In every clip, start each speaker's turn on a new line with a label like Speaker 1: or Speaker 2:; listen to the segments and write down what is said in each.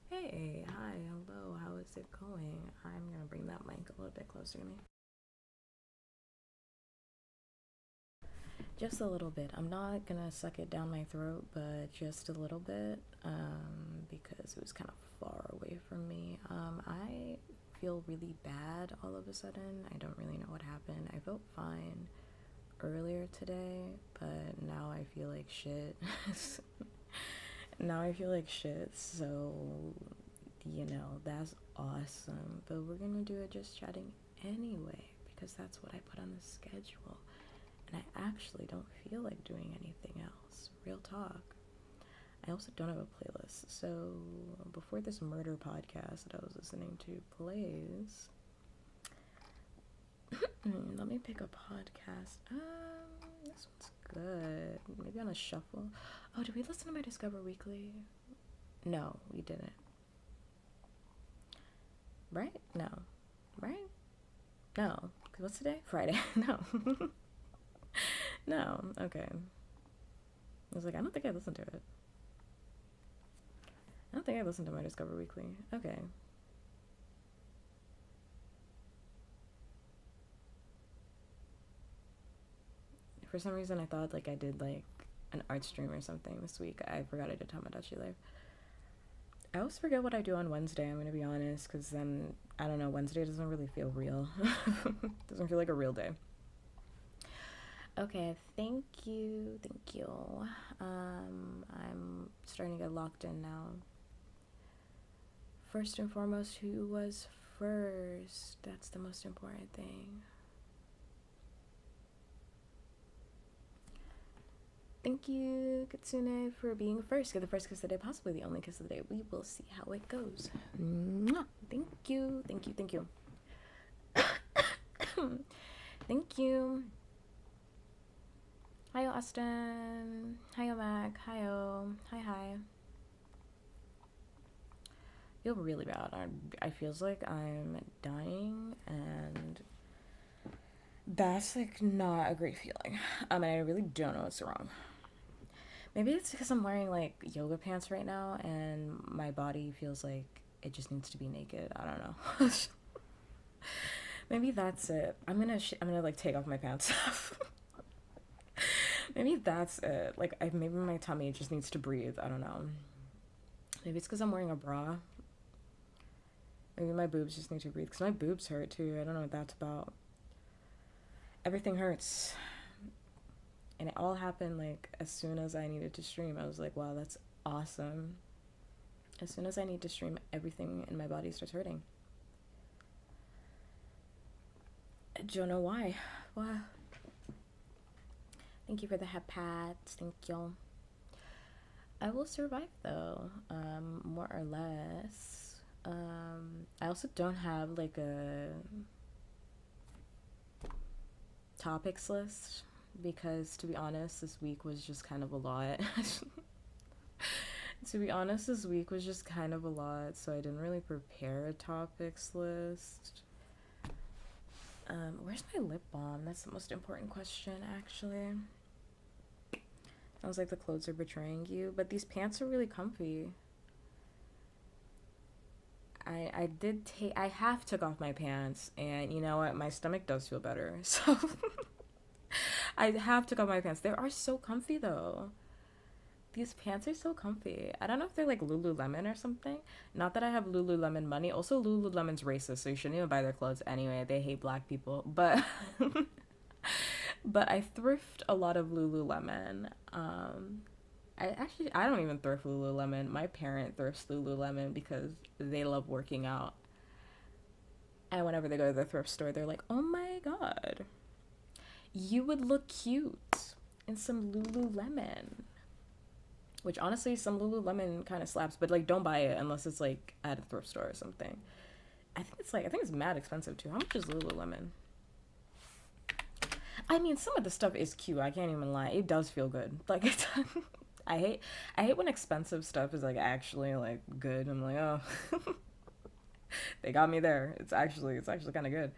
Speaker 1: Hey, hi, hello, how is it going? I'm gonna bring that mic a little bit closer to me. Just a little bit. I'm not gonna suck it down my throat, but just a little bit, because it was kind of far away from me. I feel really bad all of a sudden. I don't really know what happened. I felt fine earlier today, but now I feel like shit. Now I feel like shit, so that's awesome. But we're gonna do it just chatting anyway, because that's what I put on the schedule. And I actually don't feel like doing anything else. Real talk. I also don't have a playlist. So before this murder podcast that I was listening to plays, let me pick a podcast. This one's good. Maybe on a shuffle. Oh, did we listen to my Discover Weekly? No, we didn't. Right? No. Right? No. What's today? Friday. No. No. Okay. I was like, I don't think I listened to it. I don't think I listened to my Discover Weekly. Okay. For some reason, I thought like I did like an art stream or something this week. I forgot I did Tamagotchi Live. I always forget what I do on Wednesday, I'm gonna be honest, because then, I don't know, Wednesday doesn't really feel real. Doesn't feel like a real day. Okay, thank you, thank you. I'm starting to get locked in now. First and foremost, who was first? That's the most important thing. Thank you, Katsune, for being first. Get the first kiss of the day, possibly the only kiss of the day. We will see how it goes. Mwah. Thank you, thank you, thank you. Thank you. Hi, Austin. Hi, Mac. Hi. I feel really bad. I feels like I'm dying, and that's like not a great feeling. And I really don't know what's wrong. Maybe it's because I'm wearing like yoga pants right now, and my body feels like it just needs to be naked. I don't know. Maybe that's it. I'm gonna like take off my pants. Maybe that's it. Like maybe my tummy just needs to breathe. I don't know. Maybe it's because I'm wearing a bra. Maybe my boobs just need to breathe because my boobs hurt too. I don't know what that's about. Everything hurts. And it all happened like as soon as I needed to stream. I was like, wow, that's awesome. As soon as I need to stream, everything in my body starts hurting. I don't know why. Wow. Thank you for the head pats. Thank you. I will survive though, more or less. I also don't have like a topics list because, to be honest, this week was just kind of a lot. To be honest, this week was just kind of a lot, so I didn't really prepare a topics list. Where's my lip balm? That's the most important question, actually. Sounds like the clothes are betraying you, but these pants are really comfy. I have took off my pants, and you know what? My stomach does feel better. So I have took off my pants. They are so comfy though. These pants are so comfy. I don't know if they're like Lululemon or something. Not that I have Lululemon money. Also, Lululemon's racist, so you shouldn't even buy their clothes anyway. They hate black people. But but I thrift a lot of Lululemon. I don't even thrift Lululemon. My parent thrifts Lululemon because they love working out. And whenever they go to the thrift store, they're like, "Oh my god, you would look cute in some Lululemon." Which honestly, some Lululemon kind of slaps, but like don't buy it unless it's like at a thrift store or something. I think it's mad expensive too. How much is Lululemon? I mean, some of the stuff is cute. I can't even lie. It does feel good. Like it's I hate when expensive stuff is like actually like good. I'm like, oh, they got me there. It's actually kind of good.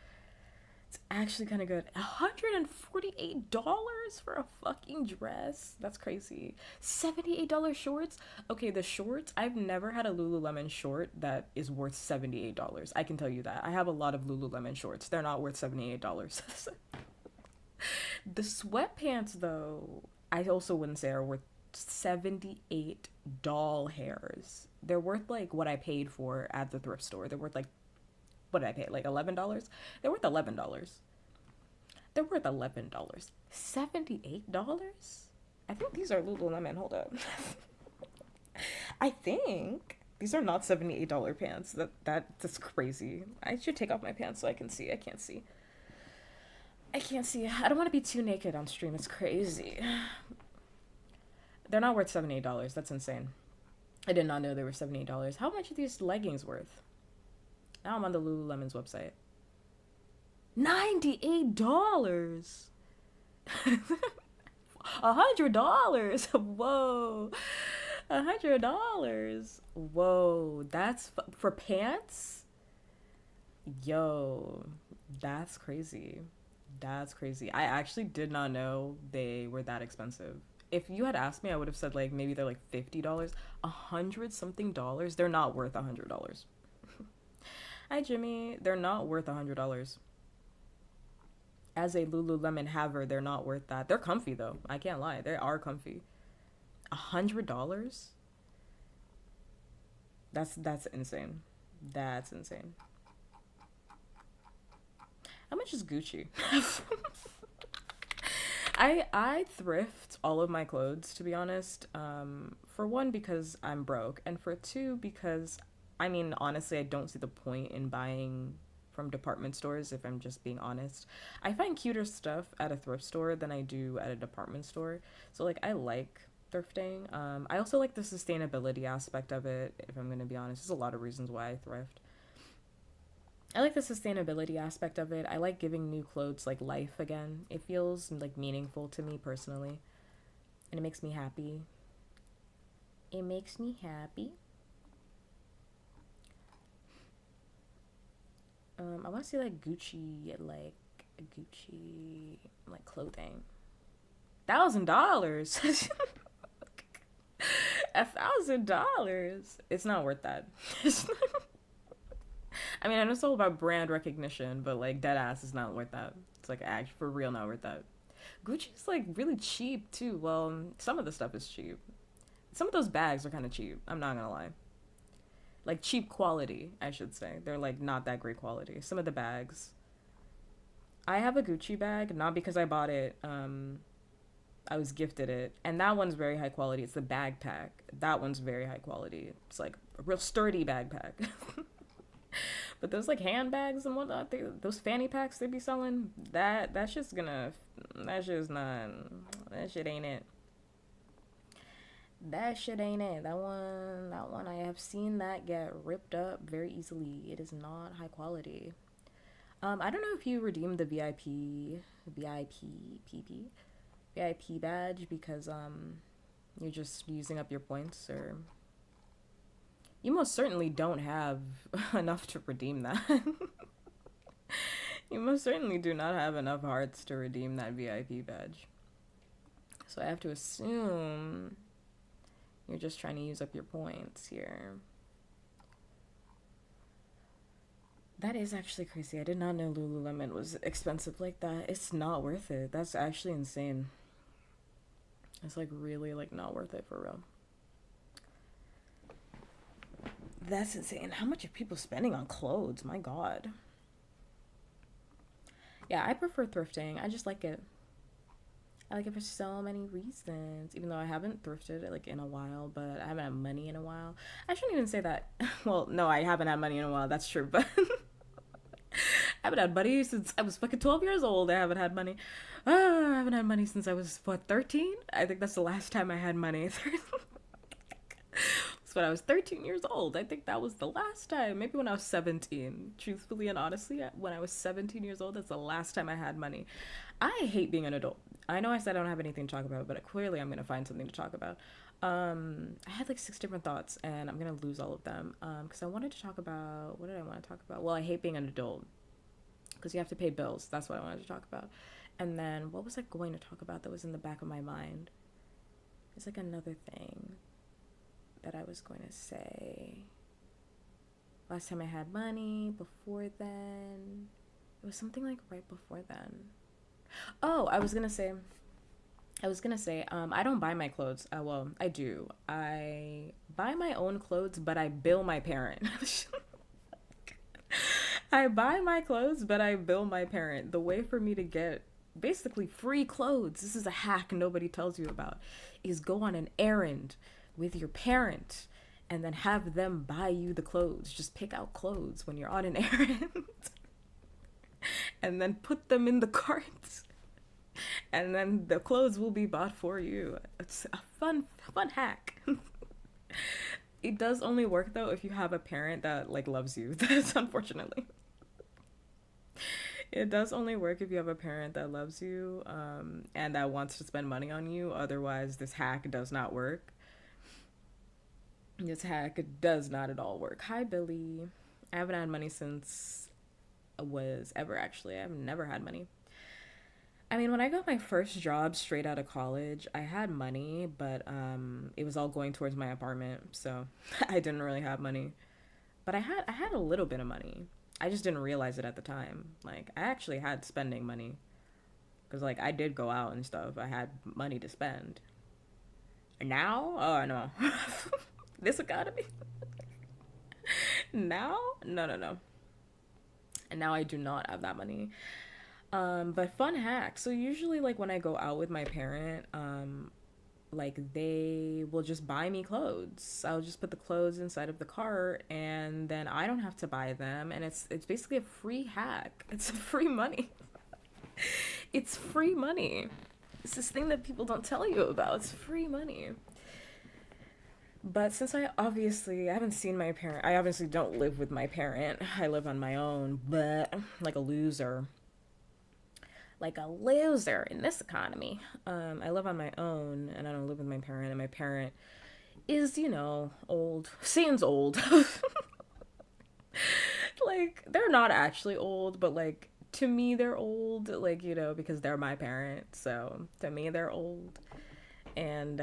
Speaker 1: It's actually kind of good. $148 for a fucking dress. That's crazy. $78 shorts. Okay, the shorts. I've never had a Lululemon short that is worth $78. I can tell you that. I have a lot of Lululemon shorts. They're not worth $78. The sweatpants, though, I also wouldn't say are worth 78 doll hairs. They're worth like what I paid for at the thrift store. They're worth like, what did I pay? Like $11? They're worth $11. They're worth $11. $78? I think these are Lululemon. Hold up. I think these are not $78 pants. That's crazy. I should take off my pants so I can see. I can't see. I can't see. I don't want to be too naked on stream. It's crazy. They're not worth $78. That's insane. I did not know they were $78. How much are these leggings worth? Now I'm on the Lululemon's website. $98. $100. Whoa. $100. Whoa. That's for pants? Yo, that's crazy. That's crazy. I actually did not know they were that expensive. If you had asked me, I would have said like maybe they're like $50. $100 something. They're not worth $100. Hi Jimmy. They're not worth $100. As a Lululemon haver, they're not worth that. They're comfy though. I can't lie. They are comfy. $100? That's insane. That's insane. How much is Gucci? I thrift all of my clothes, to be honest. For one, because I'm broke, and for two, because I mean, honestly, I don't see the point in buying from department stores, if I'm just being honest. I find cuter stuff at a thrift store than I do at a department store. So like I like thrifting. I also like the sustainability aspect of it, if I'm gonna be honest. There's a lot of reasons why I thrift. I like the sustainability aspect of it. I like giving new clothes like life again. It feels like meaningful to me personally. And it makes me happy. It makes me happy. I want to see like Gucci clothing. $1,000. $1,000. It's not worth that. I mean, I know it's all about brand recognition, but like dead ass is not worth that. It's like actually for real not worth that. Gucci's like really cheap too. Well, some of the stuff is cheap. Some of those bags are kind of cheap. I'm not gonna lie. Like cheap quality, I should say. They're like not that great quality. Some of the bags. I have a Gucci bag, not because I bought it. I was gifted it, and that one's very high quality. It's the bag pack. That one's very high quality. It's like a real sturdy bag pack. But those like handbags and whatnot, those fanny packs they be selling, that shit's not, that shit ain't it. That shit ain't it. That one, I have seen that get ripped up very easily. It is not high quality. I don't know if you redeemed the VIP badge because you're just using up your points, or you most certainly don't have enough to redeem that. You most certainly do not have enough hearts to redeem that VIP badge. So I have to assume you're just trying to use up your points here. That is actually crazy. I did not know Lululemon was expensive like that. It's not worth it. That's actually insane. It's like really like not worth it for real. That's insane. How much are people spending on clothes? My God. Yeah, I prefer thrifting. I just like it. I like it for so many reasons. Even though I haven't thrifted like in a while, but I haven't had money in a while. I shouldn't even say that. Well, no, I haven't had money in a while. That's true, but I haven't had money since I was fucking 12 years old. I haven't had money. I haven't had money since I was, what, 13? I think that's the last time I had money. It's when I was 13 years old. I think that was the last time. Maybe when I was 17. Truthfully and honestly, when I was 17 years old, that's the last time I had money. I hate being an adult. I know I said I don't have anything to talk about, but clearly I'm going to find something to talk about. I had like 6 different thoughts, and I'm going to lose all of them. Because I wanted to talk about, what did I want to talk about? Well, I hate being an adult. because you have to pay bills. That's what I wanted to talk about. And then what was I going to talk about that was in the back of my mind? It's like another thing that I was going to say. Last time I had money, before then. It was something like right before then. Oh, I was gonna say, I don't buy my clothes. Well, I do. I buy my own clothes, but I bill my parent. I buy my clothes, but I bill my parent. The way for me to get basically free clothes, this is a hack nobody tells you about, is go on an errand with your parent and then have them buy you the clothes. Just pick out clothes when you're on an errand and then put them in the cart. And then the clothes will be bought for you. It's a fun hack. It does only work though if you have a parent that like loves you. That's unfortunately. It does only work if you have a parent that loves you, and that wants to spend money on you. Otherwise, this hack does not work. This hack does not at all work. Hi, Billy. I haven't had money since I was ever, actually. I've never had money. I mean, when I got my first job straight out of college, I had money, but it was all going towards my apartment, so I didn't really have money. But I had a little bit of money. I just didn't realize it at the time. Like, I actually had spending money. Because, like, I did go out and stuff. I had money to spend. Now? Oh, no. This economy? Now? No. And now I do not have that money. But fun hack. So usually, like, when I go out with my parent, like, they will just buy me clothes. I'll just put the clothes inside of the cart, and then I don't have to buy them. And it's basically a free hack. It's free money. It's free money. It's this thing that people don't tell you about. It's free money. But since I haven't seen my parent, I obviously don't live with my parent. I live on my own, but like a loser. Like a loser in this economy. I live on my own and I don't live with my parent, and my parent is, old. Seems old. Like, they're not actually old, but like to me they're old, like, because they're my parents. So to me they're old. And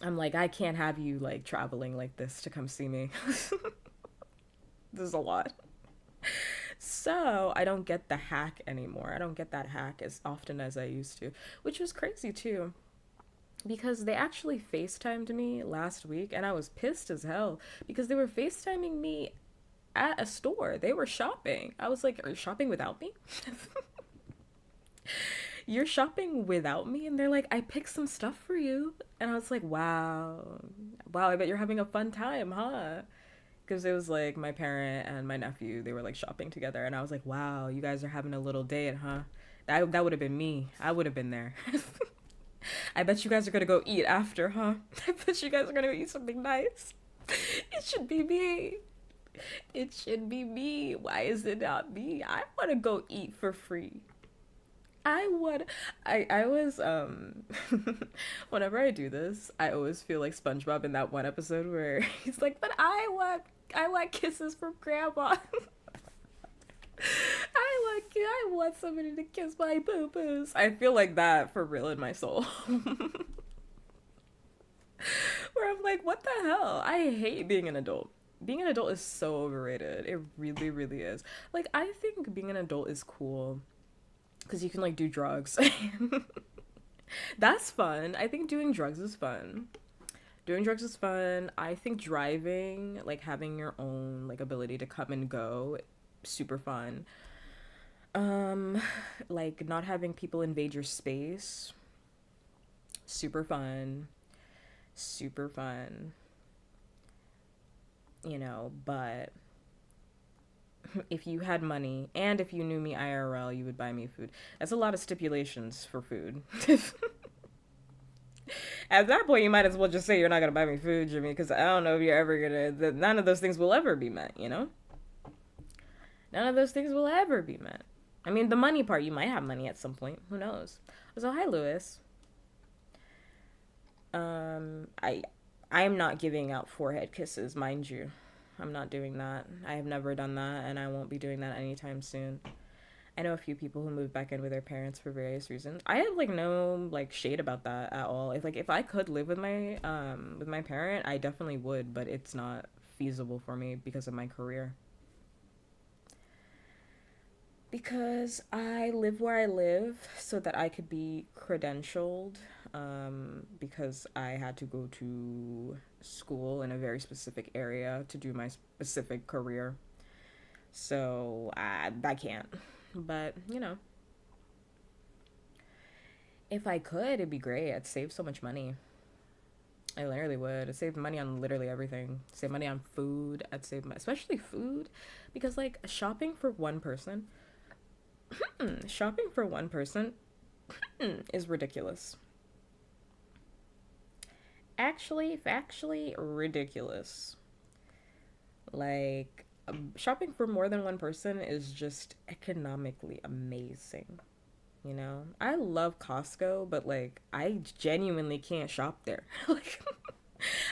Speaker 1: I'm like, I can't have you like traveling like this to come see me. This is a lot. So I don't get the hack anymore. I don't get that hack as often as I used to, which was crazy too. Because they actually FaceTimed me last week, and I was pissed as hell because they were FaceTiming me at a store. They were shopping. I was like, are you shopping without me? You're shopping without me? And they're like, I picked some stuff for you. And I was like, wow. Wow, I bet you're having a fun time, huh? Because it was like my parent and my nephew, they were like shopping together, and I was like, wow, you guys are having a little date, huh? That would have been me. I would have been there. I bet you guys are gonna go eat after, huh? I bet you guys are gonna go eat something nice. It should be me. It should be me. Why is it not me? I want to go eat for free. I was whenever I do this, I always feel like SpongeBob in that one episode where he's like, but I want kisses from grandma. I want somebody to kiss my boo-boos. I feel like that for real in my soul. Where I'm like, what the hell? I hate being an adult. Being an adult is so overrated. It really, really is. Like, I think being an adult is cool because you can like do drugs. That's fun. I think doing drugs is fun. Doing drugs is fun. I think driving, like having your own like ability to come and go, super fun. Like not having people invade your space, super fun. Super fun. But if you had money and if you knew me IRL, you would buy me food. That's a lot of stipulations for food. At that point, you might as well just say you're not gonna buy me food, Jimmy, because I don't know if you're ever gonna. None of those things will ever be met, None of those things will ever be met. I mean, the money part, you might have money at some point. Who knows? So, hi, Lewis. I am not giving out forehead kisses, mind you. I'm not doing that. I have never done that, and I won't be doing that anytime soon. I know a few people who moved back in with their parents for various reasons. I have like no like shade about that at all. If I could live with my parent, I definitely would, but it's not feasible for me because of my career. Because I live where I live so that I could be credentialed, because I had to go to school in a very specific area to do my specific career. So I can't. But, if I could, it'd be great. I'd save so much money. I literally would. I'd save money on literally everything. Save money on food. I'd save especially food, because like shopping for one person is ridiculous. Actually, factually ridiculous. Like, shopping for more than one person is just economically amazing. I love Costco, but like, I genuinely can't shop there. Like,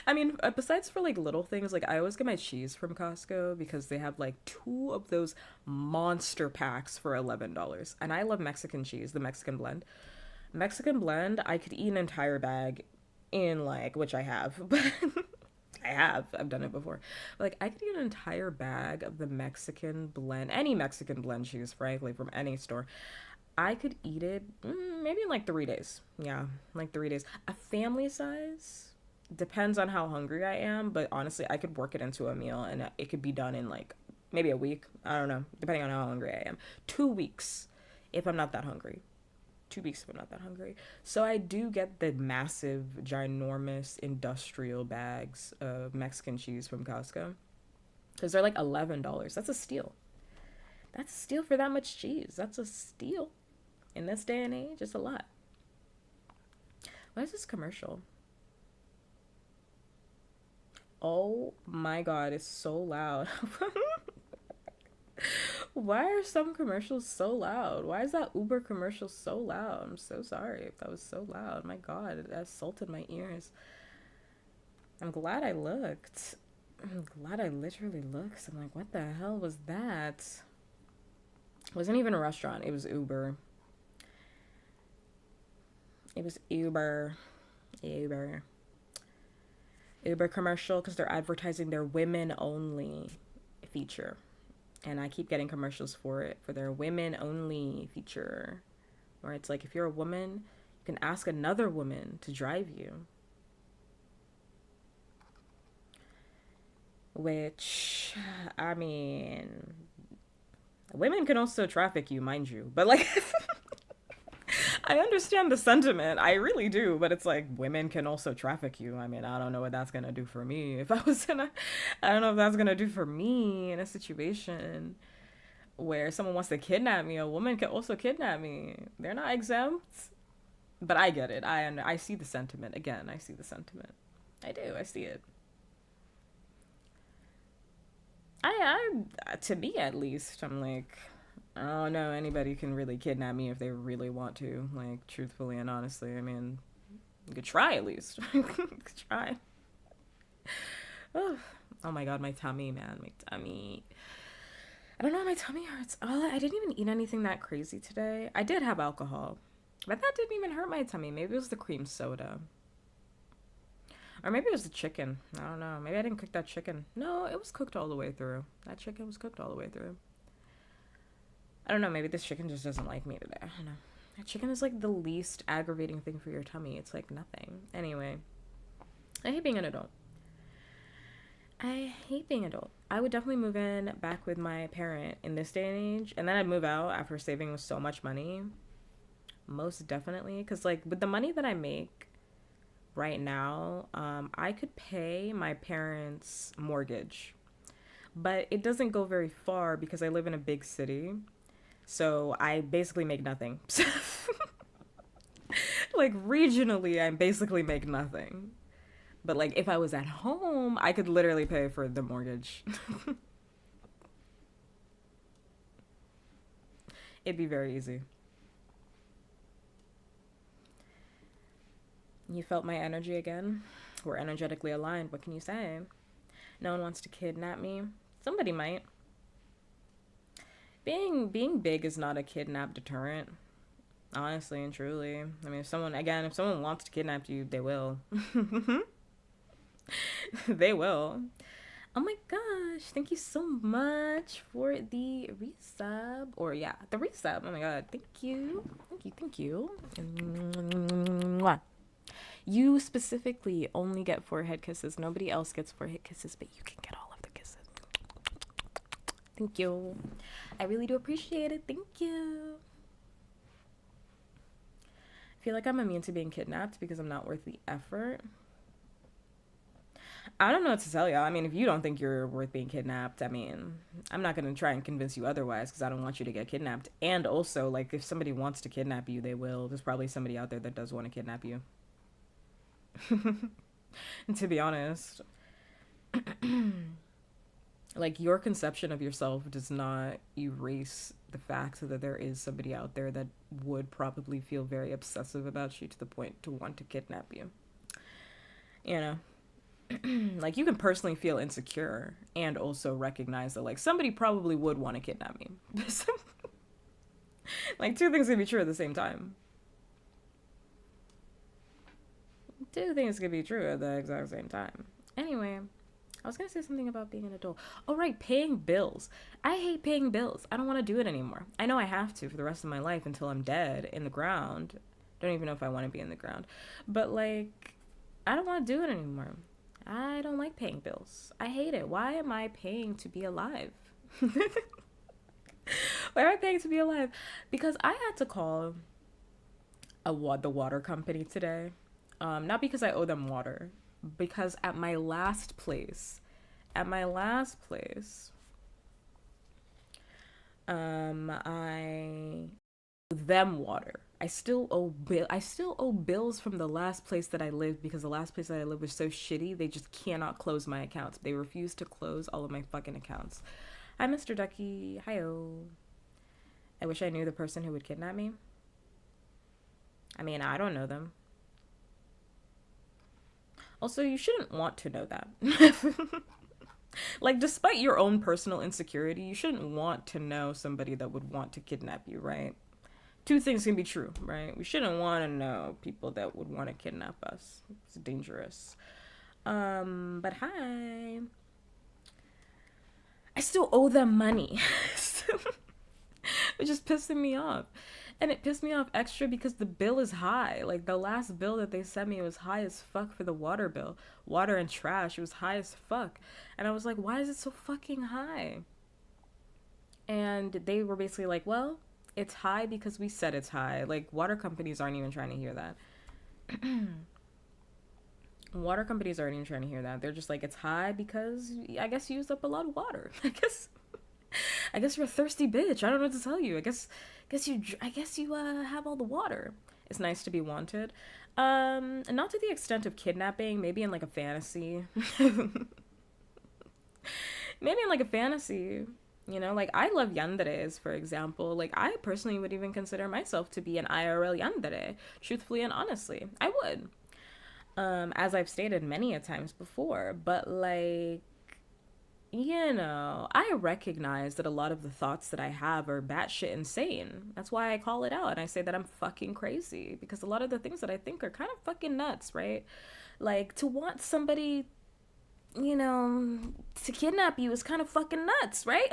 Speaker 1: I mean, besides for like little things, like I always get my cheese from Costco because they have like two of those monster packs for $11. And I love Mexican cheese, the Mexican blend. Mexican blend, I could eat an entire bag in like, which I have, but I've done it before. Like, I could eat an entire bag of the Mexican blend, any Mexican blend cheese, frankly, from any store. I could eat it maybe in like 3 days. Yeah, like 3 days. A family size depends on how hungry I am, but honestly, I could work it into a meal and it could be done in like maybe a week. I don't know, depending on how hungry I am. 2 weeks if I'm not that hungry. 2 weeks if I'm not that hungry. So I do get the massive, ginormous industrial bags of Mexican cheese from Costco because they're like $11. That's a steal. That's a steal for that much cheese. That's a steal. In this day and age, it's a lot. What is this commercial? Oh my god, it's so loud. Why are some commercials so loud? Why is that Uber commercial so loud? I'm so sorry if that was so loud. My god, it assaulted my ears. I'm glad I looked. I'm glad I literally looked. I'm like, what the hell was that? It wasn't even a restaurant. It was Uber. It was Uber. Uber. Uber commercial because they're advertising their women only feature. And I keep getting commercials for it, for their women only feature. Where it's like, if you're a woman, you can ask another woman to drive you. Which, I mean, women can also traffic you, mind you. But like, I understand the sentiment. I really do. But it's like, women can also traffic you. I mean, I don't know what that's going to do for me. If I was in a, I don't know if that's going to do for me in a situation where someone wants to kidnap me. A woman can also kidnap me. They're not exempt. But I get it. I see the sentiment. Again, I see the sentiment. I do. I see it. To me at least, I'm like, I don't know, anybody can really kidnap me if they really want to. Like, truthfully and honestly, I mean, you could try at least. You could try. Oh, oh my god, my tummy, man, my tummy. I don't know, my tummy hurts. Oh, I didn't even eat anything that crazy today. I did have alcohol, but that didn't even hurt my tummy. Maybe it was the cream soda. Or maybe it was the chicken. I don't know. Maybe I didn't cook that chicken. No, it was cooked all the way through. That chicken was cooked all the way through. I don't know. Maybe this chicken just doesn't like me today. I don't know. That chicken is like the least aggravating thing for your tummy. It's like nothing. Anyway, I hate being an adult. I hate being an adult. I would definitely move in back with my parent in this day and age. And then I'd move out after saving so much money. Most definitely. Because like with the money that I make right now, I could pay my parents' mortgage, but it doesn't go very far because I live in a big city, so I basically make nothing. Like regionally, I basically make nothing. But like if I was at home, I could literally pay for the mortgage. It'd be very easy. You felt my energy again? We're energetically aligned. What can you say? No one wants to kidnap me. Somebody might. Being big is not a kidnap deterrent. Honestly and truly. I mean, if someone wants to kidnap you, they will. They will. Oh my gosh, thank you so much for the resub. Or yeah, the resub. Oh my god, thank you. Thank you. Mwah. You specifically only get forehead kisses. Nobody else gets forehead kisses, but you can get all of the kisses. Thank you. I really do appreciate it. Thank you. I feel like I'm immune to being kidnapped because I'm not worth the effort. I don't know what to tell you. I mean, if you don't think you're worth being kidnapped, I mean, I'm not going to try and convince you otherwise because I don't want you to get kidnapped. And also, like, if somebody wants to kidnap you, they will. There's probably somebody out there that does want to kidnap you. And to be honest, like, your conception of yourself does not erase the fact that there is somebody out there that would probably feel very obsessive about you to the point to want to kidnap you. You know? Like, you can personally feel insecure and also recognize that, like, somebody probably would want to kidnap me. Like, two things can be true at the same time. Two things can be true at the exact same time. Anyway, I was gonna say something about being an adult. Oh, right, paying bills. I hate paying bills. I don't want to do it anymore. I know I have to for the rest of my life until I'm dead in the ground. Don't even know if I want to be in the ground. But, like, I don't want to do it anymore. I don't like paying bills. I hate it. Why am I paying to be alive? Why am I paying to be alive? Because I had to call the water company today. Not because I owe them water, because at my last place, I them water. I still owe bills from the last place that I lived because the last place that I lived was so shitty. They just cannot close my accounts. They refuse to close all of my fucking accounts. Hi, Mr. Ducky. Hi-oh. I wish I knew the person who would kidnap me. I mean, I don't know them. Also, you shouldn't want to know that. Like, despite your own personal insecurity, you shouldn't want to know somebody that would want to kidnap you, right? Two things can be true, right? We shouldn't want to know people that would want to kidnap us. It's dangerous. But hi. I still owe them money. Which is pissing me off. And it pissed me off extra because the bill is high. Like, the last bill that they sent me was high as fuck for the water bill. Water and trash. It was high as fuck. And I was like, why is it so fucking high? And they were basically like, well, it's high because we said it's high. Like, water companies aren't even trying to hear that. Water companies aren't even trying to hear that. They're just like, it's high because I guess you used up a lot of water. I guess you're a thirsty bitch. I don't know what to tell you. I guess you have all the water. It's nice to be wanted. And not to the extent of kidnapping, maybe in like a fantasy. Maybe in like a fantasy. You know, like, I love yanderes, for example. Like, I personally would even consider myself to be an IRL yandere, truthfully and honestly. I would. As I've stated many a times before. But, like, you know, I recognize that a lot of the thoughts that I have are batshit insane. That's why I call it out and I say that I'm fucking crazy. Because a lot of the things that I think are kind of fucking nuts, right? Like, to want somebody, you know, to kidnap you is kind of fucking nuts, right?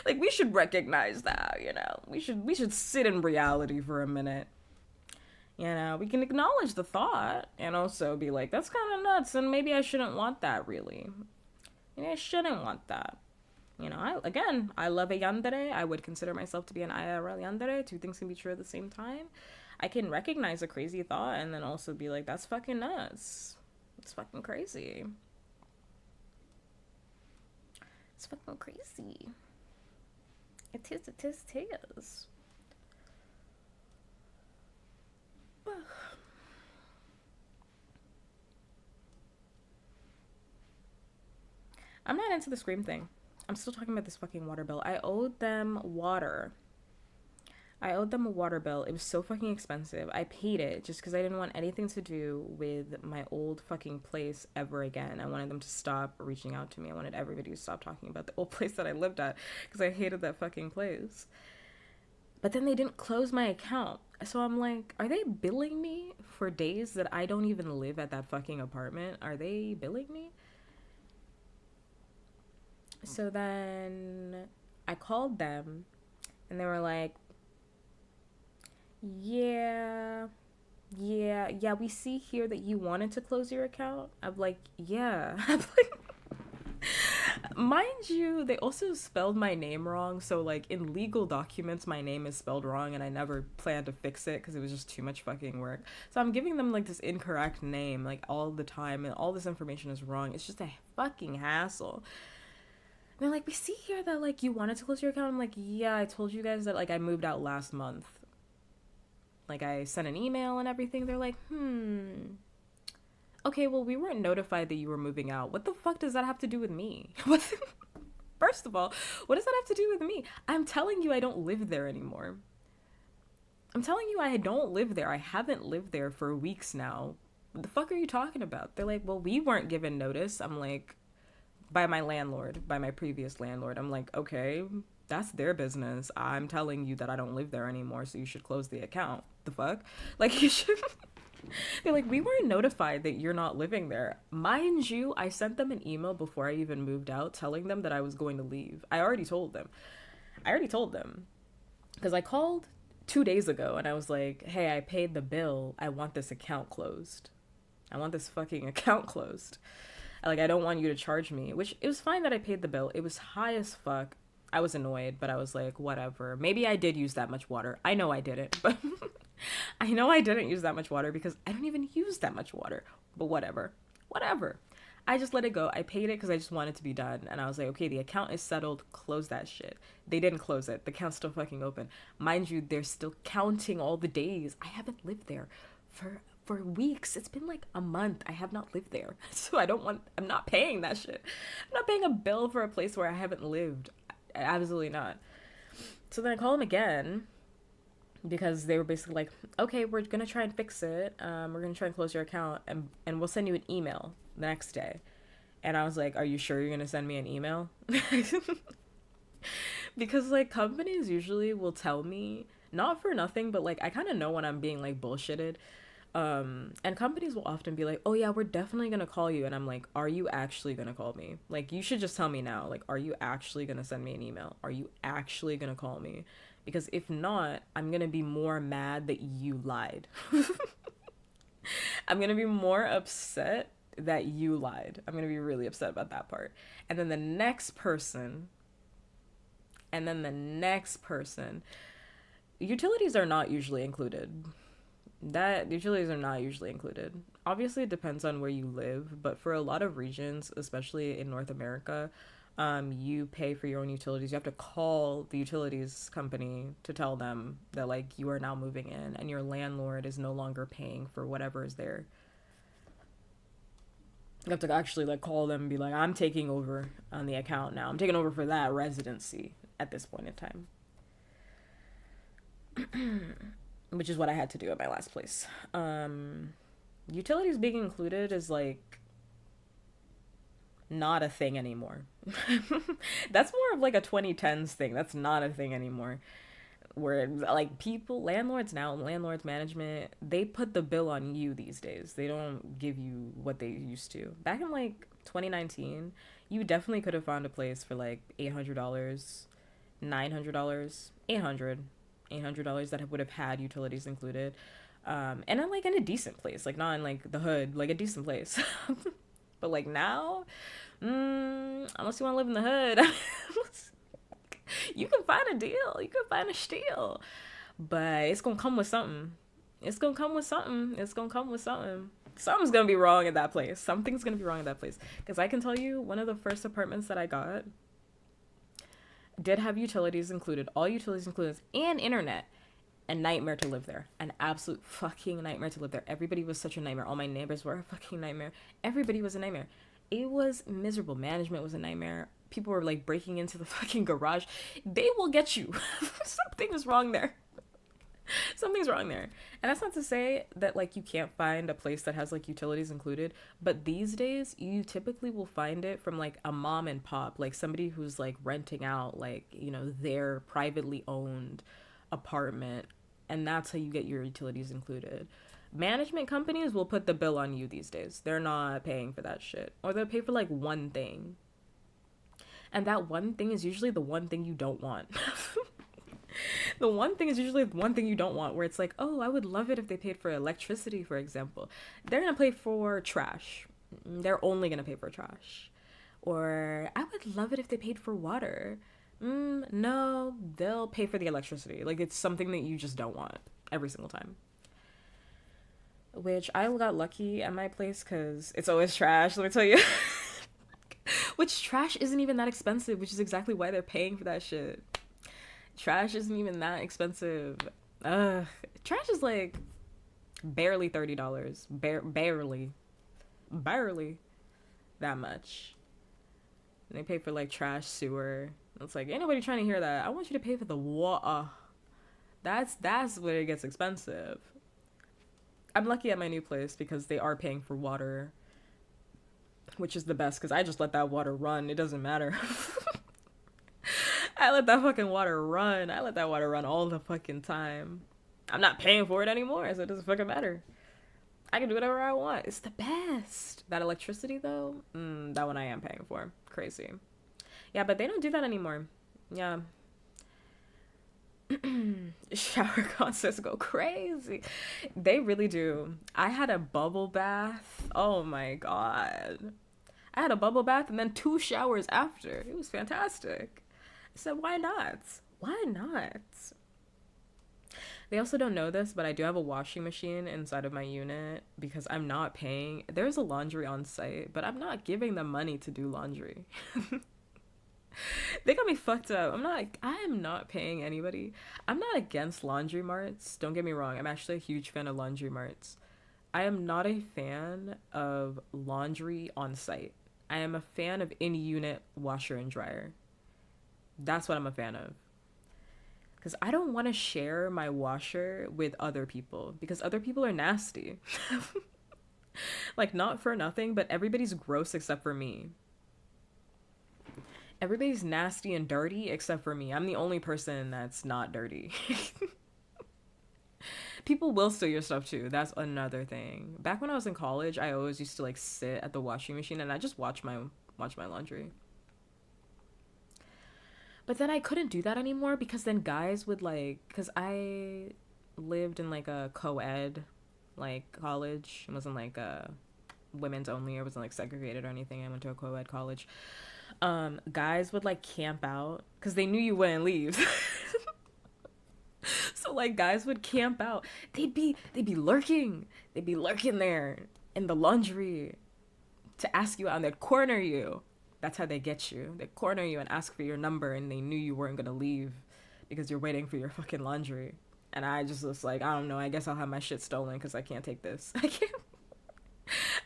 Speaker 1: Like we should recognize that, you know. We should sit in reality for a minute. You know, we can acknowledge the thought and also be like, that's kind of nuts, and maybe I shouldn't want that, really. Maybe I shouldn't want that. You know, I love a yandere. I would consider myself to be an IRL yandere. Two things can be true at the same time. I can recognize a crazy thought and then also be like, that's fucking nuts. It's fucking crazy. It's fucking crazy. It is. I'm not into the Scream thing. I'm still talking about this fucking water bill. I owed them water. I owed them a water bill. It was so fucking expensive. I paid it just because I didn't want anything to do with my old fucking place ever again. I wanted them to stop reaching out to me. I wanted everybody to stop talking about the old place that I lived at because I hated that fucking place. But then they didn't close my account. So I'm like, are they billing me for days that I don't even live at that fucking apartment? Are they billing me? So then I called them and they were like, yeah, we see here that you wanted to close your account. I'm like, yeah. I'm like, mind you, they also spelled my name wrong. So, like, in legal documents, my name is spelled wrong, and I never planned to fix it because it was just too much fucking work. So, I'm giving them, like, this incorrect name, like, all the time, and all this information is wrong. It's just a fucking hassle. And they're like, we see here that, like, you wanted to close your account. I'm like, yeah, I told you guys that, like, I moved out last month. Like, I sent an email and everything. They're like, okay, well, we weren't notified that you were moving out. What the fuck does that have to do with me? First of all, what does that have to do with me? I'm telling you I don't live there anymore. I'm telling you I don't live there. I haven't lived there for weeks now. What the fuck are you talking about? They're like, well, we weren't given notice. I'm like, by my landlord, by my previous landlord. I'm like, okay, that's their business. I'm telling you that I don't live there anymore, so you should close the account. The fuck? Like, you should... They're like, we weren't notified that you're not living there. Mind you, I sent them an email before I even moved out telling them that I was going to leave. I already told them. Because I called 2 days ago and I was like, hey, I paid the bill. I want this account closed. I want this fucking account closed. Like, I don't want you to charge me. Which, it was fine that I paid the bill. It was high as fuck. I was annoyed, but I was like, whatever. Maybe I did use that much water. I know I didn't, but I know I didn't use that much water because I don't even use that much water. But whatever. I just let it go. I paid it because I just wanted to be done. And I was like, okay, the account is settled. Close that shit. They didn't close it. The account's still fucking open. Mind you, they're still counting all the days. I haven't lived there for weeks. It's been like a month. I have not lived there. So I'm not paying that shit. I'm not paying a bill for a place where I haven't lived. Absolutely not. So then I call them again because they were basically like, okay, we're gonna try and fix it. We're gonna try and close your account and we'll send you an email the next day. And I was like, are you sure you're gonna send me an email? Because like companies usually will tell me, not for nothing, but like I kind of know when I'm being like bullshitted. And companies will often be like, oh yeah, we're definitely gonna call you. And I'm like, are you actually gonna call me? Like, you should just tell me now. Like, are you actually gonna send me an email? Are you actually gonna call me? Because if not, I'm gonna be more mad that you lied. I'm gonna be more upset that you lied. I'm gonna be really upset about that part. And then the next person, utilities are not usually included. Utilities are not usually included. Obviously, it depends on where you live, but for a lot of regions, especially in North America, you pay for your own utilities. You have to call the utilities company to tell them that like you are now moving in and your landlord is no longer paying for whatever is there. You have to actually like call them and be like, I'm taking over on the account now. I'm taking over for that residency at this point in time. Which is what I had to do at my last place. Utilities being included is like not a thing anymore. That's more of like a 2010s thing. That's not a thing anymore. Where like landlords management, they put the bill on you these days. They don't give you what they used to. Back in like 2019, you definitely could have found a place for like $800, $900, $800 that would have had utilities included, and I'm like in a decent place, like not in like the hood, like a decent place. But like now, unless you want to live in the hood, you can find a deal, you can find a steal, but it's gonna come with something. Something's gonna be wrong at that place. Something's gonna be wrong at that place, because I can tell you, one of the first apartments that I got did have utilities included, all utilities included, and internet. A nightmare to live there. An absolute fucking nightmare to live there. Everybody was such a nightmare. All my neighbors were a fucking nightmare. Everybody was a nightmare. It was miserable. Management was a nightmare. People were like breaking into the fucking garage. They will get you. Something is wrong there. Something's wrong there. And that's not to say that like you can't find a place that has like utilities included, but these days you typically will find it from like a mom and pop, like somebody who's like renting out like, you know, their privately owned apartment, and that's how you get your utilities included. Management companies will put the bill on you these days. They're not paying for that shit. Or they'll pay for like one thing. And that one thing is usually the one thing you don't want. The one thing is usually the one thing you don't want, where it's like, oh, I would love it if they paid for electricity, for example. They're going to pay for trash. They're only going to pay for trash. Or I would love it if they paid for water. No, they'll pay for the electricity. Like, it's something that you just don't want every single time. Which I got lucky at my place because it's always trash, let me tell you. Which trash isn't even that expensive, which is exactly why they're paying for that shit. Trash isn't even that expensive. Trash is like barely $30. Barely that much. And they pay for like trash, sewer. It's like, ain't nobody trying to hear that. I want you to pay for the water. That's where it gets expensive. I'm lucky at my new place because they are paying for water, which is the best because I just let that water run. It doesn't matter. I let that fucking water run. I let that water run all the fucking time. I'm not paying for it anymore, so it doesn't fucking matter. I can do whatever I want. It's the best. That electricity, though, that one I am paying for. Crazy. Yeah, but they don't do that anymore. Yeah. Shower concerts go crazy. They really do. I had a bubble bath. Oh my god. I had a bubble bath and then 2 showers after. It was fantastic. I said, why not? Why not? They also don't know this, but I do have a washing machine inside of my unit because I'm not paying. There's a laundry on site, but I'm not giving them money to do laundry. They got me fucked up. I am not paying anybody. I'm not against laundry marts. Don't get me wrong. I'm actually a huge fan of laundry marts. I am not a fan of laundry on site. I am a fan of in-unit washer and dryer. That's what I'm a fan of. Because I don't want to share my washer with other people because other people are nasty. Like, not for nothing, but everybody's gross except for me. Everybody's nasty and dirty except for me. I'm the only person that's not dirty. People will steal your stuff too. That's another thing. Back when I was in college, I always used to like sit at the washing machine and I just watch my laundry. But then I couldn't do that anymore because then guys would like, because I lived in like a co-ed like college. It wasn't like a women's only. It wasn't like segregated or anything. I went to a co-ed college. Guys would like camp out because they knew you wouldn't leave. So like guys would camp out. They'd be lurking. They'd be lurking there in the laundry to ask you out and they'd corner you. That's how they get you. They corner you and ask for your number and they knew you weren't gonna leave because you're waiting for your fucking laundry. And I just was like, I don't know, I guess I'll have my shit stolen because I can't take this.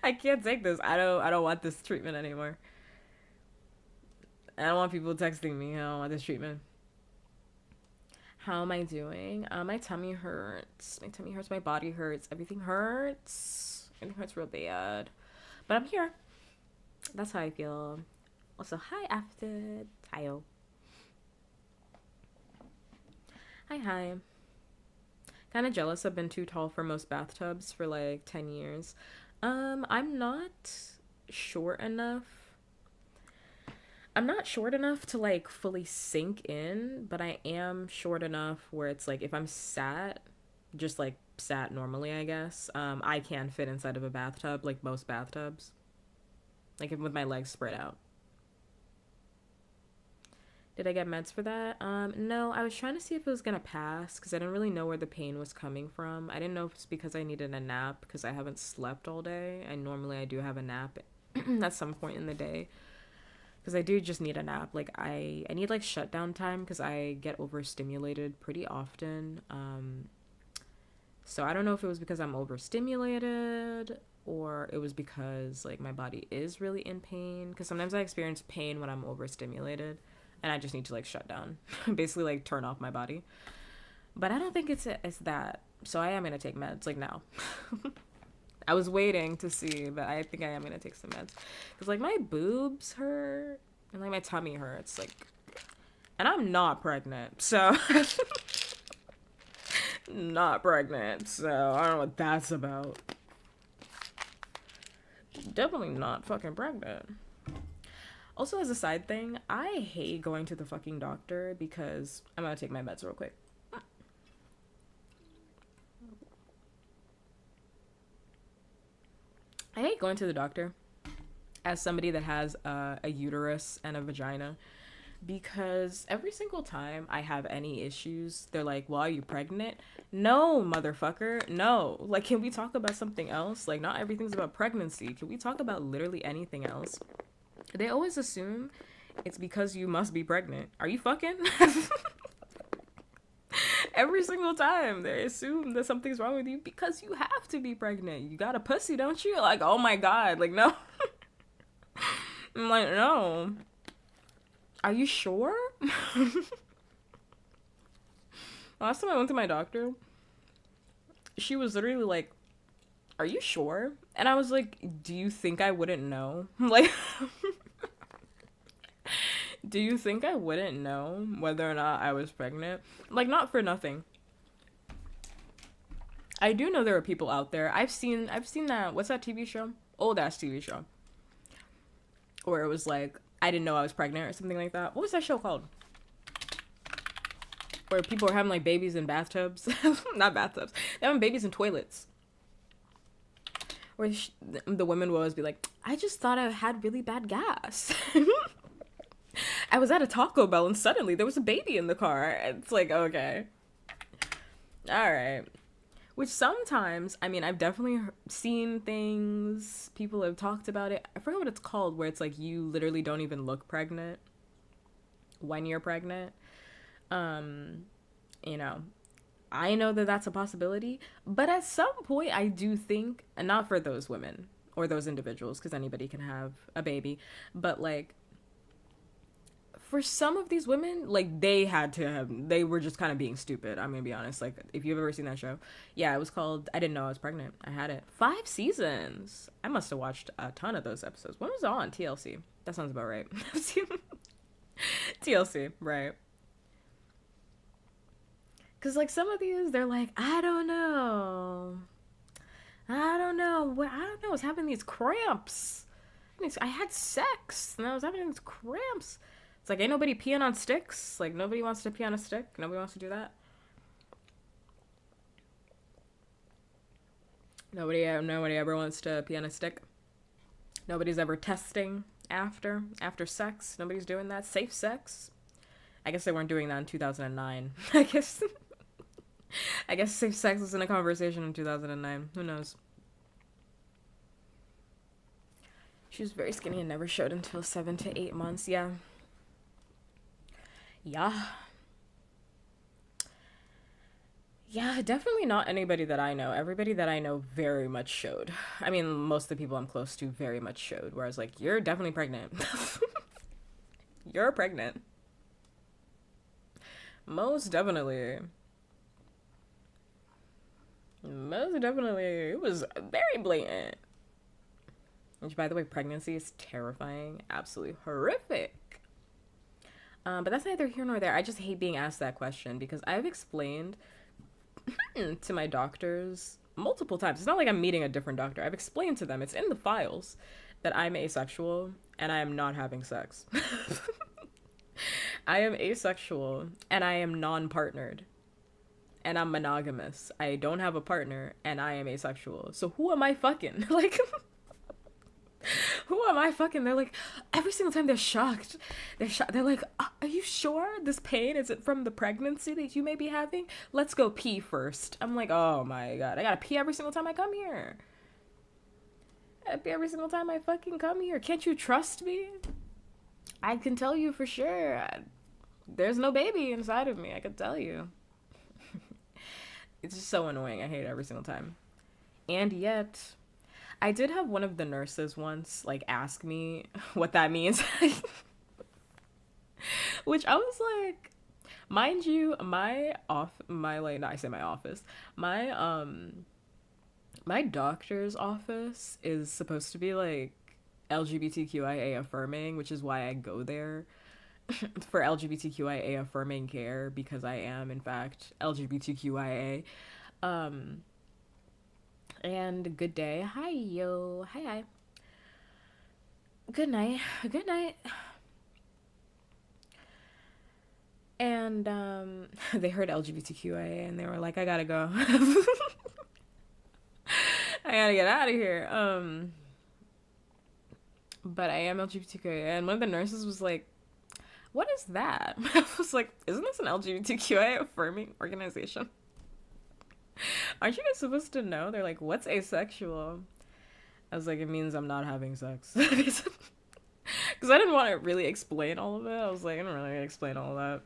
Speaker 1: I can't take this. I don't want this treatment anymore. I don't want people texting me, I don't want this treatment. How am I doing? My tummy hurts. My tummy hurts, my body hurts, everything hurts. Everything hurts real bad. But I'm here. That's how I feel. Also, hi after Tayo. Hi. Kind of jealous I've been too tall for most bathtubs for like 10 years. I'm not short enough. I'm not short enough to like fully sink in, but I am short enough where it's like if I'm sat, just like sat normally, I guess, I can fit inside of a bathtub, like most bathtubs. Like with my legs spread out. Did I get meds for that? No, I was trying to see if it was gonna pass because I didn't really know where the pain was coming from. I didn't know if it's because I needed a nap because I haven't slept all day. And normally I do have a nap at some point in the day because I do just need a nap. Like I need like shutdown time because I get overstimulated pretty often. So I don't know if it was because I'm overstimulated or it was because like my body is really in pain because sometimes I experience pain when I'm overstimulated and I just need to like shut down, basically like turn off my body. But I don't think it's that. So I am gonna take meds like now. I was waiting to see, but I think I am gonna take some meds because like my boobs hurt and like my tummy hurts, like, and I'm not pregnant, so not pregnant, so I don't know what that's about. Definitely not fucking pregnant. Also, as a side thing, I hate going to the fucking doctor because I'm gonna take my meds real quick. I hate going to the doctor as somebody that has a uterus and a vagina because every single time I have any issues, they're like, well, are you pregnant? No, motherfucker, no. Like, can we talk about something else? Like, not everything's about pregnancy. Can we talk about literally anything else? They always assume it's because you must be pregnant. Are you fucking? Every single time they assume that something's wrong with you because you have to be pregnant. You got a pussy, don't you? Like, oh my god, like, no. I'm like, no. Are you sure? Last time I went to my doctor, she was literally like, are you sure? And I was like, do you think I wouldn't know? Like, do you think I wouldn't know whether or not I was pregnant? Like, not for nothing. I do know there are people out there. I've seen that, what's that TV show? Old ass TV show. Where it was like, I didn't know I was pregnant or something like that. What was that show called? Where people are having like babies in bathtubs. Not bathtubs. They're having babies in toilets. Where the women will always be like, I just thought I had really bad gas. I was at a Taco Bell and suddenly there was a baby in the car. It's like, okay. Alright. Which sometimes, I mean, I've definitely seen things. People have talked about it. I forget what it's called, where it's like you literally don't even look pregnant when you're pregnant. You know, I know that that's a possibility. But at some point, I do think, and not for those women or those individuals, because anybody can have a baby, but like, for some of these women, like, they were just kind of being stupid. I'm gonna be honest. Like, if you've ever seen that show, yeah, it was called I Didn't Know I Was Pregnant. I had it 5 seasons. I must have watched a ton of those episodes. When was it on? TLC. That sounds about right. TLC, right. Because like some of these, they're like, I don't know, I don't know, I was having these cramps. I had sex and I was having these cramps. It's like, ain't nobody peeing on sticks. Like, nobody wants to pee on a stick. Nobody wants to do that. Nobody ever wants to pee on a stick. Nobody's ever testing after sex. Nobody's doing that. Safe sex. I guess they weren't doing that in 2009. I guess safe sex was in a conversation in 2009. Who knows? She was very skinny and never showed until 7 to 8 months. Yeah. Yeah, definitely not anybody that I know. Everybody that I know very much showed. I mean, most of the people I'm close to very much showed. Whereas, like, you're definitely pregnant. You're pregnant. Most definitely. Most definitely. It was very blatant. Which, by the way, pregnancy is terrifying. Absolutely horrific. But that's neither here nor there. I just hate being asked that question because I've explained to my doctors multiple times. It's not like I'm meeting a different doctor. I've explained to them, it's in the files, that I'm asexual and I am not having sex. I am asexual and I am non-partnered. And I'm monogamous. I don't have a partner and I am asexual. So who am I fucking? Like... Who am I fucking? They're like, every single time they're shocked. They're like, are you sure this pain isn't from the pregnancy that you may be having? Let's go pee first. I'm like, oh my god, I gotta pee every single time I come here. I pee every single time I fucking come here. Can't you trust me? I can tell you for sure. There's no baby inside of me. I can tell you. It's just so annoying. I hate it every single time. And yet... I did have one of the nurses once, like, ask me what that means. Which I was like, Mind you, my like, no, I say my office, my doctor's office is supposed to be like LGBTQIA affirming, which is why I go there for LGBTQIA affirming care, because I am in fact LGBTQIA. Um, and good day. Hi yo. Hi hi. Good night. Good night. And they heard LGBTQIA and they were like, I gotta go. I gotta get out of here. But I am LGBTQIA, and one of the nurses was like, "What is that?" I was like, "Isn't this an LGBTQIA affirming organization? Aren't you guys supposed to know?" They're like, "What's asexual?" I was like, "It means I'm not having sex." Because I didn't want to really explain all of it. I was like, I don't really explain all of that.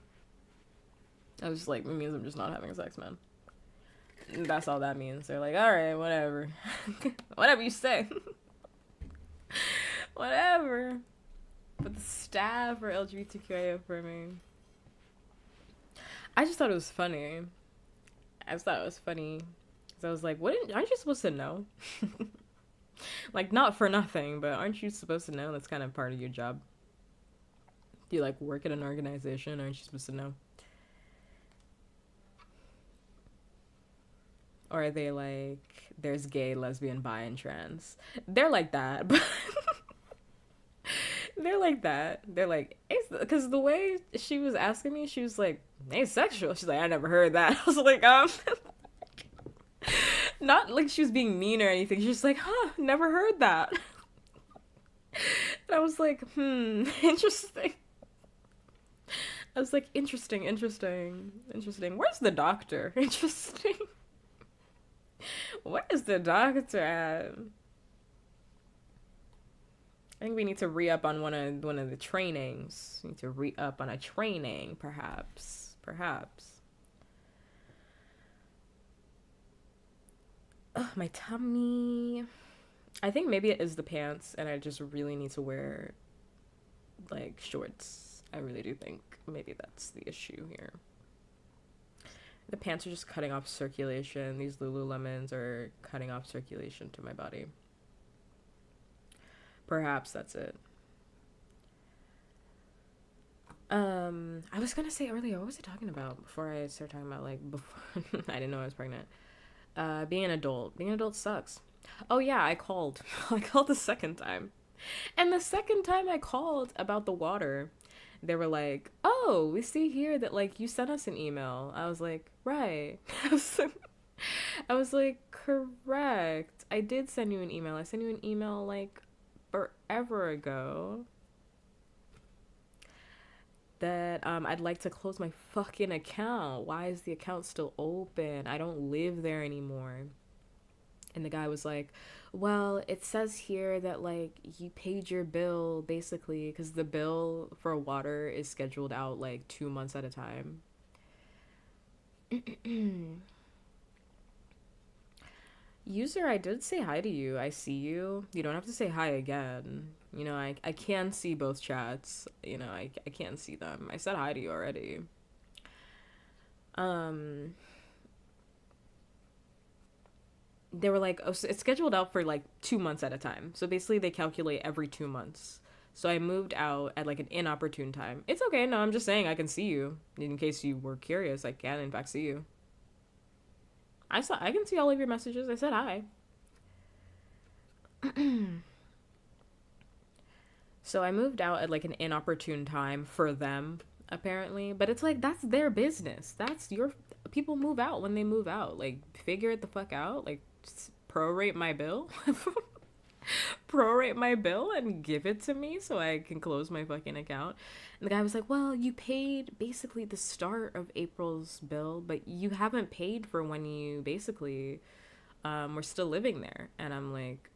Speaker 1: I was just like, it means I'm just not having sex, man. And that's all that means. They're like, all right, whatever. Whatever you say. Whatever. But the staff are LGBTQIA affirming. I just thought it was funny. I just thought it was funny. Because I was like, aren't you supposed to know? Like, not for nothing, but aren't you supposed to know? That's kind of part of your job. Do you, like, work at an organization? Aren't you supposed to know? Or are they like, there's gay, lesbian, bi, and trans? They're like that, but they're like that. They're like, because the way she was asking me, she was like, asexual. She's like, I never heard that. I was like, not like she was being mean or anything. She's like, never heard that. And I was like, interesting. I was like, interesting. Where's the doctor? Interesting. Where is the doctor at? I think we need to re-up on one of the trainings. We need to re-up on a training, perhaps. Ugh, my tummy. I think maybe it is the pants, and I just really need to wear, like, shorts. I really do think maybe that's the issue here. The pants are just cutting off circulation. These Lululemons are cutting off circulation to my body. Perhaps that's it. I was gonna say earlier, what was I talking about before I started talking about, like, before I didn't know I was pregnant. Being an adult. Being an adult sucks. Oh yeah, I called. I called the second time. And the second time I called about the water, they were like, oh, we see here that, like, you sent us an email. I was like, right. I was like, correct. I did send you an email. I sent you an email, like, forever ago. That I'd like to close my fucking account. Why is the account still open? I don't live there anymore. And the guy was like, well, it says here that, like, you paid your bill, basically, because the bill for water is scheduled out, like, 2 months at a time. User, I did say hi to you. I see you. You don't have to say hi again. You know, I can see both chats. You know, I can see them. I said hi to you already. They were like, oh, so it's scheduled out for like 2 months at a time. So basically they calculate every 2 months. So I moved out at like an inopportune time. It's okay. No, I'm just saying I can see you. In case you were curious, I can in fact see you. I can see all of your messages. I said hi. So I moved out at like an inopportune time for them, apparently. But it's like, that's their business. That's your... People move out when they move out. Like, figure it the fuck out. Like, prorate my bill. Prorate my bill and give it to me so I can close my fucking account. And the guy was like, well, you paid basically the start of April's bill, but you haven't paid for when you basically were still living there. And I'm like,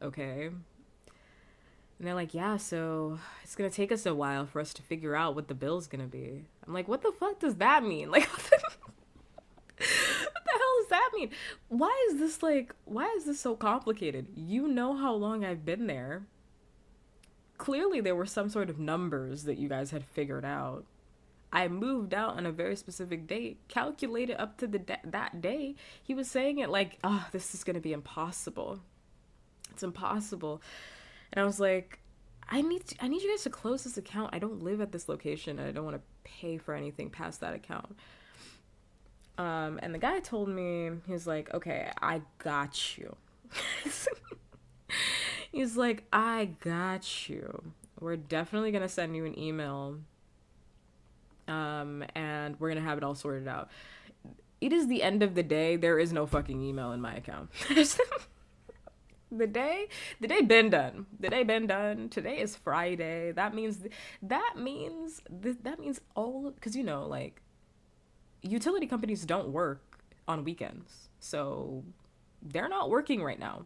Speaker 1: okay. And they're like, yeah, so it's going to take us a while for us to figure out what the bill's going to be. I'm like, what the fuck does that mean? Like, what the hell does that mean? Why is this so complicated? You know how long I've been there. Clearly there were some sort of numbers that you guys had figured out. I moved out on a very specific date, calculated up to that day. He was saying it like, oh, this is going to be impossible. It's impossible. And I was like, I need you guys to close this account. I don't live at this location and I don't want to pay for anything past that account. And the guy told me, he's like, okay, I got you. He's like, I got you. We're definitely going to send you an email. And we're going to have it all sorted out. It is the end of the day. There is no fucking email in my account. The day been done. The day been done. Today is Friday. That means all, because you know, like, utility companies don't work on weekends, so they're not working right now.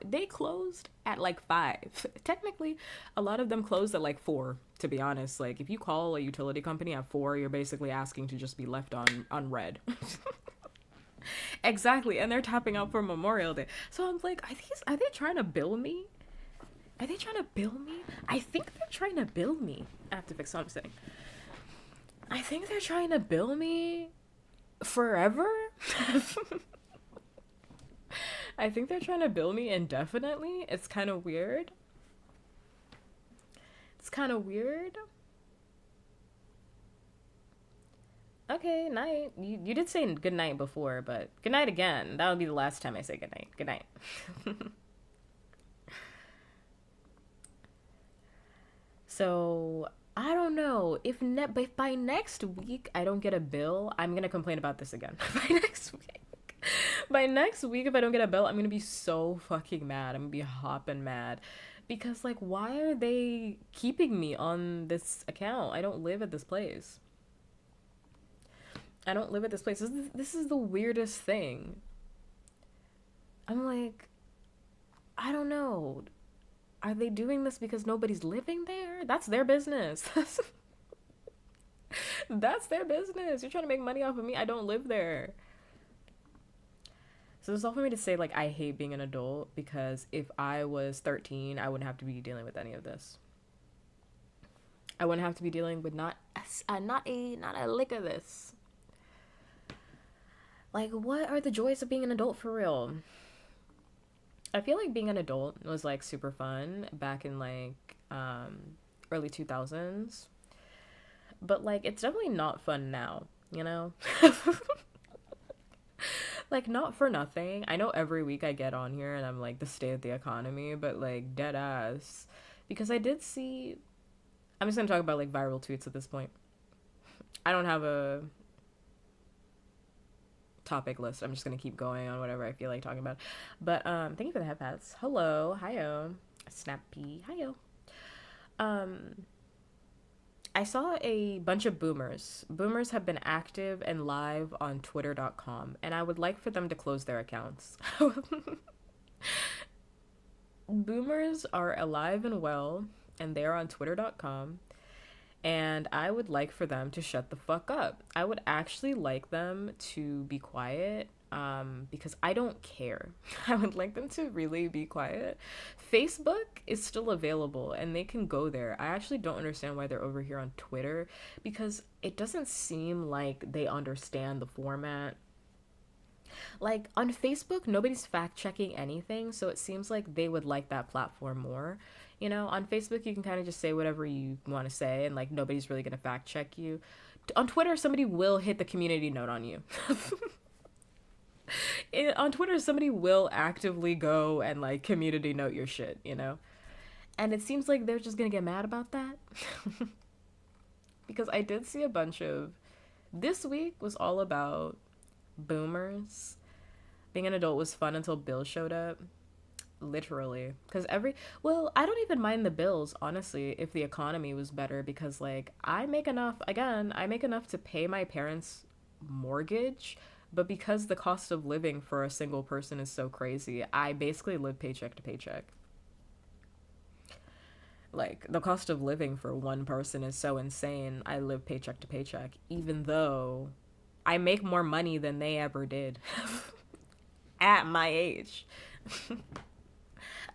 Speaker 1: They closed at like 5. Technically, a lot of them closed at like 4, to be honest. Like, if you call a utility company at 4, you're basically asking to just be left on red. Exactly, and they're tapping out for Memorial Day. So I'm like, are they trying to bill me? I think they're trying to bill me. I have to fix something. I think they're trying to bill me forever. I think they're trying to bill me indefinitely. It's kind of weird. Okay, night. You did say good night before, but good night again. That would be the last time I say good night. Good night. So, I don't know. If by next week I don't get a bill, I'm going to complain about this again. By next week, if I don't get a bill, I'm going to be so fucking mad. I'm going to be hopping mad. Because, like, why are they keeping me on this account? I don't live at this place. This is the weirdest thing. I'm like, I don't know. Are they doing this because nobody's living there? That's their business. That's their business. You're trying to make money off of me. I don't live there. So it's all for me to say, like, I hate being an adult, because if I was 13, I wouldn't have to be dealing with any of this. I wouldn't have to be dealing with not a lick of this. Like, what are the joys of being an adult for real? I feel like being an adult was, like, super fun back in, like, early 2000s. But, like, it's definitely not fun now, you know? Like, not for nothing. I know every week I get on here and I'm like, the state of the economy, but, like, dead ass. Because I did see... I'm just gonna talk about, like, viral tweets at this point. I don't have a topic list. I'm just gonna keep going on whatever I feel like talking about. But, thank you for the headpads. Hello. Hiyo. Snappy. Hiyo. I saw a bunch of boomers. Boomers have been active and live on twitter.com, and I would like for them to close their accounts. Boomers are alive and well, and they're on twitter.com, and I would like for them to shut the fuck up. I would actually like them to be quiet, because I don't care. I would like them to really be quiet. Facebook is still available and they can go there. I actually don't understand why they're over here on Twitter, because it doesn't seem like they understand the format. Like, on Facebook, nobody's fact-checking anything, so it seems like they would like that platform more. You know, on Facebook, you can kind of just say whatever you want to say, and, like, nobody's really going to fact-check you. On Twitter, somebody will hit the community note on you. On Twitter, somebody will actively go and, like, community note your shit, you know? And it seems like they're just gonna get mad about that. Because I did see a bunch of... This week was all about boomers. Being an adult was fun until Bill showed up. Literally. Because well, I don't even mind the bills, honestly, if the economy was better, because, like, I make enough to pay my parents' mortgage, but because the cost of living for a single person is so crazy, I basically live paycheck to paycheck. Like, the cost of living for one person is so insane, I live paycheck to paycheck, even though I make more money than they ever did. At my age.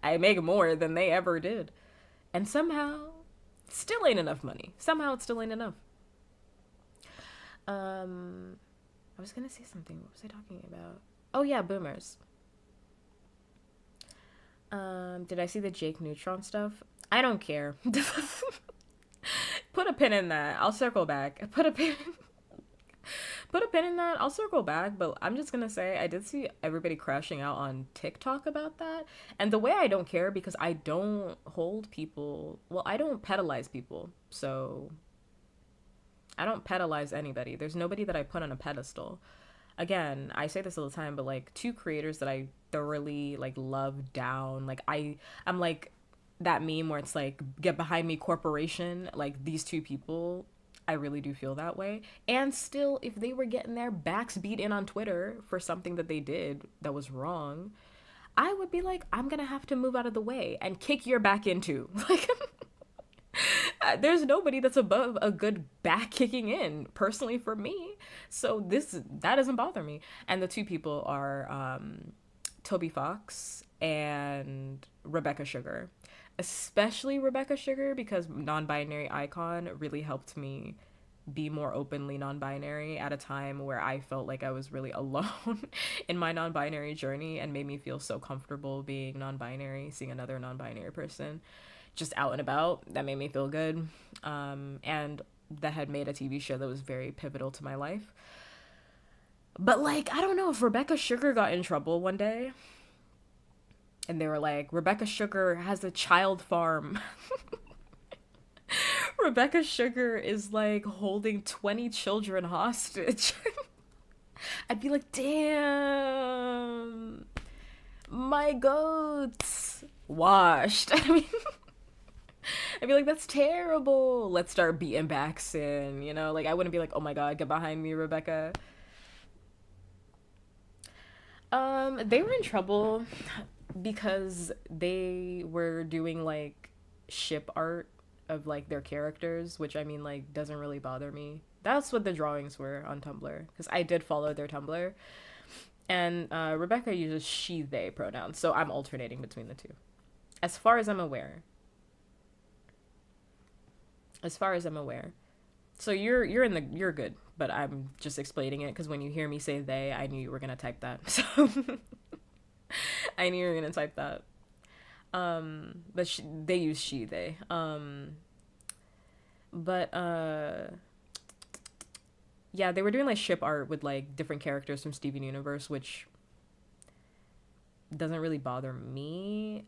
Speaker 1: I make more than they ever did. And somehow, still ain't enough money. Somehow it still ain't enough. Um, I was gonna say something. What was I talking about? Oh yeah, boomers. Did I see the Jake Neutron stuff? I don't care. Put a pin in that. I'll circle back. Put a pin in that. I'll circle back, but I'm just gonna say I did see everybody crashing out on TikTok about that. And the way I don't care because I don't hold people. Well, I don't pedalize people. So I don't pedalize anybody. There's nobody that I put on a pedestal. Again, I say this all the time, but like two creators that I thoroughly like love down. Like I'm like that meme where it's like get behind me corporation. Like these two people, I really do feel that way. And still, if they were getting their backs beat in on Twitter for something that they did that was wrong, I would be like, I'm gonna have to move out of the way and kick your back into. Like there's nobody that's above a good back kicking in personally for me, so that doesn't bother me. And the two people are Toby Fox and Rebecca Sugar, especially Rebecca Sugar because non-binary icon really helped me be more openly non-binary at a time where I felt like I was really alone in my non-binary journey, and made me feel so comfortable being non-binary, seeing another non-binary person just out and about. That made me feel good. And that had made a TV show that was very pivotal to my life. But like, I don't know if Rebecca Sugar got in trouble one day and they were like, Rebecca Sugar has a child farm. Rebecca Sugar is like holding 20 children hostage. I'd be like, damn, my goats washed. I mean, I'd be like, that's terrible. Let's start beating backs in, you know? Like, I wouldn't be like, oh my god, get behind me, Rebecca. They were in trouble because they were doing like ship art of like their characters, which I mean like doesn't really bother me. That's what the drawings were on Tumblr because I did follow their Tumblr. And Rebecca uses she they pronouns, so I'm alternating between the two. As far as I'm aware. As far as I'm aware. So you're good, but I'm just explaining it because when you hear me say they, I knew you were gonna type that. So I knew you were gonna type that. But they use she they. But yeah, they were doing like ship art with like different characters from Steven Universe, which doesn't really bother me.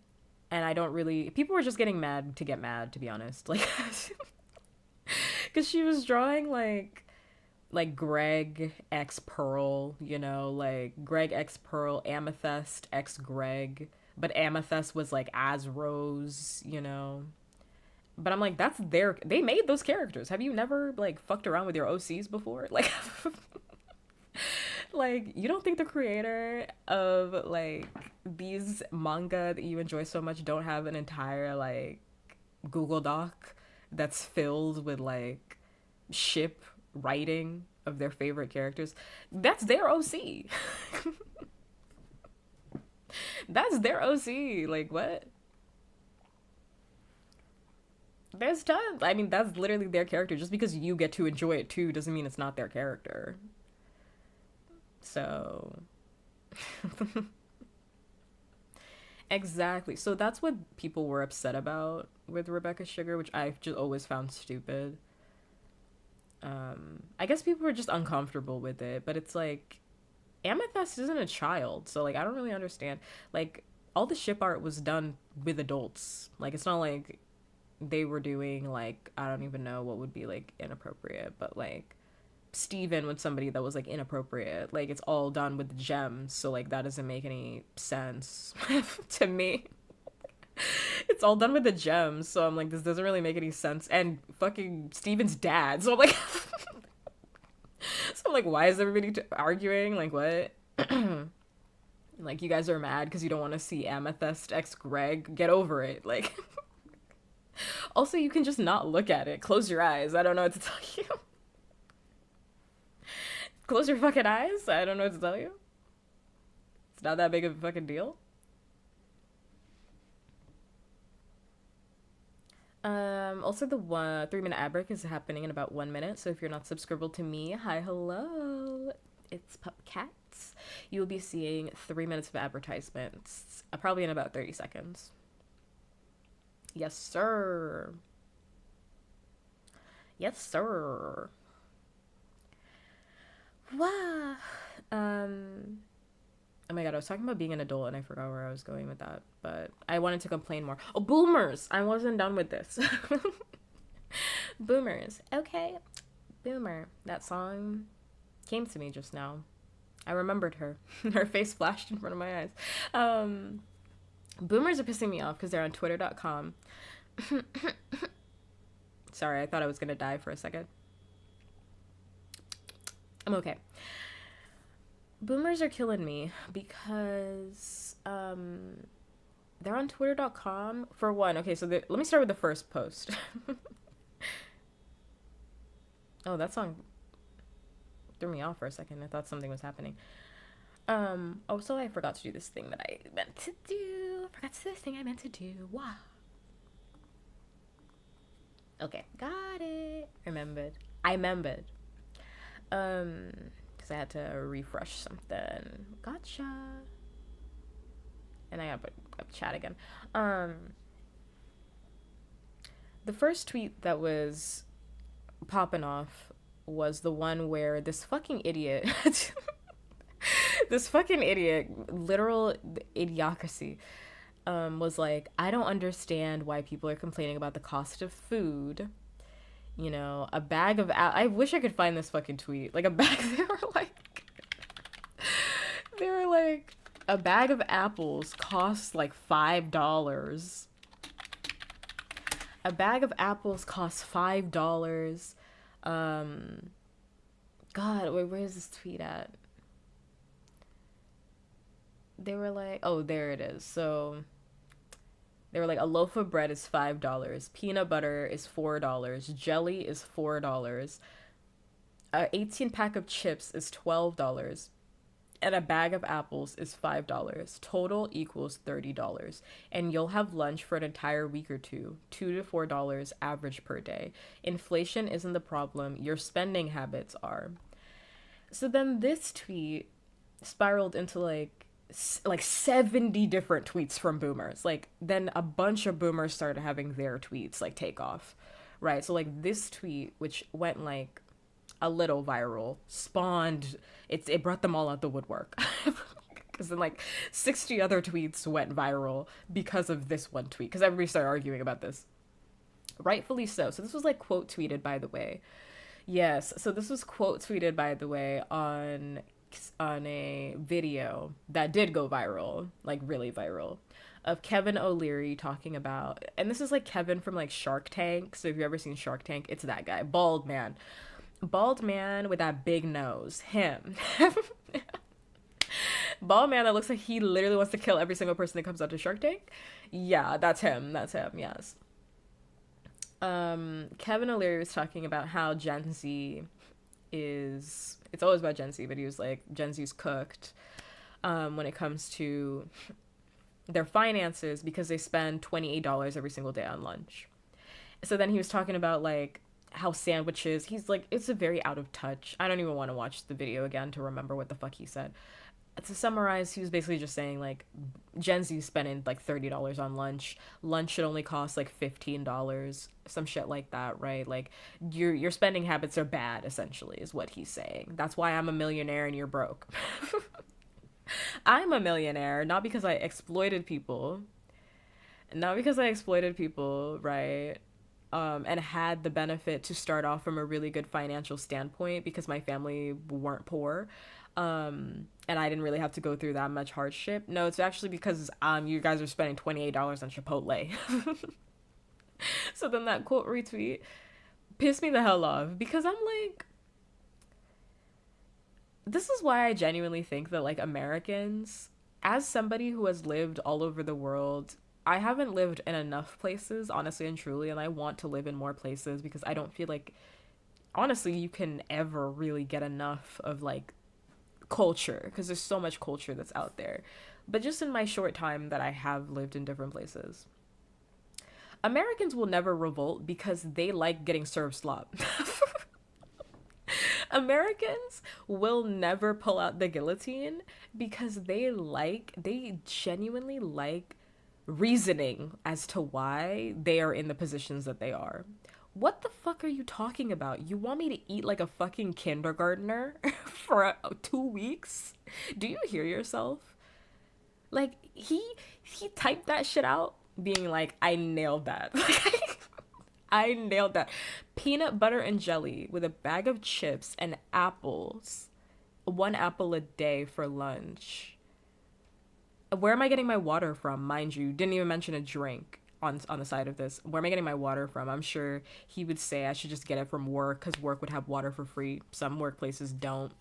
Speaker 1: And I don't really. People were just getting mad to get mad, to be honest. Like, because she was drawing like Greg X Pearl, you know, like Greg X Pearl, Amethyst X Greg, but Amethyst was like as Rose, you know. But I'm like, they made those characters. Have you never like fucked around with your OCs before? Like like you don't think the creator of like these manga that you enjoy so much don't have an entire like Google Doc that's filled with like ship writing of their favorite characters? That's their OC. That's their OC. Like what? There's tons. I mean, that's literally their character. Just because you get to enjoy it too doesn't mean it's not their character. So exactly. So that's what people were upset about with Rebecca Sugar, which I've just always found stupid. I guess people were just uncomfortable with it, but it's like Amethyst isn't a child, so like I don't really understand. Like all the ship art was done with adults. Like it's not like they were doing like I don't even know what would be like inappropriate, but like Steven with somebody that was like inappropriate. Like it's all done with the gems, so like that doesn't make any sense to me. It's all done with the gems, so I'm like, this doesn't really make any sense. And fucking Steven's dad, so I'm like, so I'm like, why is everybody arguing? Like, what? Like, you guys are mad because you don't want to see Amethyst X Greg. Get over it. Like, also, you can just not look at it. Close your eyes. I don't know what to tell you. Close your fucking eyes. I don't know what to tell you. It's not that big of a fucking deal. Also the 3 minute ad break is happening in about 1 minute. So if you're not subscribed to me, hi, hello, it's Puppkats. You will be seeing 3 minutes of advertisements, probably in about 30 seconds. Yes, sir. Yes, sir. Wow. Oh my god, I was talking about being an adult and I forgot where I was going with that. But I wanted to complain more. Oh, boomers! I wasn't done with this. Boomers. Okay. Boomer. That song came to me just now. I remembered her. Her face flashed in front of my eyes. Boomers are pissing me off because they're on twitter.com. Sorry, I thought I was going to die for a second. I'm okay. Boomers are killing me because they're on twitter.com for one. Okay, so let me start with the first post. Oh, that song threw me off for a second. I thought something was happening. Oh, so I forgot to do this thing that I meant to do. Wow. Okay, got it. I remembered. Because I had to refresh something. Gotcha. And I gotta put up chat again. The first tweet that was popping off was the one where this fucking idiot literal idiocracy, was like, I don't understand why people are complaining about the cost of food. You know, a bag of I wish I could find this fucking tweet. Like a bag they were like a bag of apples costs like $5. A bag of apples costs $5. God, wait, where is this tweet at? They were like, oh, there it is. So they were like, a loaf of bread is $5, peanut butter is $4, jelly is $4, a 18 pack of chips is $12, and a bag of apples is $5. Total equals $30, and you'll have lunch for an entire week or two. $2 to $4 average per day. Inflation isn't the problem, your spending habits are. So then this tweet spiraled into like 70 different tweets from boomers. Like, then a bunch of boomers started having their tweets like take off, right? So like this tweet, which went like a little viral, spawned it brought them all out the woodwork. Because then like 60 other tweets went viral because of this one tweet, because everybody started arguing about this, rightfully so. So this was like quote tweeted, by the way. Yes, so this was quote tweeted, by the way, on a video that did go viral, like really viral, of Kevin O'Leary talking about, and this is like Kevin from like Shark Tank. So if you've ever seen Shark Tank, it's that guy, bald man with that big nose, him. Bald man that looks like he literally wants to kill every single person that comes out to Shark Tank. Yeah, that's him, yes. Kevin O'Leary was talking about how Gen Z is, it's always about Gen Z, but he was like, Gen Z's cooked when it comes to their finances because they spend $28 every single day on lunch. So then he was talking about like how sandwiches, he's like, it's a very out of touch. I don't even want to watch the video again to remember what the fuck he said. To summarize, he was basically just saying like Gen Z spending like $30 on lunch. Lunch should only cost like $15, some shit like that, right? Like your spending habits are bad, essentially, is what he's saying. That's why I'm a millionaire and you're broke. I'm a millionaire not because I exploited people, right? And had the benefit to start off from a really good financial standpoint because my family weren't poor. And I didn't really have to go through that much hardship. No, it's actually because you guys are spending $28 on Chipotle. So then that quote retweet pissed me the hell off because I'm like, this is why I genuinely think that like Americans, as somebody who has lived all over the world, I haven't lived in enough places, honestly and truly, and I want to live in more places because I don't feel like, honestly, you can ever really get enough of like culture because there's so much culture that's out there. But just in my short time that I have lived in different places, Americans will never revolt because they like getting served slop. Americans will never pull out the guillotine because they genuinely like reasoning as to why they are in the positions that they are. What the fuck are you talking about? You want me to eat like a fucking kindergartner for 2 weeks? Do you hear yourself? Like he typed that shit out being like, I nailed that. I nailed that. Peanut butter and jelly with a bag of chips and apples. 1 apple a day for lunch. Where am I getting my water from? Mind you, didn't even mention a drink on the side of this. Where am I getting my water from? I'm sure he would say I should just get it from work because work would have water for free. Some workplaces don't.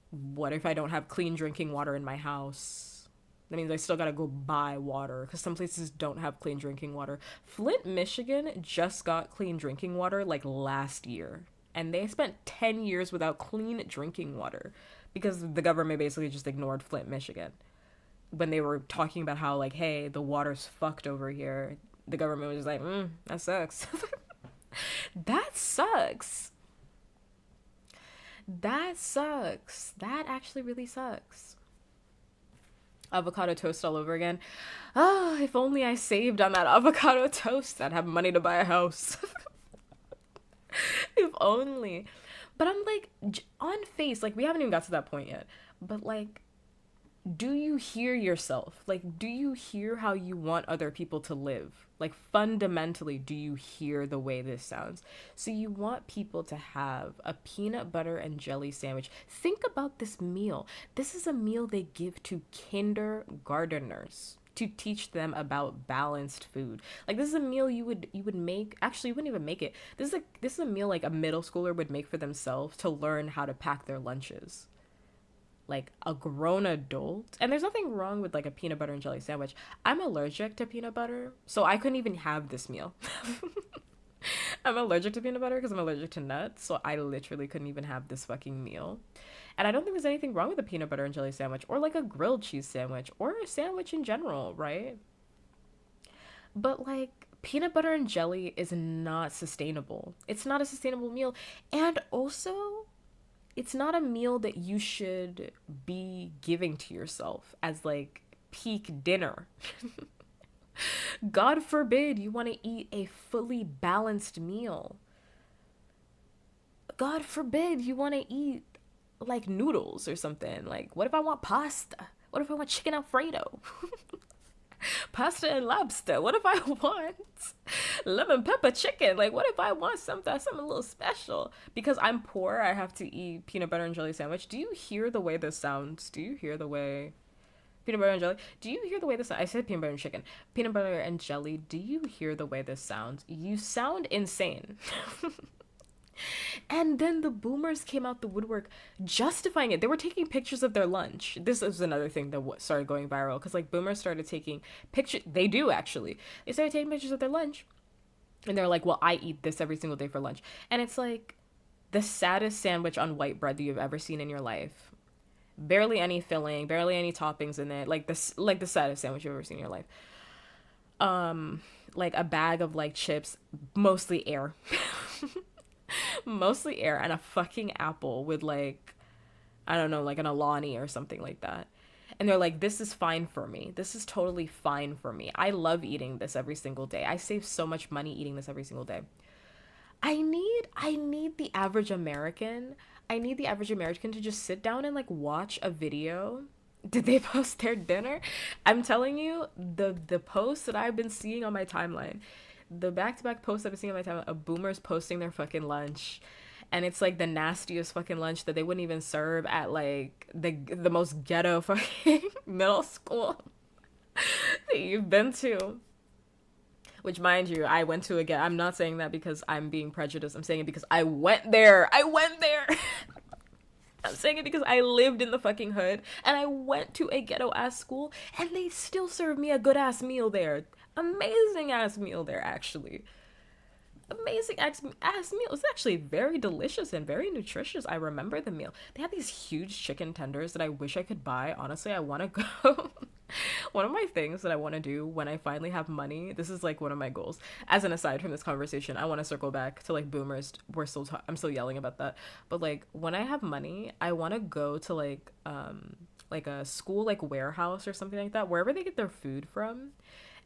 Speaker 1: What if I don't have clean drinking water in my house? That means I still gotta go buy water because some places don't have clean drinking water. Flint, Michigan just got clean drinking water like last year. And they spent 10 years without clean drinking water because the government basically just ignored Flint, Michigan. When they were talking about how, like, hey, the water's fucked over here, the government was just like, that sucks. That sucks. That sucks. That actually really sucks. Avocado toast all over again. Oh, if only I saved on that avocado toast, I'd have money to buy a house. If only. But I'm like, on face, like, we haven't even got to that point yet. But, like, do you hear yourself? Like, do you hear how you want other people to live? Like, fundamentally, do you hear the way this sounds? So you want people to have a peanut butter and jelly sandwich. Think about this meal. This is a meal they give to kindergarteners to teach them about balanced food. Like, this is a meal you would make. Actually, you wouldn't even make it. This is a meal like a middle schooler would make for themselves to learn how to pack their lunches. Like a grown adult, and there's nothing wrong with like a peanut butter and jelly sandwich. I'm allergic to peanut butter, so I couldn't even have this meal. I'm allergic to peanut butter because I'm allergic to nuts, so I literally couldn't even have this fucking meal. And I don't think there's anything wrong with a peanut butter and jelly sandwich or like a grilled cheese sandwich or a sandwich in general, right? But like, peanut butter and jelly is not sustainable. It's not a sustainable meal. And also, it's not a meal that you should be giving to yourself as like peak dinner. God forbid you want to eat a fully balanced meal. God forbid you want to eat like noodles or something. Like, what if I want pasta? What if I want chicken Alfredo? Pasta and lobster. What if I want lemon pepper chicken? Like, what if I want something a little special? Because I'm poor, I have to eat peanut butter and jelly sandwich. Do you hear the way this sounds? Do you hear the way peanut butter and jelly? Do you hear the way this? I said peanut butter and chicken. Peanut butter and jelly. Do you hear the way this sounds? You sound insane. And then the boomers came out the woodwork justifying it. They were taking pictures of their lunch. This is another thing that started going viral because like boomers started taking pictures. They do actually. They started taking pictures of their lunch. And they're like, well, I eat this every single day for lunch. And it's like the saddest sandwich on white bread that you've ever seen in your life. Barely any filling, barely any toppings in it. Like the saddest sandwich you've ever seen in your life. Like a bag of like chips, mostly air. Mostly air, and a fucking apple with like, I don't know, like an Alani or something like that. And they're like, this is fine for me. This is totally fine for me. I love eating this every single day. I save so much money eating this every single day. I need the average American. I need the average American to just sit down and like watch a video. Did they post their dinner? I'm telling you, the posts that I've been seeing on my timeline, the back-to-back posts I've been seeing on my timeline of boomers posting their fucking lunch, and it's like the nastiest fucking lunch that they wouldn't even serve at like the most ghetto fucking middle school that you've been to. Which, mind you, I went to again. I'm not saying that because I'm being prejudiced. I'm saying it because I went there. I'm saying it because I lived in the fucking hood and I went to a ghetto ass school and they still serve me a good ass meal there. Amazing ass meal there, actually. Amazing ass meal. It was actually very delicious and very nutritious. I remember the meal. They had these huge chicken tenders that I wish I could buy. Honestly, I want to go. One of my things that I want to do when I finally have money, this is like one of my goals. As an aside from this conversation, I want to circle back to like boomers. I'm still yelling about that. But like when I have money, I want to go to like a school like warehouse or something like that, wherever they get their food from.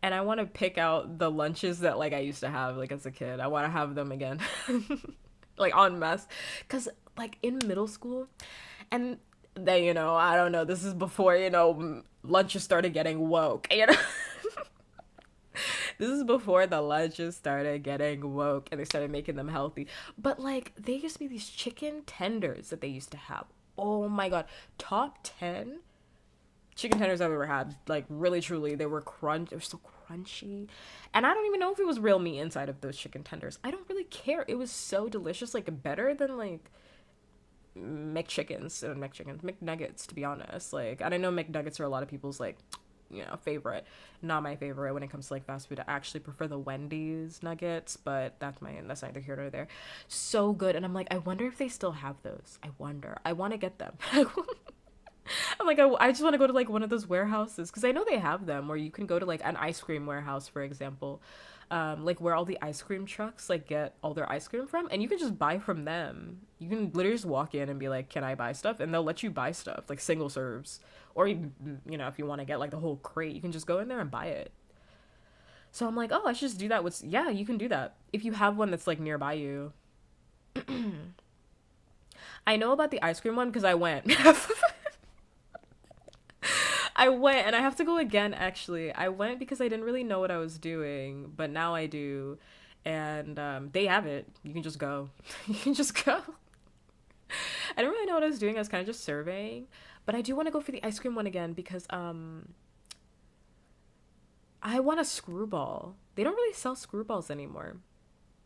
Speaker 1: And I want to pick out the lunches that like I used to have like as a kid. I want to have them again. Like en masse, cuz like in middle school, and then I don't know, this is before lunches started getting woke, this is before the lunches started getting woke and they started making them healthy. But like they used to be these chicken tenders that they used to have. Oh my god, top 10 chicken tenders I've ever had. Like really truly, they were so crunchy. And I don't even know if it was real meat inside of those chicken tenders. I don't really care. It was so delicious, like better than like McNuggets, to be honest. Like, I don't know, McNuggets are a lot of people's like, favorite. Not my favorite when it comes to like fast food. I actually prefer the Wendy's nuggets, but that's neither here nor there. So good, and I'm like, I wonder if they still have those. I wonder. I want to get them. I'm like, I just want to go to like one of those warehouses because I know they have them where you can go to like an ice cream warehouse, for example, like where all the ice cream trucks like get all their ice cream from, and you can just buy from them. You can literally just walk in and be like, "Can I buy stuff?" And they'll let you buy stuff like single serves, or if you want to get like the whole crate, you can just go in there and buy it. So I'm like, oh, I should just do that. Yeah, you can do that if you have one that's like nearby you. I know about the ice cream one because I went. I went and I have to go again actually. I went because I didn't really know what I was doing, but now I do. And they have it. You can just go. You can just go. I didn't really know what I was doing. I was kind of just surveying, but I do want to go for the ice cream one again because I want a screwball. They don't really sell screwballs anymore.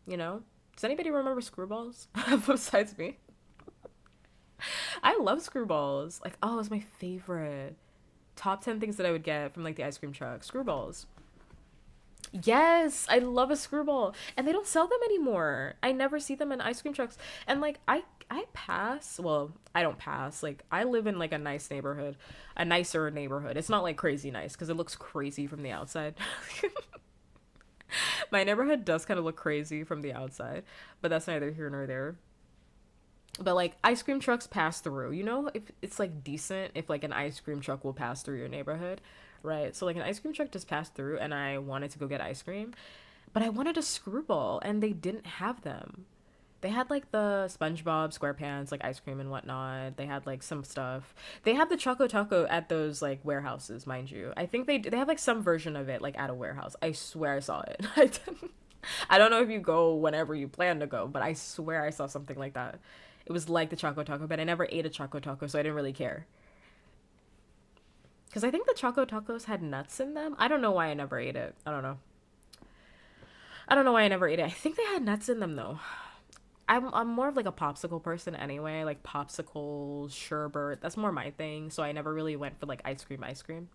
Speaker 1: You know? Does anybody remember screwballs besides me? I love screwballs. Like, oh, it's my favorite. Top 10 things that I would get from like the ice cream truck. Screwballs. Yes, I love a screwball. And they don't sell them anymore. I never see them in ice cream trucks. And like I pass, well, I don't pass. Like I live in like a nice neighborhood, a nicer neighborhood. It's not like crazy nice because it looks crazy from the outside. My neighborhood does kind of look crazy from the outside, but that's neither here nor there. But like ice cream trucks pass through, if it's like decent if like an ice cream truck will pass through your neighborhood, right? So like an ice cream truck just passed through and I wanted to go get ice cream, but I wanted a screwball and they didn't have them. They had like the SpongeBob SquarePants like ice cream and whatnot. They had like some stuff. They have the Choco Taco at those like warehouses, mind you. I think they have like some version of it like at a warehouse. I swear I saw it. I don't know if you go whenever you plan to go, but I swear I saw something like that. It was like the Choco Taco, but I never ate a Choco Taco, so I didn't really care. Because I think the Choco Tacos had nuts in them. I don't know why I never ate it. I don't know. I don't know why I never ate it. I think they had nuts in them, though. I'm more of like a popsicle person anyway. Like popsicles, sherbet. That's more my thing. So I never really went for like ice cream, ice cream.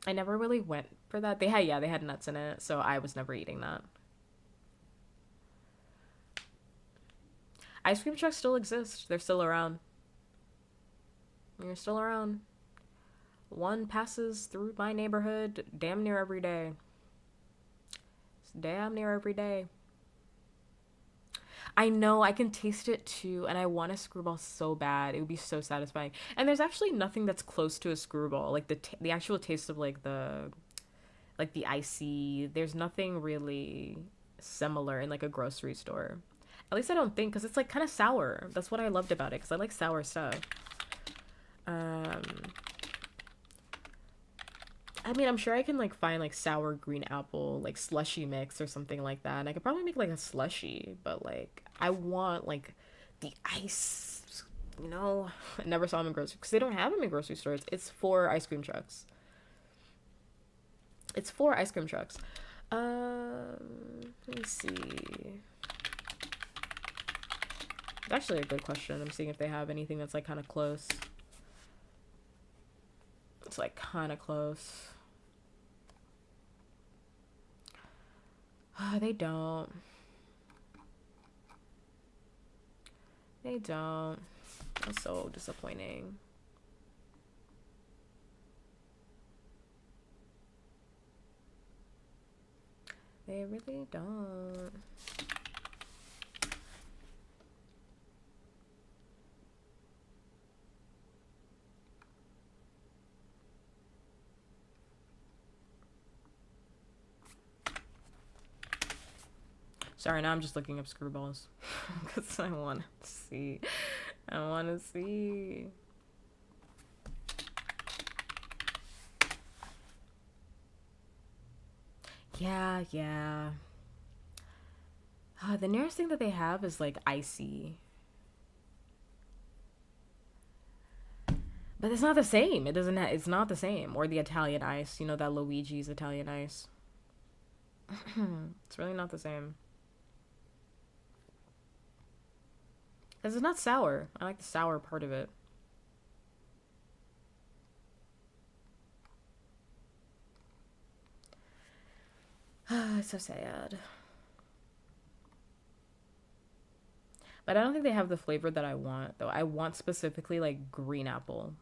Speaker 1: I never really went for that. They had nuts in it, so I was never eating that. Ice cream trucks still exist. They're still around. You're still around. One passes through my neighborhood damn near every day. It's damn near every day. I know, I can taste it too, and I want a screwball so bad. It would be so satisfying. And there's actually nothing that's close to a screwball. Like the actual taste of like the icy. There's nothing really similar in like a grocery store. At least I don't think, because it's like kind of sour. That's what I loved about it, because I like sour stuff. Um, I mean, I'm sure I can like find like sour green apple, like slushy mix or something like that. And I could probably make like a slushy, but like I want like the ice, I never saw them in grocery because they don't have them in grocery stores. It's for ice cream trucks. It's for ice cream trucks. Let me see. It's actually a good question. I'm seeing if they have anything that's like kind of close. It's like kind of close. They don't. They don't. That's so disappointing. They really don't. Sorry, now I'm just looking up screwballs. Because I want to see. I want to see. Yeah, yeah. The nearest thing that they have is like icy. But it's not the same. It doesn't it's not the same. Or the Italian ice, you know, that Luigi's Italian ice. It's really not the same. Because it's not sour. I like the sour part of it. It's so sad. But I don't think they have the flavor that I want, though. I want specifically, like, green apple.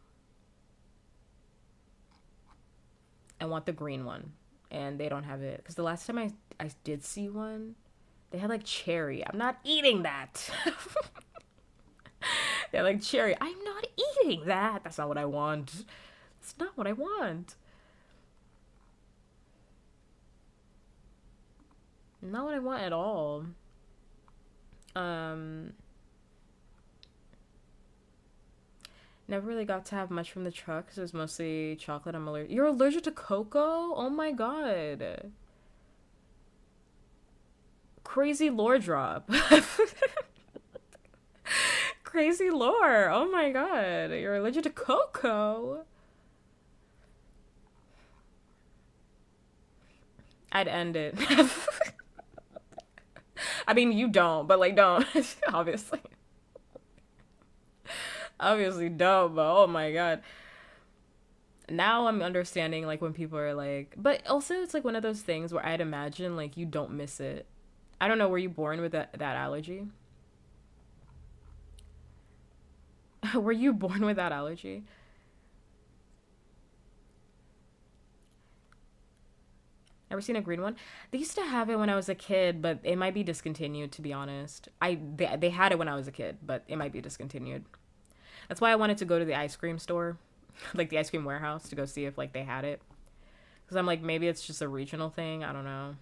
Speaker 1: I want the green one. And they don't have it. Because the last time I did see one, they had, like, cherry. I'm not eating that. They're like, cherry. I'm not eating that. That's not what I want. That's not what I want. Not what I want at all. Never really got to have much from the truck because it was mostly chocolate. I'm allergic. You're allergic to cocoa? Oh my god. Crazy lore drop. Crazy lore. Oh my god. You're allergic to cocoa. I'd end it. I mean, you don't, but like, don't. Obviously. Obviously don't, but oh my god. Now I'm understanding like when people are like, but also it's like one of those things where I'd imagine like you don't miss it. I don't know, were you born with that allergy? Were you born with that allergy? Ever seen a green one? They used to have it when I was a kid, but it might be discontinued to be honest. They had it when I was a kid, but it might be discontinued. That's why I wanted to go to the ice cream store, like the ice cream warehouse, to go see if like they had it. Because I'm like, maybe it's just a regional thing. I don't know.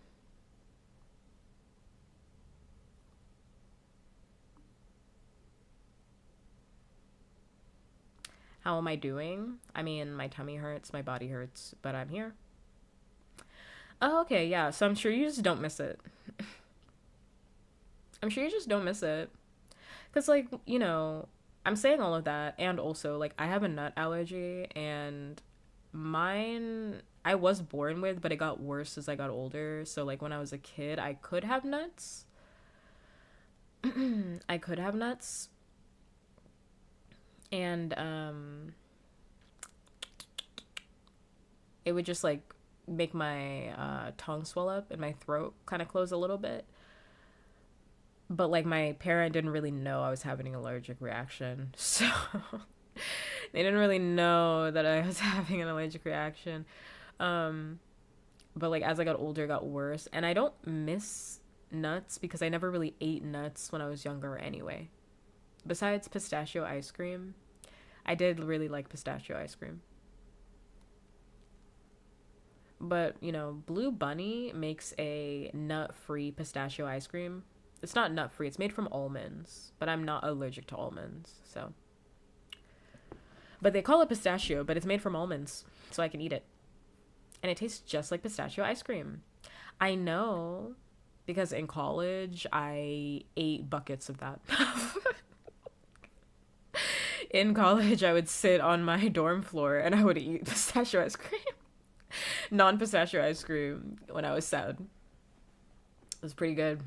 Speaker 1: How am I doing? I mean, my tummy hurts, my body hurts, but I'm here. Oh, okay, yeah. So I'm sure you just don't miss it. I'm sure you just don't miss it. Because, like, you know, I'm saying all of that, and also, like, I have a nut allergy, and mine, I was born with, but it got worse as I got older. So, like, when I was a kid, I could have nuts. I could have nuts. And, it would just, like, make my tongue swell up and my throat kind of close a little bit. But like my parent didn't really know I was having an allergic reaction, so they didn't really know that I was having an allergic reaction. um but like as I got older it got worse, and I don't miss nuts because I never really ate nuts when I was younger anyway. Besides pistachio ice cream, I did really like pistachio ice cream. But, you know, Blue Bunny makes a nut-free pistachio ice cream. It's not nut-free. It's made from almonds, but I'm not allergic to almonds, so. But they call it pistachio, but it's made from almonds, so I can eat it. And it tastes just like pistachio ice cream. I know, because in college, I ate buckets of that. In college, I would sit on my dorm floor and I would eat pistachio ice cream. Non-pistachio ice cream when I was sad. It was pretty good.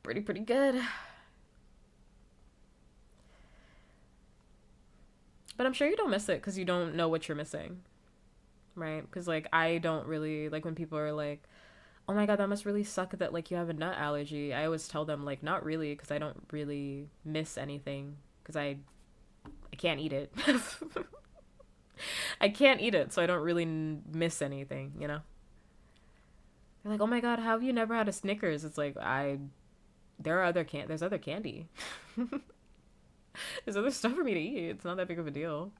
Speaker 1: Pretty good. But I'm sure you don't miss it because you don't know what you're missing, right? Because like I don't really like when people are like, "Oh my god, that must really suck that like you have a nut allergy." I always tell them like, "Not really, because I don't really miss anything because I can't eat it." I can't eat it, so I don't really miss anything, you know? They're like, "Oh my god, how have you never had a Snickers?" It's like, there's other candy. There's other stuff for me to eat. It's not that big of a deal.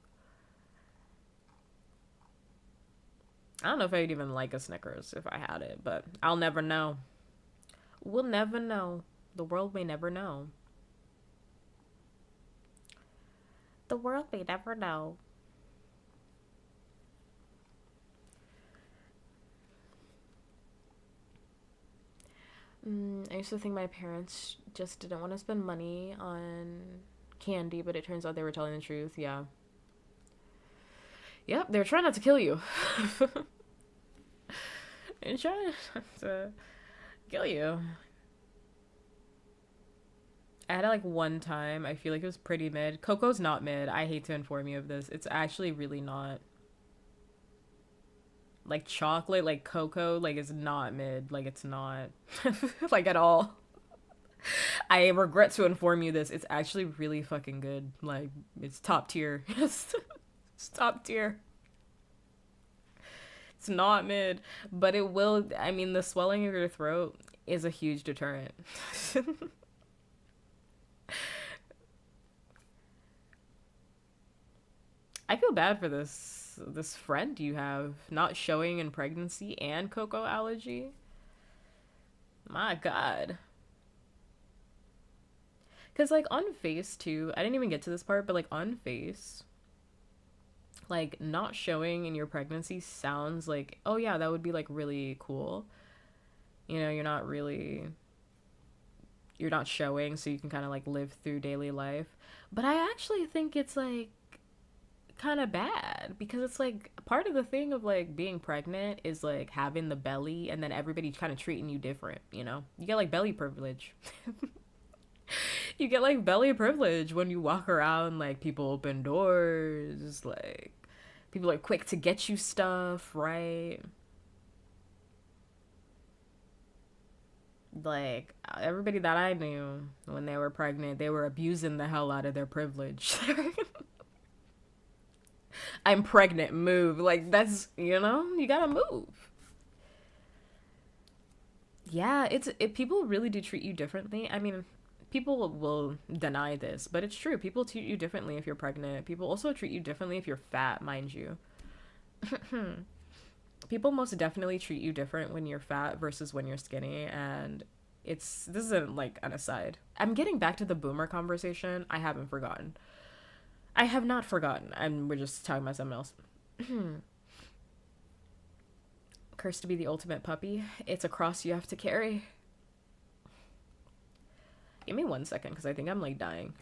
Speaker 1: I don't know if I'd even like a Snickers if I had it, but I'll never know. We'll never know. The world may never know. The world may never know. I used to think my parents just didn't want to spend money on candy, but it turns out they were telling the truth. Yeah. Yep, they were trying not to kill you. They're trying to kill you. I had it like one time. I feel like it was pretty mid. Coco's not mid. I hate to inform you of this. It's actually really not. Like chocolate, like cocoa, like is not mid. Like it's not like at all. I regret to inform you this. It's actually really fucking good. Like it's top tier. It's top tier. It's not mid, but it will. I mean, the swelling of your throat is a huge deterrent. I feel bad for this friend you have not showing in pregnancy and cocoa allergy. My God. Cause like on face too, I didn't even get to this part, but like on face, like not showing in your pregnancy sounds like, oh yeah, that would be like really cool. You know, you're not showing, so you can kind of like live through daily life. But I actually think it's like kind of bad because it's like part of the thing of like being pregnant is like having the belly and then everybody kind of treating you different, you know? You get like belly privilege. You get like belly privilege when you walk around, like people open doors, like people are quick to get you stuff, right? Like everybody that I knew when they were pregnant, they were abusing the hell out of their privilege. I'm pregnant, move. Like that's, you gotta move. Yeah, people really do treat you differently. I mean, people will deny this, but it's true. People treat you differently if you're pregnant. People also treat you differently if you're fat, mind you. People most definitely treat you different when you're fat versus when you're skinny, and this isn't like an aside. I'm getting back to the boomer conversation. I haven't forgotten. I have not forgotten. We're just talking about something else. Cursed to be the ultimate puppy. It's a cross you have to carry. Give me 1 second, because I think I'm like dying.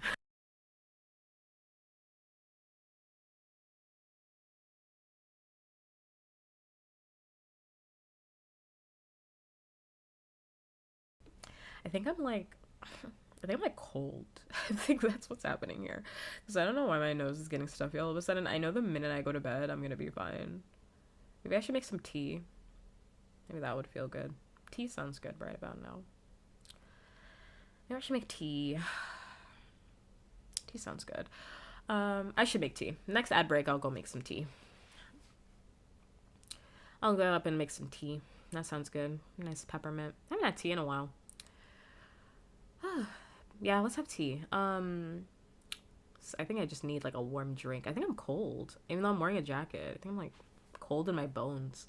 Speaker 1: I think I'm like, I think I'm like cold. I think that's what's happening here. Because I don't know why my nose is getting stuffy all of a sudden. I know the minute I go to bed, I'm gonna be fine. Maybe I should make some tea. Maybe that would feel good. Tea sounds good right about now. Maybe I should make tea. Tea sounds good. I should make tea. Next ad break, I'll go make some tea. I'll go up and make some tea. That sounds good. Nice peppermint. I haven't had tea in a while. Yeah, let's have tea. I think I just need like a warm drink. I think I'm cold, even though I'm wearing a jacket. I think I'm like cold in my bones.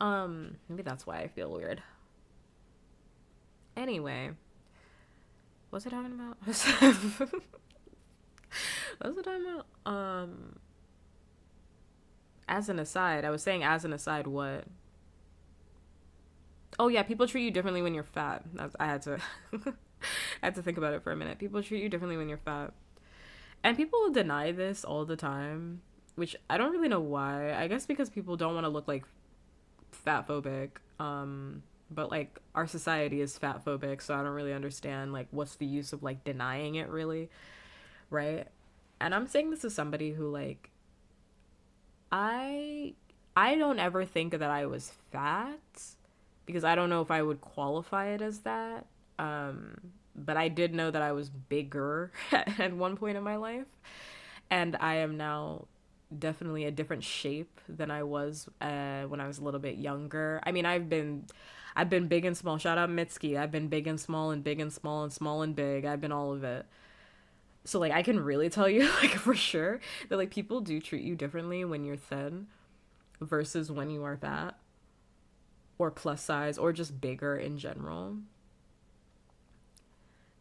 Speaker 1: Maybe that's why I feel weird. Anyway, what was I talking about? What was I talking about? As an aside, I was saying as an aside, what? Oh yeah, people treat you differently when you're fat. I had to, I had to think about it for a minute. People treat you differently when you're fat, and people deny this all the time, which I don't really know why. I guess because people don't want to look like fat phobic. But like our society is fat phobic, so I don't really understand like what's the use of like denying it really, right? And I'm saying this as somebody who like I I don't ever think that I was fat because I don't know if I would qualify it as that. But I did know that I was bigger at one point in my life, and I am now definitely a different shape than I was when I was a little bit younger. I mean, I've been big and small. Shout out Mitski. I've been big and small and big and small and small and big. I've been all of it. So like I can really tell you like for sure that like people do treat you differently when you're thin versus when you are fat or plus size or just bigger in general.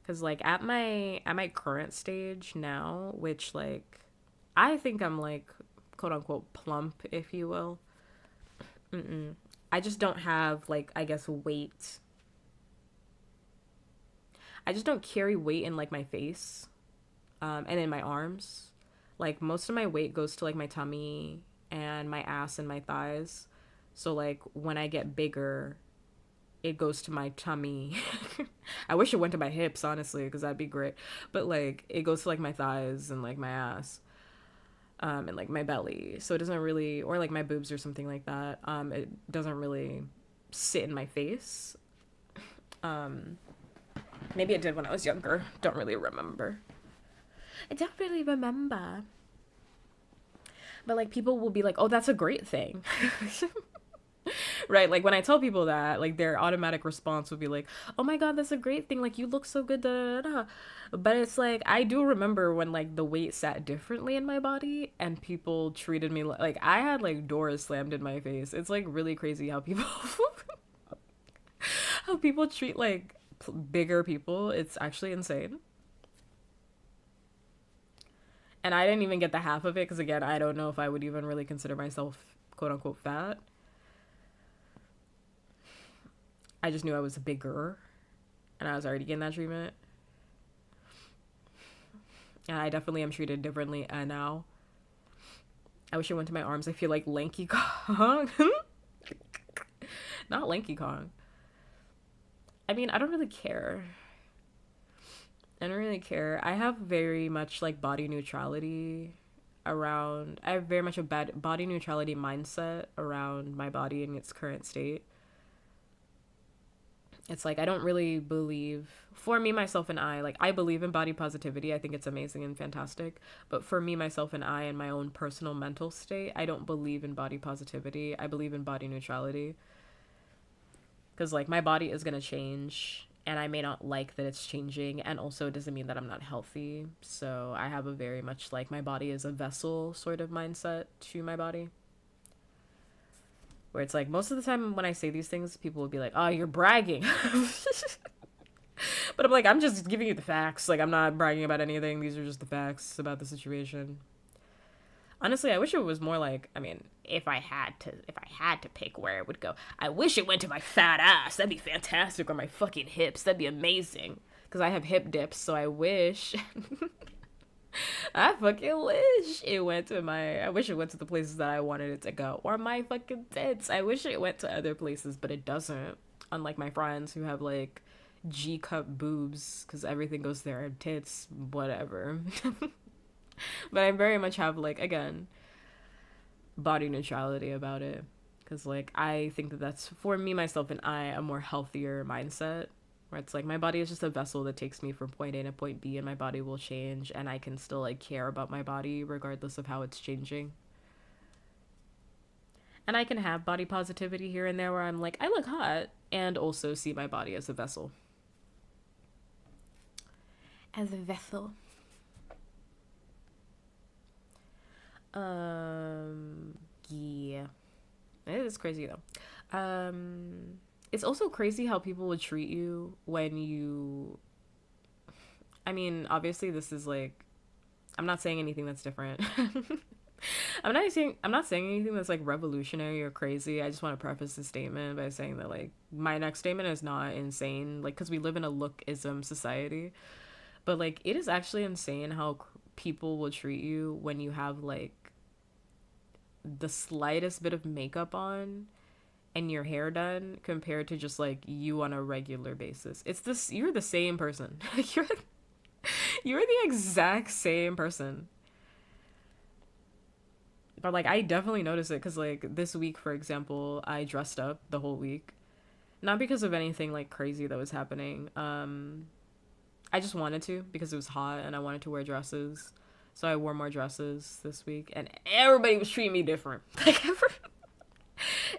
Speaker 1: Cuz like at my current stage now, which like I think I'm like quote unquote plump if you will. I just don't have like I guess weight. I just don't carry weight in like my face and in my arms. Like most of my weight goes to like my tummy and my ass and my thighs. So like when I get bigger, it goes to my tummy. I wish it went to my hips, honestly, because that'd be great. But like it goes to like my thighs and like my ass, and like my belly. So it doesn't really, or like my boobs or something like that. It doesn't really sit in my face. Maybe it did when I was younger. Don't really remember. I don't really remember. But like people will be like, "Oh, that's a great thing." Right? Like when I tell people that, like their automatic response would be like, "Oh my god, that's a great thing. Like you look so good." Da, da, da. But it's like I do remember when like the weight sat differently in my body and people treated me like I had like doors slammed in my face. It's like really crazy how people how people treat like bigger people. It's actually insane. And I didn't even get the half of it because again, I don't know if I would even really consider myself quote unquote fat. I just knew I was bigger and I was already getting that treatment. And I definitely am treated differently now. I wish it went to my arms. I feel like Lanky Kong. Not Lanky Kong. I mean, I don't really care. I don't really care. I have very much like body neutrality around. I have very much a bad body neutrality mindset around my body in its current state. It's like I don't really believe for me myself and I like I believe in body positivity. I think it's amazing and fantastic, but for me myself and I in my own personal mental state, I don't believe in body positivity. I believe in body neutrality. Cuz like my body is going to change and I may not like that it's changing, and also it doesn't mean that I'm not healthy. So I have a very much like my body is a vessel sort of mindset to my body. Where it's like most of the time when I say these things, people will be like, "Oh, you're bragging." But I'm like, I'm just giving you the facts. Like, I'm not bragging about anything. These are just the facts about the situation. Honestly, I wish it was more like, I mean, if I had to pick where it would go, I wish it went to my fat ass. That'd be fantastic. Or my fucking hips. That'd be amazing. Because I have hip dips, so I wish. I fucking wish it went to my. I wish it went to the places that I wanted it to go. Or my fucking tits. I wish it went to other places, but it doesn't. Unlike my friends who have like G cup boobs, because everything goes there. Tits, whatever. But I very much have like again body neutrality about it, because like I think that that's for me myself and I a more healthier mindset. Where it's like my body is just a vessel that takes me from point A to point B, and my body will change, and I can still like care about my body regardless of how it's changing. And I can have body positivity here and there where I'm like, I look hot, and also see my body as a vessel. As a vessel. Yeah. It is crazy though. It's also crazy how people would treat you when you. I mean, obviously, this is like. I'm not saying anything that's different. I'm not saying anything that's like revolutionary or crazy. I just want to preface this statement by saying that like my next statement is not insane, like because we live in a lookism society, but like it is actually insane how people will treat you when you have like the slightest bit of makeup on and your hair done compared to just like you on a regular basis. It's this you're the same person. You're the exact same person. But like I definitely notice it because like this week for example, I dressed up the whole week. Not because of anything like crazy that was happening. I just wanted to because it was hot and I wanted to wear dresses. So I wore more dresses this week and everybody was treating me different. Like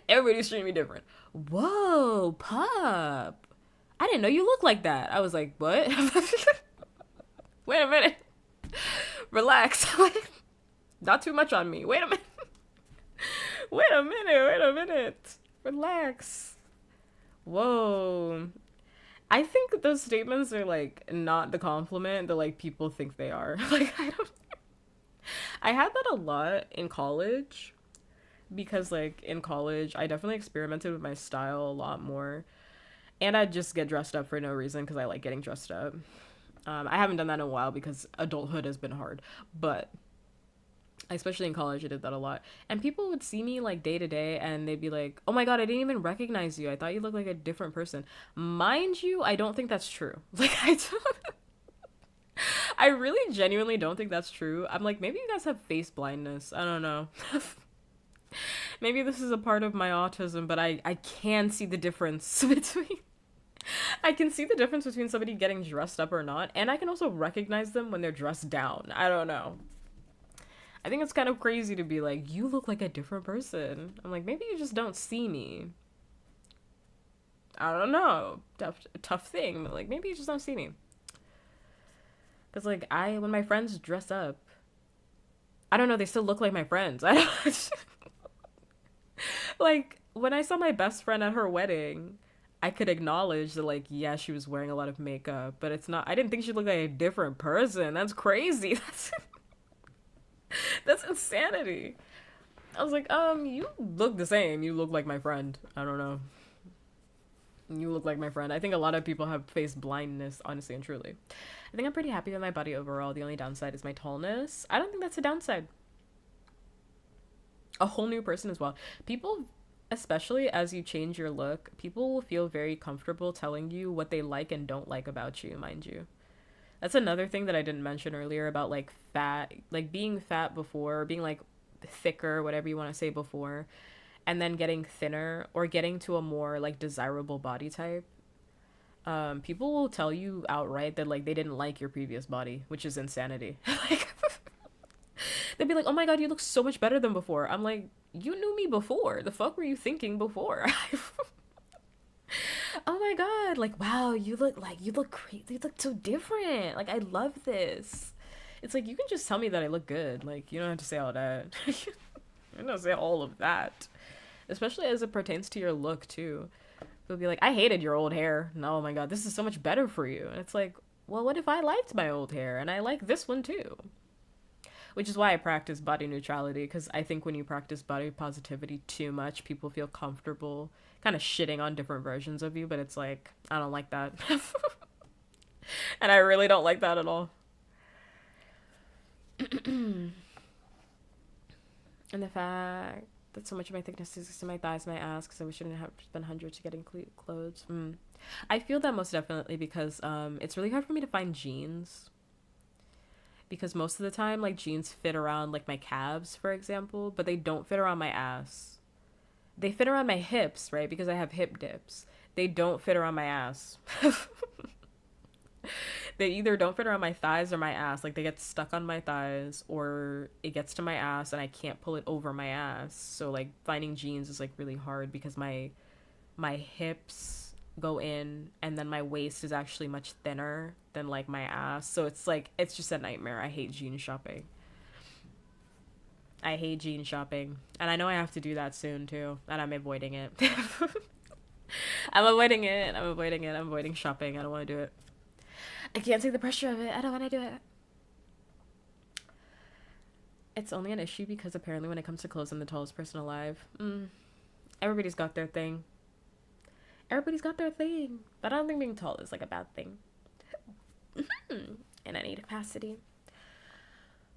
Speaker 1: everybody was treating me different. Whoa, pup. I didn't know you look like that. I was like, what? Wait a minute. Relax. Not too much on me. Wait a minute. Wait a minute. Wait a minute. Relax. Whoa. I think those statements are like not the compliment that like people think they are. Like I don't I had that a lot in college because like in college I definitely experimented with my style a lot more and I'd just get dressed up for no reason because I like getting dressed up. I haven't done that in a while because adulthood has been hard, but especially in college I did that a lot. And people would see me like day to day and they'd be like, "Oh my god, I didn't even recognize you. I thought you looked like a different person." Mind you, I don't think that's true. Like I really genuinely don't think that's true. I'm like, maybe you guys have face blindness. I don't know. Maybe this is a part of my autism, but I can see the difference between I can see the difference between somebody getting dressed up or not, and I can also recognize them when they're dressed down. I don't know. I think it's kind of crazy to be like, you look like a different person. I'm like, maybe you just don't see me. I don't know. Tough thing, but like maybe you just don't see me. Cause like when my friends dress up, I don't know, they still look like my friends. I don't like when I saw my best friend at her wedding, I could acknowledge that like yeah, she was wearing a lot of makeup, but it's not. I didn't think she looked like a different person. That's crazy. That's insanity. I was like, you look the same. You look like my friend. I don't know. You look like my friend. I think a lot of people have face blindness, honestly and truly. I think I'm pretty happy with my body overall. The only downside is my tallness. I don't think that's a downside. A whole new person as well. People, especially as you change your look, people will feel very comfortable telling you what they like and don't like about you, mind you. That's another thing that I didn't mention earlier about like fat, like being fat before, being like thicker, whatever you want to say before, and then getting thinner or getting to a more like desirable body type. People will tell you outright that like they didn't like your previous body, which is insanity. Like they'd be like, "Oh my god, you look so much better than before." I'm like, "You knew me before. The fuck were you thinking before?" Oh my god, like wow, you look crazy. You look so different. Like I love this. It's like you can just tell me that I look good. Like you don't have to say all that. You don't say all of that. Especially as it pertains to your look too. They'll be like, I hated your old hair. No, oh my god, this is so much better for you. And it's like, well, what if I liked my old hair and I like this one too? Which is why I practice body neutrality, because I think when you practice body positivity too much, people feel comfortable kind of shitting on different versions of you, but it's like, I don't like that. And I really don't like that at all. And the fact that so much of my thickness is to my thighs, my ass, because I wish I didn't have to spend hundreds to getting clothes. I feel that most definitely because it's really hard for me to find jeans. Because most of the time, like, jeans fit around, like, my calves, for example, but they don't fit around my ass. They fit around my hips, right? Because I have hip dips. They don't fit around my ass. They either don't fit around my thighs or my ass. Like, they get stuck on my thighs, or it gets to my ass and I can't pull it over my ass. So, like, finding jeans is, like, really hard because my hips go in and then my waist is actually much thinner than, like, my ass. So it's, like, it's just a nightmare. I hate jean shopping. I hate jean shopping. And I know I have to do that soon, too. And I'm avoiding it. I'm avoiding it. I'm avoiding it. I'm avoiding shopping. I don't want to do it. I can't take the pressure of it. I don't want to do it. It's only an issue because apparently when it comes to clothes, I'm the tallest person alive. Everybody's got their thing. Everybody's got their thing. But I don't think being tall is, like, a bad thing. In any capacity.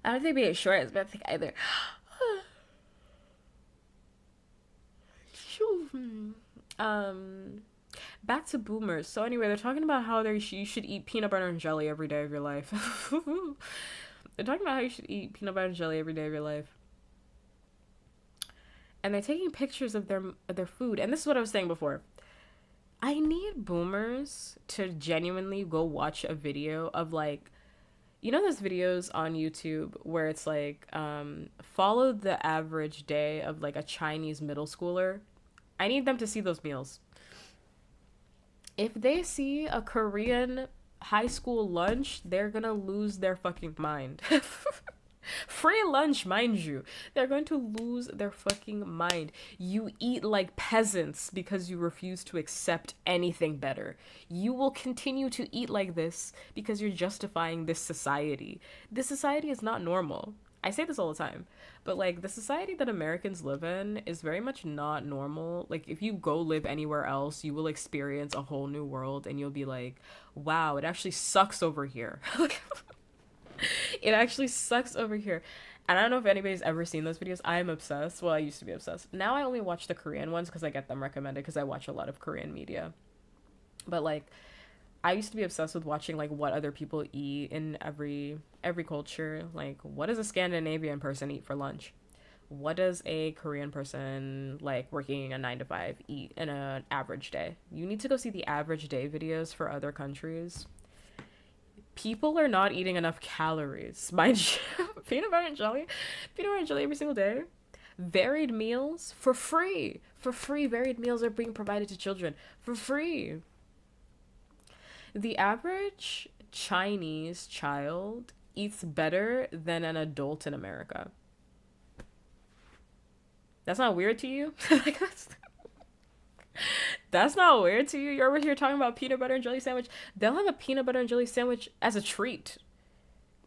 Speaker 1: I don't think being short is a bad thing either. Back to boomers. So anyway, they're talking about how you should eat peanut butter and jelly every day of your life. They're talking about how you should eat peanut butter and jelly every day of your life. And they're taking pictures of their food. And this is what I was saying before. I need boomers to genuinely go watch a video of, like, you know those videos on YouTube where it's like, follow the average day of, like, a Chinese middle schooler? I need them to see those meals. If they see a Korean high school lunch, they're gonna lose their fucking mind. Free lunch, mind you. They're going to lose their fucking mind. You eat like peasants because you refuse to accept anything better. You will continue to eat like this because you're justifying this society. This society is not normal. I say this all the time, but like the society that Americans live in is very much not normal. Like if you go live anywhere else, you will experience a whole new world and you'll be like, wow, it actually sucks over here. It actually sucks over here. And I don't know if anybody's ever seen those videos. I'm obsessed. Well, I used to be obsessed. Now I only watch the Korean ones because I get them recommended because I watch a lot of Korean media. But like I used to be obsessed with watching like what other people eat in every culture. Like what does a Scandinavian person eat for lunch? What does a Korean person like working a 9 to 5 eat in an average day? You need to go see the average day videos for other countries. People are not eating enough calories. Mind you, peanut butter and jelly every single day. Varied meals for free. For free, varied meals are being provided to children for free. The average Chinese child eats better than an adult in America. That's not weird to you? Like that's not weird to you? You're over here talking about peanut butter and jelly sandwich. They'll have a peanut butter and jelly sandwich as a treat.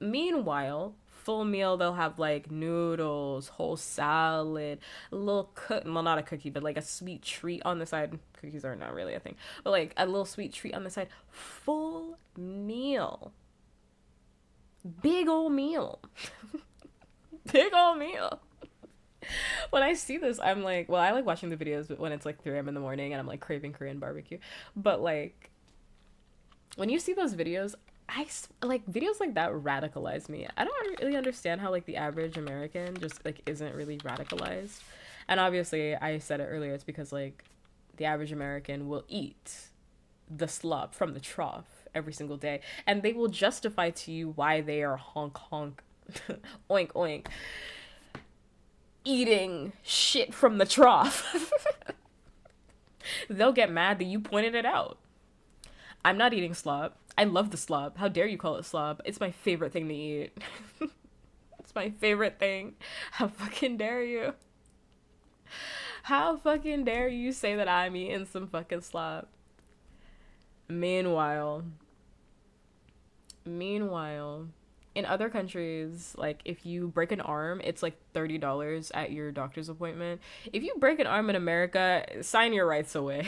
Speaker 1: Meanwhile, full meal they'll have like noodles, whole salad, a little well not a cookie, but like a sweet treat on the side. Cookies are not really a thing, but like a little sweet treat on the side. Full meal. Big old meal. Big old meal. When I see this, I'm like, well, I like watching the videos when it's like 3 a.m. in the morning and I'm like craving Korean barbecue. But like, when you see those videos, like videos like that radicalize me. I don't really understand how like the average American just like isn't really radicalized. And obviously, I said it earlier, it's because like the average American will eat the slop from the trough every single day, and they will justify to you why they are honk honk, oink oink, eating shit from the trough. They'll get mad that you pointed it out. I'm not eating slop. I love the slop. How dare you call it slop? It's my favorite thing to eat. It's my favorite thing. How fucking dare you? How fucking dare you say that I'm eating some fucking slop? Meanwhile, in other countries, like if you break an arm, it's like $30 at your doctor's appointment. If you break an arm in America, sign your rights away.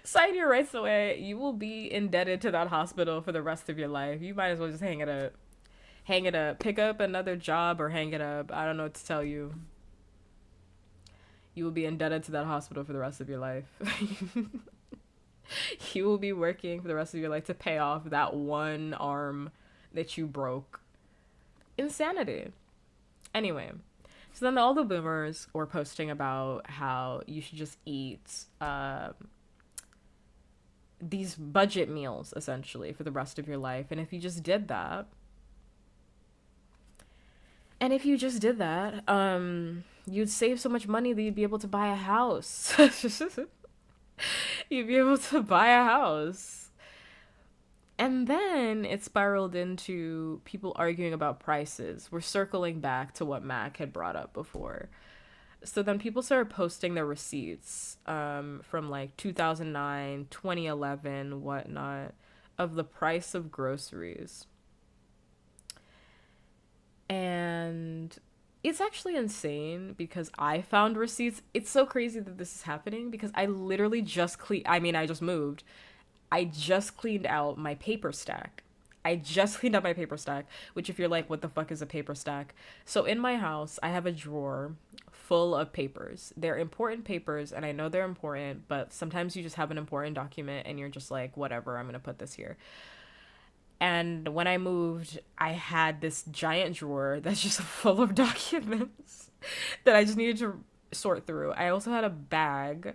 Speaker 1: Sign your rights away. You will be indebted to that hospital for the rest of your life. You might as well just hang it up. Hang it up. Pick up another job or hang it up. I don't know what to tell you. You will be indebted to that hospital for the rest of your life. You will be working for the rest of your life to pay off that one arm that you broke. Insanity. Anyway, so then all the boomers were posting about how you should just eat these budget meals, essentially, for the rest of your life. And if you just did that, you'd save so much money that you'd be able to buy a house. You'd be able to buy a house. And then it spiraled into people arguing about prices. We're circling back to what Mac had brought up before. So then people started posting their receipts from like 2009, 2011, whatnot, of the price of groceries. And it's actually insane because I found receipts. It's so crazy that this is happening because I literally just I just moved. I just cleaned out my paper stack. Which if you're like, what the fuck is a paper stack? So in my house, I have a drawer full of papers. They're important papers and I know they're important, but sometimes you just have an important document and you're just like, whatever, I'm going to put this here. And when I moved, I had this giant drawer that's just full of documents that I just needed to sort through. I also had a bag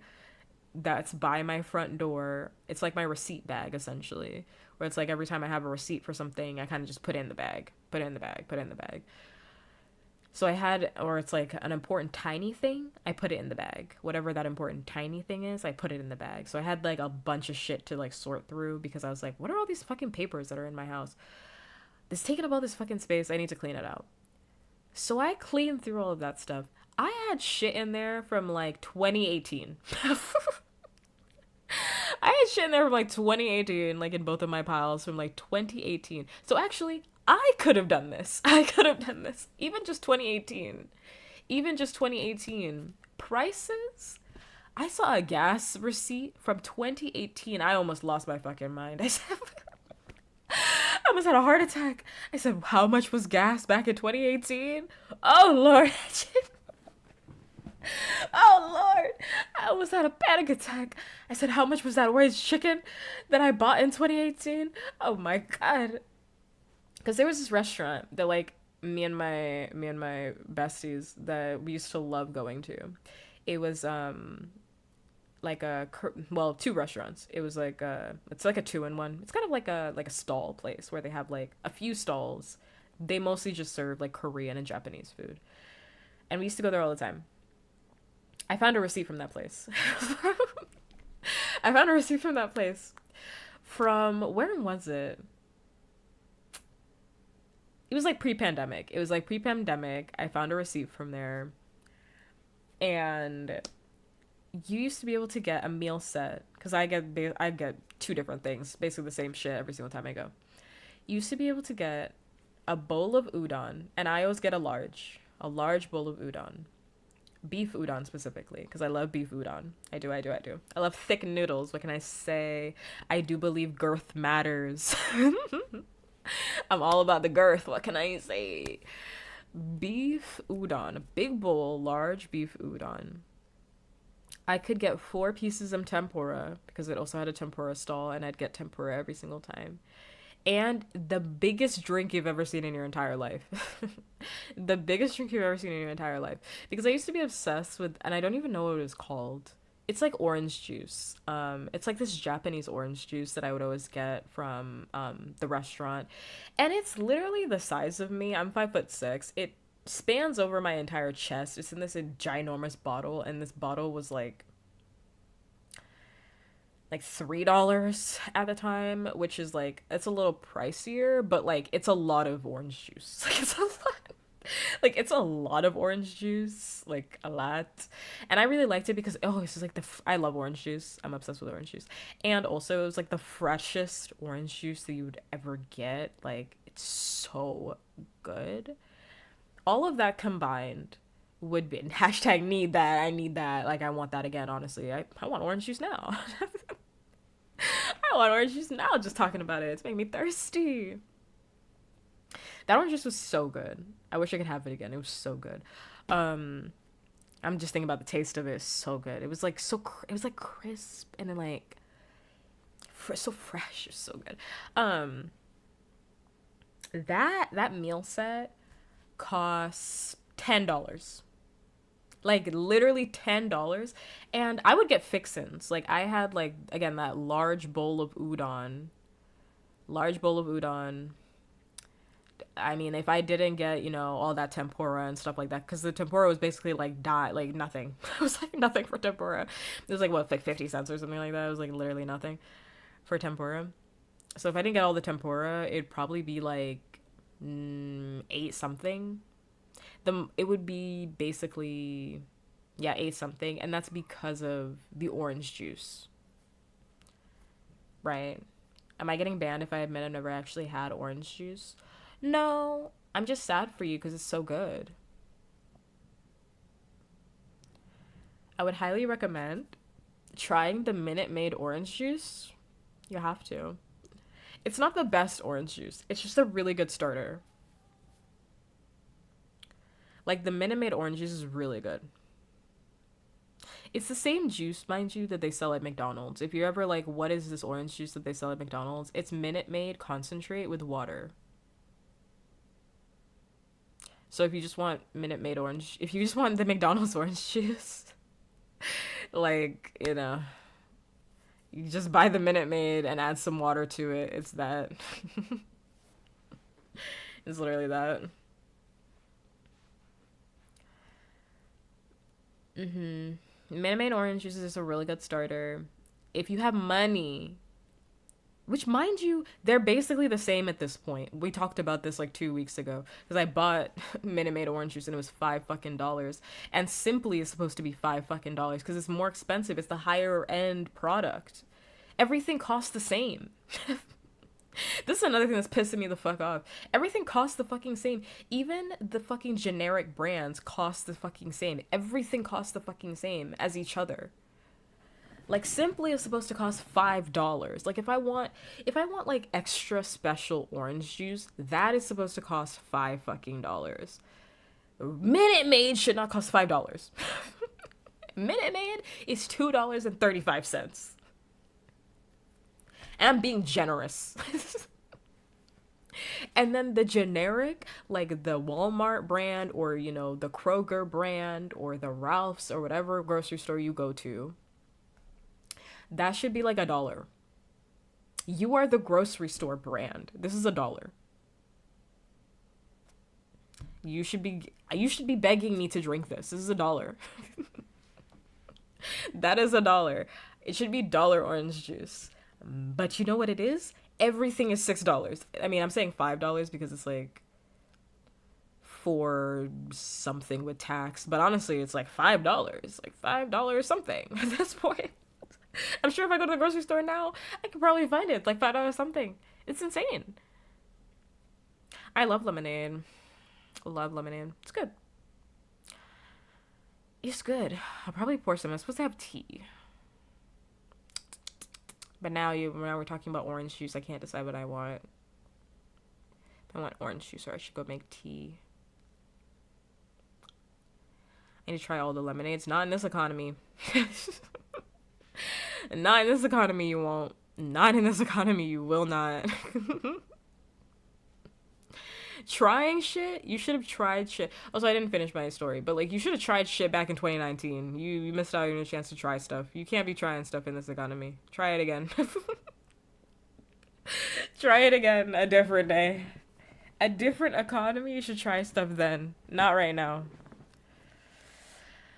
Speaker 1: that's by my front door. It's like my receipt bag, essentially, where it's like every time I have a receipt for something, I kind of just put it in the bag. So I had, or it's like an important tiny thing, I put it in the bag. Whatever that important tiny thing is, I put it in the bag. So I had like a bunch of shit to like sort through because I was like, what are all these fucking papers that are in my house? This taking up all this fucking space. I need to clean it out. So I cleaned through all of that stuff. I had shit in there from like 2018. I had shit in there from like 2018, like in both of my piles from like 2018. So actually, I could have done this. I could have done this. Even just 2018. Even just 2018. Prices? I saw a gas receipt from 2018. I almost lost my fucking mind. I said, I almost had a heart attack. I said, how much was gas back in 2018? Oh, Lord. Oh Lord, I almost had a panic attack. I said, how much was that orange chicken that I bought in 2018? Oh my God. Because there was this restaurant that like me and my besties that we used to love going to. It was like well, two restaurants. It was like it's like a two-in-one. It's kind of like a stall place where they have like a few stalls. They mostly just serve like Korean and Japanese food. And we used to go there all the time. I found a receipt from that place. I found a receipt from that place. From where was it? It was like pre-pandemic. It was like pre-pandemic. I found a receipt from there. And you used to be able to get a meal set because I get two different things, basically the same shit every single time I go. You used to be able to get a bowl of udon, and I always get a large bowl of udon. Beef udon specifically, because I love beef udon. I do. I love thick noodles. What can I say? I do believe girth matters. I'm all about the girth. What can I say? Beef udon, a big bowl, large beef udon. I could get 4 pieces of tempura because it also had a tempura stall, and I'd get tempura every single time. And the biggest drink you've ever seen in your entire life. The biggest drink you've ever seen in your entire life. Because I used to be obsessed with, and I don't even know what it was called. It's like orange juice. It's like this Japanese orange juice that I would always get from the restaurant. And it's literally the size of me. I'm 5'6". It spans over my entire chest. It's in this ginormous bottle, and this bottle was like $3 at the time, which is like it's a little pricier, but like it's a lot of orange juice. It's a lot of orange juice, like a lot. And I really liked it because this is like I love orange juice. I'm obsessed with orange juice. And also it was like the freshest orange juice that you would ever get. Like it's so good. All of that combined would be hashtag need that. I need that. Like I want that again, honestly. I want orange juice now. I want orange juice now just talking about it. It's making me thirsty. That orange juice was so good. I wish I could have it again. It was so good. I'm just thinking about the taste of it. It's so good. It was like it was like crisp and then like so fresh. It was so good. That meal set costs $10. Like literally $10. And I would get fixins. Like I had like again that large bowl of udon. I mean, if I didn't get, all that tempura and stuff like that, because the tempura was basically like like nothing. It was like nothing for tempura. It was like what, like 50 cents or something like that. It was like literally nothing for tempura. So if I didn't get all the tempura, it'd probably be like 8 something. It would be basically 8 something, and that's because of the orange juice. Right? Am I getting banned if I admit I've never actually had orange juice? No, I'm just sad for you because it's so good. I would highly recommend trying the Minute Maid orange juice. You have to. It's not the best orange juice. It's just a really good starter. Like the Minute Maid orange juice is really good. It's the same juice, mind you, that they sell at McDonald's. If you're ever like, what is this orange juice that they sell at McDonald's? It's Minute Maid concentrate with water. So if you just want if you just want the McDonald's orange juice, like, you just buy the Minute Maid and add some water to it. It's that. It's literally that. Minute Maid orange juice is a really good starter. If you have money, which mind you, they're basically the same at this point. We talked about this like 2 weeks ago because I bought Minute Maid orange juice and it was $5 fucking, and Simply is supposed to be $5 fucking because it's more expensive. It's the higher end product. Everything costs the same. This is another thing that's pissing me the fuck off. Everything costs the fucking same. Even the fucking generic brands cost the fucking same. Everything costs the fucking same as each other. Like Simply is supposed to cost $5. Like if I want like extra special orange juice, that is supposed to cost $5 fucking. Minute Maid should not cost $5. Minute Maid is $2.35. And I'm being generous. And then the generic, like the Walmart brand or, you know, the Kroger brand or the Ralph's or whatever grocery store you go to, that should be like $1. You are the grocery store brand. This is $1. You should be begging me to drink this. This is $1. That is $1. It should be dollar orange juice. But you know what it is? Everything is $6. I mean, I'm saying $5 because it's like for something with tax, but honestly, it's like $5. Like $5 something at this point. I'm sure if I go to the grocery store now, I could probably find it. It's like $5 something. It's insane. I love lemonade. Love lemonade. It's good. It's good. I'll probably pour some. I'm supposed to have tea. But now we're talking about orange juice. I can't decide what I want. I want orange juice, or I should go make tea. I need to try all the lemonades. Not in this economy. Not in this economy, you won't. Not in this economy, you will not. Trying shit? You should have tried shit. Also, I didn't finish my story, but like, you should have tried shit back in 2019. You missed out on your chance to try stuff. You can't be trying stuff in this economy. Try it again. Try it again a different day. A different economy, you should try stuff then. Not right now.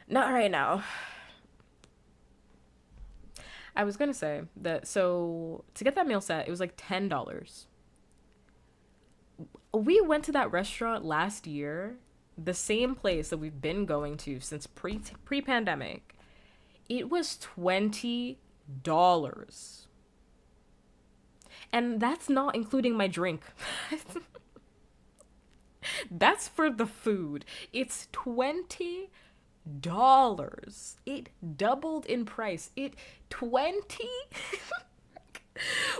Speaker 1: Not right now. I was gonna say that, so to get that meal set, it was like $10. We went to that restaurant last year, the same place that we've been going to since pre-pandemic. It was $20. And that's not including my drink. That's for the food. It's $20. It doubled in price. 20?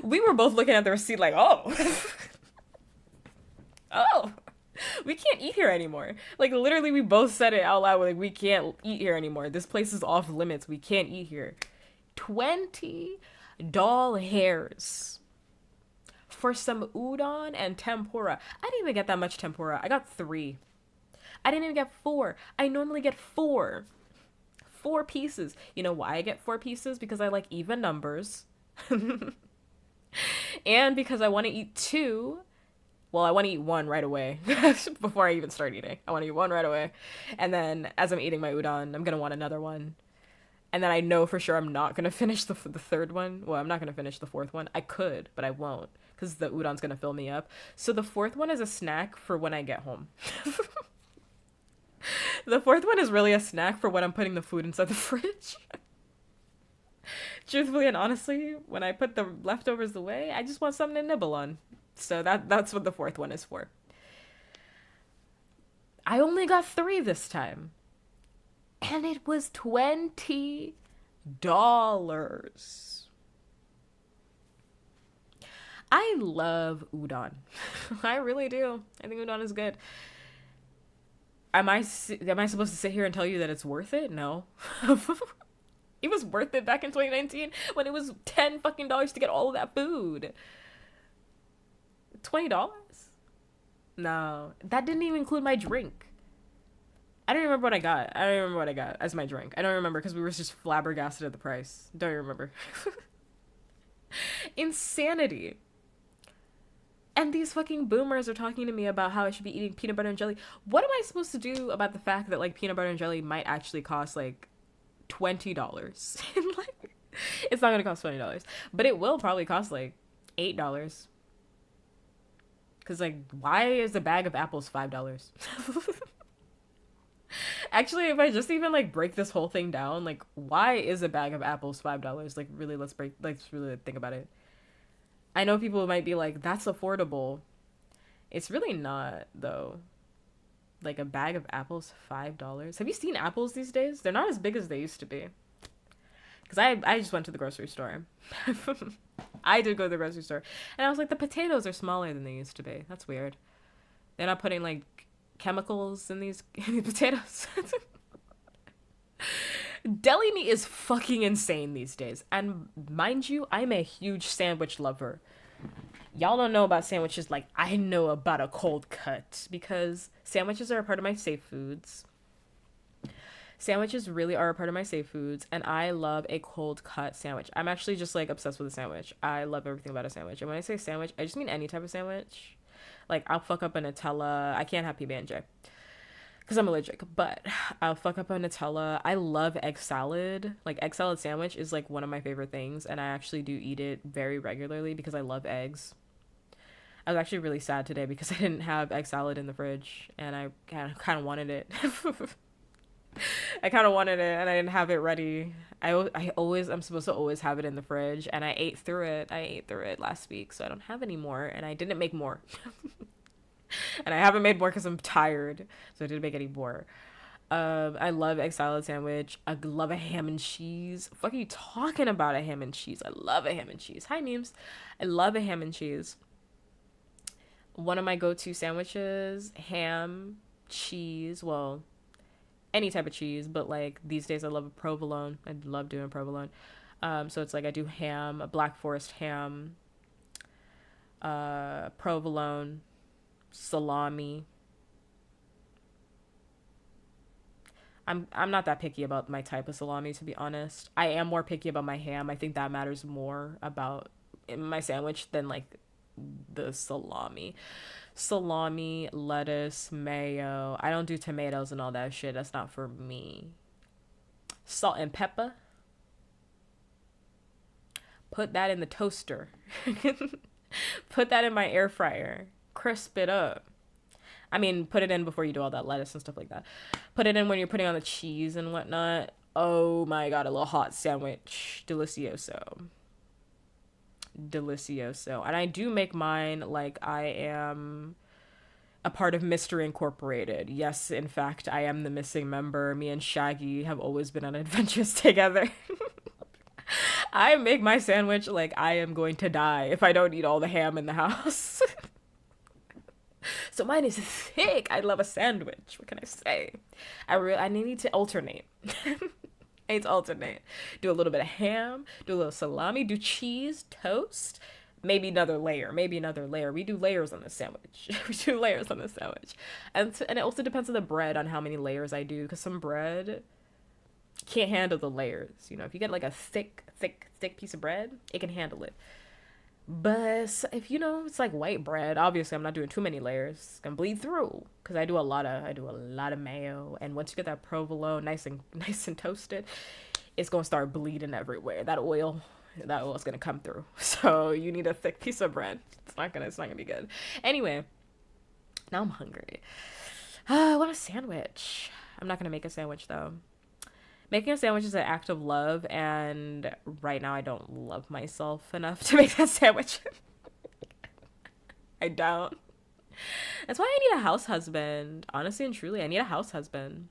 Speaker 1: We were both looking at the receipt like, oh. Oh, we can't eat here anymore. Like, literally, we both said it out loud. Like, we can't eat here anymore. This place is off limits. We can't eat here. $20 for some udon and tempura. I didn't even get that much tempura. I got 3. I didn't even get 4. I normally get 4. 4 pieces. You know why I get 4 pieces? Because I like even numbers. And because I want to eat 2. Well, I want to eat 1 right away before I even start eating. I want to eat 1 right away. And then as I'm eating my udon, I'm going to want another one. And then I know for sure I'm not going to finish the third one. Well, I'm not going to finish the 4th one. I could, but I won't because the udon's going to fill me up. So the 4th one is a snack for when I get home. The 4th one is really a snack for when I'm putting the food inside the fridge. Truthfully and honestly, when I put the leftovers away, I just want something to nibble on. So that's what the 4th one is for. I only got 3 this time. And it was $20. I love udon. I really do. I think udon is good. Am I supposed to sit here and tell you that it's worth it? No. It was worth it back in 2019 when it was $10 fucking to get all of that food. $20? No, that didn't even include my drink. I don't remember what I got. I don't remember what I got as my drink. I don't remember because we were just flabbergasted at the price. Don't remember. Insanity. And these fucking boomers are talking to me about how I should be eating peanut butter and jelly. What am I supposed to do about the fact that like peanut butter and jelly might actually cost like $20. Like, it's not gonna cost $20, but it will probably cost like $8. Cause like, why is a bag of apples $5? Actually, if I just even like break this whole thing down, like, why is a bag of apples $5? Like, really, let's really think about it. I know people might be like, that's affordable. It's really not, though. Like, a bag of apples, $5. Have you seen apples these days? They're not as big as they used to be. Because I just went to the grocery store. I did go to the grocery store. And I was like, the potatoes are smaller than they used to be. That's weird. They're not putting, like, chemicals in these potatoes. Deli meat is fucking insane these days. And mind you, I'm a huge sandwich lover. Y'all don't know about sandwiches like I know about a cold cut, because sandwiches are a part of my safe foods. Sandwiches really are a part of my safe foods, and I love a cold cut sandwich. I'm actually just like obsessed with a sandwich. I love everything about a sandwich. And when I say sandwich, I just mean any type of sandwich. Like, I'll fuck up a Nutella. I can't have PB&J because I'm allergic, but I'll fuck up a Nutella. I love egg salad. Like, egg salad sandwich is like one of my favorite things, and I actually do eat it very regularly because I love eggs. I was actually really sad today because I didn't have egg salad in the fridge, and I kind of wanted it. I kind of wanted it, and I didn't have it ready. I'm supposed to always have it in the fridge, and I ate through it last week, so I don't have any more, and I didn't make more. And I haven't made more because I'm tired, so I didn't make any more. I love egg salad sandwich. I love a ham and cheese. Fuck are you talking about, a ham and cheese? I love a ham and cheese. Hi, memes. I love a ham and cheese. One of my go-to sandwiches, ham, cheese, well, any type of cheese, but like these days I love a provolone. I love doing provolone. So it's like I do ham, a Black Forest ham, provolone, salami. I'm not that picky about my type of salami, to be honest. I am more picky about my ham. I think that matters more about in my sandwich than like the salami. Salami, lettuce, mayo. I don't do tomatoes and all that shit. That's not for me. Salt and pepper. Put that in the toaster. Put that in my air fryer. Crisp it up. I mean, put it in before you do all that lettuce and stuff like that. Put it in when you're putting on the cheese and whatnot. Oh my god, a little hot sandwich. Delicioso. Delicioso. And I do make mine like I am a part of Mystery Incorporated. Yes, in fact, I am the missing member. Me and Shaggy have always been on adventures together. I make my sandwich like I am going to die if I don't eat all the ham in the house. So mine is thick. I love a sandwich. What can I say? I need to alternate. I need to alternate. Do a little bit of ham, do a little salami, do cheese, toast, maybe another layer. We do layers on this sandwich. And it also depends on the bread, on how many layers I do, because some bread can't handle the layers. You know, if you get like a thick piece of bread, it can handle it. But if you know it's like white bread, obviously I'm not doing too many layers. It's gonna bleed through because I do a lot of mayo, and once you get that provolone nice and toasted, it's gonna start bleeding everywhere. That oil is gonna come through. So you need a thick piece of bread. It's not gonna be good. Anyway, now I'm hungry. I want a sandwich. I'm not gonna make a sandwich though. Making a sandwich is an act of love, and right now I don't love myself enough to make that sandwich. I don't. That's why I need a house husband. Honestly and truly, I need a house husband.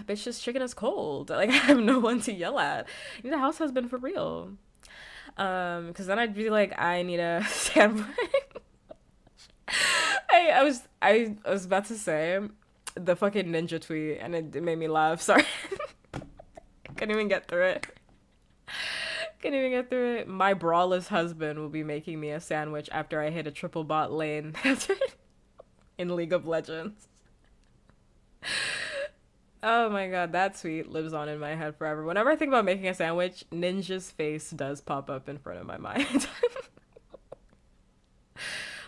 Speaker 1: Bitch, this chicken is cold. Like, I have no one to yell at. I need a house husband for real. Because then I'd be like, I need a sandwich. I was about to say the fucking ninja tweet, and it made me laugh. Sorry. Couldn't even get through it. My braless husband will be making me a sandwich after I hit a triple bot lane in League of Legends. Oh my god, that tweet lives on in my head forever. Whenever I think about making a sandwich, Ninja's face does pop up in front of my mind.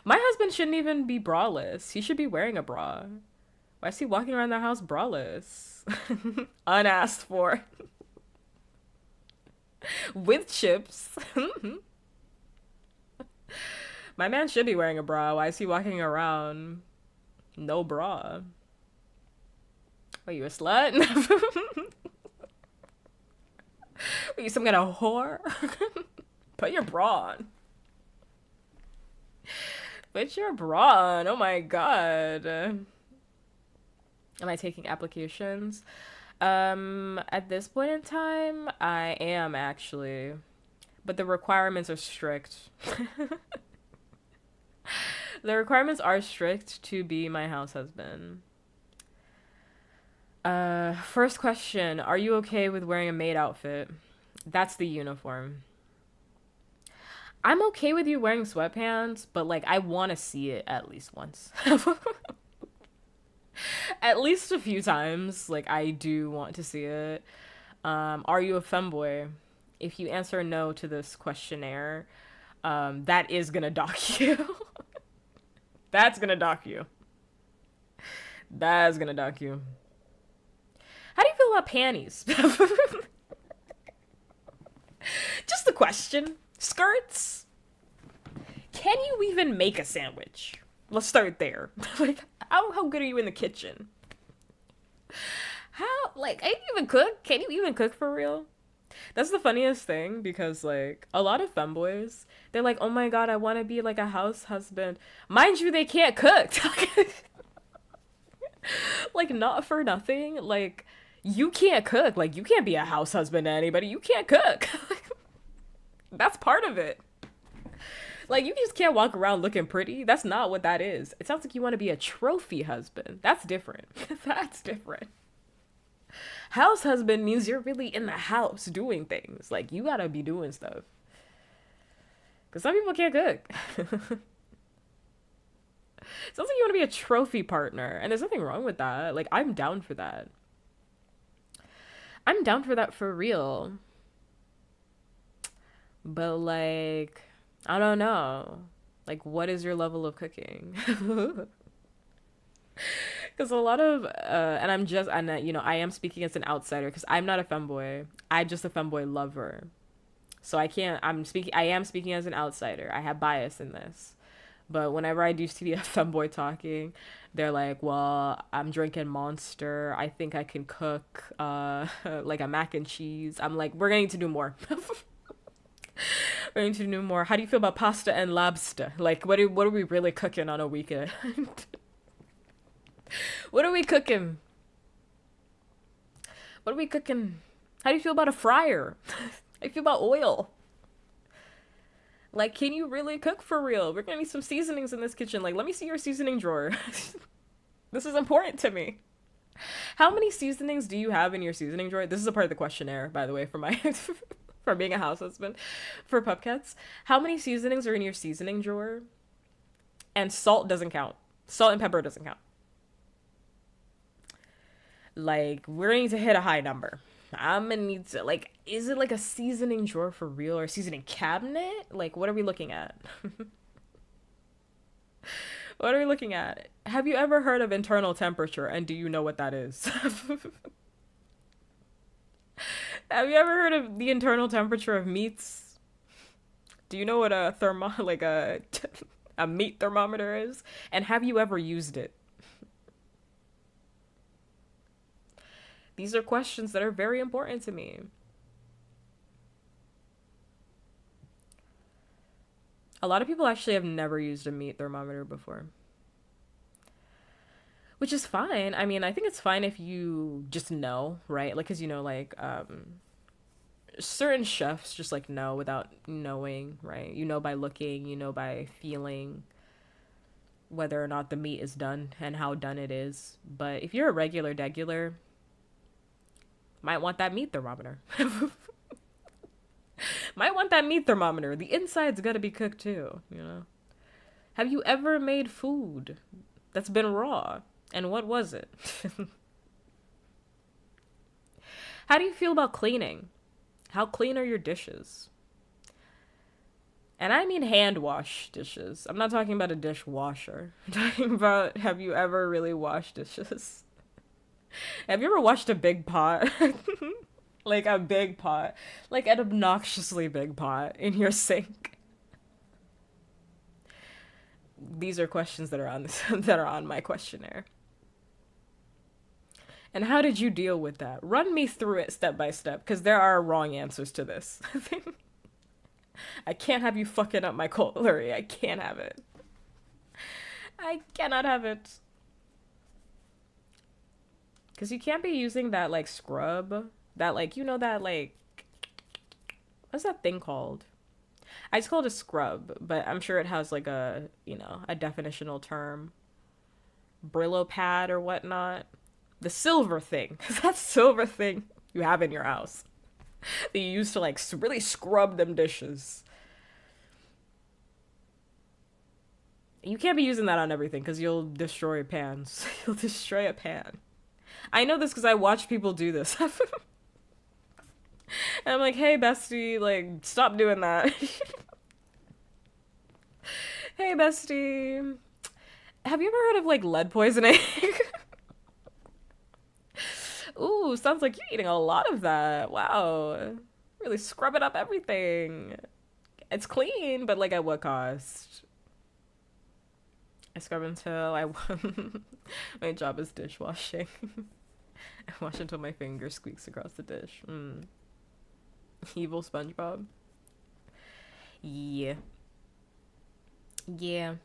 Speaker 1: My husband shouldn't even be braless. He should be wearing a bra. Why is he walking around the house braless? Unasked for. With chips. My man should be wearing a bra. Why is he walking around no bra? Are you a slut? Are you some kind of whore? Put your bra on. Put your bra on. Oh my god. Am I taking applications? At this point in time, I am actually. But the requirements are strict. The requirements are strict to be my house husband. First question, are you okay with wearing a maid outfit? That's the uniform. I'm okay with you wearing sweatpants, but like I want to see it at least once. At least a few times. Like I do want to see it. Are you a femboy? If you answer no to this questionnaire, that is gonna dock you. That's gonna dock you. That's gonna dock you. How do you feel about panties? Just a question. Skirts? Can you even make a sandwich? Let's start there. Like, how good are you in the kitchen? Can you even cook? Can you even cook for real? That's the funniest thing because, like, a lot of femboys, they're like, oh my god, I want to be like a house husband. Mind you, they can't cook. Like, not for nothing. Like, you can't cook. Like, you can't be a house husband to anybody. You can't cook. That's part of it. Like, you just can't walk around looking pretty. That's not what that is. It sounds like you want to be a trophy husband. That's different. That's different. House husband means you're really in the house doing things. Like, you gotta be doing stuff. Because some people can't cook. Sounds like you want to be a trophy partner. And there's nothing wrong with that. Like, I'm down for that. I'm down for that for real. But, like, I don't know. Like, what is your level of cooking? Because a lot of, I am speaking as an outsider because I'm not a femboy. I'm just a femboy lover. So I am speaking as an outsider. I have bias in this. But whenever I do see a femboy talking, they're like, well, I'm drinking Monster. I think I can cook, like a mac and cheese. I'm like, we're going to need to do more. We're going to do more. How do you feel about pasta and lobster? Like, what are we really cooking on a weekend? What are we cooking? What are we cooking? How do you feel about a fryer? How do you feel about oil? Like, can you really cook for real? We're gonna need some seasonings in this kitchen. Like, let me see your seasoning drawer. This is important to me. How many seasonings do you have in your seasoning drawer? This is a part of the questionnaire, by the way, for my for being a house husband for puppkats. How many seasonings are in your seasoning drawer? And salt doesn't count. Salt and pepper doesn't count. Like, we're going to hit a high number. I'm gonna need to, like, is it like a seasoning drawer for real or a seasoning cabinet? Like, what are we looking at? What are we looking at? Have you ever heard of internal temperature and do you know what that is? Have you ever heard of the internal temperature of meats? Do you know what a a meat thermometer is? And have you ever used it? These are questions that are very important to me. A lot of people actually have never used a meat thermometer before. Which is fine. I mean, I think it's fine if you just know, right? Like, because, certain chefs just, like, know without knowing, right? You know by looking, you know by feeling whether or not the meat is done and how done it is. But if you're a regular degular, might want that meat thermometer. Might want that meat thermometer. The inside's gotta be cooked too, Have you ever made food that's been raw? And what was it? How do you feel about cleaning? How clean are your dishes? And I mean hand wash dishes. I'm not talking about a dishwasher. I'm talking about, have you ever really washed dishes? Have you ever washed a big pot? Like a big pot. Like an obnoxiously big pot in your sink. These are questions that are on this that are on my questionnaire. And how did you deal with that? Run me through it step by step, because there are wrong answers to this. I can't have you fucking up my cutlery. I can't have it. I cannot have it. Because you can't be using that, like, scrub. That, like, you know, that, like... What's that thing called? I just call it a scrub, but I'm sure it has, like, a, you know, a definitional term. Brillo pad or whatnot. The silver thing. That silver thing you have in your house. That you use to, like, really scrub them dishes. You can't be using that on everything, because you'll destroy pans. You'll destroy a pan. I know this because I watch people do this. And I'm like, hey, bestie, like, stop doing that. Hey, bestie. Have you ever heard of, like, lead poisoning? Ooh, sounds like you're eating a lot of that. Wow. Really scrubbing up everything. It's clean, but, like, at what cost? I scrub until my job is dishwashing. I wash until my finger squeaks across the dish. Evil SpongeBob. Yeah. Yeah.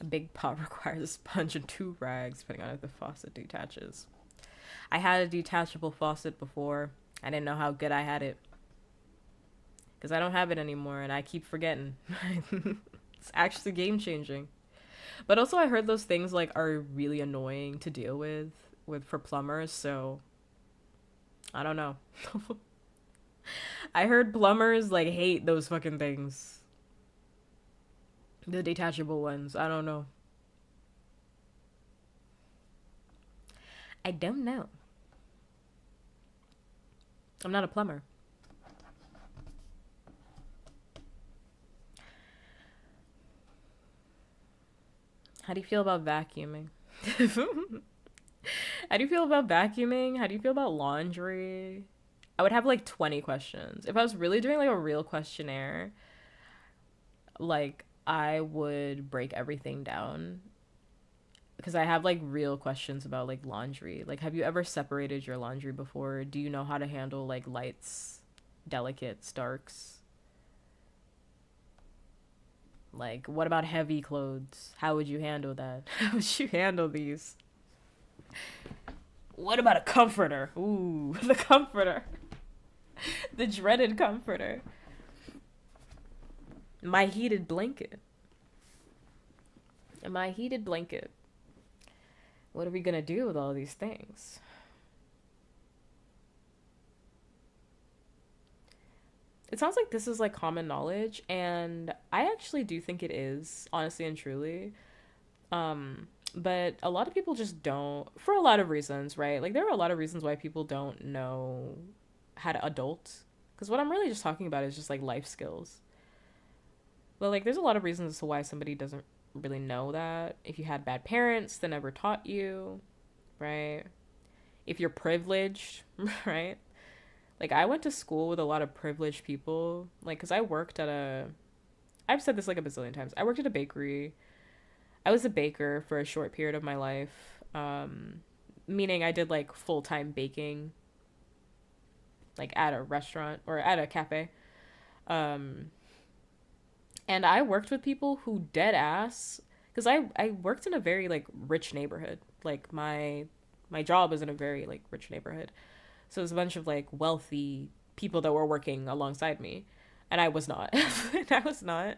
Speaker 1: A big pot requires a sponge and 2 rags, depending on if the faucet detaches. I had a detachable faucet before. I didn't know how good I had it. Because I don't have it anymore, and I keep forgetting. It's actually game-changing. But also, I heard those things, like, are really annoying to deal with for plumbers, so... I don't know. I heard plumbers, like, hate those fucking things. The detachable ones. I don't know. I don't know. I'm not a plumber. How do you feel about vacuuming? How do you feel about vacuuming? How do you feel about laundry? I would have like 20 questions. If I was really doing like a real questionnaire, like I would break everything down because I have like real questions about like laundry. Like, have you ever separated your laundry before? Do you know how to handle like lights, delicates, darks? Like, what about heavy clothes? How would you handle that? How would you handle these? What about a comforter? Ooh, the comforter. The dreaded comforter. My heated blanket. My heated blanket. What are we gonna do with all these things? It sounds like this is like common knowledge, and I actually do think it is, honestly and truly. But a lot of people just don't, for a lot of reasons, right? Like, there are a lot of reasons why people don't know how to adult. Because what I'm really just talking about is just like life skills. But like, there's a lot of reasons as to why somebody doesn't really know that. If you had bad parents that never taught you, right? If you're privileged, right? Like, I went to school with a lot of privileged people. Like, because I worked at I've said this like a bazillion times. I worked at a bakery. I was a baker for a short period of my life. Meaning I did like full-time baking. Like at a restaurant or at a cafe. And I worked with people who dead ass. Because I worked in a very like rich neighborhood. Like my job was in a very like rich neighborhood. So it was a bunch of like wealthy people that were working alongside me. And I was not. I was not.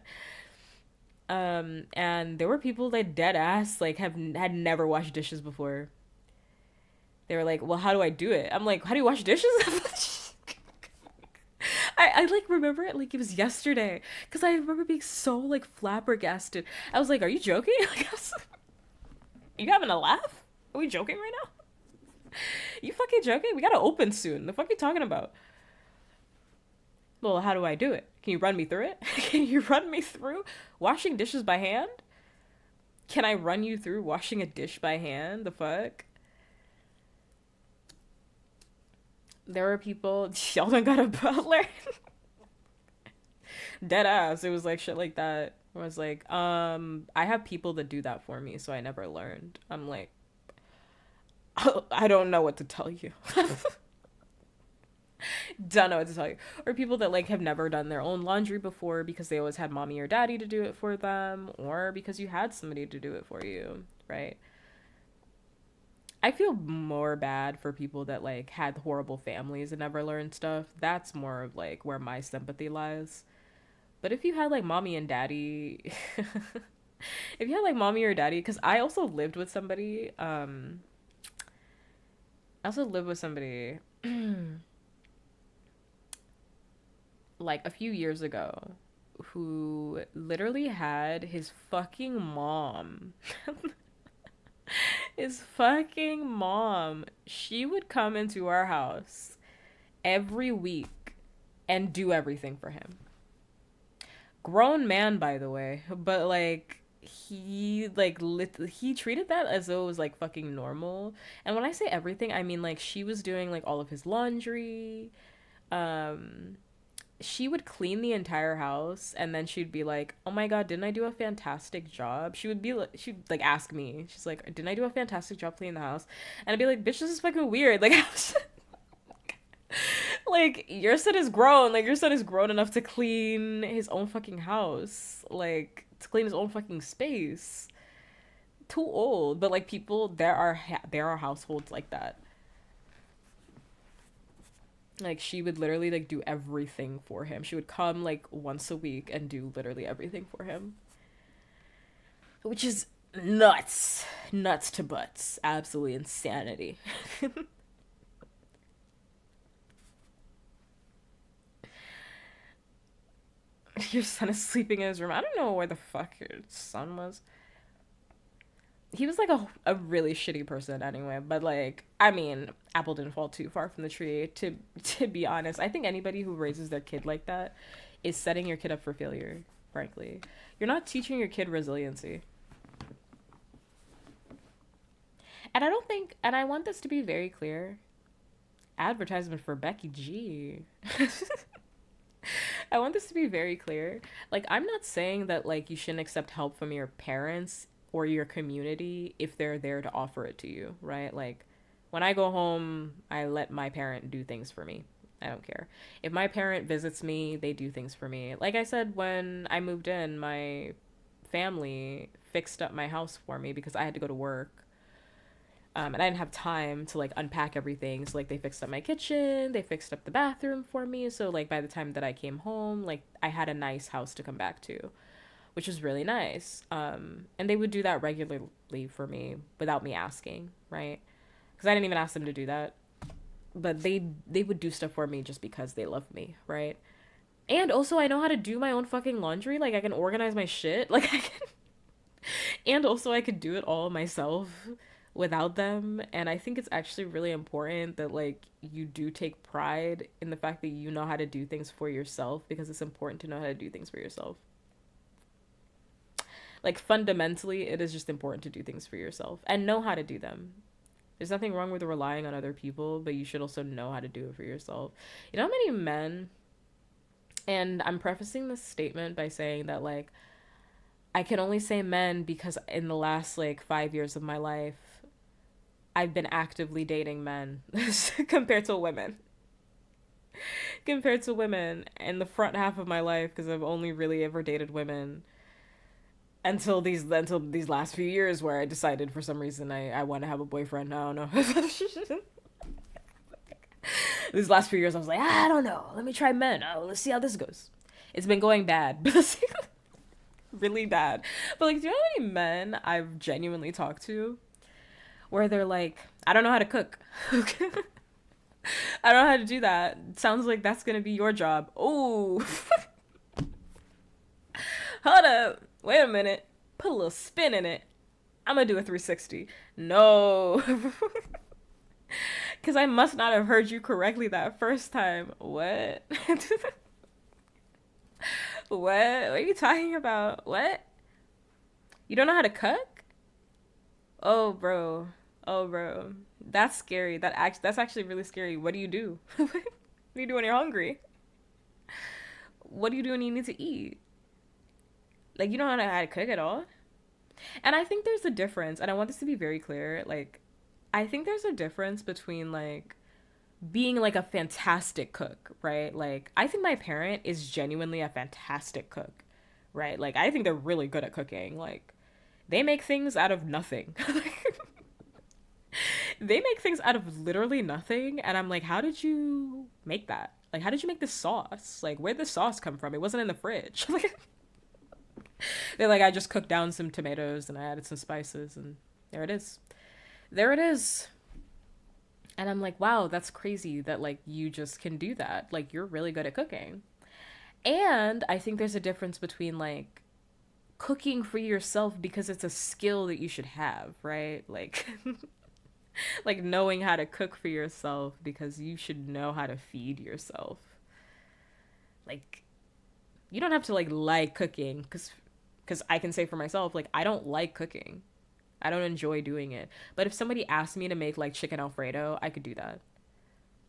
Speaker 1: And there were people that dead ass like had never washed dishes before. They were like, well, how do I do it? I'm like, how do you wash dishes? I like remember it like it was yesterday. Because I remember being so like flabbergasted. I was like, are you joking? Like, are you having a laugh? Are we joking right now? You fucking joking? We gotta open soon. The fuck are you talking about? Well, how do I do it? Can you run me through it? Can you run me through washing dishes by hand? Can I run you through washing a dish by hand? The fuck? There were people, y'all done got a butler. Dead ass. It was like shit like that. I was like, I have people that do that for me, so I never learned. I'm like, I don't know what to tell you. Don't know what to tell you. Or people that like have never done their own laundry before because they always had mommy or daddy to do it for them, or because you had somebody to do it for you, right? I feel more bad for people that like had horrible families and never learned stuff. That's more of like where my sympathy lies. But if you had like mommy and daddy, if you had like mommy or daddy, because I also lived with somebody, I also lived with somebody like a few years ago who literally had his fucking mom. His fucking mom. She would come into our house every week and do everything for him. Grown man, by the way, but like he treated that as though it was like fucking normal. And when I say everything, I mean like she was doing like all of his laundry. um she would clean the entire house, and then she'd be like, "Oh my god, didn't I do a fantastic job?" She'd like ask me. She's like, "Didn't I do a fantastic job cleaning the house?" And I'd be like, "Bitch, this is fucking weird." Like like your son is grown. Like your son is grown enough to clean his own fucking house. Like to clean his own fucking space. Too old. But like people, there are households like that. Like she would literally like do everything for him. She would come like once a week and do literally everything for him. Which is nuts. Nuts to butts. Absolutely insanity. Your son is sleeping in his room. I don't know where the fuck your son was. He was like a really shitty person anyway, but like I mean, apple didn't fall too far from the tree to be honest. I think anybody who raises their kid like that is setting your kid up for failure, frankly. You're not teaching your kid resiliency. And I don't think, and I want this to be very clear. Advertisement for Becky G. I want this to be very clear. Like, I'm not saying that, like, you shouldn't accept help from your parents or your community if they're there to offer it to you, right? Like, when I go home, I let my parent do things for me. I don't care. If my parent visits me, they do things for me. Like I said, when I moved in, my family fixed up my house for me because I had to go to work. And I didn't have time to like unpack everything. So like they fixed up my kitchen, they fixed up the bathroom for me. So like by the time that I came home, like I had a nice house to come back to, which was really nice. And they would do that regularly for me without me asking, right? Because I didn't even ask them to do that. But they would do stuff for me just because they love me, right? And also I know how to do my own fucking laundry. Like I can organize my shit. Like I can and also I could do it all myself without them. And I think it's actually really important that like you do take pride in the fact that you know how to do things for yourself, because it's important to know how to do things for yourself. Like fundamentally it is just important to do things for yourself and know how to do them. There's nothing wrong with relying on other people, but you should also know how to do it for yourself. You know how many men, and I'm prefacing this statement by saying that like I can only say men because in the last like 5 years of my life I've been actively dating men compared to women. Compared to women in the front half of my life, because I've only really ever dated women until these last few years where I decided for some reason I want to have a boyfriend. I don't know. These last few years I was like, I don't know. Let me try men. Oh, let's see how this goes. It's been going bad. Really bad. But like, do you know how many men I've genuinely talked to where they're like, I don't know how to cook. I don't know how to do that. Sounds like that's gonna be your job. Oh. Hold up. Wait a minute. Put a little spin in it. I'm gonna do a 360. No. Because I must not have heard you correctly that first time. What? What are you talking about? What? You don't know how to cook? Oh, bro. Oh, bro. That's scary. That's actually really scary. What do you do? What do you do when you're hungry? What do you do when you need to eat? Like, you don't know how to cook at all? And I think there's a difference, and I want this to be very clear. Like, I think there's a difference between like being like a fantastic cook, right? Like, I think my parent is genuinely a fantastic cook, right? Like, I think they're really good at cooking. Like, they make things out of nothing. They make things out of literally nothing, and I'm like, how did you make that? Like, how did you make this sauce? Like, where'd the sauce come from? It wasn't in the fridge. Like, they're like, I just cooked down some tomatoes and I added some spices, and there it is. There it is. And I'm like, wow, that's crazy that like you just can do that. Like, you're really good at cooking. And I think there's a difference between like cooking for yourself because it's a skill that you should have, right? Like like knowing how to cook for yourself because you should know how to feed yourself. Like, you don't have to like cooking cuz I can say for myself, like, I don't like cooking. I don't enjoy doing it. But if somebody asked me to make like chicken alfredo, I could do that.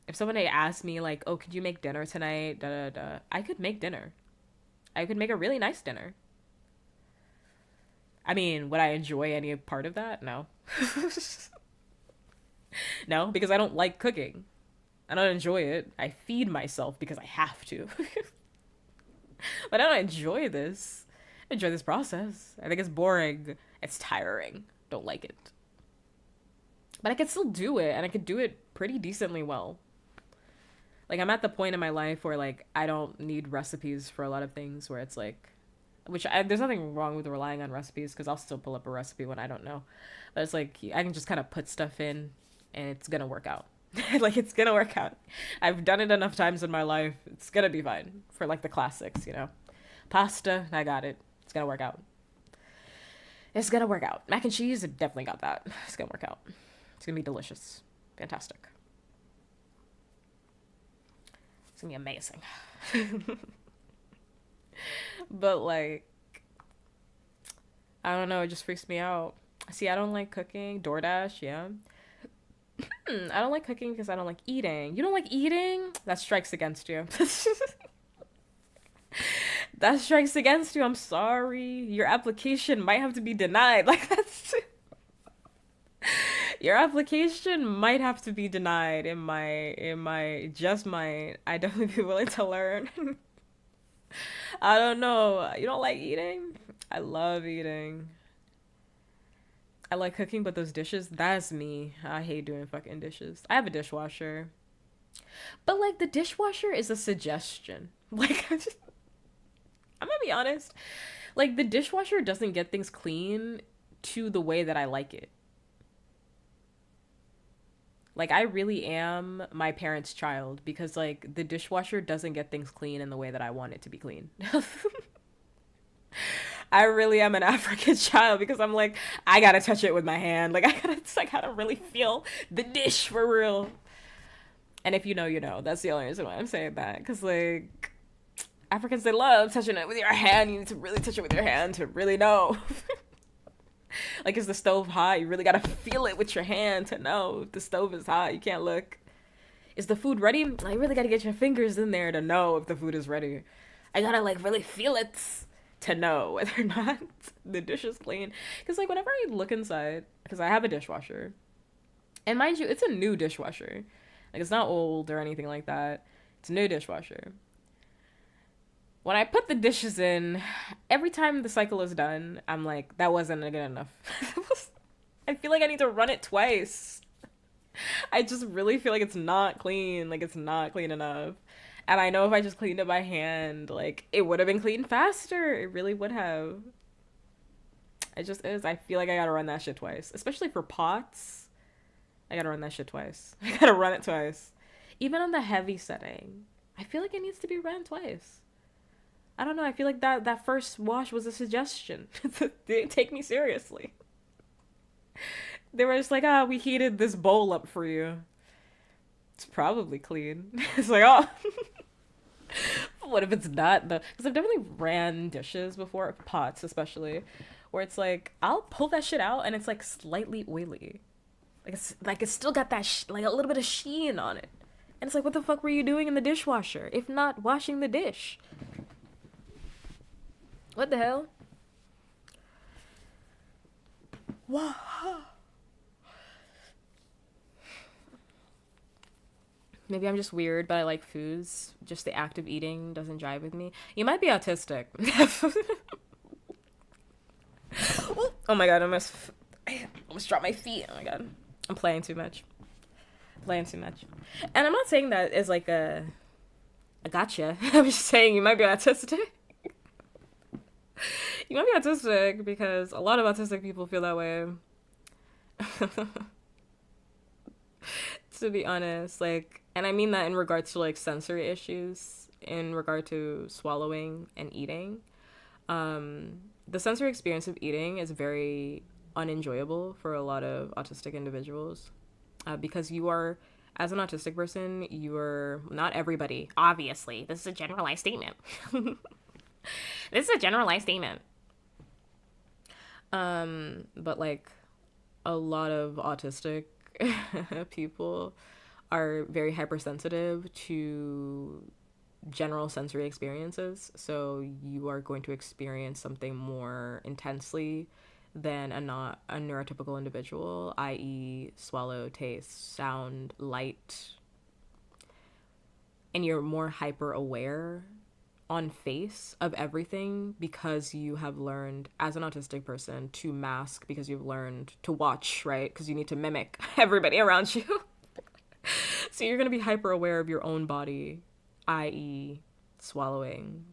Speaker 1: If somebody asked me like, "Oh, could you make dinner tonight?" Da da da. I could make dinner. I could make a really nice dinner. I mean, would I enjoy any part of that? No. No, because I don't like cooking. I don't enjoy it. I feed myself because I have to. But I don't enjoy this. I enjoy this process. I think it's boring. It's tiring. Don't like it. But I could still do it, and I could do it pretty decently well. Like, I'm at the point in my life where like I don't need recipes for a lot of things, where it's like, there's nothing wrong with relying on recipes because I'll still pull up a recipe when I don't know. But it's like I can just kind of put stuff in and it's gonna work out. Like, it's gonna work out. I've done it enough times in my life. It's gonna be fine for like the classics, you know. Pasta, I got it. It's gonna work out. It's gonna work out. Mac and cheese, I definitely got that. It's gonna work out. It's gonna be delicious. Fantastic. It's gonna be amazing. But like, I don't know, it just freaks me out. See, I don't like cooking. DoorDash, yeah. I don't like cooking because I don't like eating. You don't like eating? That strikes against you. That strikes against you. I'm sorry. Your application might have to be denied. Like, that's your application might have to be denied. In my just might. I definitely be willing to learn. I don't know. You don't like eating? I love eating. I like cooking, but those dishes, that's me. I hate doing fucking dishes. I have a dishwasher. But like, the dishwasher is a suggestion. Like, I'm gonna be honest. Like, the dishwasher doesn't get things clean to the way that I like it. Like, I really am my parents' child because like the dishwasher doesn't get things clean in the way that I want it to be clean. I really am an African child because I'm like, I gotta touch it with my hand. Like, I gotta really feel the dish for real. And if you know, you know. That's the only reason why I'm saying that. Because like, Africans, they love touching it with your hand. You need to really touch it with your hand to really know. Like, is the stove hot? You really gotta feel it with your hand to know if the stove is hot. You can't look. Is the food ready? I really gotta get your fingers in there to know if the food is ready. I gotta like really feel it to know whether or not the dish is clean. Because like, whenever I look inside, because I have a dishwasher, and mind you, it's a new dishwasher. Like, it's not old or anything like that. It's a new dishwasher. When I put the dishes in, every time the cycle is done, I'm like, that wasn't good enough. I feel like I need to run it twice. I just really feel like it's not clean. Like, it's not clean enough. And I know if I just cleaned it by hand, like, it would have been cleaned faster. It really would have. It just is. I feel like I gotta run that shit twice. Especially for pots. I gotta run that shit twice. I gotta run it twice. Even on the heavy setting, I feel like it needs to be run twice. I don't know. I feel like that first wash was a suggestion. They didn't take me seriously. They were just like, we heated this bowl up for you. It's probably clean. It's like, oh. What if it's not the? Because I've definitely ran dishes before, pots especially, where it's like I'll pull that shit out and it's like slightly oily, like it's still got that like a little bit of sheen on it, and it's like, what the fuck were you doing in the dishwasher if not washing the dish? What the hell? Wow. Maybe I'm just weird, but I like foods. Just the act of eating doesn't jive with me. You might be autistic. Oh my god, I almost dropped my feet. Oh my god. I'm playing too much. Playing too much. And I'm not saying that as like a gotcha. I'm just saying you might be autistic. You might be autistic because a lot of autistic people feel that way. To be honest, like, and I mean that in regards to like sensory issues, in regard to swallowing and eating. The sensory experience of eating is very unenjoyable for a lot of autistic individuals, because you are, as an autistic person, you are not everybody. Obviously, this is a generalized statement. This is a generalized statement. But like a lot of autistic people are very hypersensitive to general sensory experiences, so you are going to experience something more intensely than a neurotypical individual, i.e. swallow, taste, sound, light, and you're more hyper aware on face of everything because you have learned as an autistic person to mask, because you've learned to watch, right? Because you need to mimic everybody around you. So you're going to be hyper aware of your own body, i.e. swallowing,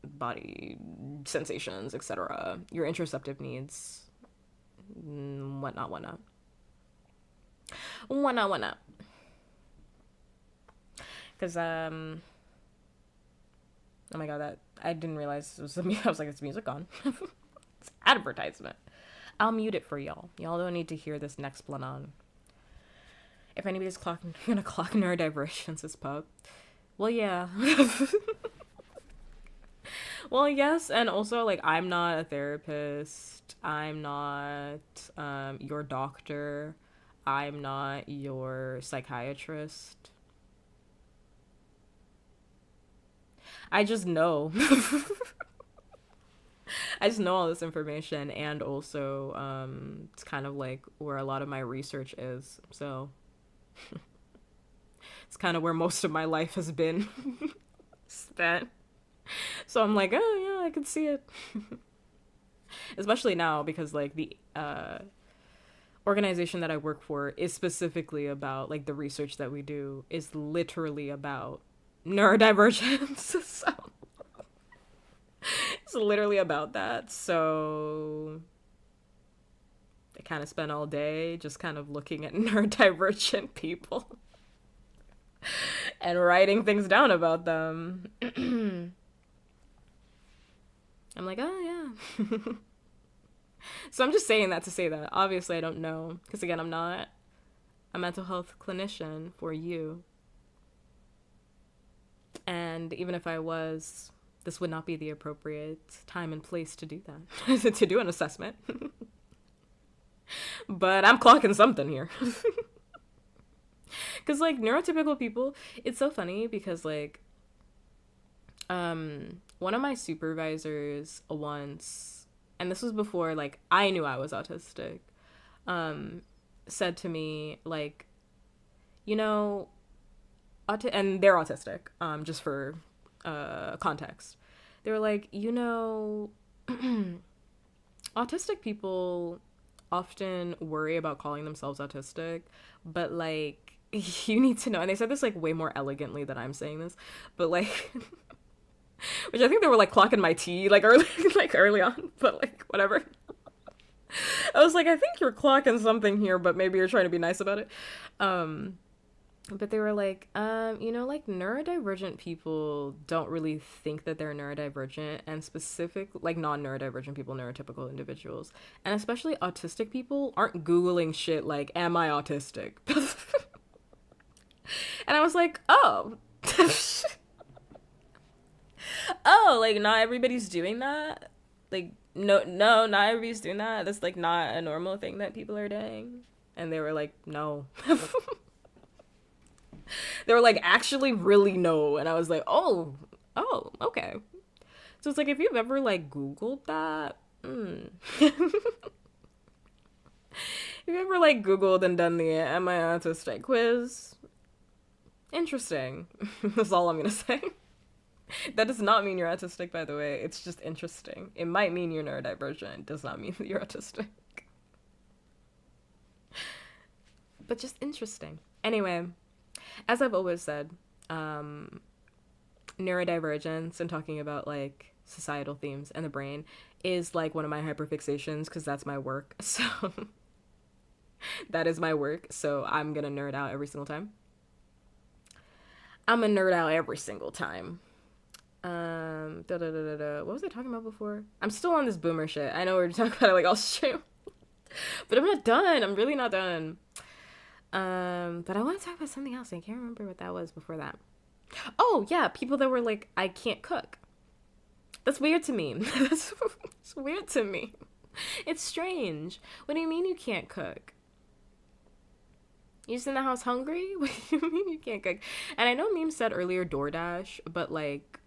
Speaker 1: body sensations, etc., your interoceptive needs, whatnot. Because oh my god, that I didn't realize it was I was like, it's music on. It's advertisement. I'll mute it for y'all. Y'all don't need to hear this next on. If anybody's gonna clock neurodivergence as pub, well, yeah. Well, yes, and also, like, I'm not a therapist. I'm not your doctor. I'm not your psychiatrist. I just know. I just know all this information, and also it's kind of like where a lot of my research is. So it's kind of where most of my life has been spent. So I'm like, oh yeah, I can see it. Especially now, because like the organization that I work for is specifically about, like, the research that we do is literally about neurodivergence. So it's literally about that. So I kind of spent all day just kind of looking at neurodivergent people and writing things down about them. I'm like, oh yeah. So I'm just saying that to say that. Obviously I don't know, because again, I'm not a mental health clinician for you. And even if I was, this would not be the appropriate time and place to do that, to do an assessment. But I'm clocking something here. Because, like, neurotypical people, it's so funny because, like, one of my supervisors once, and this was before, like, I knew I was autistic, said to me, like, you know, and they're autistic, just for context. They were like, you know, autistic people often worry about calling themselves autistic, but, like, you need to know, and they said this, like, way more elegantly than I'm saying this, but, like, which I think they were, like, clocking my tea, like, early on, but, like, whatever. I was like, I think you're clocking something here, but maybe you're trying to be nice about it. But they were like, you know, like, neurodivergent people don't really think that they're neurodivergent, and specific, like, non-neurodivergent people, neurotypical individuals, and especially autistic people aren't Googling shit like, am I autistic? And I was like, oh. Oh, like not everybody's doing that. Like no, not everybody's doing that. That's like not a normal thing that people are doing. And they were like, no. They were like, actually, really no. And I was like, oh, okay. So it's like if you've ever like Googled that, if you ever like Googled and done the "Am I autistic" quiz, interesting. That's all I'm gonna say. That does not mean you're autistic, by the way. It's just interesting. It might mean you're neurodivergent. It does not mean that you're autistic. But just interesting. Anyway, as I've always said, neurodivergence and talking about like societal themes and the brain is like one of my hyperfixations because that's my work. So that is my work. So I'm gonna nerd out every single time. I'm a nerd out every single time. What was I talking about before? I'm still on this boomer shit. I know we're talking about it like all stream, but I'm not done. I'm really not done. But I want to talk about something else. I can't remember what that was before that. Oh yeah, people that were like, I can't cook. That's weird to me. That's it's weird to me. It's strange. What do you mean you can't cook? You just in the house hungry? What do you mean you can't cook? And I know Meme said earlier DoorDash, but like,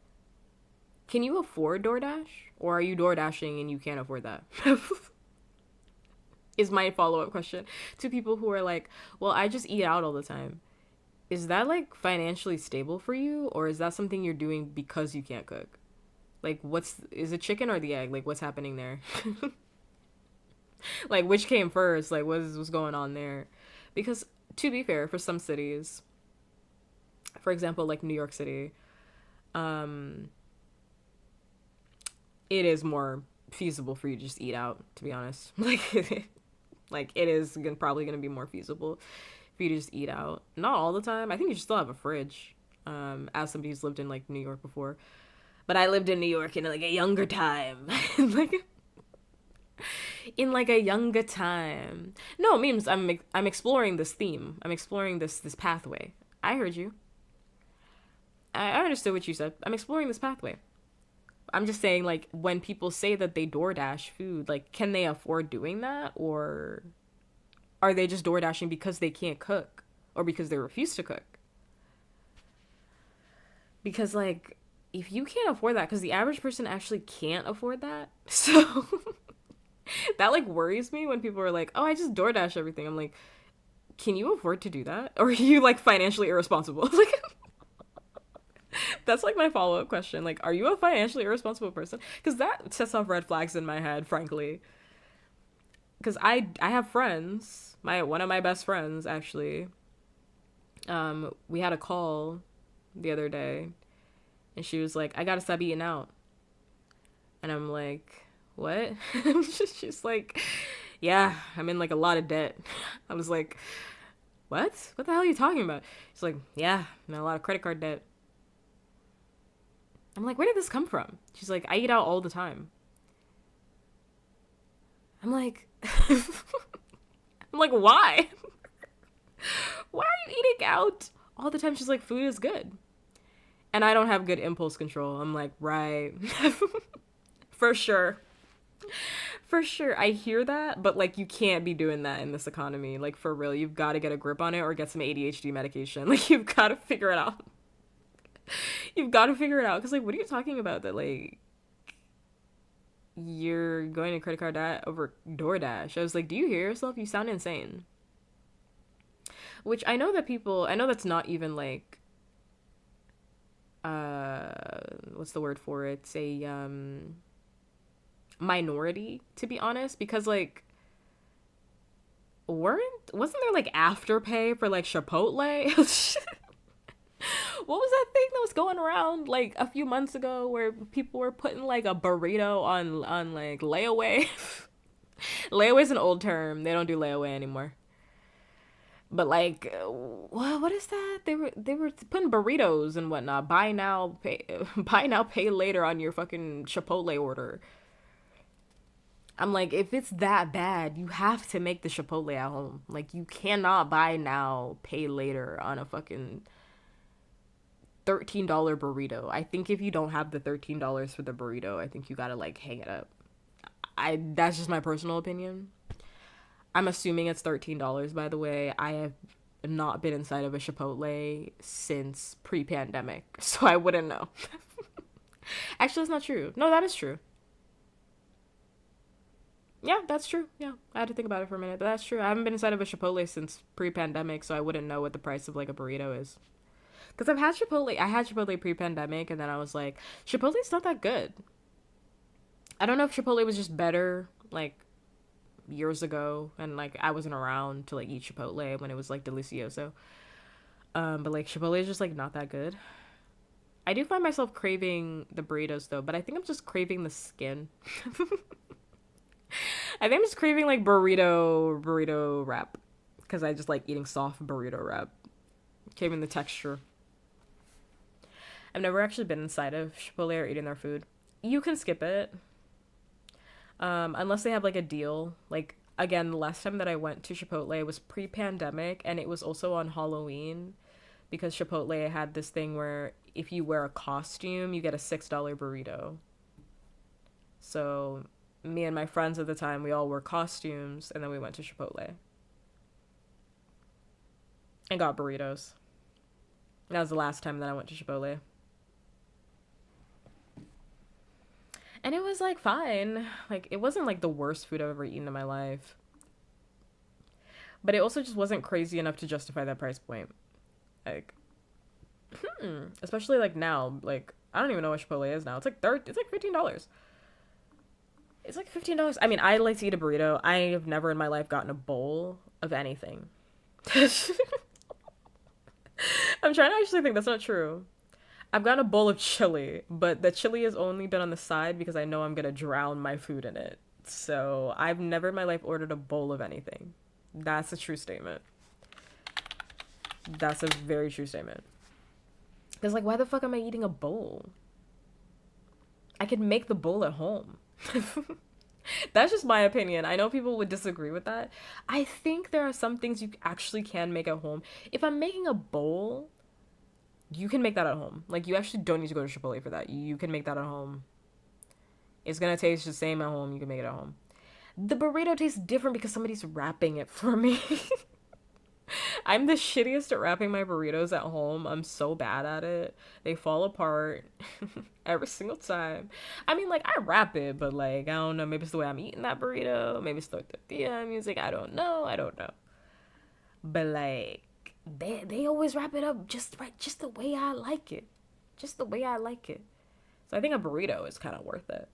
Speaker 1: can you afford DoorDash? Or are you DoorDashing and you can't afford that? Is my follow-up question to people who are like, well, I just eat out all the time. Is that like financially stable for you? Or is that something you're doing because you can't cook? Like, is it chicken or the egg? Like, what's happening there? Like, which came first? Like, what's going on there? Because, to be fair, for some cities, for example, like New York City, it is more feasible for you to just eat out, to be honest. Like it is probably going to be more feasible for you to just eat out. Not all the time. I think you should still have a fridge, as somebody who's lived in, like, New York before. But I lived in New York in, like, a younger time. Like, in, like, a younger time. No, Memes, I'm exploring this theme. I'm exploring this pathway. I heard you. I understood what you said. I'm exploring this pathway. I'm just saying, like, when people say that they DoorDash food, like, can they afford doing that? Or are they just DoorDashing because they can't cook? Or because they refuse to cook? Because, like, if you can't afford that, because the average person actually can't afford that. So that, like, worries me when people are like, oh, I just DoorDash everything. I'm like, can you afford to do that? Or are you, like, financially irresponsible? Like, that's like my follow-up question. Like, are you a financially irresponsible person? Because that sets off red flags in my head, frankly. Because I have friends. One of my best friends, actually. We had a call the other day, and she was like, I gotta stop eating out. And I'm like, what? She's like, yeah, I'm in, like, a lot of debt. I was like, what? What the hell are you talking about? She's like, yeah, I'm in a lot of credit card debt. I'm like, where did this come from? She's like, I eat out all the time. I'm like, I'm like, why? Why are you eating out all the time? She's like, food is good. And I don't have good impulse control. I'm like, right. For sure. For sure. I hear that, but, like, you can't be doing that in this economy. Like, for real. You've got to get a grip on it or get some ADHD medication. Like, you've got to figure it out. You've got to figure it out. Because, like, what are you talking about that, like, you're going to credit card debt over DoorDash? I was like, do you hear yourself? You sound insane. Which I know that's not even, like, what's the word for it? It's a, minority, to be honest. Because, like, wasn't there, like, afterpay for, like, Chipotle? What was that thing that was going around, like, a few months ago where people were putting, like, a burrito on like, layaway? Layaway's an old term. They don't do layaway anymore. But, like, what is that? They were putting burritos and whatnot. Buy now, pay later on your fucking Chipotle order. I'm like, if it's that bad, you have to make the Chipotle at home. Like, you cannot buy now, pay later on a fucking $13 burrito. I think if you don't have the $13 for the burrito, I think you gotta like hang it up. That's just my personal opinion. I'm assuming it's $13, by the way. I have not been inside of a Chipotle since pre-pandemic, so I wouldn't know. Actually, that's not true. No, that is true. Yeah, that's true. Yeah, I had to think about it for a minute, but that's true. I haven't been inside of a Chipotle since pre-pandemic, so I wouldn't know what the price of like a burrito is. Because I've had Chipotle. I had Chipotle pre-pandemic, and then I was like, Chipotle's not that good. I don't know if Chipotle was just better like years ago, and like I wasn't around to like eat Chipotle when it was like delicioso. But like Chipotle is just like not that good. I do find myself craving the burritos though, but I think I'm just craving the skin. I think I'm just craving like burrito wrap because I just like eating soft burrito wrap. Craving the texture. I've never actually been inside of Chipotle or eating their food. You can skip it. Unless they have like a deal. Like again, the last time that I went to Chipotle was pre-pandemic, and it was also on Halloween because Chipotle had this thing where if you wear a costume, you get a $6 burrito. So me and my friends at the time, we all wore costumes, and then we went to Chipotle and got burritos. That was the last time that I went to Chipotle. And it was like fine. Like it wasn't like the worst food I've ever eaten in my life. But it also just wasn't crazy enough to justify that price point. Like especially like now, like I don't even know what Chipotle is now. It's like it's like $15. It's like $15. I mean, I like to eat a burrito. I have never in my life gotten a bowl of anything. I'm trying to actually think that's not true. I've gotten a bowl of chili, but the chili has only been on the side because I know I'm gonna drown my food in it. So I've never in my life ordered a bowl of anything. That's a true statement. That's a very true statement. Because like, why the fuck am I eating a bowl? I could make the bowl at home. That's just my opinion. I know people would disagree with that. I think there are some things you actually can make at home. If I'm making a bowl, you can make that at home. Like, you actually don't need to go to Chipotle for that. You can make that at home. It's gonna taste the same at home. You can make it at home. The burrito tastes different because somebody's wrapping it for me. I'm the shittiest at wrapping my burritos at home. I'm so bad at it. They fall apart every single time. I mean, like, I wrap it, but, like, I don't know. Maybe it's the way I'm eating that burrito. Maybe it's the tortilla music. I don't know. But, like, they always wrap it up just right, just the way I like it. Just the way I like it. So I think a burrito is kind of worth it.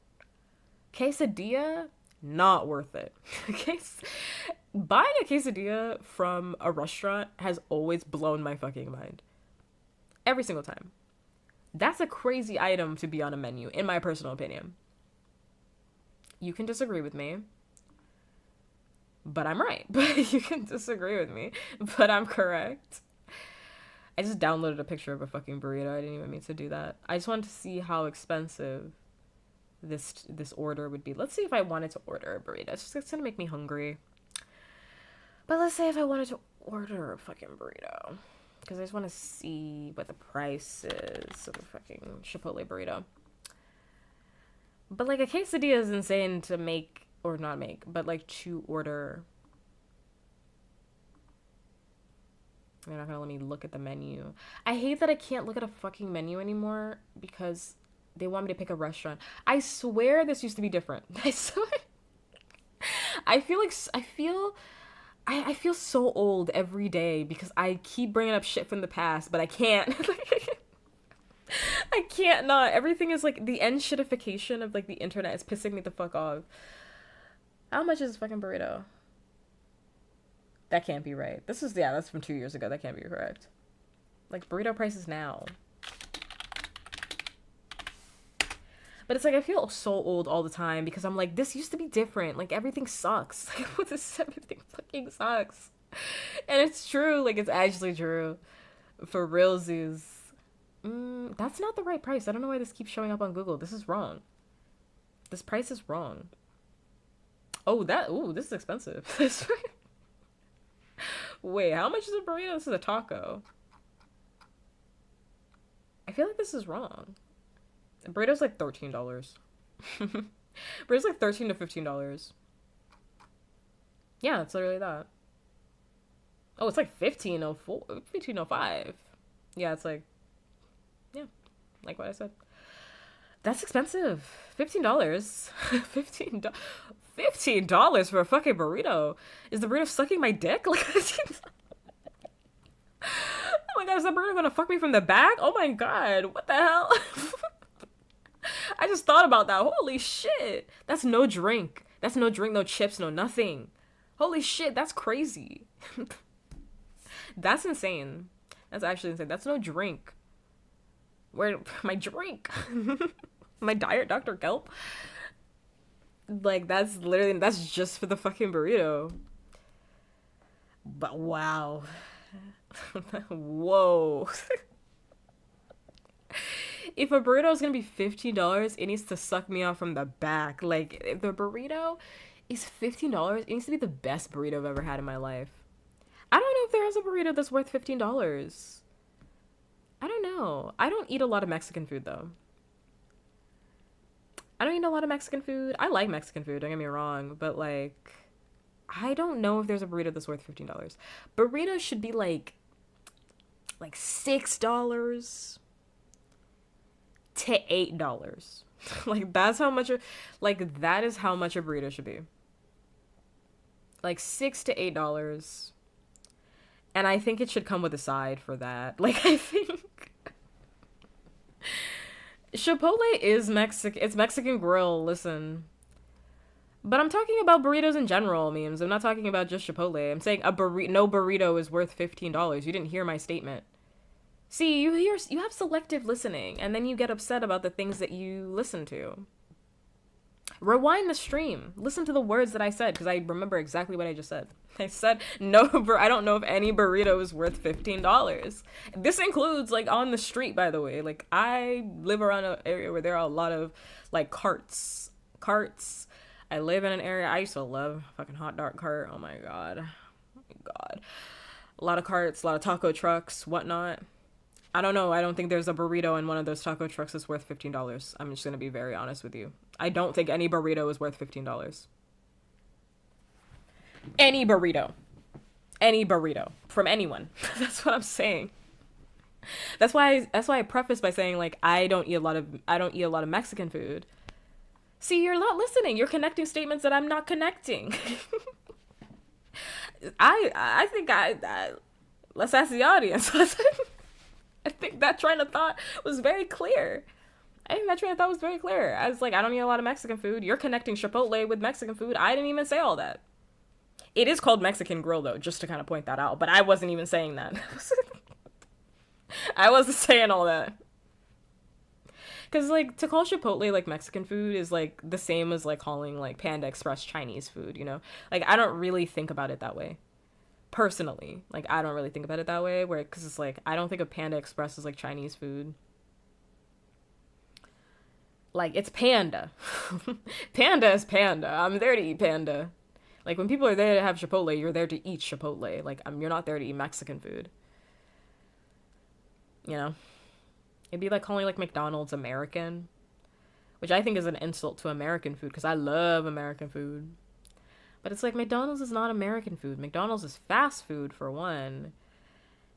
Speaker 1: Quesadilla, not worth it. Buying a quesadilla from a restaurant has always blown my fucking mind. Every single time. That's a crazy item to be on a menu, in my personal opinion. You can disagree with me, but I'm right. But you can disagree with me, but I'm correct. I just downloaded a picture of a fucking burrito. I didn't even mean to do that. I just wanted to see how expensive this order would be. Let's see if I wanted to order a burrito. It's gonna make me hungry. But let's say if I wanted to order a fucking burrito, because I just want to see what the price is of a fucking Chipotle burrito. But like a quesadilla is insane to make, or not make, but like to order. They're not gonna let me look at the menu. I hate that I can't look at a fucking menu anymore because they want me to pick a restaurant. I swear this used to be different. I swear. I feel so old every day because I keep bringing up shit from the past, but I can't. I can't not. Everything is like the end shitification of like the internet is pissing me the fuck off. How much is this fucking burrito? That can't be right. That's from 2 years ago. That can't be correct. Like burrito prices now. But it's like I feel so old all the time because I'm like, this used to be different. Like everything sucks. Like what is everything fucking sucks. And it's true. Like it's actually true. For realsies. That's not the right price. I don't know why this keeps showing up on Google. This is wrong. This price is wrong. This is expensive. Wait, how much is a burrito? This is a taco.
Speaker 2: feel like this is wrong. Burrito's like $13. Burrito's like $13 to $15. Yeah, it's literally that. Oh, it's like 1504, 1505. Yeah, it's like, yeah, like what I said. That's expensive. $15. $15 for a fucking burrito. Is the burrito sucking my dick? Like, oh my god, is the burrito gonna fuck me from the back? Oh my god, what the hell? I just thought about that. Holy shit. That's no drink. That's no drink, no chips, no nothing. Holy shit, that's crazy. That's insane. That's actually insane. That's no drink. Where my drink? My diet Dr. Kelp? Like, that's just for the fucking burrito. But wow. Whoa. If a burrito is gonna be $15, it needs to suck me off from the back. Like, if the burrito is $15, it needs to be the best burrito I've ever had in my life. I don't know if there is a burrito that's worth $15. I don't know. I don't eat a lot of Mexican food, though. I don't eat a lot of Mexican food. I like Mexican food, don't get me wrong, but, like, I don't know if there's a burrito that's worth $15. Burritos should be, like $6 to $8. Like, that's how much, that is how much a burrito should be. Like, $6 to $8. And I think it should come with a side for that. Like, I think Chipotle is Mexican. It's Mexican grill, listen. But I'm talking about burritos in general, memes. I'm not talking about just Chipotle. I'm saying no burrito is worth $15. You didn't hear my statement. See, you have selective listening, and then you get upset about the things that you listen to. Rewind the stream. Listen to the words that I said, because I remember exactly what I just said. I said, I don't know if any burrito is worth $15. This includes, like, on the street, by the way. Like, I live around an area where there are a lot of, like, carts. I live in an area, I used to love fucking hot dog cart. Oh my god. A lot of carts, a lot of taco trucks, whatnot. I don't know. I don't think there's a burrito in one of those taco trucks that's worth $15. I'm just going to be very honest with you. I don't think any burrito is worth $15. Any burrito. From anyone. That's what I'm saying. That's why I preface by saying, like, I don't eat a lot of Mexican food. See, you're not listening. You're connecting statements that I'm not connecting. I think let's ask the audience. I think that train of thought was very clear. I was like, I don't eat a lot of Mexican food. You're connecting Chipotle with Mexican food. I didn't even say all that. It is called Mexican Grill, though, just to kind of point that out. But I wasn't even saying that. I wasn't saying all that. Because, like, to call Chipotle, like, Mexican food is, like, the same as, like, calling, like, Panda Express Chinese food, you know? Like, I don't really think about it that way. Personally. Like, I don't really think about it that way, because it's, like, I don't think of Panda Express as, like, Chinese food. Like, it's Panda. Panda is Panda. I'm there to eat Panda. Like, when people are there to have Chipotle, you're there to eat Chipotle. Like, you're not there to eat Mexican food. You know? It'd be like calling, like, McDonald's American, which I think is an insult to American food, because I love American food. But it's like, McDonald's is not American food. McDonald's is fast food, for one.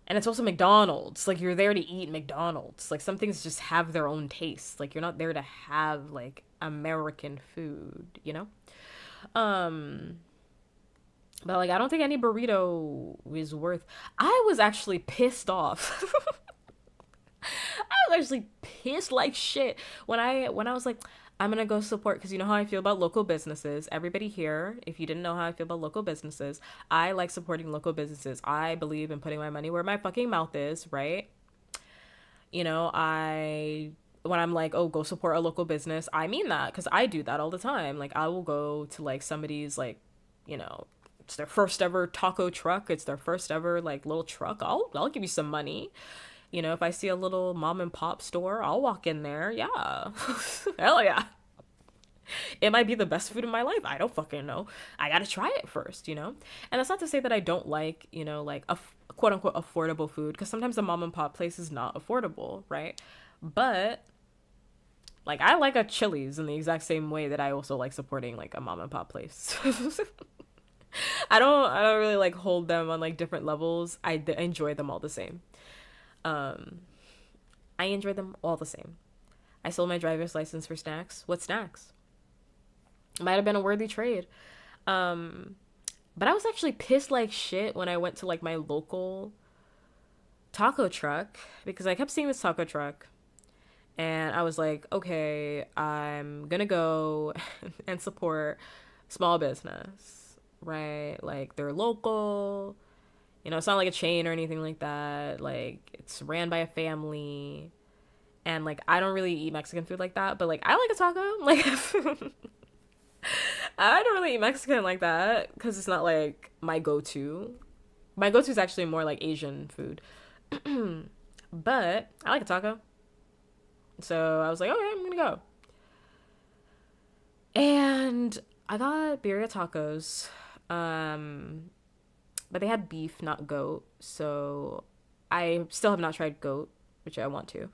Speaker 2: And it's also McDonald's. Like, you're there to eat McDonald's. Like, some things just have their own taste. Like, you're not there to have, like, American food, you know? But, like, I don't think any burrito is worth... I was actually pissed off. I was actually pissed like shit when I was like, I'm gonna go support, because you know how I feel about local businesses. Everybody here, if you didn't know how I feel about local businesses, I like supporting local businesses. I believe in putting my money where my fucking mouth is, right? You know, when I'm like, oh, go support a local business, I mean that, because I do that all the time. Like, I will go to, like, somebody's, like, you know, it's their first ever taco truck, it's their first ever, like, little truck. I'll give you some money. You know, if I see a little mom and pop store, I'll walk in there. Yeah. Hell yeah. It might be the best food in my life. I don't fucking know. I gotta try it first, you know? And that's not to say that I don't like, you know, like, a quote unquote affordable food, because sometimes a mom and pop place is not affordable, right? But like I like a Chili's in the exact same way that I also like supporting like a mom and pop place. I don't really like hold them on like different levels. I enjoy them all the same. Um, I enjoy them all the same. I sold my driver's license for snacks. What snacks? Might have been a worthy trade. Um, but I was actually pissed like shit when I went to like my local taco truck because I kept seeing this taco truck and I was like, okay, I'm gonna go and support small business, right? Like they're local, it's not like a chain or anything like that. Like it's ran by a family. And like I don't really eat Mexican food like that, but like I like a taco. Like I don't really eat Mexican like that because it's not like my go-to. My go-to is actually more like Asian food. But I like a taco. So I was like, okay, I'm gonna go. And I got birria tacos. But they had beef, not goat. So I still have not tried goat, which I want to.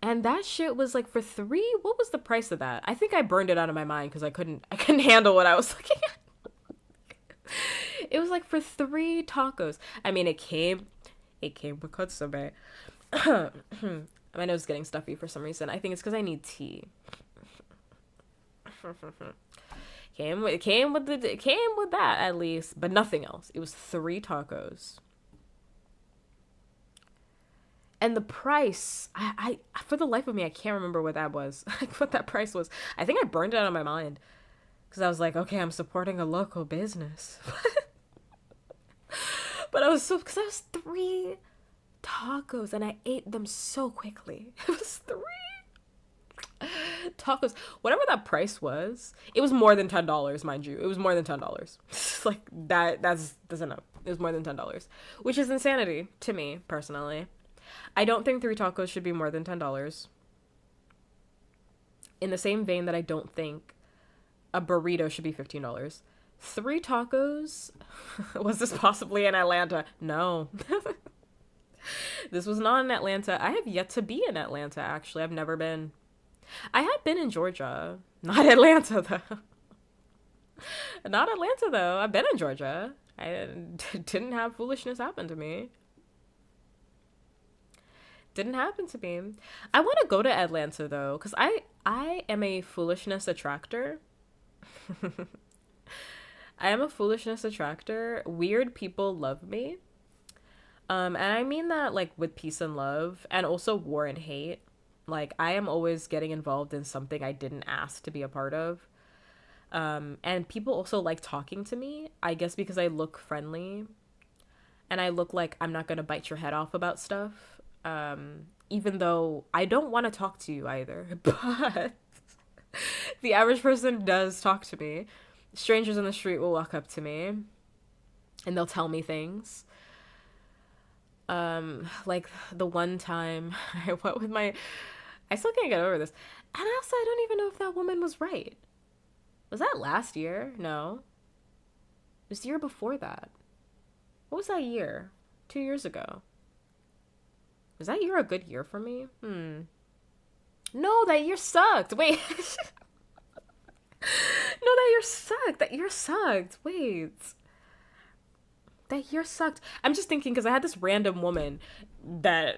Speaker 2: And that shit was like for three. What was the price of that? I think I burned it out of my mind because I couldn't handle what I was looking at. It was like for three tacos. I mean, it came with kotsume. My nose is getting stuffy for some reason. I think it's because I need tea. Came with that at least, but nothing else. It was three tacos. And the price, I for the life of me, I can't remember what that was. What that price was. I think I burned it out of my mind. Because I was like, okay, I'm supporting a local business. But because I was three tacos and I ate them so quickly. It was three tacos. Whatever that price was, it was more than $10, mind you. It was more than $10. Like that's enough. It was more than $10. Which is insanity to me, personally. I don't think three tacos should be more than $10. In the same vein that I don't think a burrito should be $15. Three tacos? Was this possibly in Atlanta? No. This was not in Atlanta. I have yet to be in Atlanta, actually. I've never been. I have been in Georgia. Not Atlanta, though. Not Atlanta, though. I've been in Georgia. I didn't have foolishness happen to me. Didn't happen to me. I want to go to Atlanta though, because I am a foolishness attractor. I am a foolishness attractor. Weird people love me. And I mean that like with peace and love, and also war and hate. Like I am always getting involved in something I didn't ask to be a part of. And people also like talking to me, I guess because I look friendly. And I look like I'm not gonna bite your head off about stuff. Even though I don't want to talk to you either, but the average person does talk to me. Strangers on the street will walk up to me and they'll tell me things. Like the one time I went with I still can't get over this. And also, I don't even know if that woman was right. Was that last year? No. It was the year before that. What was that year? 2 years ago. Was that year a good year for me? No, that year sucked. Wait. No, that year sucked. That year sucked. Wait. That year sucked. I'm just thinking because I had this random woman that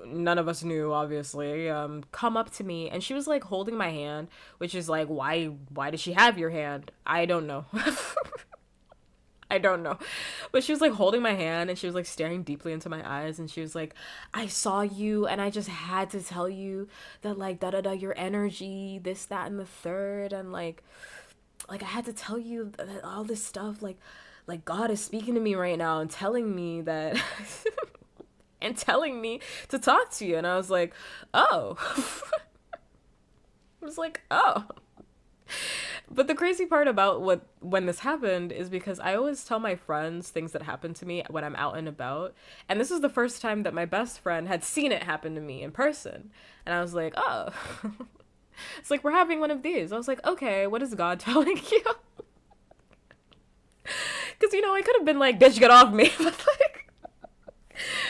Speaker 2: none of us knew, obviously, come up to me and she was like holding my hand, which is like, why did she have your hand? I don't know. I don't know. But she was like holding my hand and she was like staring deeply into my eyes and she was like, I saw you and I just had to tell you that like your energy, this, that, and the third, and like I had to tell you that all this stuff, like God is speaking to me right now and telling me that and telling me to talk to you. And I was like, oh. I was like, oh. But the crazy part about when this happened is because I always tell my friends things that happen to me when I'm out and about. And this was the first time that my best friend had seen it happen to me in person. And I was like, oh. It's like, we're having one of these. I was like, okay, what is God telling you? Because, I could have been like, bitch, get off me. But like,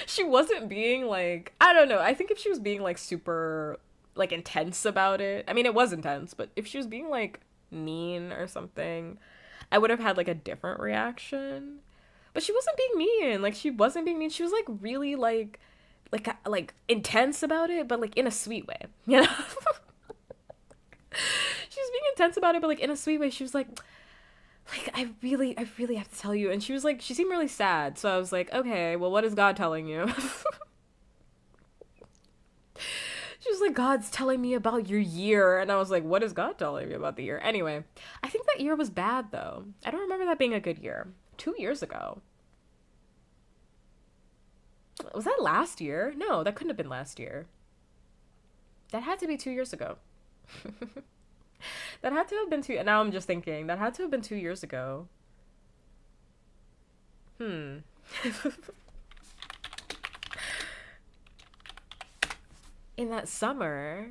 Speaker 2: She wasn't being like, I don't know. I think if she was being like super like intense about it, I mean it was intense, but if she was being like mean or something, I would have had like a different reaction. But she wasn't being mean. Like she wasn't being mean. She was like really like intense about it, but like in a sweet way. You know? She was being intense about it, but like in a sweet way. She was like I really have to tell you. And she was like, she seemed really sad. So I was like, okay, well, what is God telling you? She was like, God's telling me about your year. And I was like, what is God telling me about the year? Anyway, I think that year was bad though. I don't remember that being a good year. 2 years ago. Was that last year? No, that couldn't have been last year. That had to be 2 years ago. That had to have been two. Now I'm just thinking that had to have been 2 years ago. Hmm. In that summer.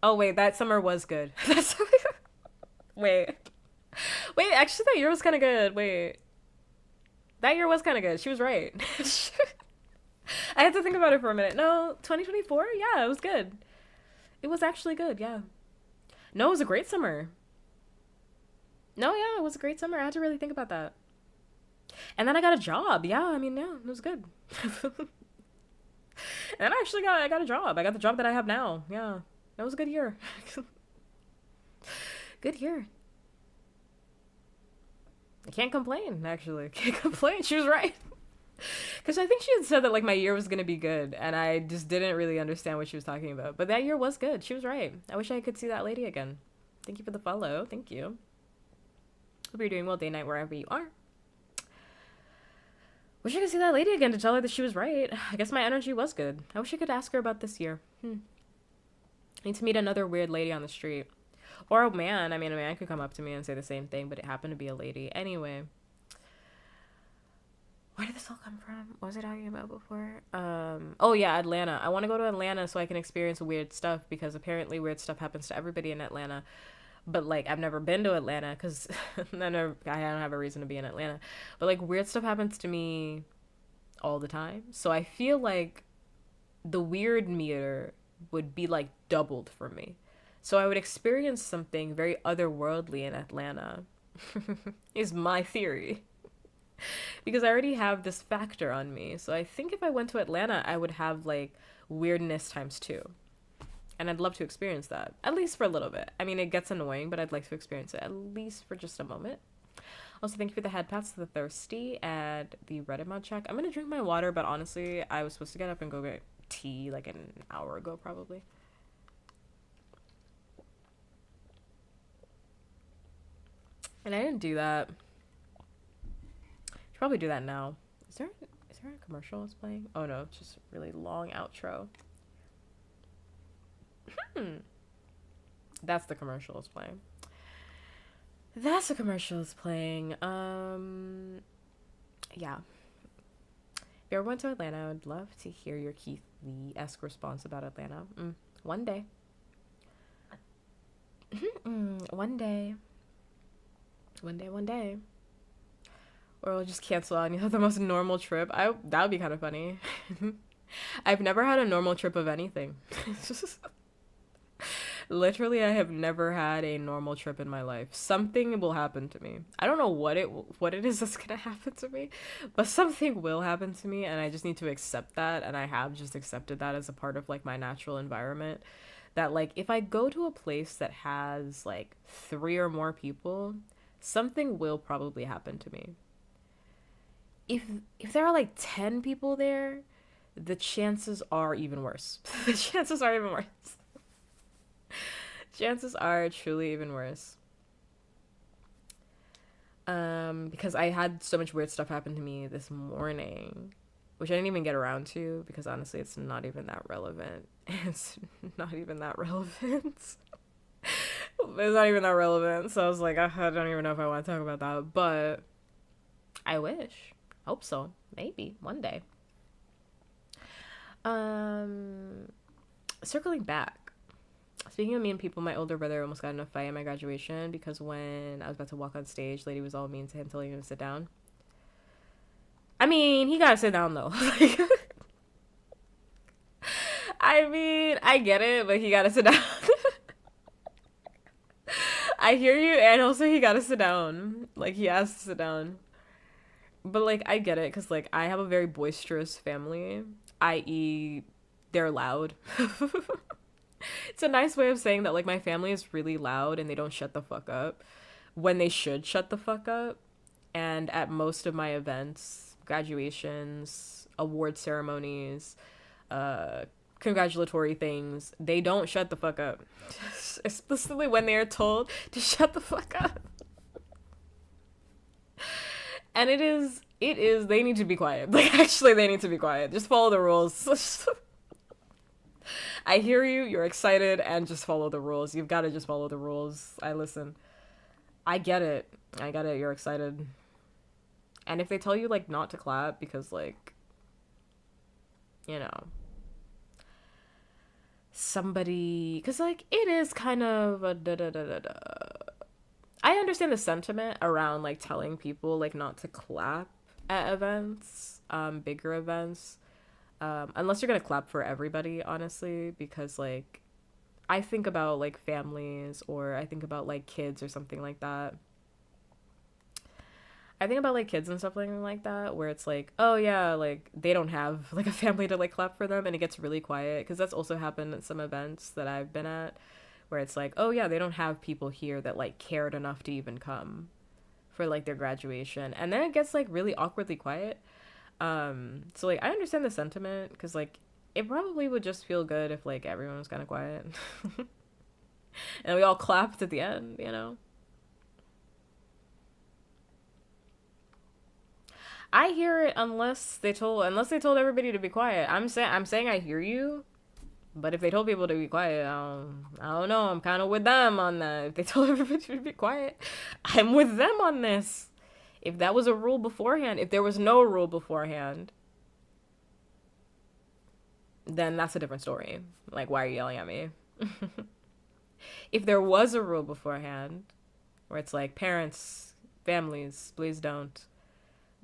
Speaker 2: Oh wait, that summer was good. That's wait, wait. Actually, that year was kind of good. Wait, that year was kind of good. She was right. I had to think about it for a minute. No, 2024. Yeah, it was good. It was actually good. Yeah. No, it was a great summer. No, yeah, it was a great summer. I had to really think about that. And then I got a job. Yeah, I mean, yeah, it was good. And I got a job. I got the job that I have now. Yeah. That was a good year. Good year. I can't complain, actually. Can't complain. She was right. Because I think she had said that like my year was gonna be good, and I just didn't really understand what she was talking about. But that year was good. She was right. I wish I could see that lady again. Thank you for the follow. Thank you. Hope you're doing well day night wherever you are. Wish I could see that lady again to tell her that she was right. I guess my energy was good. I wish I could ask her about this year. I need to meet another weird lady on the street. Or a man. I mean, a man could come up to me and say the same thing, but it happened to be a lady. Anyway. Where did this all come from? What was I talking about before? Oh yeah, Atlanta. I want to go to Atlanta so I can experience weird stuff because apparently weird stuff happens to everybody in Atlanta. But like I've never been to Atlanta because I don't have a reason to be in Atlanta. But like weird stuff happens to me all the time. So I feel like the weird meter would be like doubled for me. So I would experience something very otherworldly in Atlanta. Is my theory. Because I already have this factor on me. So I think if I went to Atlanta, I would have like weirdness times two. And I'd love to experience that, at least for a little bit. I mean, it gets annoying, but I'd like to experience it, at least for just a moment. Also, thank you for the head pats to the thirsty and the Reddit mod check. I'm going to drink my water, but honestly, I was supposed to get up and go get tea like an hour ago, probably. And I didn't do that. Should probably do that now. Is there a commercial that's playing? Oh no, it's just a really long outro. That's the commercial it's playing. That's the commercial it's playing. Yeah. If you ever went to Atlanta, I would love to hear your Keith Lee-esque response about Atlanta. One day. One day. One day. Or we'll just cancel out and you have the most normal trip. That would be kind of funny. I've never had a normal trip of anything. Literally, I have never had a normal trip in my life. Something will happen to me. I don't know what it is that's gonna happen to me, but something will happen to me, and I just need to accept that. And I have just accepted that as a part of like my natural environment. That like if I go to a place that has like 3 or more people, something will probably happen to me. If there are like 10 people there, the chances are even worse. The chances are even worse. Chances are truly even worse. Because I had so much weird stuff happen to me this morning, which I didn't even get around to because honestly, it's not even that relevant. It's not even that relevant. It's not even that relevant. So I was like, I don't even know if I want to talk about that, but I wish. Hope so. Maybe one day. Circling back. Speaking of mean people, my older brother almost got in a fight at my graduation because when I was about to walk on stage, lady was all mean to him, telling him to sit down. I mean, he gotta sit down though. Like, I mean, I get it, but he gotta sit down. I hear you, and also he gotta sit down. Like, he has to sit down. But, like, I get it, because, like, I have a very boisterous family, i.e., they're loud. It's a nice way of saying that, like, my family is really loud and they don't shut the fuck up when they should shut the fuck up. And at most of my events, graduations, award ceremonies, uh, congratulatory things, they don't shut the fuck up. Explicitly when they are told to shut the fuck up. And they need to be quiet. Like, actually, they need to be quiet. Just follow the rules. I hear you, you're excited, and just follow the rules. You've got to just follow the rules. I listen. I get it. I get it, you're excited. And if they tell you, like, not to clap because, like, you know, somebody, because, like, it is kind of a da-da-da-da-da. I understand the sentiment around, like, telling people, like, not to clap at events, bigger events, unless you're gonna clap for everybody, honestly, because, like, I think about, like, families, or I think about, like, kids or something like that. I think about, like, kids and stuff like that, where it's like, oh yeah, like, they don't have, like, a family to, like, clap for them, and it gets really quiet, because that's also happened at some events that I've been at, where it's like, oh yeah, they don't have people here that, like, cared enough to even come for, like, their graduation, and then it gets, like, really awkwardly quiet. So, like, I understand the sentiment, because, like, it probably would just feel good if, like, everyone was kind of quiet. And we all clapped at the end, you know? I hear it unless they told everybody to be quiet. I'm saying I hear you, but if they told people to be quiet, I don't know. I'm kind of with them on that. If they told everybody to be quiet, I'm with them on this. If that was a rule beforehand, if there was no rule beforehand, then that's a different story. Like, why are you yelling at me? If there was a rule beforehand, where it's like, parents, families, please don't.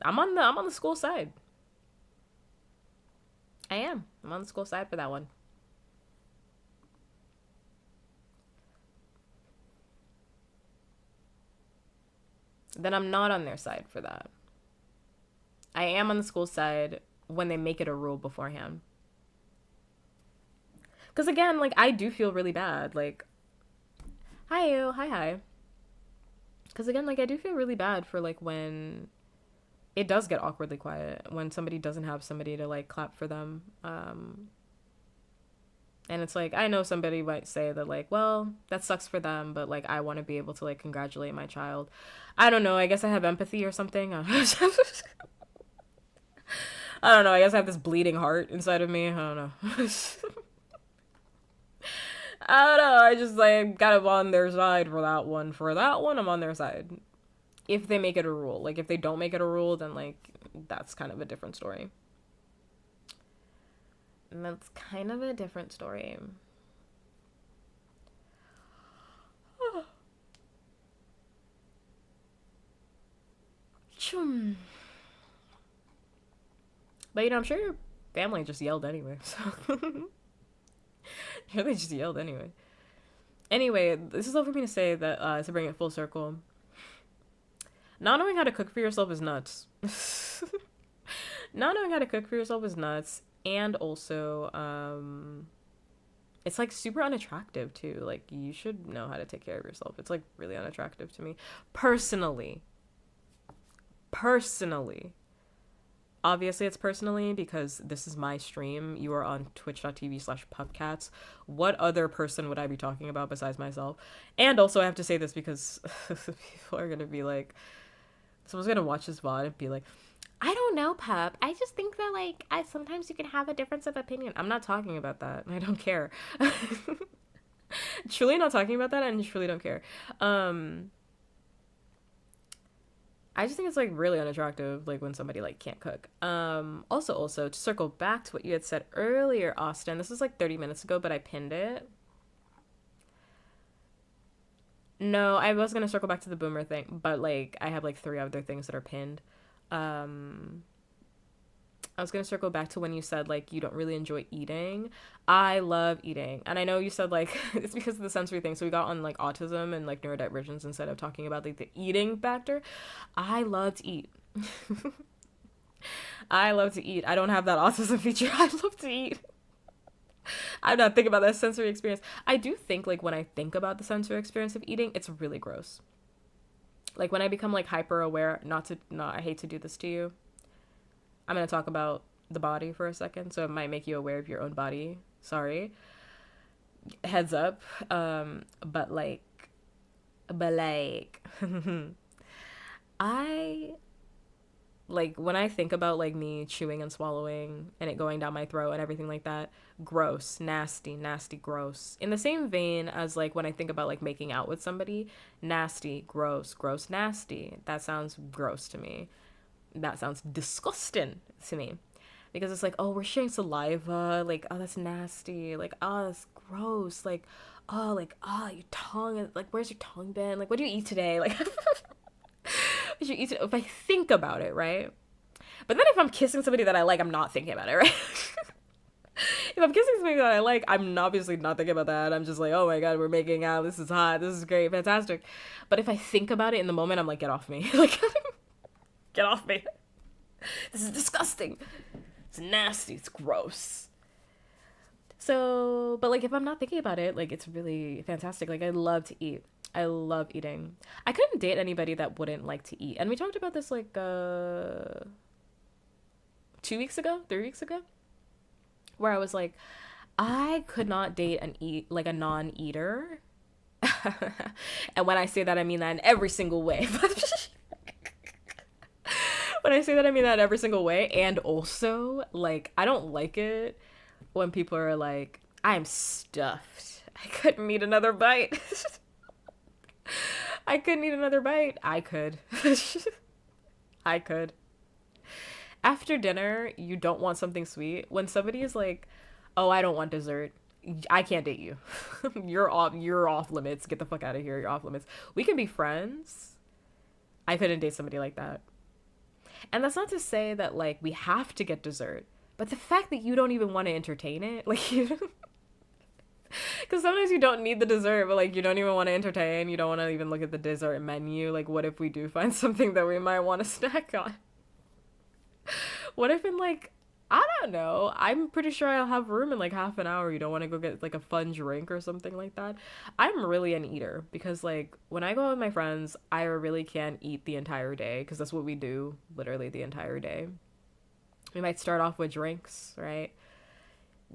Speaker 2: I'm on the school side. I am. I'm on the school side for that one. Then I'm not on their side for that. I am on the school side when they make it a rule beforehand. Because again, like, I do feel really bad. Like, hi, you. Hi. Because again, like, I do feel really bad for, like, when it does get awkwardly quiet, when somebody doesn't have somebody to, like, clap for them. And it's like, I know somebody might say that, like, well, that sucks for them, but, like, I want to be able to, like, congratulate my child. I don't know. I guess I have empathy or something. I don't know. I guess I have this bleeding heart inside of me. I don't know. I don't know. I just, like, kind of on their side for that one. For that one, I'm on their side. If they make it a rule. Like, if they don't make it a rule, then, like, that's kind of a different story. And that's kind of a different story. But, you know, I'm sure your family just yelled anyway. So sure, they just yelled anyway. Anyway, this is all for me to say that, to bring it full circle. Not knowing how to cook for yourself is nuts. Not knowing how to cook for yourself is nuts. And also, it's, like, super unattractive, too. Like, you should know how to take care of yourself. It's, like, really unattractive to me. Personally. Obviously, it's personally because this is my stream. You are on twitch.tv/puppkats. What other person would I be talking about besides myself? And also, I have to say this because people are going to be like, someone's going to watch this VOD and be like, I don't know, Pup. I just think that, like, sometimes you can have a difference of opinion. I'm not talking about that. I don't care. Truly not talking about that, and truly don't care. I just think it's, like, really unattractive, like, when somebody, like, can't cook. Also, to circle back to what you had said earlier, Austin, this was, like, 30 minutes ago, but I pinned it. No, I was gonna circle back to the boomer thing, but, like, I have, like, 3 other things that are pinned. I was gonna circle back to when you said like you don't really enjoy eating. I love eating, and I know you said like it's because of the sensory thing. So we got on like autism and like neurodivergence instead of talking about like the eating factor. I love to eat. I love to eat. I don't have that autism feature. I love to eat. I'm not thinking about that sensory experience. I do think like when I think about the sensory experience of eating, it's really gross. Like when I become like hyper aware, not I hate to do this to you. I'm gonna talk about the body for a second, so it might make you aware of your own body. Sorry. Heads up. But like I like when I think about like me chewing and swallowing and it going down my throat and everything like that, gross, nasty, nasty, gross. In the same vein as like when I think about like making out with somebody, nasty, gross, gross, nasty. That sounds gross to me. That sounds disgusting to me. Because it's like, oh, we're sharing saliva, like, oh, that's nasty, like, oh, that's gross, like, oh, your tongue, like, where's your tongue been? Like, what do you eat today? Like, what you eat today? If I think about it, right? But then if I'm kissing somebody that I like, I'm not thinking about it, right? If I'm kissing somebody that I like, I'm obviously not thinking about that. I'm just like, oh my god, we're making out. This is hot. This is great, fantastic. But if I think about it in the moment, I'm like, get off me. Like, get off me. This is disgusting. It's nasty. It's gross. So, but like if I'm not thinking about it, like it's really fantastic. Like I love to eat. I love eating. I couldn't date anybody that wouldn't like to eat. And we talked about this like 2 weeks ago, 3 weeks ago, where I was like, I could not date a non-eater. And when I say that, I mean that in every single way. When I say that, I mean that in every single way. And also, like, I don't like it when people are like, I'm stuffed. I couldn't eat another bite. I couldn't eat another bite. I could. I could. After dinner, you don't want something sweet. When somebody is like, oh, I don't want dessert, I can't date you. You're off limits. Get the fuck out of here. You're off limits. We can be friends. I couldn't date somebody like that. And that's not to say that like we have to get dessert, but the fact that you don't even want to entertain it, like you, because sometimes you don't need the dessert, but like you don't even want to entertain, you don't want to even look at the dessert menu. Like, what if we do find something that we might want to snack on? What if in like, I don't know, I'm pretty sure I'll have room in like half an hour. You don't want to go get like a fun drink or something like that. I'm really an eater because like when I go out with my friends, I really can eat the entire day because that's what we do literally the entire day. We might start off with drinks, right?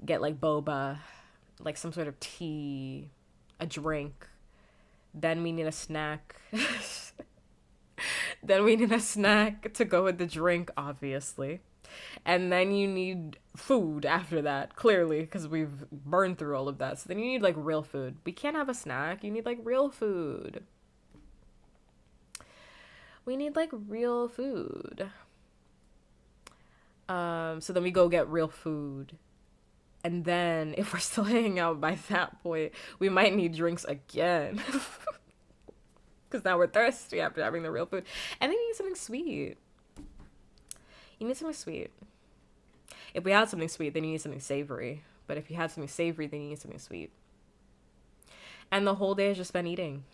Speaker 2: Get like boba, like some sort of tea, a drink. Then we need a snack. Then we need a snack to go with the drink, obviously. And then you need food after that, clearly, because we've burned through all of that. So then you need like real food. We can't have a snack. You need like real food. We need like real food. So then we go get real food. And then if we're still hanging out by that point, we might need drinks again. Because now we're thirsty after having the real food. And then you need something sweet. You need something sweet. If we had something sweet, then you need something savory. But if you had something savory, then you need something sweet. And the whole day is just spent eating.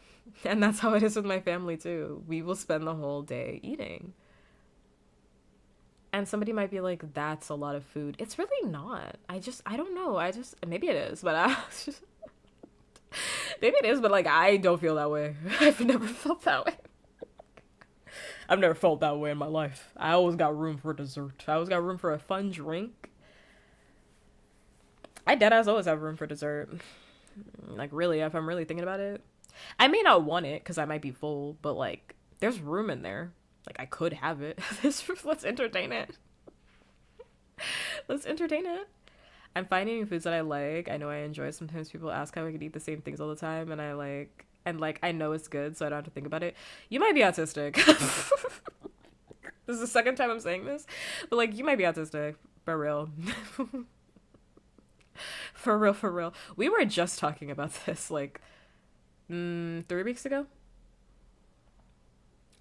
Speaker 2: And that's how it is with my family too. We will spend the whole day eating. And somebody might be like, that's a lot of food. It's really not. I don't know. Maybe it is, but maybe it is, but like, I don't feel that way. I've never felt that way. I've never felt that way in my life. I always got room for dessert. I always got room for a fun drink. I deadass always have room for dessert. Like, really, if I'm really thinking about it. I may not want it because I might be full, but like, there's room in there. Like, I could have it. Let's entertain it. Let's entertain it. I'm finding foods that I like. I know I enjoy. Sometimes people ask how I could eat the same things all the time, and I know it's good, so I don't have to think about it. You might be autistic. This is the second time I'm saying this, but like, you might be autistic for real. For real, for real. We were just talking about this like 3 weeks ago.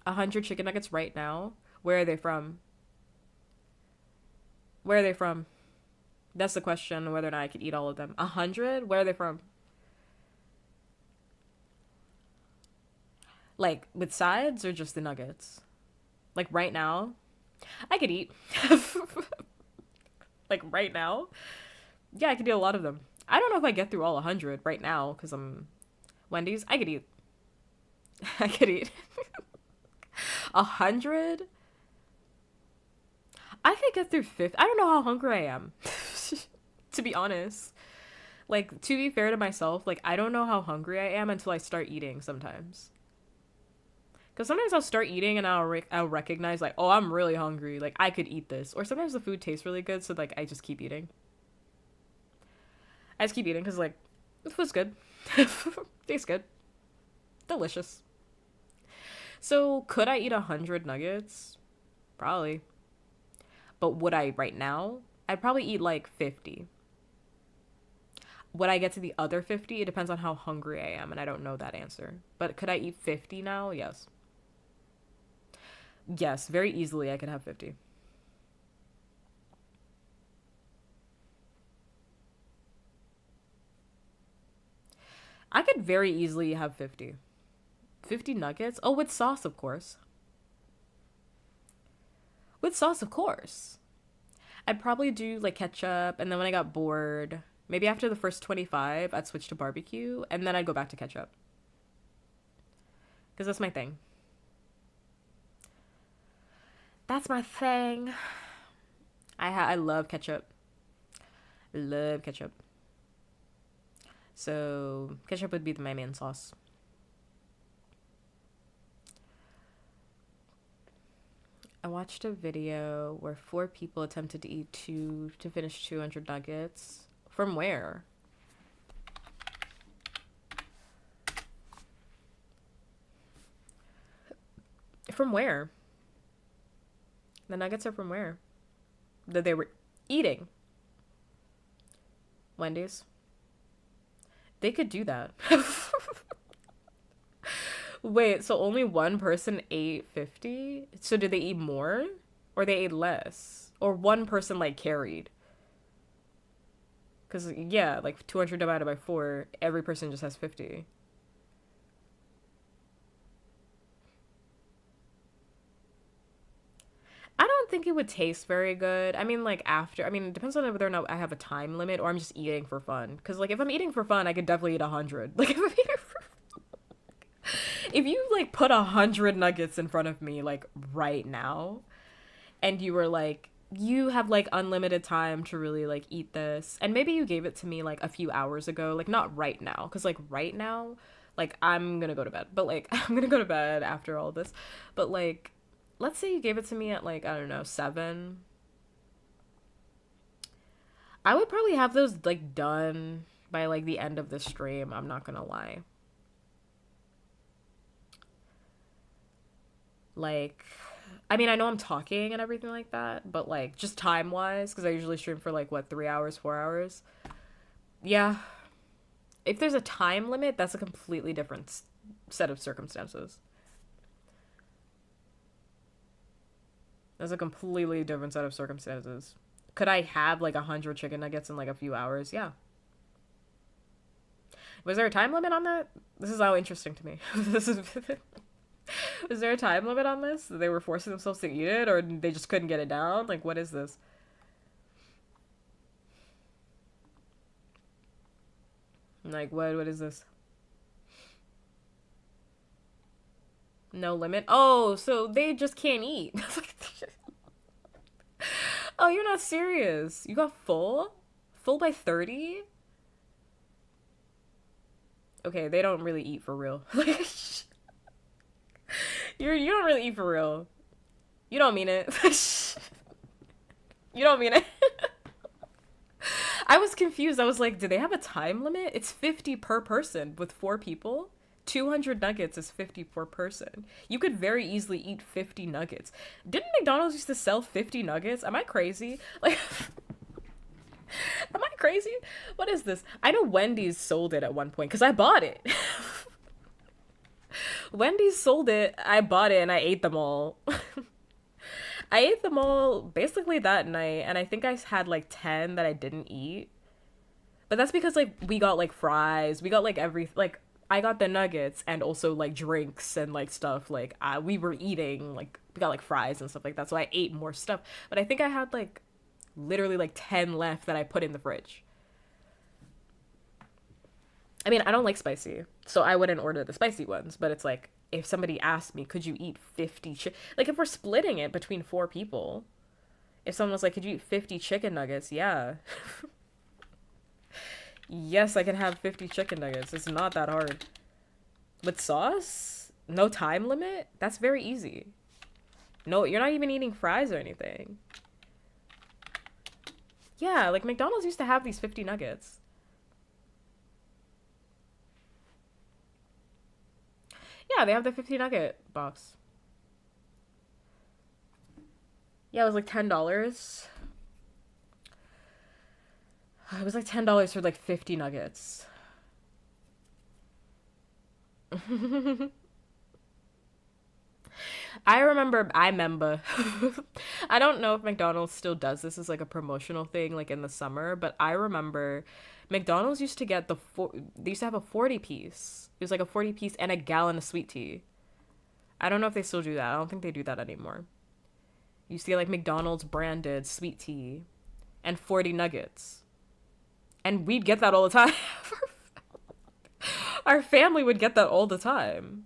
Speaker 2: 100 chicken nuggets right now. Where are they from? Where are they from? That's the question, whether or not I could eat all of them. 100? Where are they from? Like, with sides or just the nuggets? Like, right now? I could eat. Like, right now? Yeah, I could eat a lot of them. I don't know if I get through all 100 right now, because I'm Wendy's. I could eat. I could eat. 100? I could get through 50. I don't know how hungry I am. To be honest. Like, to be fair to myself, like, I don't know how hungry I am until I start eating sometimes. Because sometimes I'll start eating and I'll recognize, like, oh, I'm really hungry. Like, I could eat this. Or sometimes the food tastes really good, so, like, I just keep eating. I just keep eating because, like, the food's good. Tastes good. Delicious. So, could I eat 100 nuggets? Probably. But would I right now? I'd probably eat, like, 50. Would I get to the other 50? It depends on how hungry I am, and I don't know that answer. But could I eat 50 now? Yes. Yes, very easily I could have 50. I could very easily have 50. 50 nuggets? Oh, with sauce, of course. With sauce, of course. I'd probably do like ketchup, and then when I got bored, maybe after the first 25, I'd switch to barbecue, and then I'd go back to ketchup. Because that's my thing. That's my thing. I love ketchup. Love ketchup. So, ketchup would be my main sauce. I watched a video where 4 people attempted to eat to finish 200 nuggets. From where? From where? The nuggets are from where? That they were eating. Wendy's. They could do that. Wait, so only one person ate 50? So did they eat more? Or they ate less? Or one person, like, carried? Because, yeah, like, 200 divided by 4, every person just has 50. I don't think it would taste very good. I mean, like, after... I mean, it depends on whether or not I have a time limit or I'm just eating for fun. Because, like, if I'm eating for fun, I could definitely eat 100. Like, if I'm eating for... If you, like, put 100 nuggets in front of me, like, right now, and you were, like... You have, like, unlimited time to really, like, eat this. And maybe you gave it to me, like, a few hours ago. Like, not right now. Because, like, right now, like, I'm gonna go to bed. But, like, I'm gonna go to bed after all this. But, like... Let's say you gave it to me at, like, I don't know, 7. I would probably have those, like, done by, like, the end of the stream. I'm not gonna lie. Like, I mean, I know I'm talking and everything like that, but, like, just time-wise, because I usually stream for, like, what, 3 hours, 4 hours? Yeah. If there's a time limit, that's a completely different set of circumstances. That's a completely different set of circumstances. Could I have like 100 chicken nuggets in like a few hours? Yeah. Was there a time limit on that? This is how interesting to me. This is. Was there a time limit on this? They were forcing themselves to eat it, or they just couldn't get it down? Like, what is this? Like, what is this? No limit? Oh, so they just can't eat. Oh, you're not serious. You got full? Full by 30? Okay, they don't really eat for real. You don't really eat for real. You don't mean it. You don't mean it. I was confused. I was like, do they have a time limit? It's 50 per person with 4 people. 200 nuggets is 50 per person. You could very easily eat 50 nuggets. Didn't McDonald's used to sell 50 nuggets? Am I crazy? Like, am I crazy? What is this? I know Wendy's sold it at one point because I bought it. Wendy's sold it, I bought it, and I ate them all. I ate them all basically that night, and I think I had like 10 that I didn't eat. But that's because like we got like fries, we got like like I got the nuggets and also like drinks and like stuff. Like we were eating like we got like fries and stuff like that, so I ate more stuff. But I think I had like literally like 10 left that I put in the fridge. I mean, I don't like spicy, so I wouldn't order the spicy ones. But it's like if somebody asked me, could you eat 50 like if we're splitting it between four people, if someone was like, could you eat 50 chicken nuggets? Yeah. Yes, I can have 50 chicken nuggets. It's not that hard. With sauce? No time limit? That's very easy. No, you're not even eating fries or anything. Yeah, like McDonald's used to have these 50 nuggets. Yeah, they have the 50 nugget box. Yeah, it was like $10. It was like $10 for like 50 nuggets. I remember. I don't know if McDonald's still does this as like a promotional thing, like in the summer, but I remember McDonald's used to get they used to have a 40 piece. It was like a 40 piece and a gallon of sweet tea. I don't know if they still do that. I don't think they do that anymore. You used to get like McDonald's branded sweet tea and 40 nuggets. And we'd get that all the time. Our family would get that all the time.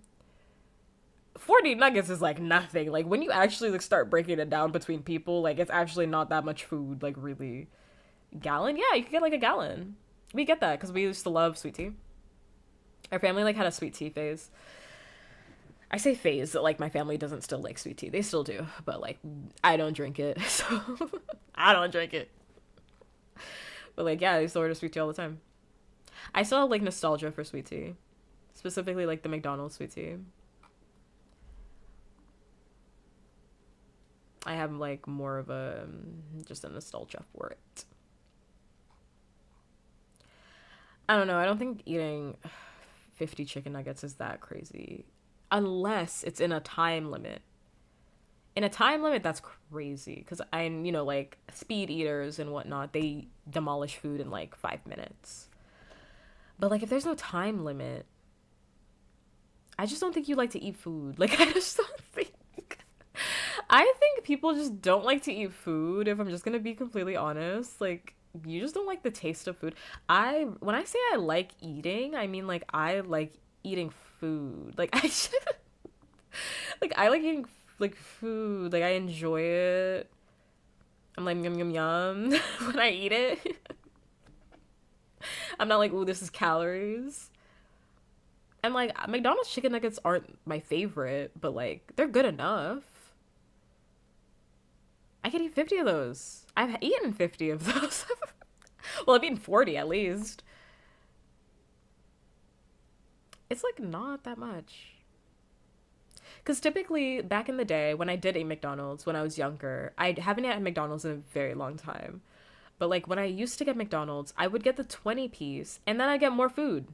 Speaker 2: 40 nuggets is like nothing. Like when you actually like start breaking it down between people, like it's actually not that much food, like really. Gallon? Yeah, you could get like a gallon. We get that because we used to love sweet tea. Our family like had a sweet tea phase. I say phase, like my family doesn't still like sweet tea. They still do, but like I don't drink it, so I don't drink it. But like yeah, I used to order sweet tea all the time. I still have like nostalgia for sweet tea, specifically like the McDonald's sweet tea. I have like more of a just a nostalgia for it. I don't know. I don't think eating 50 chicken nuggets is that crazy, unless it's in a time limit. In a time limit, that's crazy because like speed eaters and whatnot, they demolish food in like 5 minutes. But like if there's no time limit, I just don't think you like to eat food. Like I just don't think. I think people just don't like to eat food, if I'm just gonna be completely honest. Like, you just don't like the taste of food. When I say I like eating, I mean, like, I like eating food. Like, like, I like eating, like, food. Like, I enjoy it. I'm like, yum, yum, yum when I eat it. I'm not like, ooh, this is calories. And, like, McDonald's chicken nuggets aren't my favorite, but, like, they're good enough. I could eat 50 of those. I've eaten 50 of those. Well, I've eaten 40 at least. It's like not that much. Because typically, back in the day, when I did eat McDonald's when I was younger, I haven't had McDonald's in a very long time. But like when I used to get McDonald's, I would get the 20 piece and then I get more food.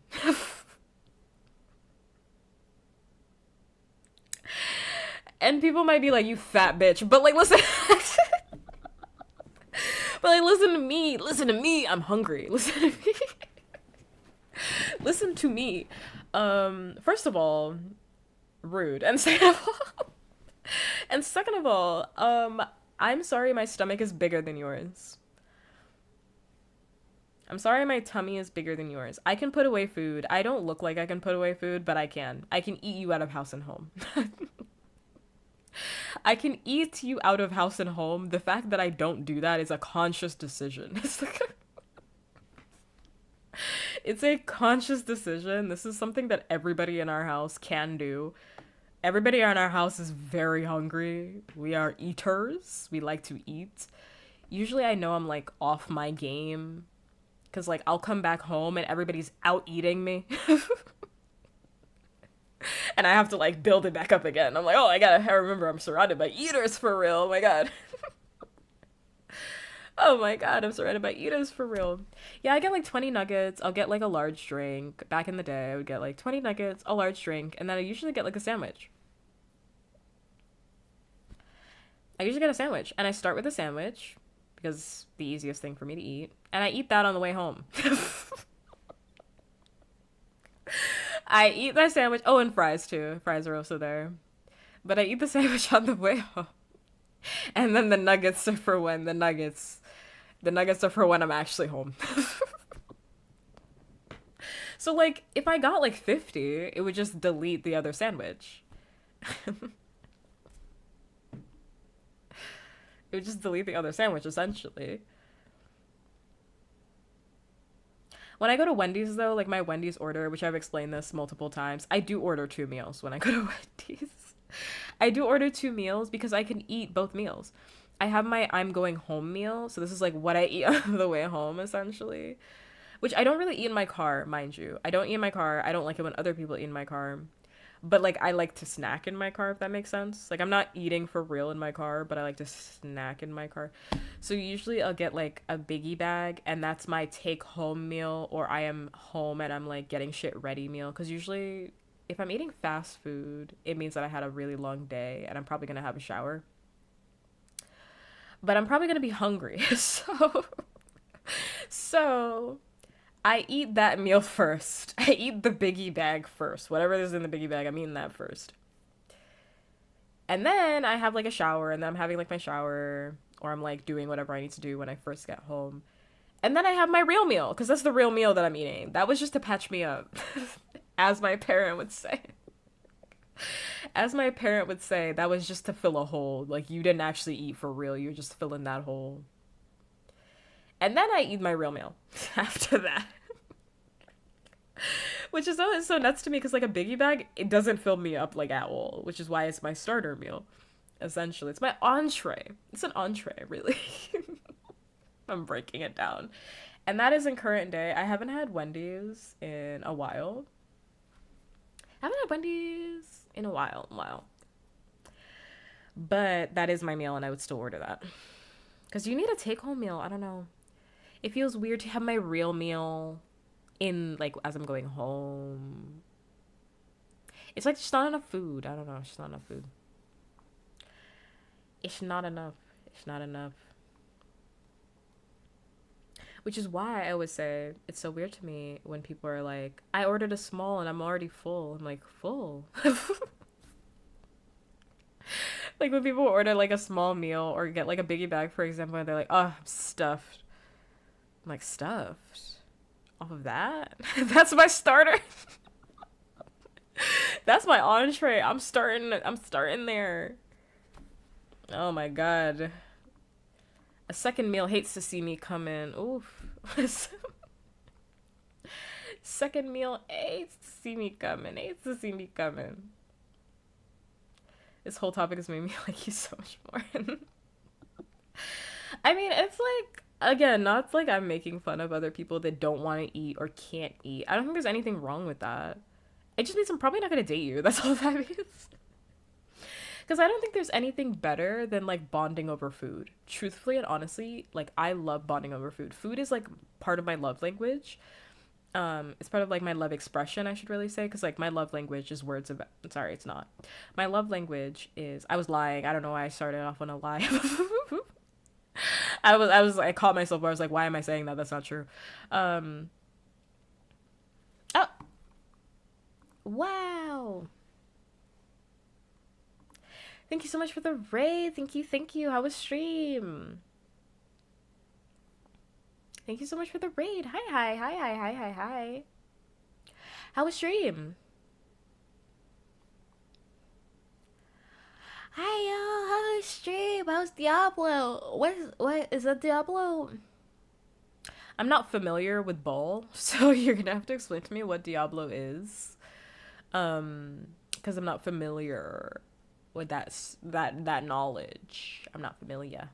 Speaker 2: And people might be like, you fat bitch. But like, listen. But like, listen to me. I'm hungry. Listen to me. Listen to me. First of all, rude. And second of all, I'm sorry my stomach is bigger than yours. I'm sorry my tummy is bigger than yours. I can put away food. I don't look like I can put away food, but I can. I can eat you out of house and home. I can eat you out of house and home. The fact that I don't do that is a conscious decision. It's a conscious decision. This is something that everybody in our house can do. Everybody in our house is very hungry. We are eaters. We like to eat. Usually I know I'm like off my game because like I'll come back home and everybody's out eating me. And I have to like build it back up again. I'm like, oh, I remember I'm surrounded by eaters for real. Oh my god. Oh my god, I'm surrounded by eaters for real. Yeah, I get like 20 nuggets. I'll get like a large drink. Back in the day, I would get like 20 nuggets, a large drink, and then I usually get like a sandwich. I usually get a sandwich, and I start with a sandwich because it's the easiest thing for me to eat, and I eat that on the way home. I eat my sandwich. Oh, and fries too. Fries are also there. But I eat the sandwich on the way home. And then the nuggets are for when the nuggets are for when I'm actually home. So like if I got like 50, it would just delete the other sandwich. It would just delete the other sandwich essentially. When I go to Wendy's though, like my Wendy's order, which I've explained this multiple times, I do order two meals when I go to Wendy's. I do order two meals because I can eat both meals. I have my I'm going home meal, so this is like what I eat on the way home essentially, which I don't really eat in my car, mind you. I don't eat in my car. I don't like it when other people eat in my car. But like I like to snack in my car if that makes sense. Like I'm not eating for real in my car, but I like to snack in my car. So usually I'll get like a biggie bag and that's my take home meal, or I am home and I'm like getting shit ready meal, cuz usually if I'm eating fast food, it means that I had a really long day and I'm probably going to have a shower. But I'm probably going to be hungry. So I eat that meal first. I eat the biggie bag first. Whatever is in the biggie bag, I'm eating that first. And then I have like a shower, and then I'm having like my shower, or I'm like doing whatever I need to do when I first get home. And then I have my real meal, because that's the real meal that I'm eating. That was just to patch me up, as my parent would say. As my parent would say, that was just to fill a hole. Like, you didn't actually eat for real, you're just filling that hole. And then I eat my real meal after that. Which is always so nuts to me because like a biggie bag, it doesn't fill me up like at all, which is why it's my starter meal. Essentially, it's my entree. It's an entree, really. I'm breaking it down. And that is in current day. I haven't had Wendy's in a while. I haven't had Wendy's in a while. But that is my meal and I would still order that. Because you need a take-home meal. I don't know. It feels weird to have my real meal in like as I'm going home. It's like just not enough food. I don't know. It's just not enough food. It's not enough. It's not enough. Which is why I always say it's so weird to me when people are like, I ordered a small and I'm already full. I'm like, full? Like when people order like a small meal or get like a biggie bag, for example, and they're like, oh, I'm stuffed. I'm like, stuffed? Off of that? That's my starter. That's my entree. I'm starting there. Oh my god. A second meal hates to see me come in. Oof. Second meal hates to see me coming. Hates to see me coming. This whole topic has made me like you so much more. I mean, it's like, again, not like I'm making fun of other people that don't want to eat or can't eat. I don't think there's anything wrong with that. It just means I'm probably not going to date you. That's all that means. Because I don't think there's anything better than like bonding over food. Truthfully and honestly, like I love bonding over food. Food is like part of my love language. It's part of like my love expression, I should really say, because like my love language is words of, sorry, it's not. My love language is, I was lying. I don't know why I started off on a lie. I caught myself where I was like, why am I saying that? That's not true. Oh, wow. Thank you so much for the raid. Thank you. How was stream? Thank you so much for the raid. Hi. How was stream? Hi y'all, how was stream? How's Diablo? What is that Diablo? I'm not familiar with Ball, so you're gonna have to explain to me what Diablo is. Because I'm not familiar with that knowledge. I'm not familiar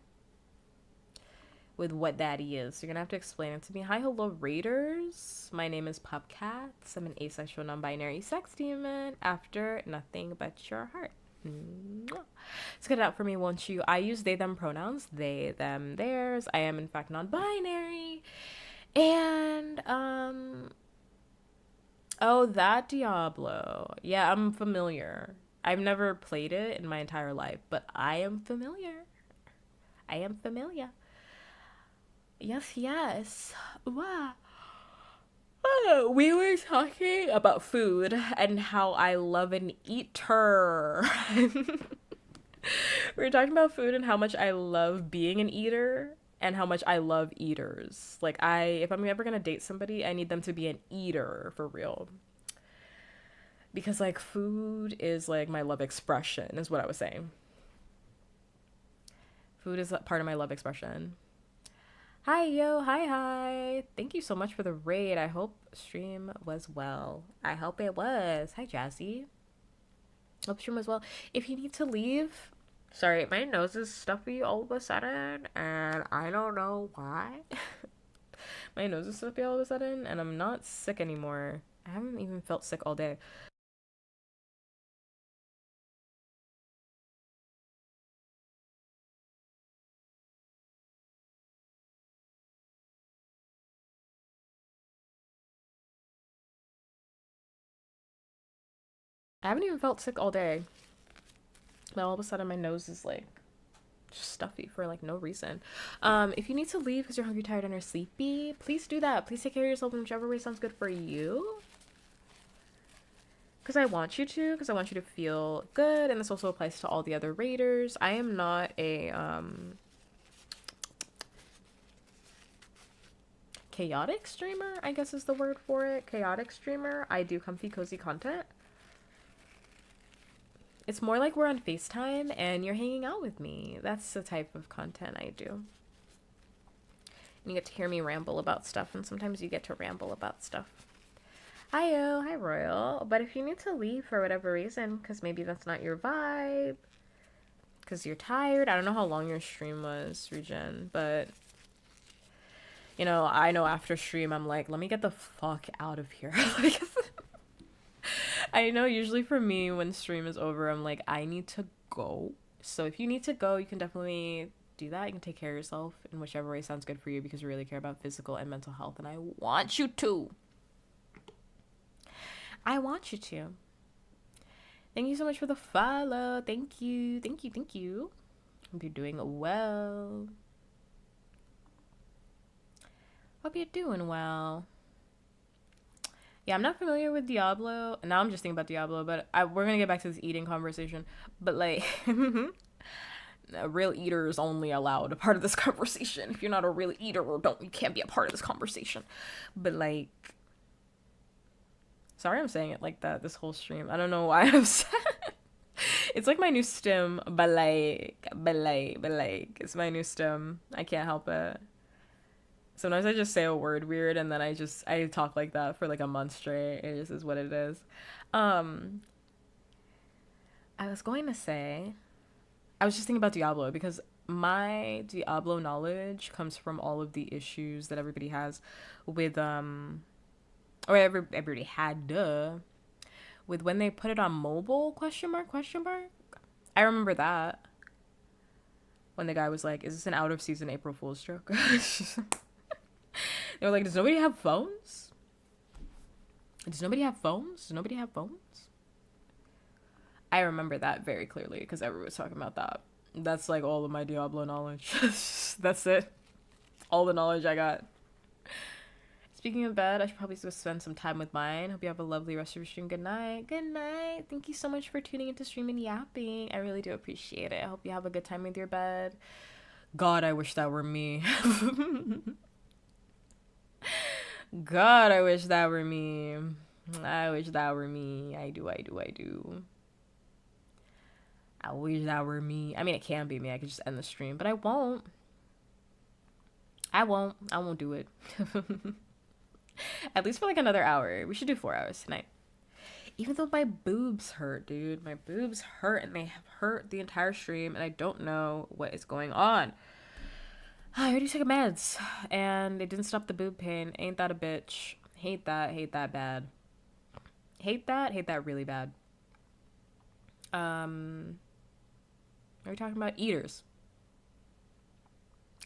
Speaker 2: with what that is. You're gonna have to explain it to me. Hi, hello, Raiders. My name is Puppkats. I'm an asexual, non-binary sex demon after nothing but your heart. Let's get it out for me, won't you? I use they, them pronouns. They, them, theirs. I am, in fact, non-binary. And, oh, that Diablo. Yeah, I'm familiar. I've never played it in my entire life, but I am familiar. I am familiar. Yes, yes. Wow. Oh, we were talking about food and how I love an eater. We were talking about food and how much I love being an eater and how much I love eaters. Like if I'm ever gonna date somebody, I need them to be an eater for real. Because like food is like my love expression, is what I was saying. Food is part of my love expression. Hi yo, hi. Thank you so much for the raid. I hope stream was well. I hope it was. Hi Jazzy. Hope stream was well. If you need to leave, sorry, my nose is stuffy all of a sudden, and I don't know why. My nose is stuffy all of a sudden, and I'm not sick anymore. I haven't even felt sick all day. I haven't even felt sick all day. But all of a sudden, my nose is like just stuffy for like no reason. If you need to leave because you're hungry, tired, and or sleepy, please do that. Please take care of yourself in whichever way sounds good for you. Because I want you to, because I want you to feel good, and this also applies to all the other raiders. I am not a chaotic streamer, I guess is the word for it. Chaotic streamer. I do comfy, cozy content. It's more like we're on FaceTime and you're hanging out with me. That's the type of content I do. And you get to hear me ramble about stuff, and sometimes you get to ramble about stuff. Hi-yo, hi Royal. But if you need to leave for whatever reason, because maybe that's not your vibe, because you're tired, I don't know how long your stream was, Regen, but you know, I know after stream I'm like, let me get the fuck out of here. Like, I know usually for me when stream is over, I'm like, I need to go. So if you need to go, you can definitely do that. You can take care of yourself in whichever way sounds good for you, because you really care about physical and mental health, and I want you to. I want you to. Thank you so much for the follow. Thank you. Hope you're doing well. Hope you're doing well. Yeah, I'm not familiar with Diablo. Now I'm just thinking about Diablo, but we're gonna get back to this eating conversation. But like, real eaters only allowed a part of this conversation. If you're not a real eater, you can't be a part of this conversation. But like, sorry, I'm saying it like that this whole stream. I don't know why I'm sad. It's like my new stem, but like, it's my new stem. I can't help it. Sometimes I just say a word weird, and then I talk like that for like a month straight. It just is what it is. I was going to say, I was just thinking about Diablo, because my Diablo knowledge comes from all of the issues that everybody has with or everybody had with when they put it on mobile, question mark. I remember that when the guy was like, is this an out of season April Fool's joke? They were like, does nobody have phones? I remember that very clearly because everyone was talking about that. That's like all of my Diablo knowledge. That's it. All the knowledge I got. Speaking of bed, I should probably go spend some time with mine. Hope you have a lovely rest of your stream. Good night. Thank you so much for tuning into Stream and Yapping. I really do appreciate it. I hope you have a good time with your bed. God, I wish that were me. God, I wish that were me. I wish that were me. I do. I wish that were me. I mean, it can be me. I could just end the stream, but I won't. I won't do it. At least for like another hour. We should do 4 hours tonight. Even though my boobs hurt, dude. My boobs hurt, and they have hurt the entire stream, and I don't know what is going on. I already took meds, and it didn't stop the boob pain. Ain't that a bitch? Hate that bad. Hate that really bad. Are we talking about eaters?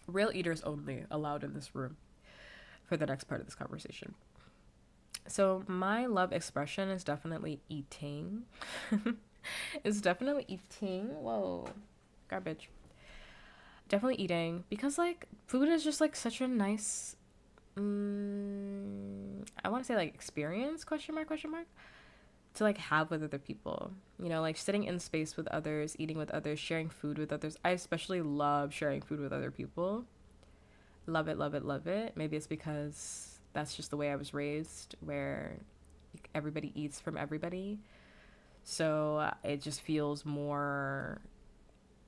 Speaker 2: Real eaters only allowed in this room for the next part of this conversation. So my love expression is definitely eating. Whoa, garbage. definitely eating, because like food is just like such a nice, I want to say like experience, question mark, to like have with other people. You know, like sitting in space with others, eating with others, sharing food with others. I especially love sharing food with other people. Love it, love it, love it. Maybe it's because that's just the way I was raised, where everybody eats from everybody. So it just feels more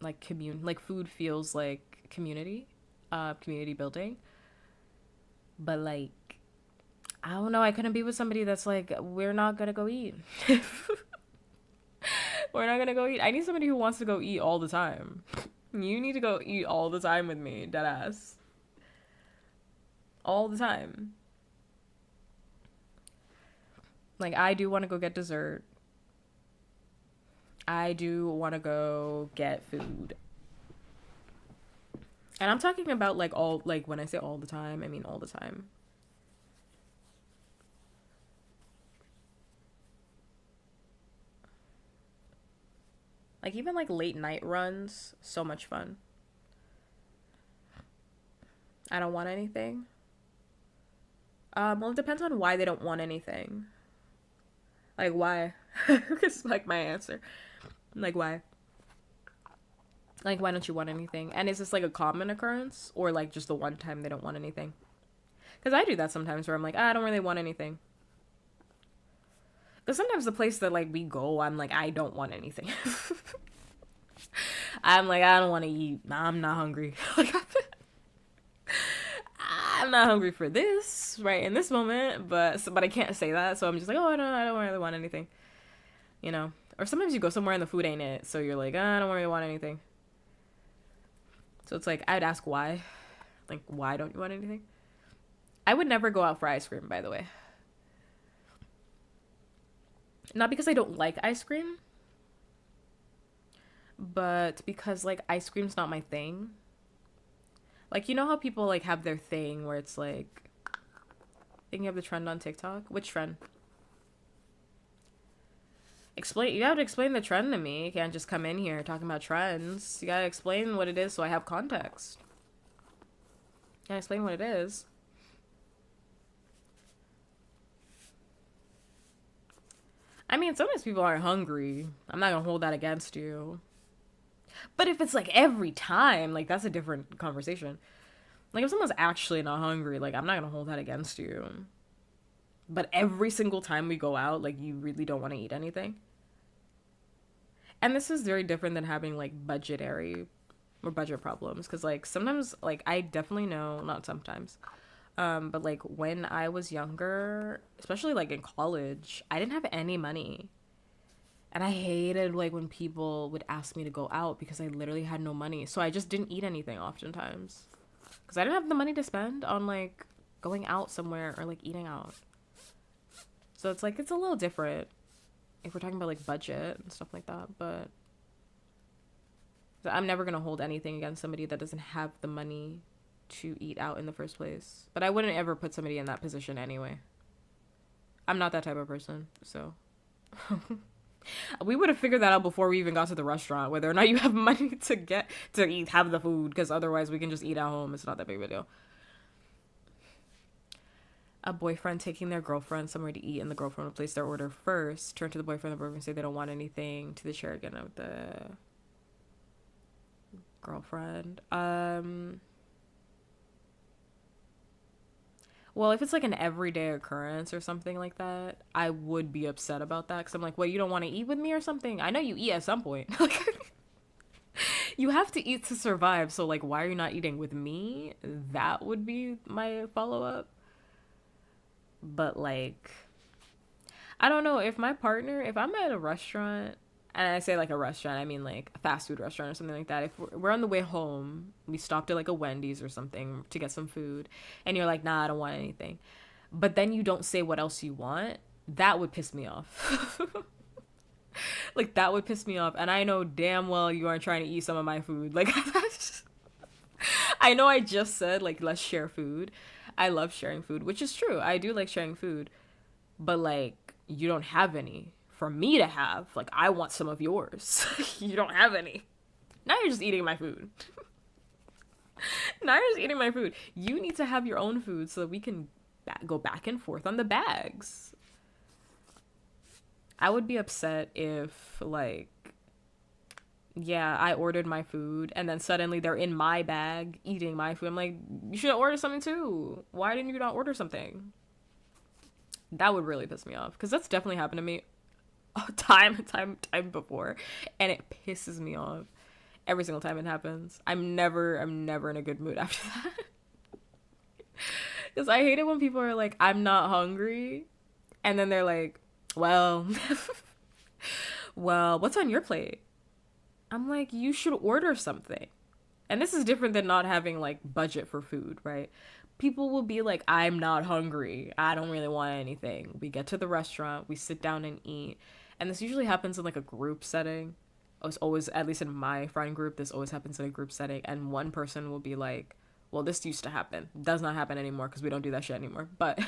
Speaker 2: like like food feels like community, community building. But like, I don't know, I couldn't be with somebody that's like, we're not gonna go eat. We're not gonna go eat. I need somebody who wants to go eat all the time. You need to go eat all the time with me, deadass. All the time. Like, I do want to go get dessert. I do want to go get food. And I'm talking about like all, like when I say all the time, I mean all the time. Like even like late night runs, so much fun. I don't want anything. Well, it depends on why they don't want anything. Like why? It's like my answer. Like why? Like why don't you want anything? And is this like a common occurrence or like just the one time they don't want anything? Because I do that sometimes where I'm like, I don't really want anything. Because sometimes the place that like we go, I'm like, I don't want anything. I'm like, I don't want to eat. Nah, I'm not hungry. Like, I'm not hungry for this right in this moment, but I can't say that, so I'm just like, oh, I don't really want anything, you know. Or sometimes you go somewhere and the food ain't it, so you're like, I don't really want anything. So it's like I'd ask why, like why don't you want anything? I would never go out for ice cream, by the way. Not because I don't like ice cream, but because like ice cream's not my thing. Like, you know how people like have their thing where it's like, thinking of the trend on TikTok? Which trend? Explain. You have to explain the trend to me. You can't just come in here talking about trends. You gotta explain what it is so I have context. You gotta explain what it is. I mean, sometimes people aren't hungry. I'm not gonna hold that against you. But if it's like every time, like that's a different conversation. Like if someone's actually not hungry, like I'm not gonna hold that against you. But every single time we go out, like you really don't want to eat anything. And this is very different than having like budgetary or budget problems. Cause like sometimes like I definitely know, not sometimes, but like when I was younger, especially like in college, I didn't have any money. And I hated like when people would ask me to go out because I literally had no money. So I just didn't eat anything oftentimes. Because I didn't have the money to spend on like going out somewhere or like eating out. So it's like, it's a little different if we're talking about like budget and stuff like that. But I'm never going to hold anything against somebody that doesn't have the money to eat out in the first place. But I wouldn't ever put somebody in that position anyway. I'm not that type of person. So... We would have figured that out before we even got to the restaurant, whether or not you have money to get to eat, have the food, because otherwise we can just eat at home. It's not that big of a deal. A boyfriend taking their girlfriend somewhere to eat, and the girlfriend would place their order first, turn to the boyfriend, say they don't want anything, to the chair again of the girlfriend. Well, if it's like an everyday occurrence or something like that, I would be upset about that because I'm like, well, you don't want to eat with me or something? I know you eat at some point. You have to eat to survive, so like, why are you not eating with me? That would be my follow-up. But like, I don't know, if my partner, if I'm at a restaurant, and I say like a restaurant, I mean like a fast food restaurant or something like that. If we're on the way home, we stopped at like a Wendy's or something to get some food, and you're like, nah, I don't want anything. But then you don't say what else you want, that would piss me off. Like, that would piss me off. And I know damn well you aren't trying to eat some of my food. Like, I know I just said, like, let's share food. I love sharing food, which is true. I do like sharing food. But, like, you don't have any for me to have. Like, I want some of yours. You don't have any. Now you're just eating my food. Naira's eating my food. You need to have your own food so that we can go back and forth on the bags. I would be upset if, like, yeah, I ordered my food and then suddenly they're in my bag eating my food. I'm like, you should order something too. Why didn't you not order something? That would really piss me off because that's definitely happened to me time before, and it pisses me off every single time it happens. I'm never in a good mood after that. Because I hate it when people are like, I'm not hungry, and then they're like, well, well, what's on your plate? I'm like, you should order something. And this is different than not having like budget for food, right? People will be like, I'm not hungry. I don't really want anything. We get to the restaurant, we sit down and eat. And this usually happens in like a group setting. It's always, at least in my friend group, this always happens in a group setting. And one person will be like, well, this used to happen. Does not happen anymore because we don't do that shit anymore. But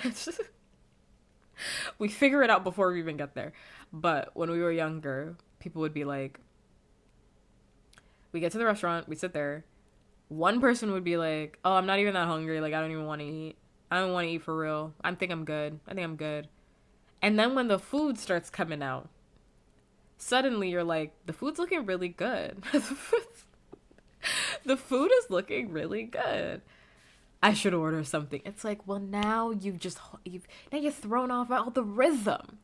Speaker 2: we figure it out before we even get there. But when we were younger, people would be like, we get to the restaurant, we sit there. One person would be like, oh, I'm not even that hungry. Like, I don't even want to eat. I don't want to eat for real. I think I'm good. And then when the food starts coming out, suddenly you're like, the food's looking really good. The food is looking really good. I should order something. It's like, well, now you've thrown off all the rhythm.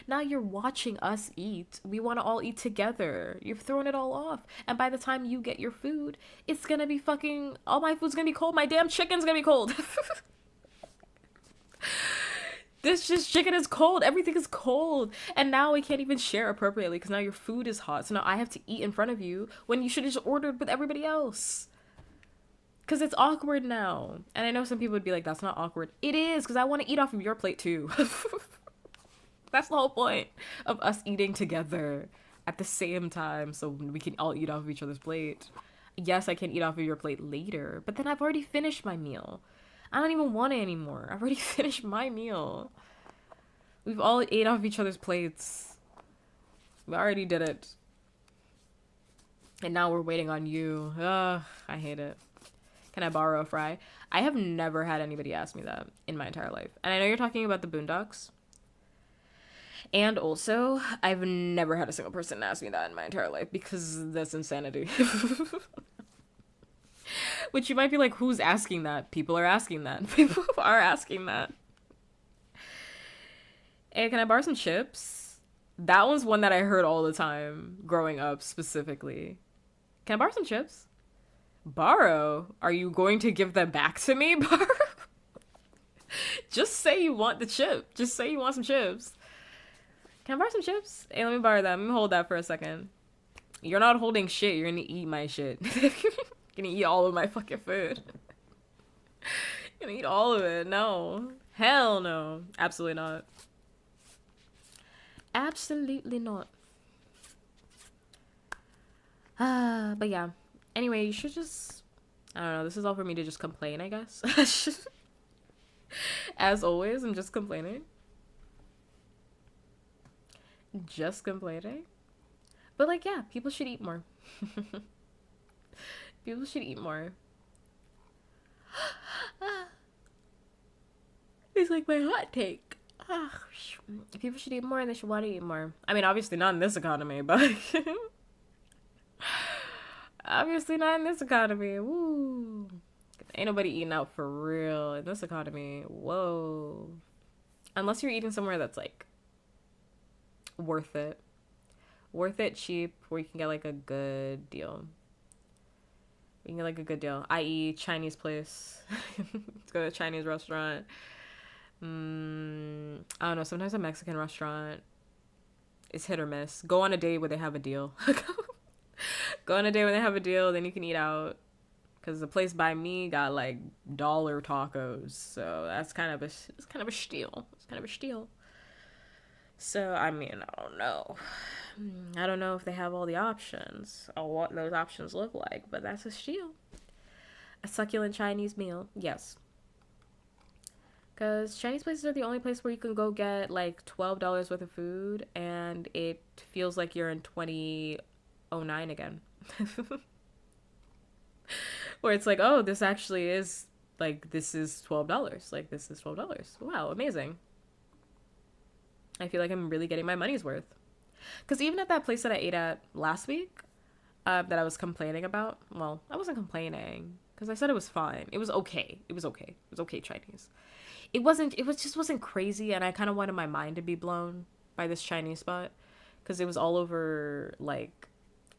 Speaker 2: Now you're watching us eat. We want to all eat together. You've thrown it all off. And by the time you get your food, it's gonna be fucking, all my food's gonna be cold. My damn chicken's gonna be cold. This just chicken is cold. Everything is cold. And now we can't even share appropriately because now your food is hot. So now I have to eat in front of you when you should have just ordered with everybody else. Because it's awkward now. And I know some people would be like, that's not awkward. It is, because I want to eat off of your plate too. That's the whole point of us eating together at the same time so we can all eat off of each other's plate. Yes, I can eat off of your plate later, but then I've already finished my meal. I don't even want it anymore. I've already finished my meal. We've all ate off each other's plates. We already did it. And now we're waiting on you. Ugh, I hate it. Can I borrow a fry? I have never had anybody ask me that in my entire life. And I know you're talking about the Boondocks. And also, I've never had a single person ask me that in my entire life because that's insanity. Which you might be like, who's asking that? People are asking that. People are asking that. Hey, can I borrow some chips? That one's one that I heard all the time growing up specifically. Can I borrow some chips? Borrow? Are you going to give them back to me? Borrow? Just say you want the chip. Just say you want some chips. Can I borrow some chips? Hey, let me borrow that. Let me hold that for a second. You're not holding shit. You're gonna eat my shit. You're gonna eat all of my fucking food. You're gonna eat all of it. No. Hell no. Absolutely not. Absolutely not. But yeah. Anyway, you should just, I don't know, this is all for me to just complain, I guess. As always, I'm just complaining. Just complaining. But like, yeah, people should eat more. People should eat more. It's like my hot take. People should eat more and they should want to eat more. I mean, obviously not in this economy, but... Obviously not in this economy. Woo. Ain't nobody eating out for real in this economy. Whoa. Unless you're eating somewhere that's like worth it. Worth it, cheap, where you can get like a good deal. You can get like a good deal. I.e. Chinese place. Let's go to a Chinese restaurant. I don't know. Sometimes a Mexican restaurant is hit or miss. Go on a date where they have a deal. Go on a day when they have a deal, then you can eat out. Because the place by me got like dollar tacos, so that's kind of a steal. It's kind of a steal. So I mean, I don't know. I don't know if they have all the options or what those options look like, but that's a steal. A succulent Chinese meal, yes. Because Chinese places are the only place where you can go get like $12 worth of food, and it feels like you're in 2009 again. Where it's like, oh, this actually is like this is $12. Like this is $12. Wow, amazing. I feel like I'm really getting my money's worth. Because even at that place that I ate at last week, that I was complaining about, well, I wasn't complaining because I said it was fine. It was okay. It was okay. It was okay Chinese. It wasn't. It was just wasn't crazy, and I kind of wanted my mind to be blown by this Chinese spot because it was all over like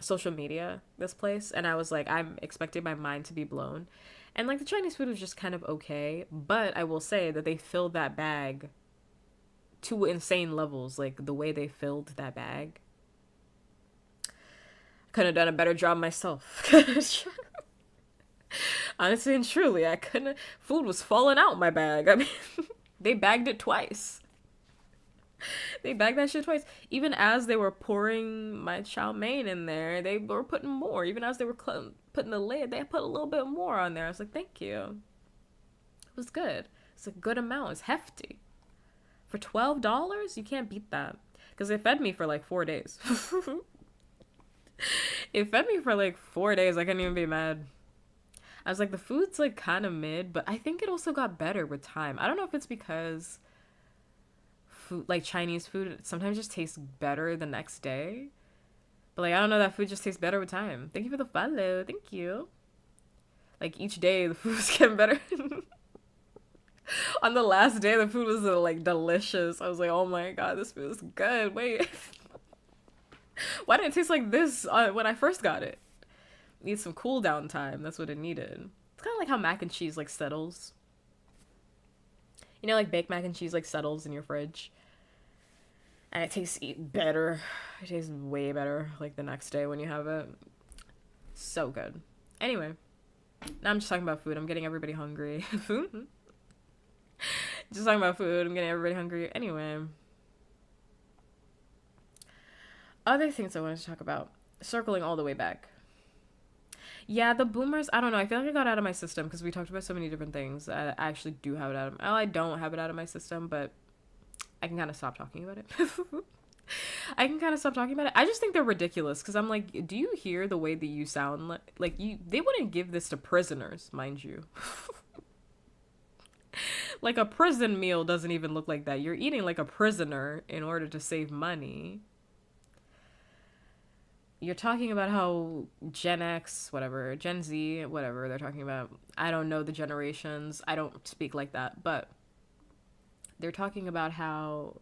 Speaker 2: social media. This place, and I was like, I'm expecting my mind to be blown, and like the Chinese food was just kind of okay. But I will say that they filled that bag to insane levels. Like the way they filled that bag, could have done a better job myself. Honestly and truly, I couldn't. Food was falling out my bag. I mean, they bagged it twice. They bagged that shit twice. Even as they were pouring my chow mein in there, they were putting more. Even as they were putting the lid, they put a little bit more on there. I was like, thank you. It was good. It's a good amount. It's hefty. For $12, you can't beat that. Because it fed me for like 4 days. It fed me for like 4 days. I couldn't even be mad. I was like, the food's like kind of mid, but I think it also got better with time. I don't know if it's because food, like Chinese food, sometimes just tastes better the next day. But like, I don't know, that food just tastes better with time. Thank you for the follow. Thank you. Like each day, the food was getting better. On the last day, the food was like delicious. I was like, oh my god, this food is good. Wait, why didn't it taste like this when I first got it? Needs some cool down time. That's what it needed. It's kind of like how mac and cheese like settles. You know, like baked mac and cheese like settles in your fridge, and it tastes better. It tastes way better like the next day when you have it. So good. Anyway, now I'm just talking about food. I'm getting everybody hungry. Just talking about food. I'm getting everybody hungry. Anyway, other things I wanted to talk about. Circling all the way back. Yeah, the boomers, I don't know. I feel like I got out of my system because we talked about so many different things. I actually do have it out of well, I don't have it out of my system, but I can kind of stop talking about it. I can kind of stop talking about it. I just think they're ridiculous because I'm like, do you hear the way that you sound? Like you, they wouldn't give this to prisoners, mind you. Like a prison meal doesn't even look like that. You're eating like a prisoner in order to save money. You're talking about how Gen X, whatever, Gen Z, whatever they're talking about. I don't know the generations. I don't speak like that, but they're talking about how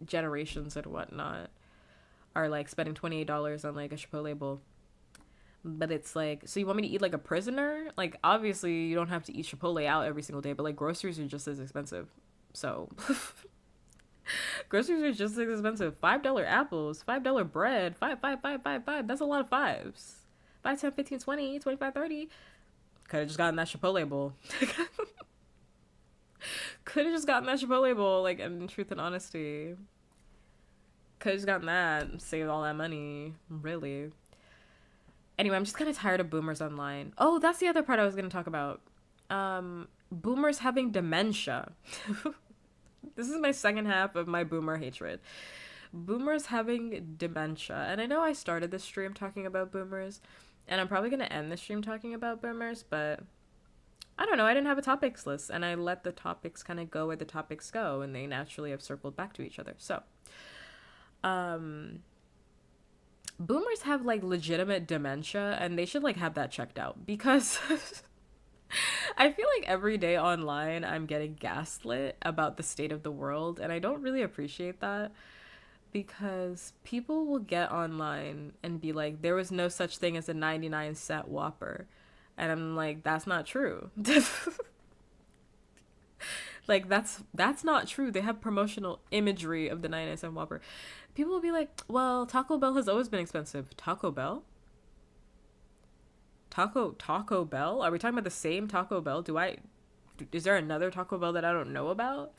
Speaker 2: generations and whatnot are like spending $28 on like a Chipotle bowl. But it's like, so you want me to eat like a prisoner? Like, obviously, you don't have to eat Chipotle out every single day, but like groceries are just as expensive. So. Groceries are just as expensive. $5 apples, $5 bread, five. That's a lot of fives. 5, 10, 15, 20, 25, 30. Could have just gotten that Chipotle bowl. Could have just gotten that Chipotle bowl, like, in truth and honesty. Could have just gotten that, saved all that money. Really. Anyway, I'm just kind of tired of boomers online. Oh, that's the other part I was going to talk about. Boomers having dementia. This is my second half of my boomer hatred. Boomers having dementia. And I know I started this stream talking about boomers, and I'm probably going to end the stream talking about boomers, but I don't know. I didn't have a topics list, and I let the topics kind of go where the topics go, and they naturally have circled back to each other. So, boomers have like legitimate dementia, and they should like have that checked out because I feel like every day online I'm getting gaslit about the state of the world, and I don't really appreciate that because people will get online and be like, there was no such thing as a 99-cent Whopper. And I'm like, that's not true. Like, that's not true. They have promotional imagery of the 99-cent Whopper. People will be like, well, Taco Bell has always been expensive. Taco Bell? Taco Bell? Are we talking about the same Taco Bell? Is there another Taco Bell that I don't know about?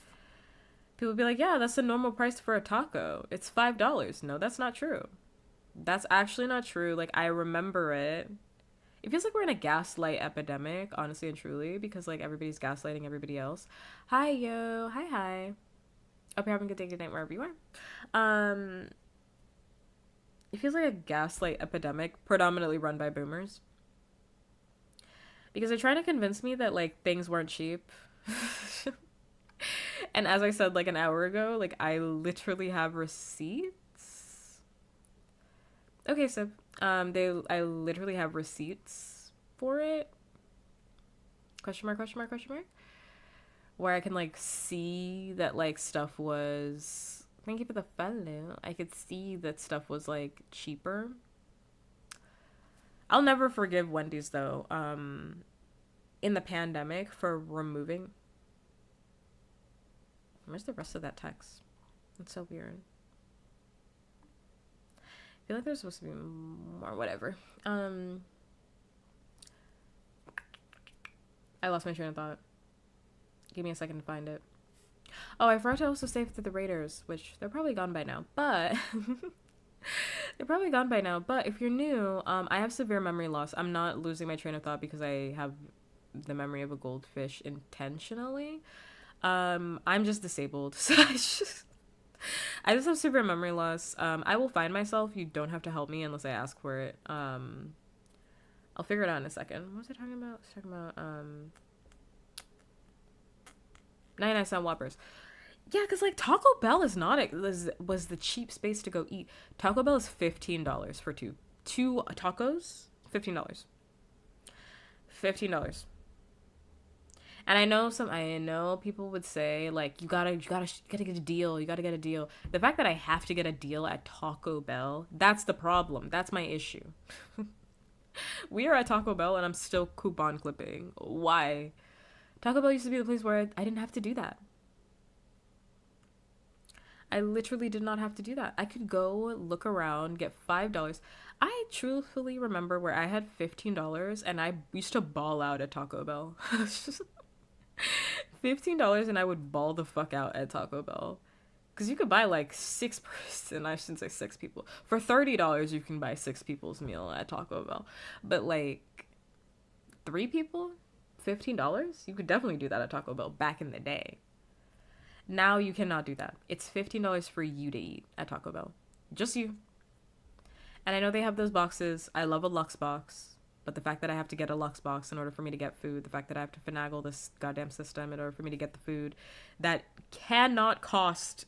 Speaker 2: People will be like, yeah, that's the normal price for a taco. It's $5. No, that's not true. That's actually not true. Like, I remember it. It feels like we're in a gaslight epidemic, honestly and truly, because like everybody's gaslighting everybody else. Hi, yo. Hi. Hope you're having a good day, good night, wherever you are. It feels like a gaslight epidemic, predominantly run by boomers. because they're trying to convince me that like things weren't cheap. And as I said like an hour ago, like I literally have receipts. Okay, so I literally have receipts for it. Question mark, question mark, question mark. Where I can like see that like stuff was, thank you for the follow. I could see that stuff was like cheaper. I'll never forgive Wendy's though. In the pandemic for removing. Where's the rest of that text? That's so weird. I feel like there's supposed to be more, whatever. I lost my train of thought. Give me a second to find it. Oh, I forgot to also save for the Raiders, which they're probably gone by now, but they're probably gone by now. But if you're new, I have severe memory loss. I'm not losing my train of thought because I have the memory of a goldfish intentionally. I'm just disabled, so I just have severe memory loss. I will find myself. You don't have to help me unless I ask for it. I'll figure it out in a second. What was I talking about? I was talking about 99-cent Whoppers. Yeah, because like Taco Bell is not was the cheap space to go eat. Taco Bell is $15 for two tacos. $15. $15. And I know people would say like you gotta get a deal. You gotta get a deal. The fact that I have to get a deal at Taco Bell, that's the problem. That's my issue. We are at Taco Bell and I'm still coupon clipping. Why? Taco Bell used to be the place where I didn't have to do that. I literally did not have to do that. I could go look around, get $5. I truthfully remember where I had $15 and I used to ball out at Taco Bell. $15 and I would ball the fuck out at Taco Bell. Because you could buy like 6 person, I shouldn't say 6 people. For $30 you can buy 6 people's meal at Taco Bell. But like 3 people? $15? You could definitely do that at Taco Bell back in the day. Now you cannot do that. It's $15 for you to eat at Taco Bell. Just you. And I know they have those boxes. I love a Lux box. But the fact that I have to get a Lux box in order for me to get food, the fact that I have to finagle this goddamn system in order for me to get the food, that cannot cost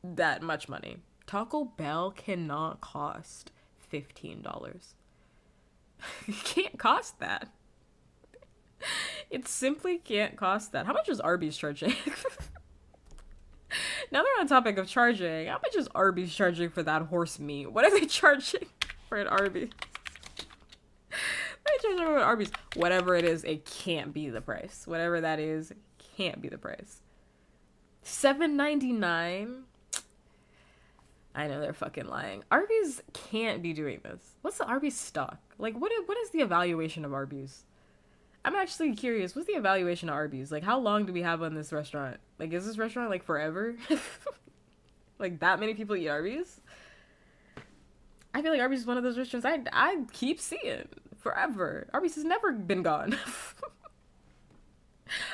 Speaker 2: that much money. Taco Bell cannot cost $15. It can't cost that. It simply can't cost that. How much is Arby's charging? Now they're on topic of charging. How much is Arby's charging for that horse meat? What are they charging for an Arby's? What are they charging for an Arby's? Whatever it is, it can't be the price. Whatever that is, it can't be the price. $7.99. I know they're fucking lying. Arby's can't be doing this. What's the Arby's stock? Like, what is the evaluation of Arby's? I'm actually curious. What's the evaluation of Arby's? Like, how long do we have on this restaurant? Like, is this restaurant, like, forever? Like, that many people eat Arby's? I feel like Arby's is one of those restaurants I keep seeing forever. Arby's has never been gone.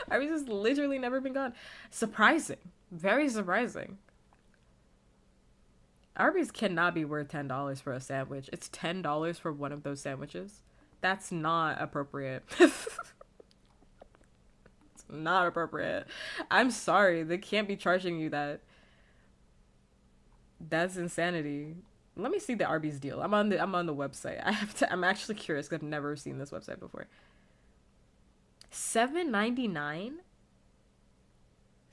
Speaker 2: Arby's has literally never been gone. Surprising. Very surprising. Arby's cannot be worth $10 for a sandwich. It's $10 for one of those sandwiches. That's not appropriate. It's not appropriate. I'm sorry. They can't be charging you that. That's insanity. Let me see the Arby's deal. I'm on the website. I'm actually curious because I've never seen this website before. $7.99?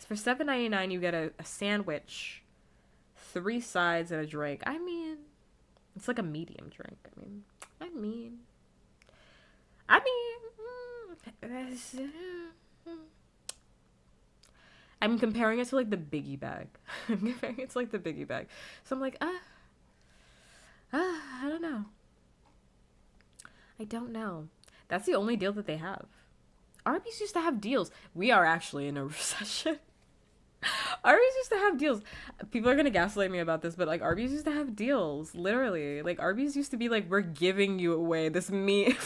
Speaker 2: For $7.99 you get a sandwich, 3 sides and a drink. I mean, it's like a medium drink. I'm comparing it to like the biggie bag. I'm comparing it to like the biggie bag. So I'm like, I don't know. I don't know. That's the only deal that they have. Arby's used to have deals. We are actually in a recession. Arby's used to have deals. People are gonna gaslight me about this, but like Arby's used to have deals. Literally. Like Arby's used to be like, we're giving you away this meat.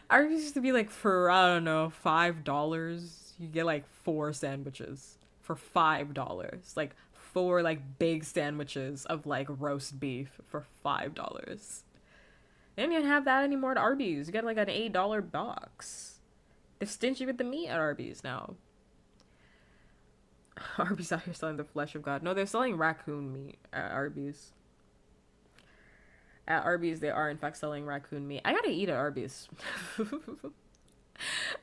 Speaker 2: Arby's used to be like, for, I don't know, $5. You get like 4 sandwiches for $5. Like 4 like big sandwiches of like roast beef for $5. They don't even have that anymore at Arby's. You get like an $8 box. They're stingy with the meat at Arby's now. Arby's out here selling the flesh of God. No, they're selling raccoon meat at Arby's. At Arby's, they are in fact selling raccoon meat. I gotta eat at Arby's.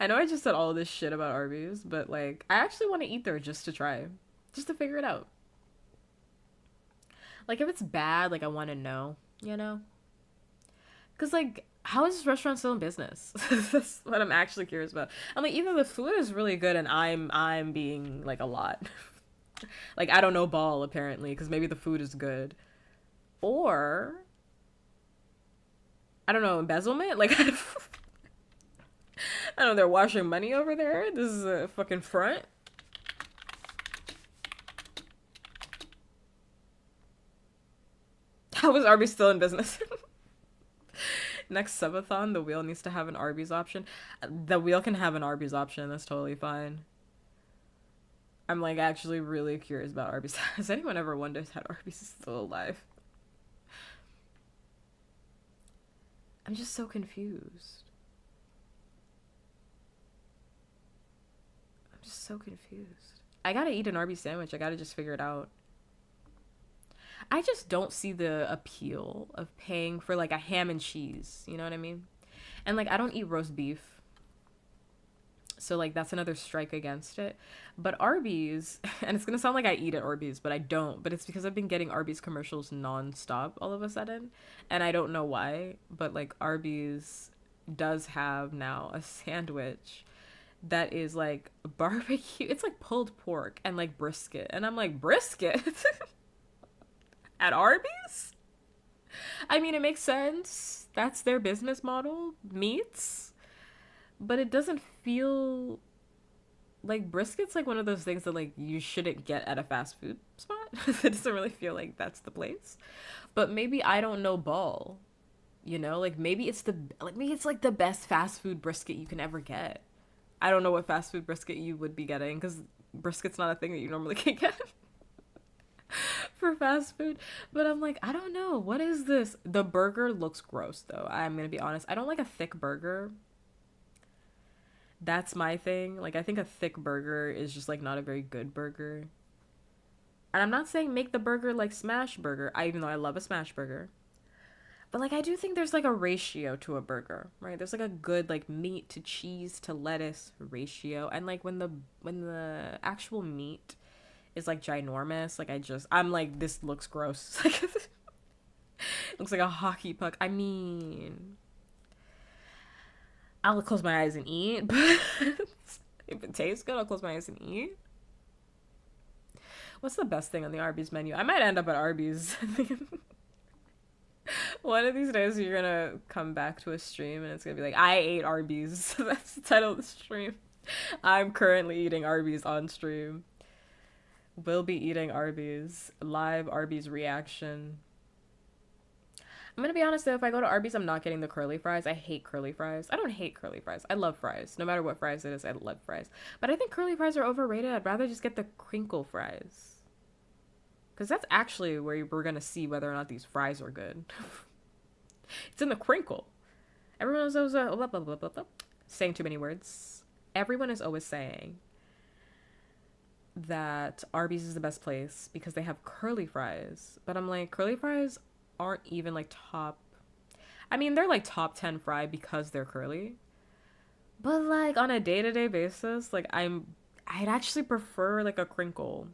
Speaker 2: I know I just said all this shit about Arby's, but like, I actually want to eat there just to try, just to figure it out. Like, if it's bad, like, I want to know, you know? Because, like, how is this restaurant still in business? That's what I'm actually curious about. I'm like, either the food is really good and I'm being, like, a lot. Like, I don't know ball, apparently, because maybe the food is good. Or, I don't know, embezzlement? Like, I don't know, they're washing money over there? This is a fucking front? How is Arby's still in business? Next subathon, the wheel needs to have an Arby's option. The wheel can have an Arby's option. That's totally fine. I'm like actually really curious about Arby's. Has anyone ever wondered how Arby's is still alive? I'm just so confused. I'm just so confused. I gotta eat an Arby's sandwich. I gotta just figure it out. I just don't see the appeal of paying for like a ham and cheese. You know what I mean? And like, I don't eat roast beef. So like, that's another strike against it. But Arby's, and it's going to sound like I eat at Arby's, but I don't. But it's because I've been getting Arby's commercials nonstop all of a sudden. And I don't know why. But like, Arby's does have now a sandwich that is like barbecue. It's like pulled pork and like brisket. And I'm like, brisket? At Arby's? I mean, it makes sense. That's their business model. Meats. But it doesn't feel like brisket's like one of those things that like you shouldn't get at a fast food spot. It doesn't really feel like that's the place. But maybe I don't know ball. You know, like maybe it's like the best fast food brisket you can ever get. I don't know what fast food brisket you would be getting because brisket's not a thing that you normally can get. For fast food, but I'm like, I don't know, what is this? The burger looks gross though, I'm gonna be honest. I don't like a thick burger. That's my thing. Like, I think a thick burger is just like not a very good burger. And I'm not saying make the burger like smash burger, even though I love a smash burger, but like I do think there's like a ratio to a burger, right? There's like a good like meat to cheese to lettuce ratio, and like when the actual meat is like ginormous, like I'm like, this looks gross. Like, it looks like a hockey puck. I mean, I'll close my eyes and eat, but if it tastes good, I'll close my eyes and eat. What's the best thing on the Arby's menu? I might end up at Arby's. One of these days you're gonna come back to a stream and it's gonna be like, I ate Arby's. That's the title of the stream. I'm currently eating Arby's on stream. Will be eating Arby's. Live Arby's reaction. I'm gonna be honest though, if I go to Arby's, I'm not getting the curly fries. I hate curly fries. I don't hate curly fries. I love fries. No matter what fries it is, I love fries. But I think curly fries are overrated. I'd rather just get the crinkle fries. Because that's actually where we're gonna see whether or not these fries are good. It's in the crinkle. Everyone is always blah, blah, blah, blah, blah. Saying too many words. Everyone is always saying that Arby's is the best place because they have curly fries. But I'm like, curly fries aren't even like top. I mean, they're like top 10 fry because they're curly. But like on a day-to-day basis, like I'd actually prefer like a crinkle.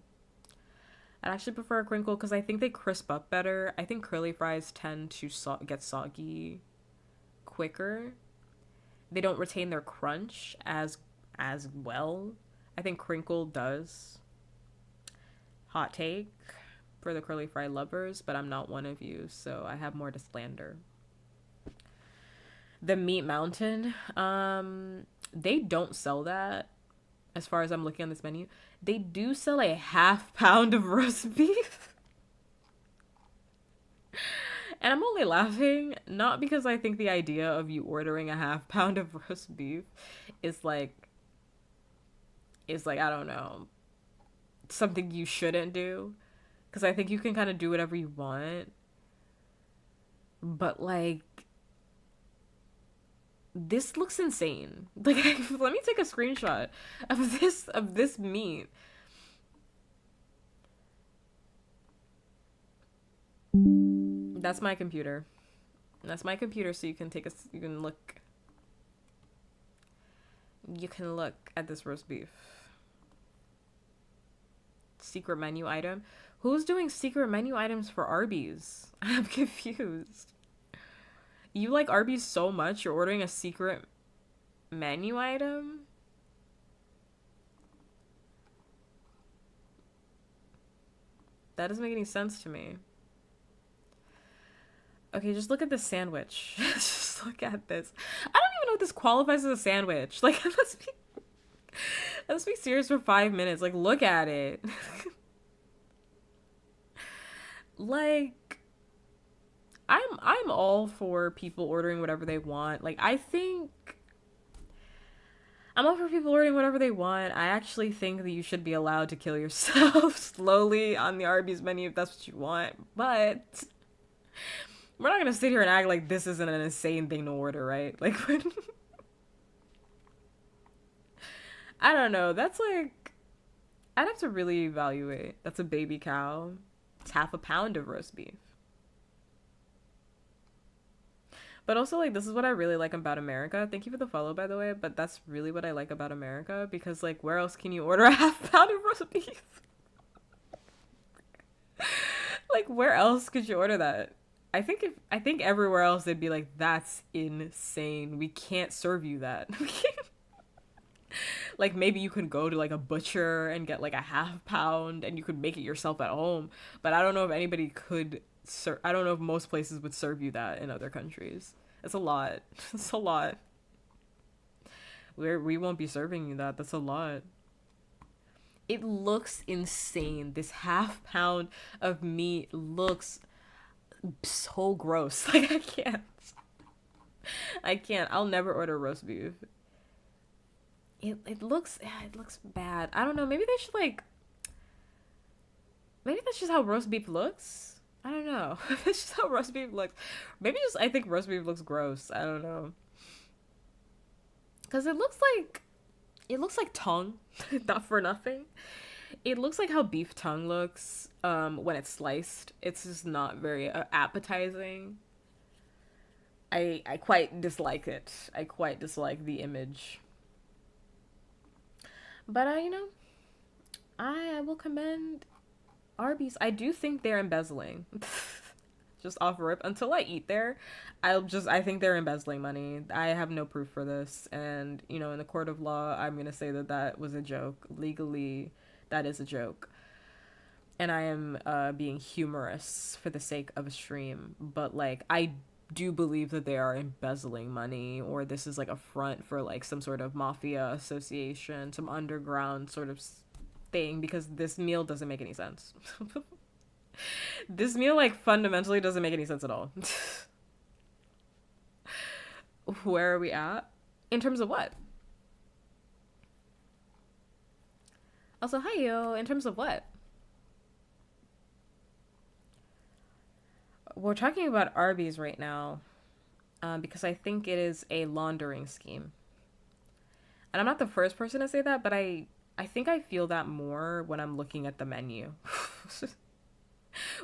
Speaker 2: I'd actually prefer a crinkle because I think they crisp up better. I think curly fries tend to get soggy quicker. They don't retain their crunch as well. I think crinkle does. Hot take for the curly fry lovers, but I'm not one of you, so I have more to slander. The Meat Mountain, they don't sell that as far as I'm looking on this menu. They do sell a half pound of roast beef. And I'm only laughing, not because I think the idea of you ordering a half pound of roast beef is like, I don't know, something you shouldn't do. Because I think you can kind of do whatever you want. But like, This looks insane. Like, let me take a screenshot of this meat. That's my computer. That's my computer, so you can you can look. You can look at this roast beef. Secret menu item. Who's doing secret menu items for Arby's? I'm confused. You like Arby's so much, you're ordering a secret menu item? That doesn't make any sense to me. Okay, just look at this sandwich. Just look at this. I don't even know if this qualifies as a sandwich. Like, let's be serious for 5 minutes. Like, look at it. Like, I'm all for people ordering whatever they want. Like, I think I'm all for people ordering whatever they want. I actually think that you should be allowed to kill yourself slowly on the Arby's menu if that's what you want. But we're not gonna sit here and act like this isn't an insane thing to order, right? Like, I don't know. That's like, I'd have to really evaluate. That's a baby cow. It's half a pound of roast beef. But also, like, this is what I really like about America. Thank you for the follow, by the way. But that's really what I like about America. Because, like, where else can you order a half pound of roast beef? Like, where else could you order that? I think everywhere else they'd be like, that's insane. We can't serve you that. Like, maybe you can go to like a butcher and get like a half pound and you could make it yourself at home. But I don't know if anybody could I don't know if most places would serve you that in other countries. It's a lot. It's a lot. We won't be serving you that. That's a lot. It looks insane. This half pound of meat looks so gross. Like, I can't. I'll never order roast beef. It looks bad. I don't know. Maybe they should like. Maybe that's just how roast beef looks. I don't know. It's just how roast beef looks. Maybe just I think roast beef looks gross. I don't know. Cause it looks like tongue, not for nothing. It looks like how beef tongue looks when it's sliced. It's just not very appetizing. I quite dislike it. I quite dislike the image. But I will commend Arby's. I do think they're embezzling. Just off rip. Until I eat there, I think they're embezzling money. I have no proof for this. And, in the court of law, I'm going to say that was a joke. Legally, that is a joke. And I am being humorous for the sake of a stream. But, like, I do believe that they are embezzling money, or this is, like, a front for, like, some sort of mafia association, some underground sort of thing, because this meal doesn't make any sense. This meal, like, fundamentally doesn't make any sense at all. Where are we at? In terms of what? Also, hi, yo. In terms of what? We're talking about Arby's right now because I think it is a laundering scheme. And I'm not the first person to say that, but I think I feel that more when I'm looking at the menu.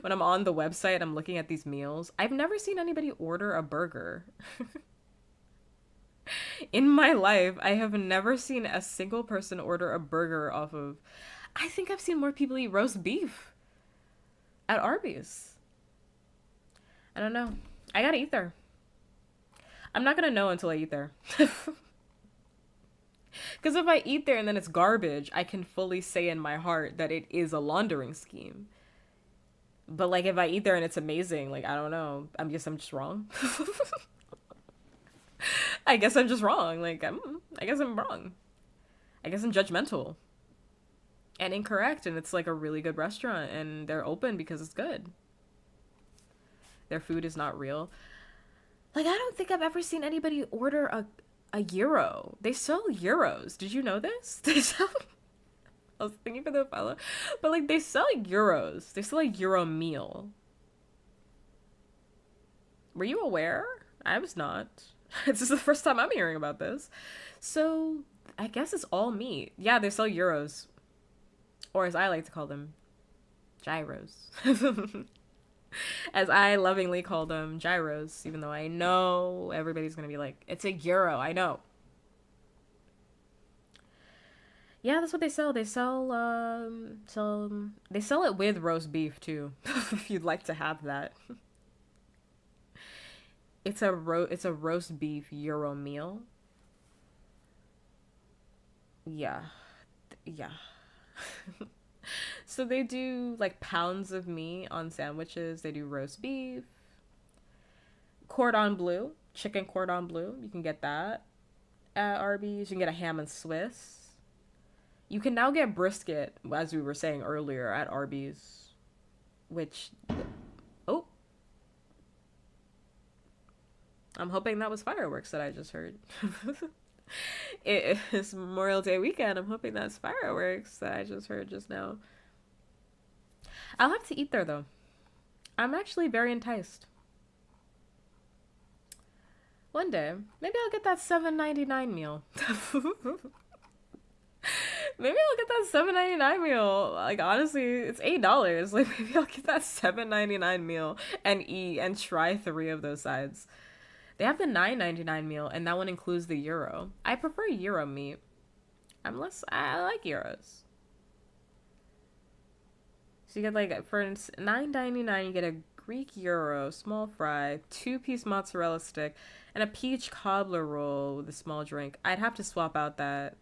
Speaker 2: When I'm on the website, I'm looking at these meals. I've never seen anybody order a burger. In my life, I have never seen a single person order a burger off of... I think I've seen more people eat roast beef at Arby's. I don't know. I gotta eat there. I'm not gonna know until I eat there. Because if I eat there and then it's garbage, I can fully say in my heart that it is a laundering scheme. But, like, if I eat there and it's amazing, like, I don't know. I guess I'm just wrong. I guess I'm just wrong. Like, I guess I'm wrong. I guess I'm judgmental. And incorrect. And it's, like, a really good restaurant. And they're open because it's good. Their food is not real. Like, I don't think I've ever seen anybody order a gyro. They sell gyros. Did you know this? They sell... I was thinking for the follow. But, like, they sell gyros. They sell a gyro meal. Were you aware? I was not. This is the first time I'm hearing about this. So I guess it's all meat. Yeah, they sell euros, or as I like to call them, gyros. As I lovingly call them, gyros, even though I know everybody's gonna be like, it's a euro. I know. Yeah, that's what they sell. They sell it with roast beef too, if you'd like to have that. It's a roast beef euro meal. Yeah, yeah. So they do like pounds of meat on sandwiches. They do roast beef, cordon bleu, chicken cordon bleu. You can get that at Arby's. You can get a ham and Swiss. You can now get brisket, as we were saying earlier, at Arby's, which, oh, I'm hoping that was fireworks that I just heard. It is Memorial Day weekend. I'm hoping that's fireworks that I just heard just now. I'll have to eat there though. I'm actually very enticed. One day, maybe I'll get that 7.99 meal. Maybe I'll get that 7.99 meal. Like honestly, it's $8. Like maybe I'll get that 7.99 meal and eat and try 3 of those sides. They have the 9.99 meal, and that one includes the euro. I prefer euro meat. I like euros. So you get like for 9.99, you get a Greek euro, small fry, 2-piece mozzarella stick, and a peach cobbler roll with a small drink. I'd have to swap out the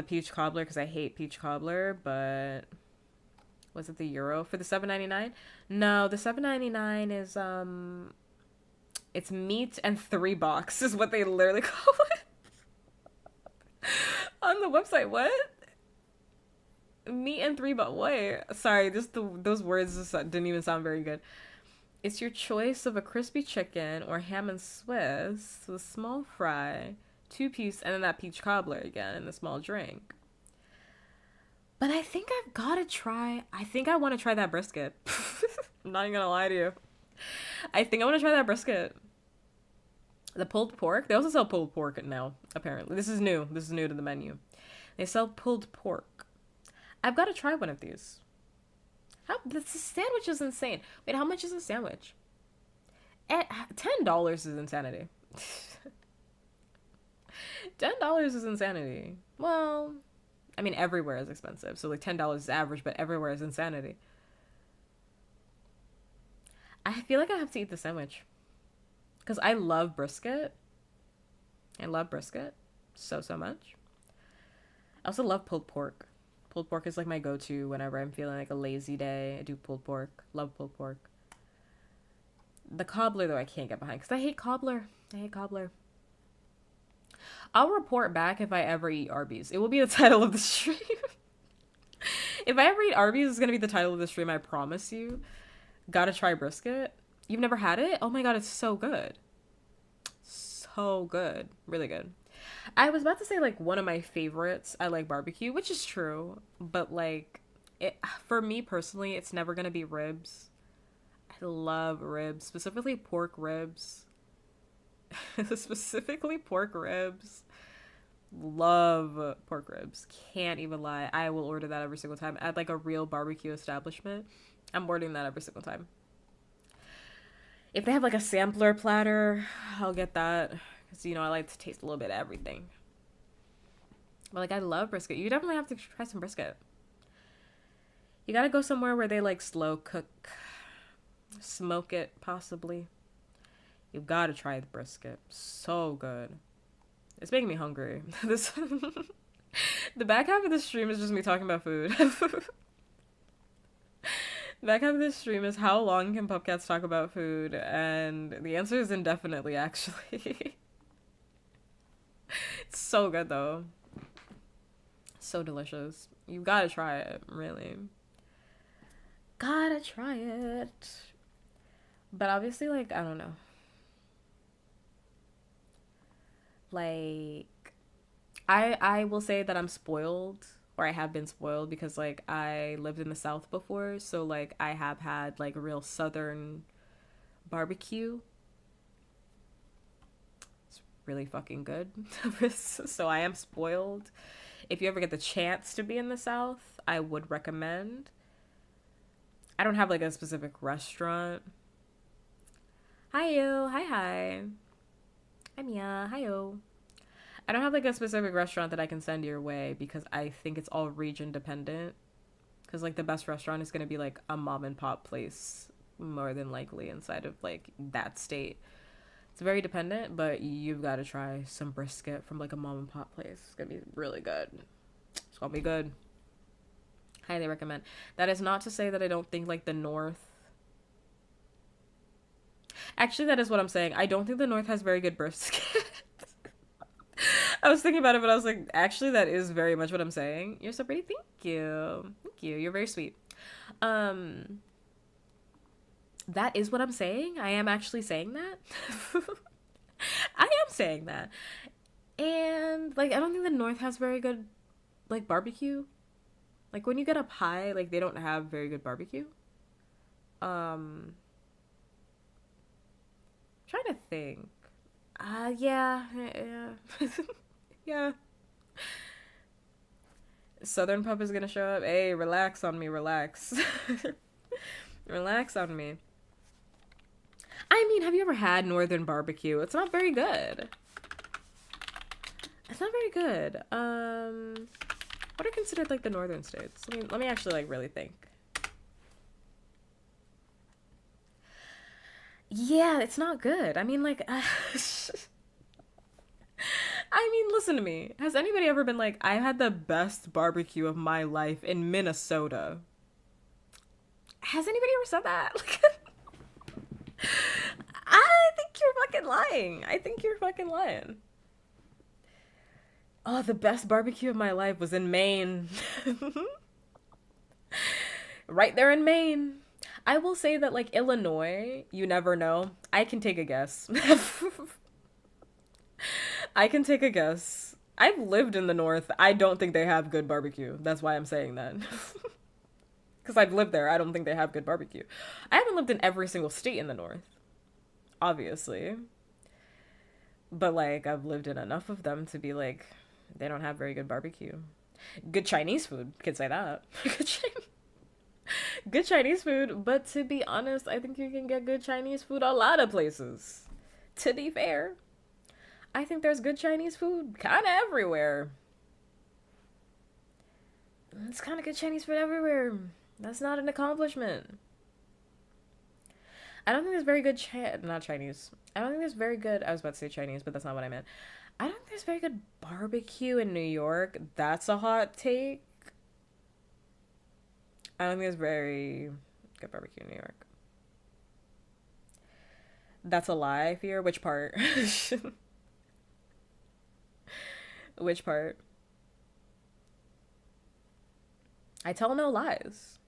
Speaker 2: peach cobbler because I hate peach cobbler, but was it the euro for the 7.99? No, the 7.99 is it's meat and 3 bucks is what they literally call it on the website. What? Meat and 3 bucks. Wait, sorry, those words just didn't even sound very good. It's your choice of a crispy chicken or ham and Swiss with a small fry, 2-piece, and then that peach cobbler again and the small drink. But I think I've got to try. I think I want to try that brisket. I'm not even gonna lie to you. I think I want to try that brisket. The pulled pork. They also sell pulled pork now. Apparently, this is new. This is new to the menu. They sell pulled pork. I've got to try one of these. How this sandwich is insane. Wait, how much is a sandwich? At $10 is insanity. $10 is insanity. Well, I mean, everywhere is expensive. So, like, $10 is average, but everywhere is insanity. I feel like I have to eat the sandwich. Because I love brisket. I love brisket so, so much. I also love pulled pork. Pulled pork is, like, my go-to whenever I'm feeling like a lazy day. I do pulled pork. Love pulled pork. The cobbler, though, I can't get behind. Because I hate cobbler. I hate cobbler. I'll report back if I ever eat Arby's. It will be the title of the stream. If I ever eat Arby's, it's going to be the title of the stream, I promise you. Gotta try brisket. You've never had it? Oh my god, it's so good. So good. Really good. I was about to say, like, one of my favorites, I like barbecue, which is true. But, like, for me personally, it's never going to be ribs. I love ribs. Specifically pork ribs. Specifically pork ribs. Love pork ribs. Can't even lie. I will order that every single time at like a real barbecue establishment. I'm ordering that every single time. If they have like a sampler platter, I'll get that because I like to taste a little bit of everything. But like I love brisket. You definitely have to try some brisket. You gotta go somewhere where they like slow cook, smoke it possibly. You've got to try the brisket. So good. It's making me hungry. The back half of the stream is just me talking about food. The back half of this stream is how long can puppkats talk about food, and the answer is indefinitely, actually. It's so good, though. So delicious. You gotta try it, really. Gotta try it. But obviously, like, I don't know. Like, I will say that I'm spoiled, or I have been spoiled, because like I lived in the South before, so like I have had like real Southern barbecue. really fucking good. So I am spoiled. If you ever get the chance to be in the South, I would recommend. I don't have like a specific restaurant. Hi yo, hi hi. I'm Mia, hi yo. I don't have like a specific restaurant that I can send your way because I think it's all region dependent. Because like the best restaurant is gonna be like a mom and pop place more than likely inside of like that state. It's very dependent, but you've got to try some brisket from like a mom and pop place. It's gonna be really good. It's gonna be good. Highly recommend. That is not to say that I don't think like the North. Actually, that is what I'm saying. I don't think the North has very good brisket. I was thinking about it, but I was like, actually, that is very much what I'm saying. You're so pretty. Thank you. Thank you. You're very sweet. Um, that is what I'm saying. I am actually saying that. I am saying that. And like I don't think the North has very good like barbecue. Like when you get up high, like they don't have very good barbecue. Um Trying to think. Yeah. Yeah. Southern Pup is gonna show up. Hey, relax on me, relax. Relax on me. I mean, have you ever had Northern barbecue? It's not very good. It's not very good. What are considered like the northern states? Let me actually like really think. Yeah, it's not good. I mean, like, I mean, listen to me. Has anybody ever been like, I had the best barbecue of my life in Minnesota? Has anybody ever said that? I think you're fucking lying. I think you're fucking lying. Oh, the best barbecue of my life was in Maine. Right there in Maine. I will say that, like, Illinois, you never know. I can take a guess. I can take a guess. I've lived in the North. I don't think they have good barbecue. That's why I'm saying that. Because I've lived there. I don't think they have good barbecue. I haven't lived in every single state in the North, obviously. But, like, I've lived in enough of them to be like, they don't have very good barbecue. Good Chinese food, could say that. Good Chinese food, but to be honest, I think you can get good Chinese food a lot of places. To be fair, I think there's good Chinese food kind of everywhere. It's kind of good Chinese food everywhere. That's not an accomplishment. I don't think there's very good not Chinese. I don't think there's very good. I was about to say Chinese, but that's not what I meant. I don't think there's very good barbecue in New York. That's a hot take. I don't think there's very good barbecue in New York. That's a lie, I fear. Which part? Which part? I tell no lies.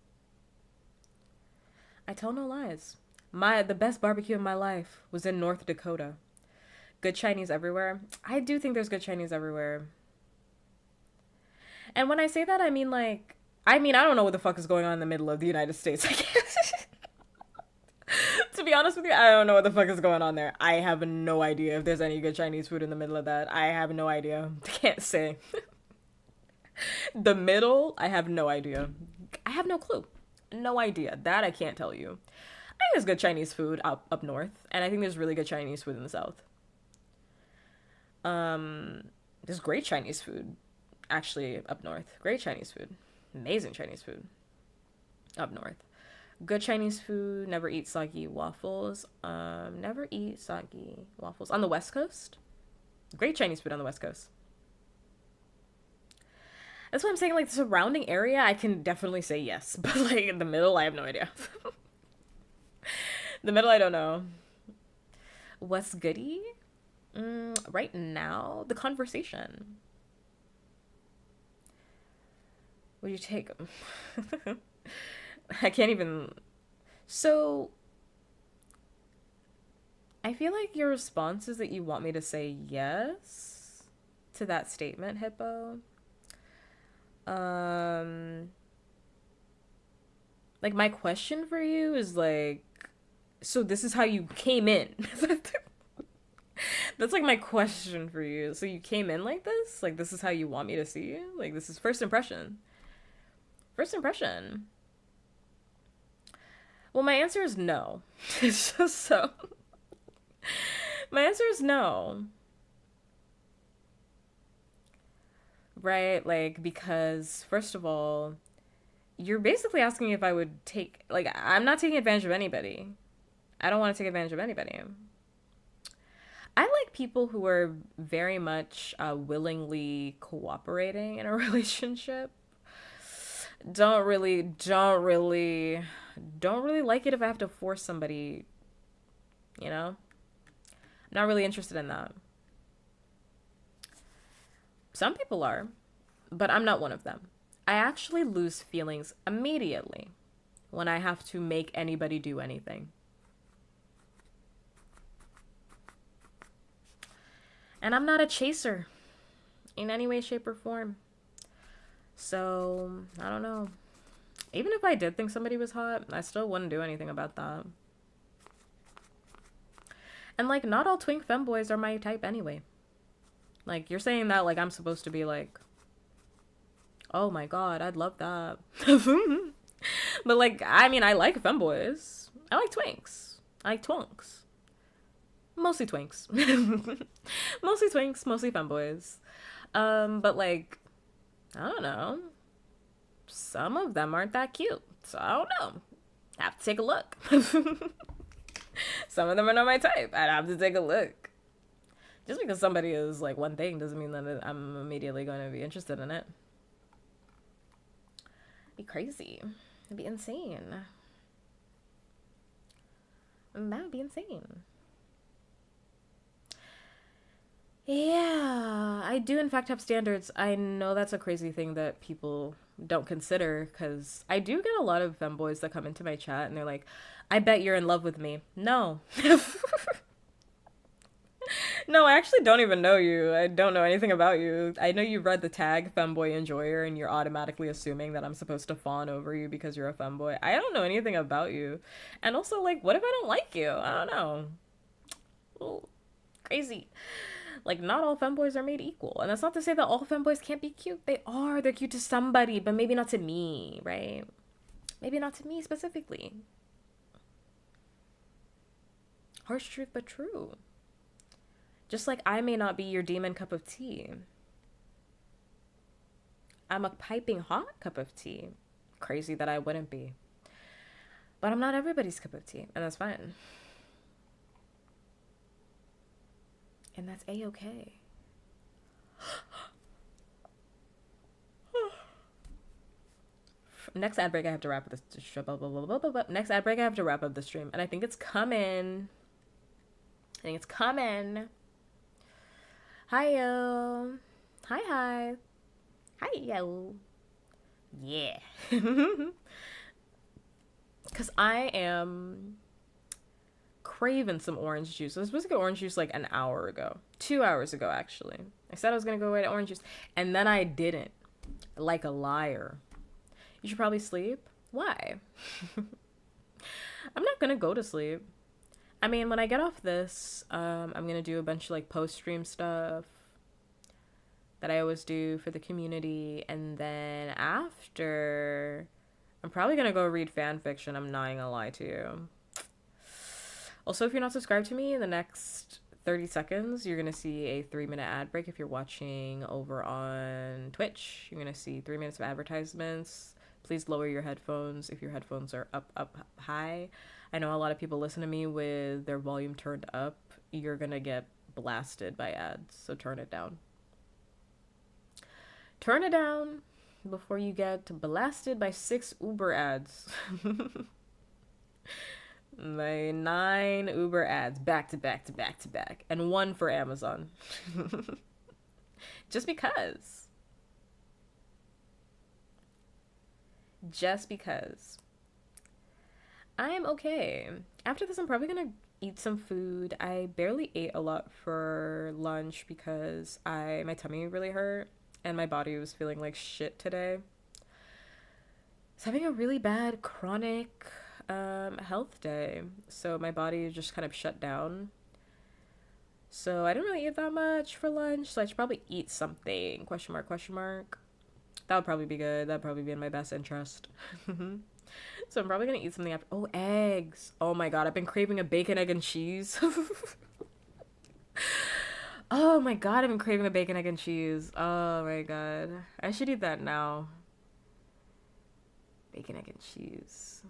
Speaker 2: I tell no lies. The best barbecue of my life was in North Dakota. Good Chinese everywhere. I do think there's good Chinese everywhere. And when I say that, I mean like I don't know what the fuck is going on in the middle of the United States. I guess. To be honest with you, I don't know what the fuck is going on there. I have no idea if there's any good Chinese food in the middle of that. I have no idea. Can't say. The middle, I have no idea. I have no clue. No idea. That I can't tell you. I think there's good Chinese food up north, and I think there's really good Chinese food in the south. There's great Chinese food actually up north. Great Chinese food. Amazing Chinese food up north. Good Chinese food. Never eat soggy waffles. Never eat soggy waffles on the West Coast. Great Chinese food on the West Coast. That's what I'm saying. Like the surrounding area, I can definitely say yes, but like in the middle, I have no idea. The middle, I don't know. What's goody? Right now, the conversation. Would you take? I can't even. So, I feel like your response is that you want me to say yes to that statement, Hippo. Like my question for you is like, so this is how you came in. That's like my question for you. So you came in like this? Like this is how you want me to see you? Like this is first impression. First impression. Well, my answer is no. It's just so. My answer is no. Right? Like, because, first of all, you're basically asking if I would take. Like, I'm not taking advantage of anybody. I don't want to take advantage of anybody. I like people who are very much willingly cooperating in a relationship. Don't really like it if I have to force somebody, you know? Not really interested in that. Some people are, but I'm not one of them. I actually lose feelings immediately when I have to make anybody do anything. And I'm not a chaser in any way, shape, or form. So, I don't know. Even if I did think somebody was hot, I still wouldn't do anything about that. And, like, not all twink femboys are my type anyway. Like, you're saying that, like, I'm supposed to be like, oh my god, I'd love that. But, like, I mean, I like femboys. I like twinks. I like twunks. Mostly twinks. Mostly twinks, mostly femboys. But, like, I don't know. Some of them aren't that cute. So, I don't know. Have to take a look. Some of them are not my type. I'd have to take a look. Just because somebody is like one thing doesn't mean that I'm immediately going to be interested in it. It'd be crazy. It'd be insane. That would be insane. Yeah, I do in fact have standards. I know that's a crazy thing that people don't consider because I do get a lot of femboys that come into my chat and they're like, I bet you're in love with me. No. No, I actually don't even know you. I don't know anything about you. I know you read the tag femboy enjoyer and you're automatically assuming that I'm supposed to fawn over you because you're a femboy. I don't know anything about you. And also, like, what if I don't like you? I don't know. Ooh, crazy. Like, not all femboys are made equal. And that's not to say that all femboys can't be cute. They are. They're cute to somebody, but maybe not to me, right? Maybe not to me specifically. Harsh truth, but true. Just like I may not be your demon cup of tea. I'm a piping hot cup of tea. Crazy that I wouldn't be. But I'm not everybody's cup of tea, and that's fine. And that's a-okay. Next ad break, I have to wrap up this. Next ad break, I have to wrap up the stream, and I think it's coming. Hi yo. Hi. Hi yo. Yeah. Because I am craving some orange juice. I was supposed to get orange juice like an hour ago. 2 hours ago, actually. I said I was going to go get orange juice. And then I didn't. Like a liar. You should probably sleep. Why? I'm not going to go to sleep. I mean, when I get off this, I'm going to do a bunch of like post-stream stuff that I always do for the community. And then after, I'm probably going to go read fan fiction. I'm not going to lie to you. Also, if you're not subscribed to me, in the next 30 seconds, you're going to see a 3-minute ad break. If you're watching over on Twitch, you're going to see 3 minutes of advertisements. Please lower your headphones if your headphones are up high. I know a lot of people listen to me with their volume turned up. You're going to get blasted by ads, so turn it down. Turn it down before you get blasted by 6 Uber ads. My 9 Uber ads back to back, and 1 for Amazon. Just because. I am okay. After this, I'm probably gonna eat some food. I barely ate a lot for lunch because my tummy really hurt and my body was feeling like shit today. It's having a really bad chronic health day, so my body just kind of shut down. So I didn't really eat that much for lunch, so I should probably eat something. Question mark, question mark. That would probably be good. That'd probably be in my best interest. So I'm probably gonna eat something after. Oh, eggs. Oh my god, I've been craving a bacon, egg, and cheese. Oh my god, I've been craving a bacon, egg, and cheese. Oh my god. I should eat that now. Bacon, egg, and cheese.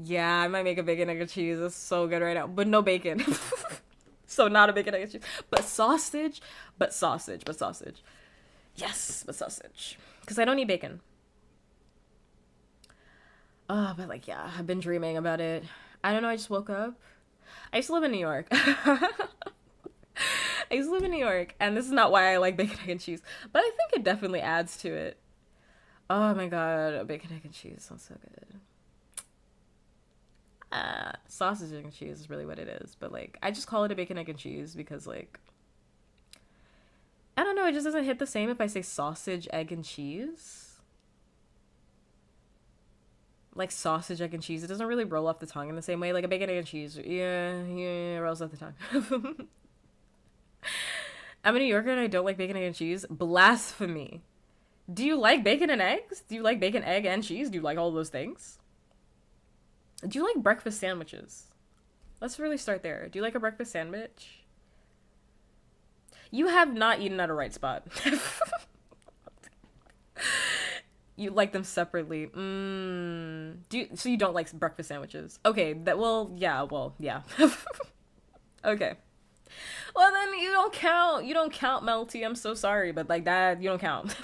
Speaker 2: Yeah, I might make a bacon, egg, and cheese. It's so good right now. But no bacon. So not a bacon, egg, and cheese. But sausage. But sausage. But sausage. Yes, but sausage. Because I don't eat bacon. Oh, but like, yeah, I've been dreaming about it. I don't know, I just woke up. I used to live in New York. I used to live in New York, and this is not why I like bacon, egg, and cheese, but I think it definitely adds to it. Oh my god, bacon, egg, and cheese sounds so good. Sausage, egg, and cheese is really what it is, but like, I just call it a bacon, egg, and cheese because like, I don't know, it just doesn't hit the same if I say sausage, egg, and cheese. Like sausage, egg, and cheese, it doesn't really roll off the tongue in the same way. Like a bacon, egg, and cheese, yeah, yeah, it rolls off the tongue. I'm a New Yorker and I don't like bacon, egg, and cheese. Blasphemy. Do you like bacon and eggs? Do you like bacon, egg, and cheese? Do you like all those things? Do you like breakfast sandwiches? Let's really start there. Do you like a breakfast sandwich? You have not eaten at a right spot. You like them separately. So you don't like breakfast sandwiches? Okay, well, yeah. Okay. Well, then you don't count. You don't count, Melty. I'm so sorry, but like that, you don't count.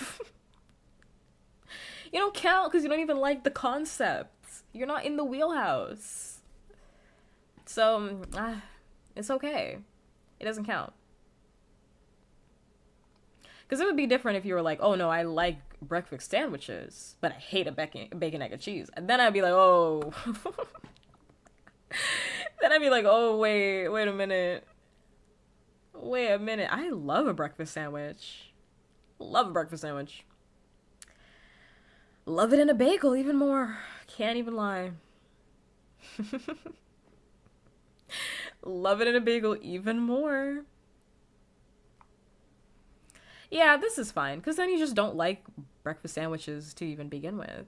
Speaker 2: You don't count because you don't even like the concept. You're not in the wheelhouse. So, it's okay. It doesn't count. Because it would be different if you were like, oh no, I like breakfast sandwiches, but I hate a bacon, egg, and cheese. And then I'd be like, oh. Then I'd be like, oh, wait a minute. Wait a minute. I love a breakfast sandwich. Love a breakfast sandwich. Love it in a bagel even more. Can't even lie. Love it in a bagel even more. Yeah, this is fine, because then you just don't like breakfast sandwiches to even begin with.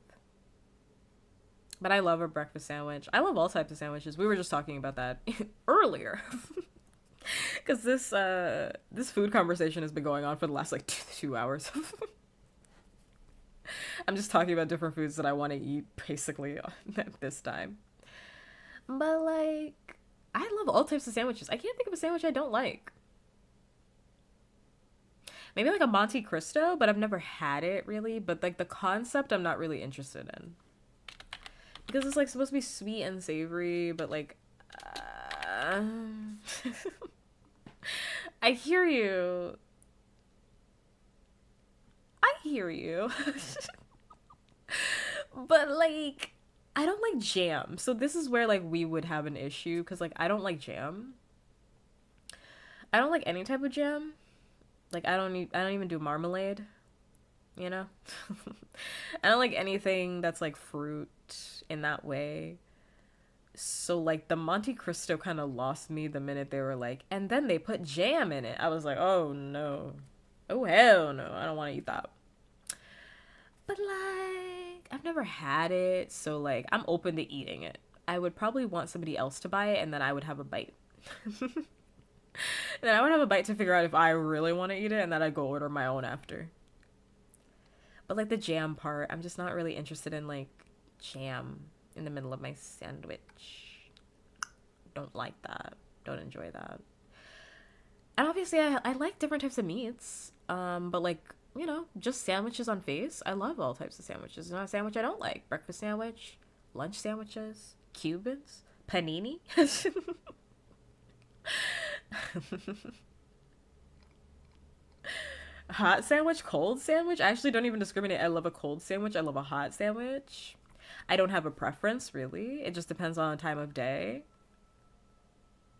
Speaker 2: But I love a breakfast sandwich. I love all types of sandwiches. We were just talking about that earlier. Because this food conversation has been going on for the last, like, 2 hours. I'm just talking about different foods that I want to eat, basically, at this time. But, like, I love all types of sandwiches. I can't think of a sandwich I don't like. Maybe like a Monte Cristo, but I've never had it really. But like the concept, I'm not really interested in because it's like supposed to be sweet and savory, but like, I hear you. I hear you. But like, I don't like jam. So this is where like we would have an issue because like I don't like jam. I don't like any type of jam. Like I don't even do marmalade, you know? I don't like anything that's like fruit in that way. So like the Monte Cristo kind of lost me the minute they were like, and then they put jam in it. I was like, oh no. Oh hell no. I don't want to eat that. But like I've never had it, so like I'm open to eating it. I would probably want somebody else to buy it and then I would have a bite. And then I would have a bite to figure out if I really want to eat it, and then I'd go order my own after. But like the jam part, I'm just not really interested in like jam in the middle of my sandwich. Don't like that. Don't enjoy that. And obviously I like different types of meats. But like, you know, just sandwiches on face. I love all types of sandwiches. There's not a sandwich I don't like. Breakfast sandwich, lunch sandwiches, Cubans, panini. Hot sandwich, cold sandwich. I actually don't even discriminate. I love a cold sandwich. I love a hot sandwich. I don't have a preference really. It just depends on time of day.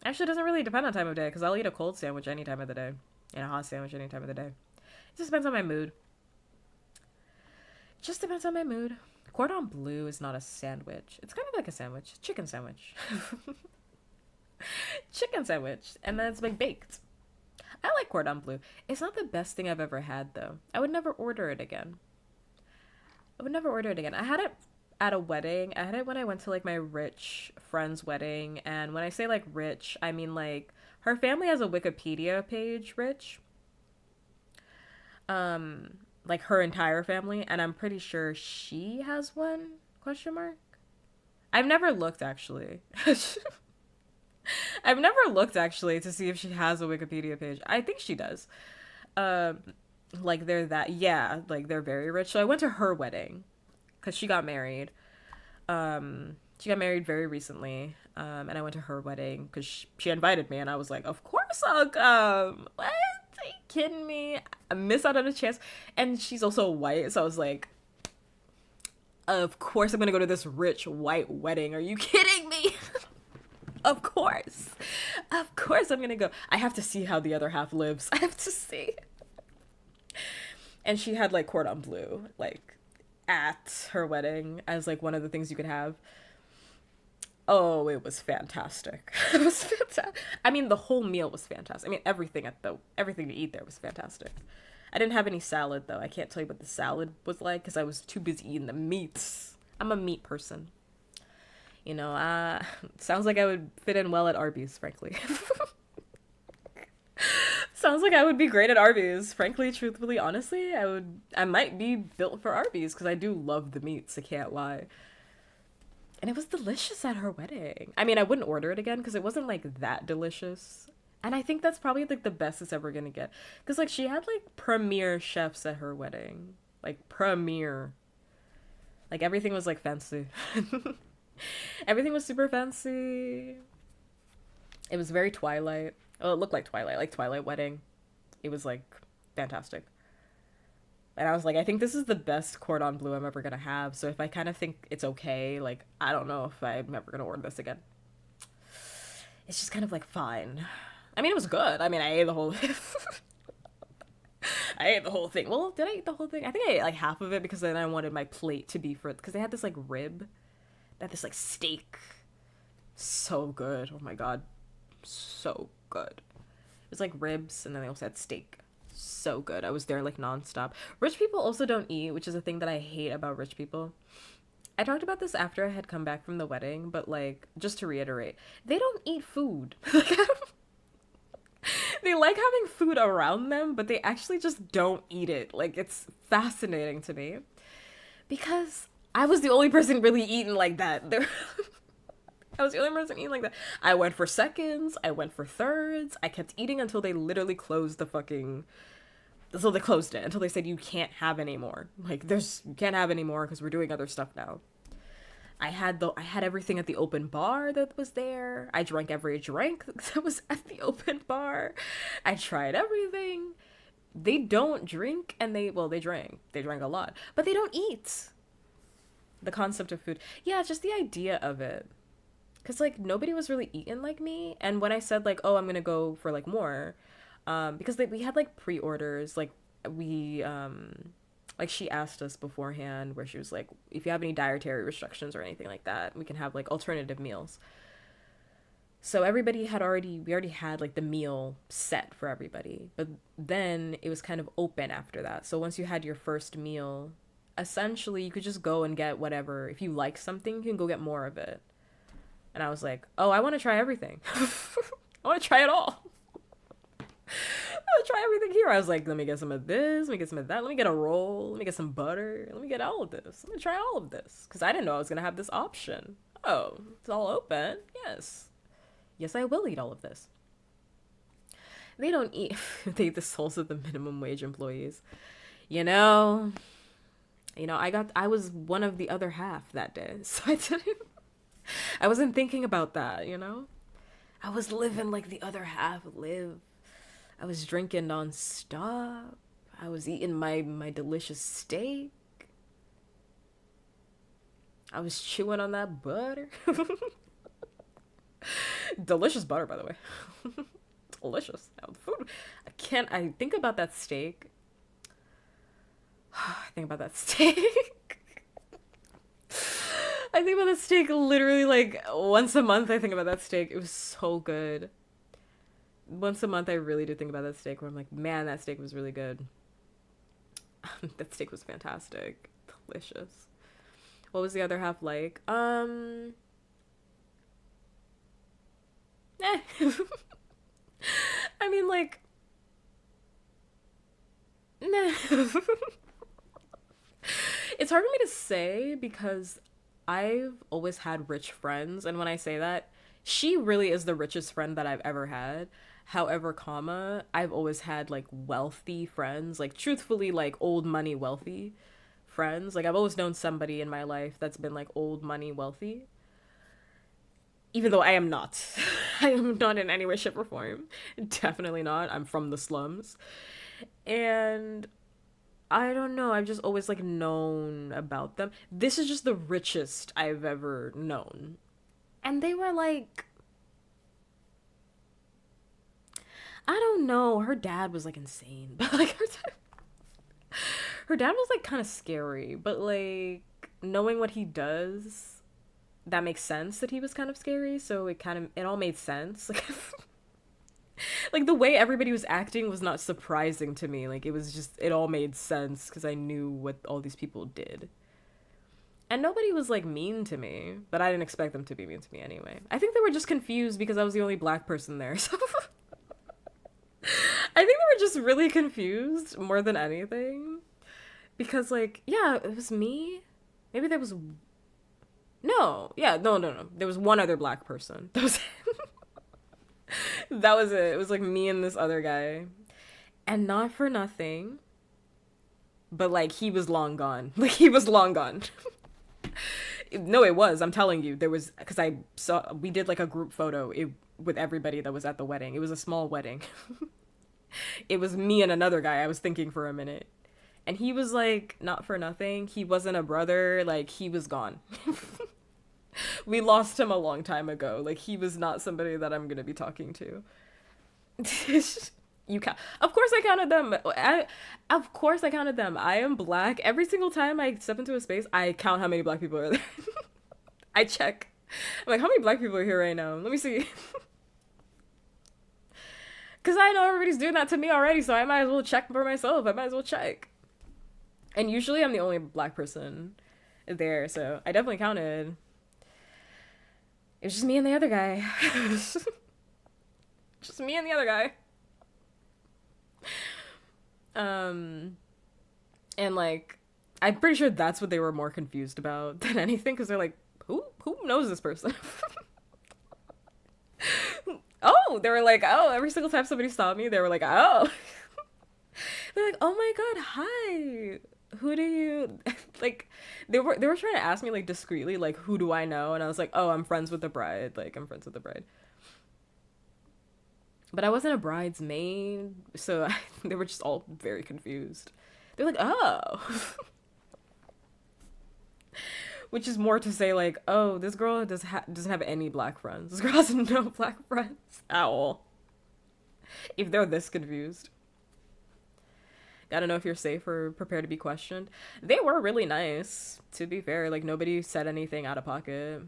Speaker 2: Actually, it doesn't really depend on time of day because I'll eat a cold sandwich any time of the day and a hot sandwich any time of the day. It just depends on my mood. Just depends on my mood. Cordon bleu is not a sandwich. It's kind of like a sandwich. Chicken sandwich. Chicken sandwich, and then it's like baked. I like cordon bleu. It's not the best thing I've ever had though. I would never order it again. I would never order it again. I had it at a wedding. I had it when I went to like my rich friend's wedding, and when I say like rich, I mean like her family has a Wikipedia page, rich. Like her entire family, and I'm pretty sure she has one? Question mark. I've never looked actually. I've never looked actually to see if she has a Wikipedia page. I think she does. Um, like they're that yeah, like they're very rich. So I went to her wedding because she got married. She got married very recently. And I went to her wedding because she invited me, and I was like, of course I'll come. What? Are you kidding me? I missed out on a chance. And she's also white, so I was like, of course I'm gonna go to this rich white wedding. Are you kidding me? Of course. Of course I'm gonna go. I have to see how the other half lives. I have to see. And she had like cordon bleu, like at her wedding as like one of the things you could have. Oh, it was fantastic. It was fantastic. I mean, the whole meal was fantastic. I mean, everything to eat there was fantastic. I didn't have any salad though. I can't tell you what the salad was like because I was too busy eating the meats. I'm a meat person. You know, sounds like I would fit in well at Arby's, frankly. Sounds like I would be great at Arby's. Frankly, truthfully, honestly, I might be built for Arby's because I do love the meats, I can't lie. And it was delicious at her wedding. I mean, I wouldn't order it again because it wasn't like that delicious. And I think that's probably like the best it's ever gonna get. Because like she had like premier chefs at her wedding. Like premier. Like everything was like fancy. Everything was super fancy. It was very Twilight. Oh, it looked like Twilight wedding. It was like fantastic. And I was like, I think this is the best cordon bleu I'm ever gonna have. So if I kind of think it's okay, like I don't know if I'm ever gonna order this again. It's just kind of like fine. I mean, it was good. I mean, I ate the whole. I ate the whole thing. Well, did I eat the whole thing? I think I ate like half of it because then I wanted my plate to be for because they had this like rib, they had this like steak. So good. Oh my god, so good. It was like ribs, and then they also had steak. So good. I was there like nonstop. Rich people also don't eat, which is a thing that I hate about rich people. I talked about this after I had come back from the wedding, but like just to reiterate, they don't eat food. They like having food around them, but they actually just don't eat it. Like it's fascinating to me because I was the only person really eating like that. I was the only person eating like that. I went for seconds. I went for thirds. I kept eating until they literally closed the fucking. So they closed it until they said you can't have any more. Like you can't have any more because we're doing other stuff now. I had everything at the open bar that was there. I drank every drink that was at the open bar. I tried everything. They don't drink and they drank. They drank a lot, but they don't eat. The concept of food. Yeah, just the idea of it. Cause like nobody was really eating like me, and when I said like, oh, I'm gonna go for like more, because we had like pre-orders, like she asked us beforehand where she was like, if you have any dietary restrictions or anything like that, we can have like alternative meals. So we already had like the meal set for everybody, but then it was kind of open after that. So once you had your first meal, essentially you could just go and get whatever. If you like something, you can go get more of it. And I was like, oh, I want to try everything. I want to try it all. I want to try everything here. I was like, let me get some of this. Let me get some of that. Let me get a roll. Let me get some butter. Let me get all of this. Let me try all of this. Because I didn't know I was going to have this option. Oh, it's all open. Yes. Yes, I will eat all of this. They don't eat. They eat the souls of the minimum wage employees. You know, I was one of the other half that day. So I wasn't thinking about that, you know? I was living like the other half live. I was drinking nonstop. I was eating my delicious steak. I was chewing on that butter. Delicious butter, by the way. Delicious. Food. I think about that steak. I think about that steak. I think about that steak literally like once a month. I think about that steak. It was so good. Once a month, I really do think about that steak where I'm like, man, that steak was really good. That steak was fantastic. Delicious. What was the other half like? Eh. I mean, like, nah. It's hard for me to say because I've always had rich friends, and when I say that, she really is the richest friend that I've ever had. However, comma, I've always had like wealthy friends, like truthfully, like old money wealthy friends. Like I've always known somebody in my life that's been like old money wealthy. Even though I am not. I am not in any way, shape, or form. Definitely not. I'm from the slums. And I don't know. I've just always like known about them. This is just the richest I've ever known. And they were like, I don't know. Her dad was like insane. But like her dad was like kind of scary, but like knowing what he does, that makes sense that he was kind of scary, so it all made sense. Like the way everybody was acting was not surprising to me. Like it all made sense because I knew what all these people did. And nobody was like mean to me, but I didn't expect them to be mean to me anyway. I think they were just confused because I was the only black person there. So I think they were just really confused more than anything. Because like, yeah, it was me. Maybe there was no, yeah, no. There was one other black person. That was that was it. It was like me and this other guy. And not for nothing, but like he was long gone. Like he was long gone. No, it was. I'm telling you, there was because I saw we did like a group photo with everybody that was at the wedding. It was a small wedding. It was me and another guy. I was thinking for a minute, and he was like, not for nothing. He wasn't a brother. Like he was gone. We lost him a long time ago. Like he was not somebody that I'm gonna be talking to. You count. Of course I counted them. Of course I counted them. I am black. Every single time I step into a space, I count how many black people are there. I check. I'm like, how many black people are here right now? Let me see. Because I know everybody's doing that to me already, so I might as well check for myself. I might as well check. And usually I'm the only black person there, so I definitely counted. It was just me and the other guy. Just me and the other guy. And like, I'm pretty sure that's what they were more confused about than anything, because they're like, who knows this person? Oh, they were like, oh, every single time somebody saw me, they were like, oh. They're like, oh my god, hi. Who do you like? They were trying to ask me like discreetly, like, who do I know? And I was like, oh, I'm friends with the bride. Like, I'm friends with the bride. But I wasn't a bridesmaid, so they were just all very confused. They're like, oh. Which is more to say like, oh, this girl doesn't have any black friends. This girl has no black friends at all. If they're this confused. Gotta know if you're safe or prepared to be questioned. They were really nice, to be fair. Like, nobody said anything out of pocket.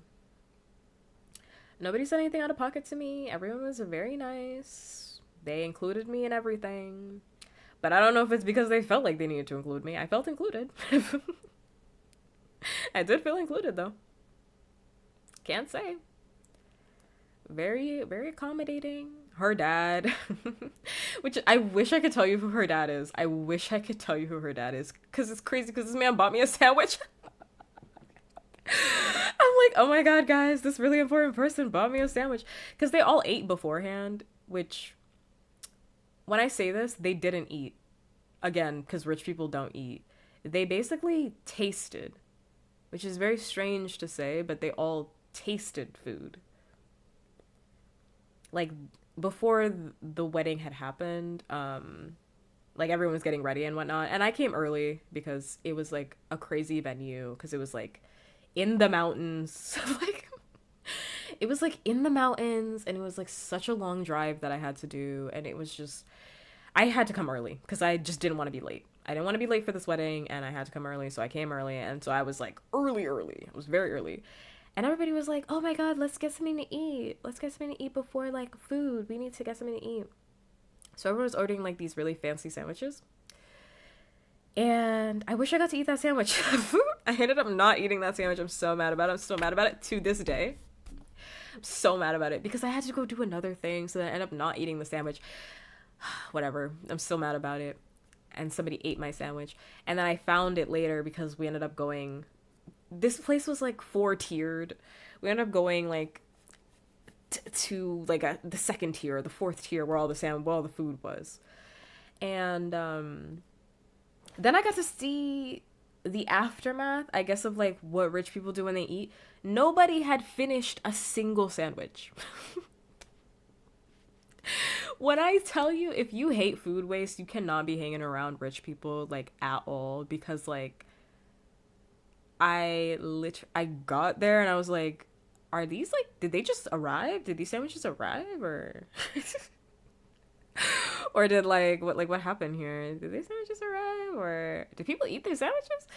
Speaker 2: Nobody said anything out of pocket to me. Everyone was very nice. They included me in everything. But I don't know if it's because they felt like they needed to include me. I felt included. I did feel included, though. Can't say. Very, very accommodating. Her dad. Which I wish I could tell you who her dad is. I wish I could tell you who her dad is. Because it's crazy because this man bought me a sandwich. I'm like, oh my god, guys, this really important person bought me a sandwich. Because they all ate beforehand, which, when I say this, they didn't eat. Again, because rich people don't eat. They basically tasted, which is very strange to say, but they all tasted food. Like, before the wedding had happened, like, everyone was getting ready and whatnot. And I came early because it was, like, a crazy venue. Because it was, like, in the mountains. Like, it was, like, in the mountains. And it was, like, such a long drive that I had to do. And it was just, I had to come early because I just didn't want to be late. I didn't want to be late for this wedding, and I had to come early, so I came early, and so I was like early. It was very early. And everybody was like, oh my god, let's get something to eat. Let's get something to eat before like food. We need to get something to eat. So everyone was ordering like these really fancy sandwiches. And I wish I got to eat that sandwich. I ended up not eating that sandwich. I'm so mad about it. I'm still mad about it to this day. I'm so mad about it because I had to go do another thing, so then I ended up not eating the sandwich. Whatever. I'm still mad about it. And somebody ate my sandwich. And then I found it later because we ended up going. This place was like 4-tiered. We ended up going like to like the second tier, the fourth tier, where all the food was. And then I got to see the aftermath, I guess, of like what rich people do when they eat. Nobody had finished a single sandwich. When I tell you, if you hate food waste, you cannot be hanging around rich people like at all, because like I got there and I was like, are these like, did they just arrive? Did these sandwiches arrive, or or did what happened here? Did these sandwiches arrive, or did people eat their sandwiches?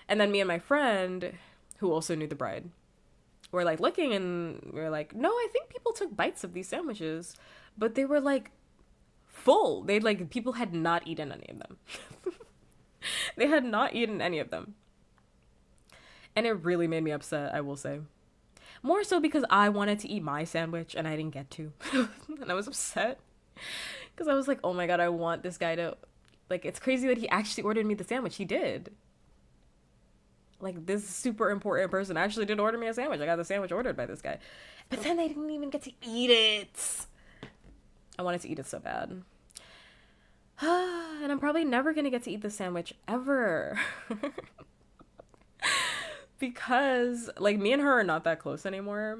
Speaker 2: And then me and my friend, who also knew the bride, were like looking, and we were like, no, I think people took bites of these sandwiches, but they were like full. They like, people had not eaten any of them. They had not eaten any of them. And it really made me upset, I will say. More so because I wanted to eat my sandwich and I didn't get to. And I was upset. Because I was like, oh my god, I want this guy to... Like, it's crazy that he actually ordered me the sandwich. He did. Like, this super important person actually did order me a sandwich. I got the sandwich ordered by this guy. But then they didn't even get to eat it. I wanted to eat it so bad. And I'm probably never going to get to eat the sandwich ever. Because, like, me and her are not that close anymore.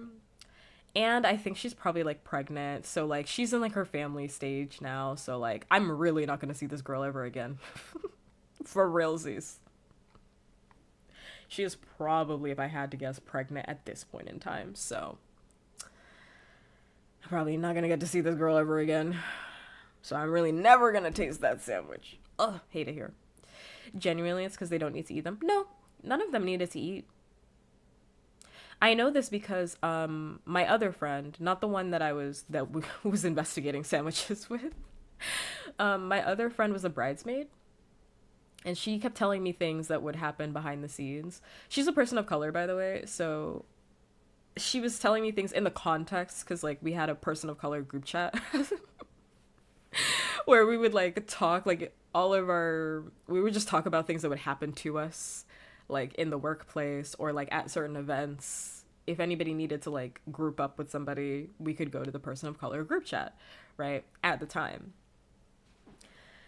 Speaker 2: And I think she's probably, like, pregnant. So, like, she's in, like, her family stage now. So, like, I'm really not going to see this girl ever again. For realsies. She is probably, if I had to guess, pregnant at this point in time. So, I'm probably not going to get to see this girl ever again. So, I'm really never going to taste that sandwich. Ugh, hate it here. Genuinely, it's because they don't need to eat them. No. None of them needed to eat. I know this because my other friend, not the one that was investigating sandwiches with, my other friend was a bridesmaid, and she kept telling me things that would happen behind the scenes. She's a person of color, by the way, so she was telling me things in the context, because like we had a person of color group chat where we would like talk, like we would just talk about things that would happen to us, like in the workplace or like at certain events. If anybody needed to like group up with somebody, we could go to the person of color group chat, right? At the time.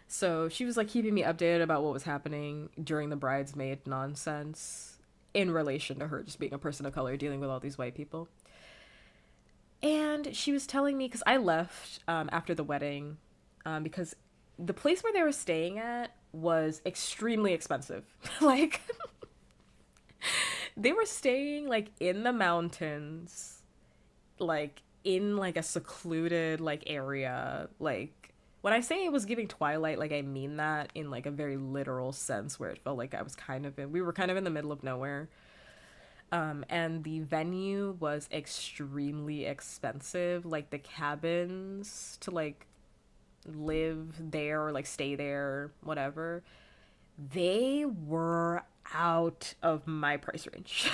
Speaker 2: So she was like keeping me updated about what was happening during the bridesmaid nonsense in relation to her just being a person of color dealing with all these white people. And she was telling me, because I left after the wedding, because the place where they were staying at was extremely expensive. Like, they were staying like in the mountains, like in like a secluded like area. Like, when I say it was giving Twilight, like I mean that in like a very literal sense, where it felt like we were kind of in the middle of nowhere. And the venue was extremely expensive. Like, the cabins to like live there or like stay there, whatever, they were out of my price range.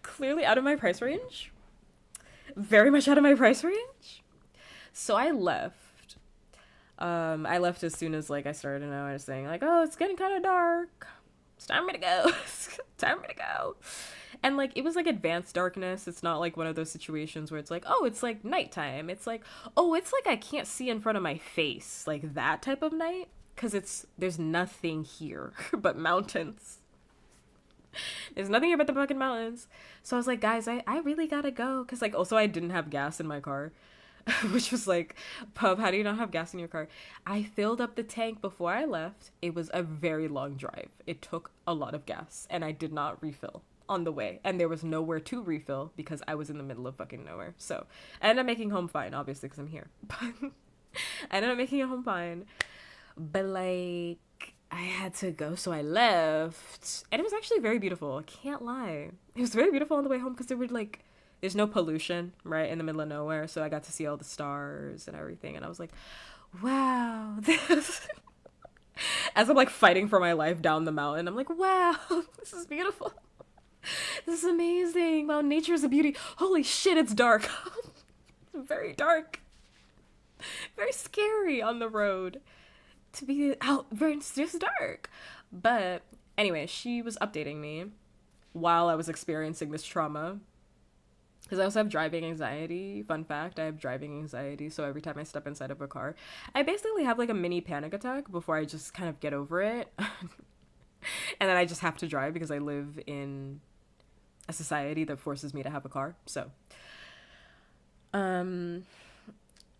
Speaker 2: Clearly out of my price range. Very much out of my price range. So I left. I left as soon as like I started to know. I was saying like, oh, it's getting kind of dark. It's time for me to go. It's time for me to go. And like, it was like advanced darkness. It's not like one of those situations where it's like, oh, it's like nighttime. It's like, oh, it's like I can't see in front of my face. Like that type of night. Because there's nothing here but mountains. There's nothing here but the fucking mountains. So I was like, guys, I really gotta go. Because like, also I didn't have gas in my car. Which was like, Pub, how do you not have gas in your car? I filled up the tank before I left. It was a very long drive. It took a lot of gas. And I did not refill on the way. And there was nowhere to refill because I was in the middle of fucking nowhere. So I ended up making home fine, obviously, because I'm here. But I ended up making it home fine. But like, I had to go, so I left. And it was actually very beautiful. I can't lie. It was very beautiful on the way home because there were like, there's no pollution, right, in the middle of nowhere. So I got to see all the stars and everything. And I was like, wow, this. As I'm like fighting for my life down the mountain, I'm like, wow, this is beautiful. This is amazing. Wow, nature is a beauty. Holy shit, it's dark. It's very dark. Very scary on the road to be out very it's just dark. But anyway, she was updating me while I was experiencing this trauma. Because I also have driving anxiety. Fun fact, I have driving anxiety. So every time I step inside of a car, I basically have like a mini panic attack before I just kind of get over it. And then I just have to drive because I live in a society that forces me to have a car. So, um,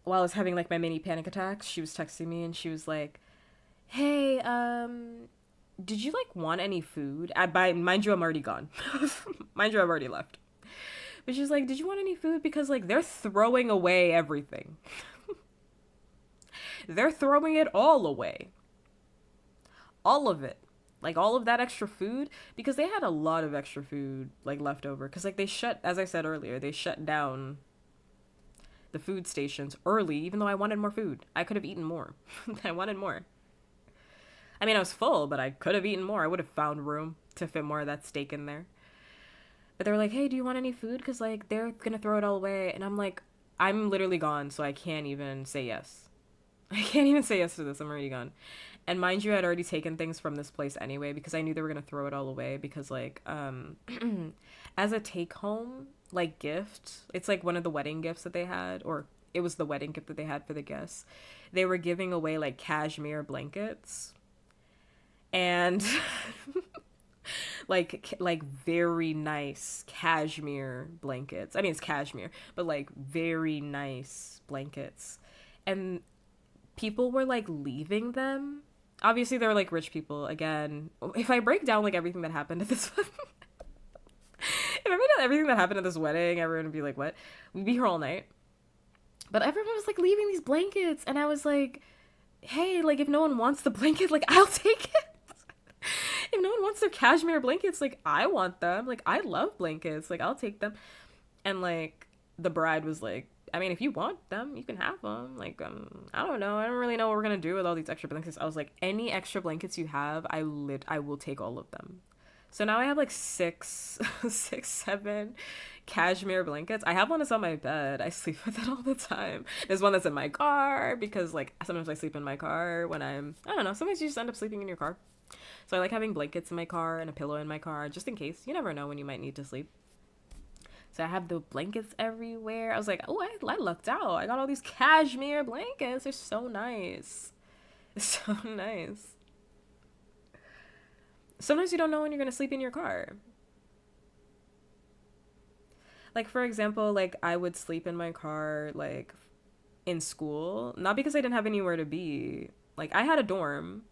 Speaker 2: while I was having like my mini panic attacks, she was texting me and she was like, "Hey, did you like want any food?" Mind you, I'm already gone. Mind you, I've already left. But she's like, "Did you want any food? Because like they're throwing away everything. They're throwing it all away. All of it. Like all of that extra food because they had a lot of extra food like left over because like they shut as I said earlier, they shut down the food stations early even though I wanted more food. I could have eaten more. I wanted more. I mean, I was full, but I could have eaten more. I would have found room to fit more of that steak in there. But they were like, "Hey, do you want any food? Because, like, they're going to throw it all away." And I'm like, I'm literally gone, so I can't even say yes. I can't even say yes to this. I'm already gone. And mind you, I'd already taken things from this place anyway because I knew they were going to throw it all away because, like, as a take-home, like, gift, it's, like, one of the wedding gifts that they had, or it was the wedding gift that they had for the guests. They were giving away, like, cashmere blankets. And like very nice cashmere blankets. I mean, it's cashmere, but like very nice blankets. And people were like leaving them. Obviously, they're like rich people. Again, if I break down like everything that happened at this, if I break down everything that happened at this wedding, everyone would be like, "What?" We'd be here all night. But everyone was like leaving these blankets, and I was like, "Hey, like if no one wants the blanket, like I'll take it." If no one wants their cashmere blankets, like I want them. Like I love blankets. Like I'll take them. And like the bride was like, "I mean, if you want them, you can have them." Like I don't know. I don't really know what we're gonna do with all these extra blankets. I was like, "Any extra blankets you have, I will take all of them." So now I have like six, 7 cashmere blankets. I have one that's on my bed. I sleep with it all the time. There's one that's in my car because like sometimes I sleep in my car when I don't know, sometimes you just end up sleeping in your car. So I like having blankets in my car and a pillow in my car just in case. You never know when you might need to sleep. So I have the blankets everywhere. I was like, "Oh, I lucked out. I got all these cashmere blankets. They're so nice." So nice. Sometimes you don't know when you're going to sleep in your car. Like, for example, like I would sleep in my car, like in school. Not because I didn't have anywhere to be. Like, I had a dorm,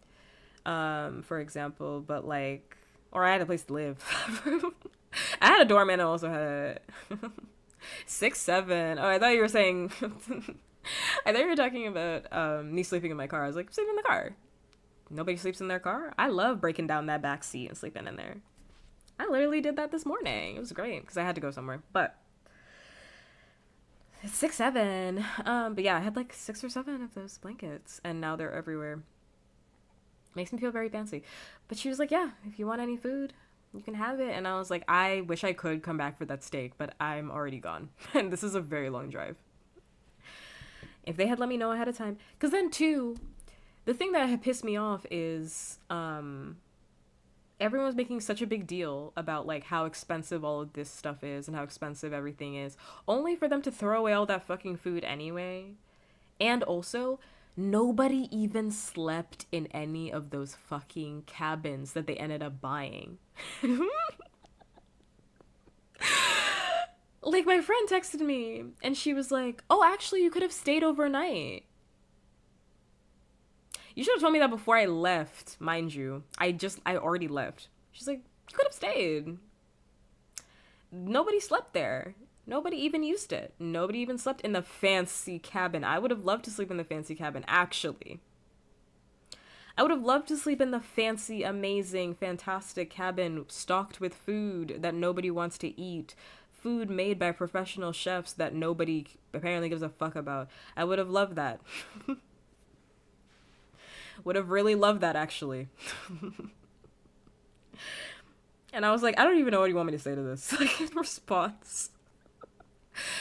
Speaker 2: for example, but like, or I had a place to live. I had a dorm and I also had 6, 7. Oh, I thought you were saying, I thought you were talking about me sleeping in my car. I was like, sleep in the car. Nobody sleeps in their car. I love breaking down that back seat and sleeping in there. I literally did that this morning. It was great because I had to go somewhere. But it's 6, 7. But yeah, I had like 6 or 7 of those blankets, and now they're everywhere. Makes me feel very fancy. But she was like, "Yeah, if you want any food, you can have it." And I was like, I wish I could come back for that steak, but I'm already gone. And this is a very long drive. If they had let me know ahead of time. Because then, too, the thing that had pissed me off is everyone's making such a big deal about, like, how expensive all of this stuff is and how expensive everything is, only for them to throw away all that fucking food anyway. And also, nobody even slept in any of those fucking cabins that they ended up buying. Like, my friend texted me, and she was like, "Oh, actually, you could have stayed overnight." You should have told me that before I left, mind you. I already left. She's like, "You could have stayed." Nobody slept there. Nobody even used it. Nobody even slept in the fancy cabin. I would have loved to sleep in the fancy cabin, actually. I would have loved to sleep in the fancy, amazing, fantastic cabin stocked with food that nobody wants to eat. Food made by professional chefs that nobody apparently gives a fuck about. I would have loved that. Would have really loved that, actually. And I was like, I don't even know what you want me to say to this. Like, in response.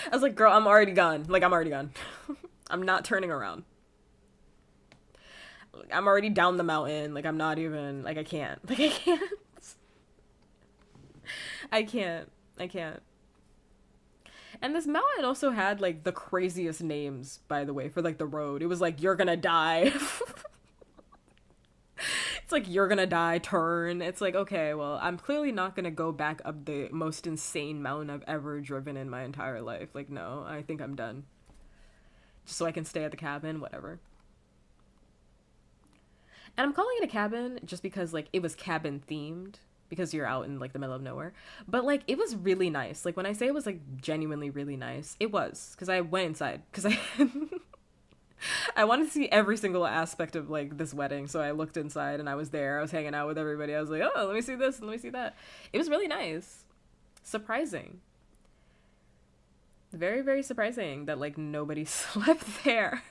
Speaker 2: I was like, girl, I'm already gone. Like, I'm already gone. I'm not turning around. I'm already down the mountain. Like, I'm not even, like, I can't. Like, I can't. I can't. I can't. And this mountain also had, like, the craziest names, by the way, for, like, the road. It was like, you're gonna die. It's like, you're gonna die, turn. It's like, okay, well, I'm clearly not gonna go back up the most insane mountain I've ever driven in my entire life. Like, no, I think I'm done. Just so I can stay at the cabin, whatever. And I'm calling it a cabin just because, like, it was cabin themed. Because you're out in, like, the middle of nowhere. But, like, it was really nice. Like, when I say it was, like, genuinely really nice, it was. Because I went inside. Because I wanted to see every single aspect of, like, this wedding. So I looked inside and I was there. I was hanging out with everybody. I was like, oh, let me see this and let me see that. It was really nice. Surprising. Very, very surprising that, like, nobody slept there.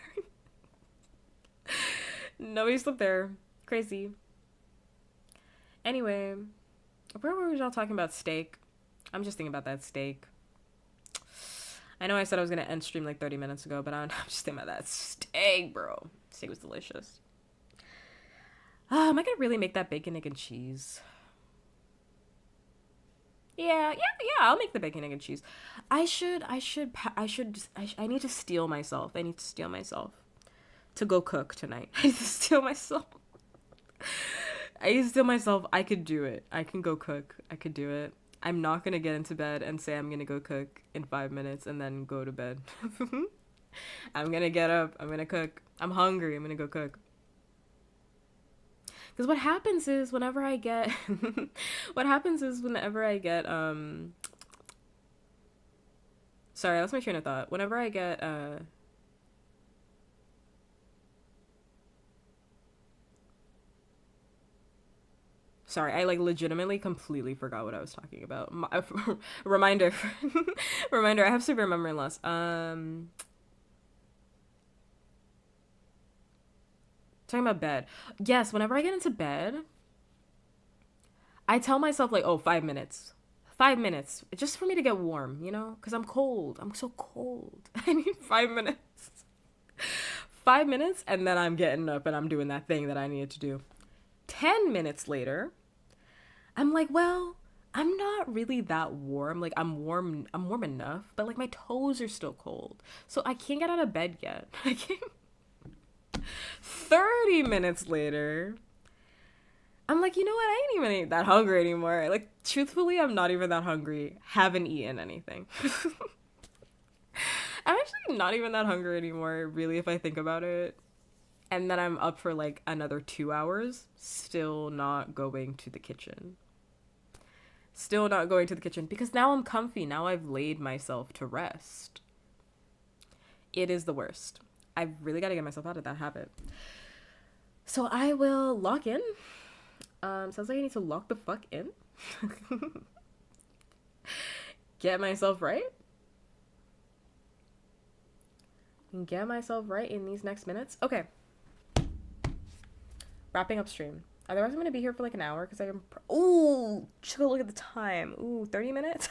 Speaker 2: Nobody slept there. Crazy. Anyway, where were y'all talking about steak? I'm just thinking about that steak. I know I said I was going to end stream like 30 minutes ago, but I'm just thinking about that steak, bro. Steak was delicious. Am I going to really make that bacon, egg, and cheese? Yeah, I'll make the bacon, egg, and cheese. I need to steel myself. I need to steel myself to go cook tonight. I need to steel myself. I used to myself, I could do it. I can go cook. I could do it. I'm not going to get into bed and say I'm going to go cook in 5 minutes and then go to bed. I'm going to get up. I'm going to cook. I'm hungry. I'm going to go cook. Because what happens is whenever I get... Sorry, I lost my train of thought. Whenever I get... Sorry, I, like, legitimately completely forgot what I was talking about. Reminder. Reminder, I have severe memory loss. Talking about bed. Yes, whenever I get into bed, I tell myself, like, oh, 5 minutes. 5 minutes. Just for me to get warm, you know? Because I'm cold. I'm so cold. I need 5 minutes. 5 minutes, and then I'm getting up and I'm doing that thing that I needed to do. 10 minutes later... I'm like, well, I'm not really that warm. Like, I'm warm enough, but, like, my toes are still cold. So I can't get out of bed yet. I can't. 30 minutes later, I'm like, you know what? I ain't even that hungry anymore. Like, truthfully, I'm not even that hungry. Haven't eaten anything. I'm actually not even that hungry anymore, really, if I think about it. And then I'm up for, like, another 2 hours, still not going to the kitchen. Still not going to the kitchen because now I'm comfy. Now I've laid myself to rest. It is the worst. I've really got to get myself out of that habit. So I will log in. Sounds like I need to log the fuck in. Get myself right. Get myself right in these next minutes. Okay. Wrapping up stream. Otherwise, I'm going to be here for like an hour because I'm... Ooh, should look at the time. Ooh, 30 minutes?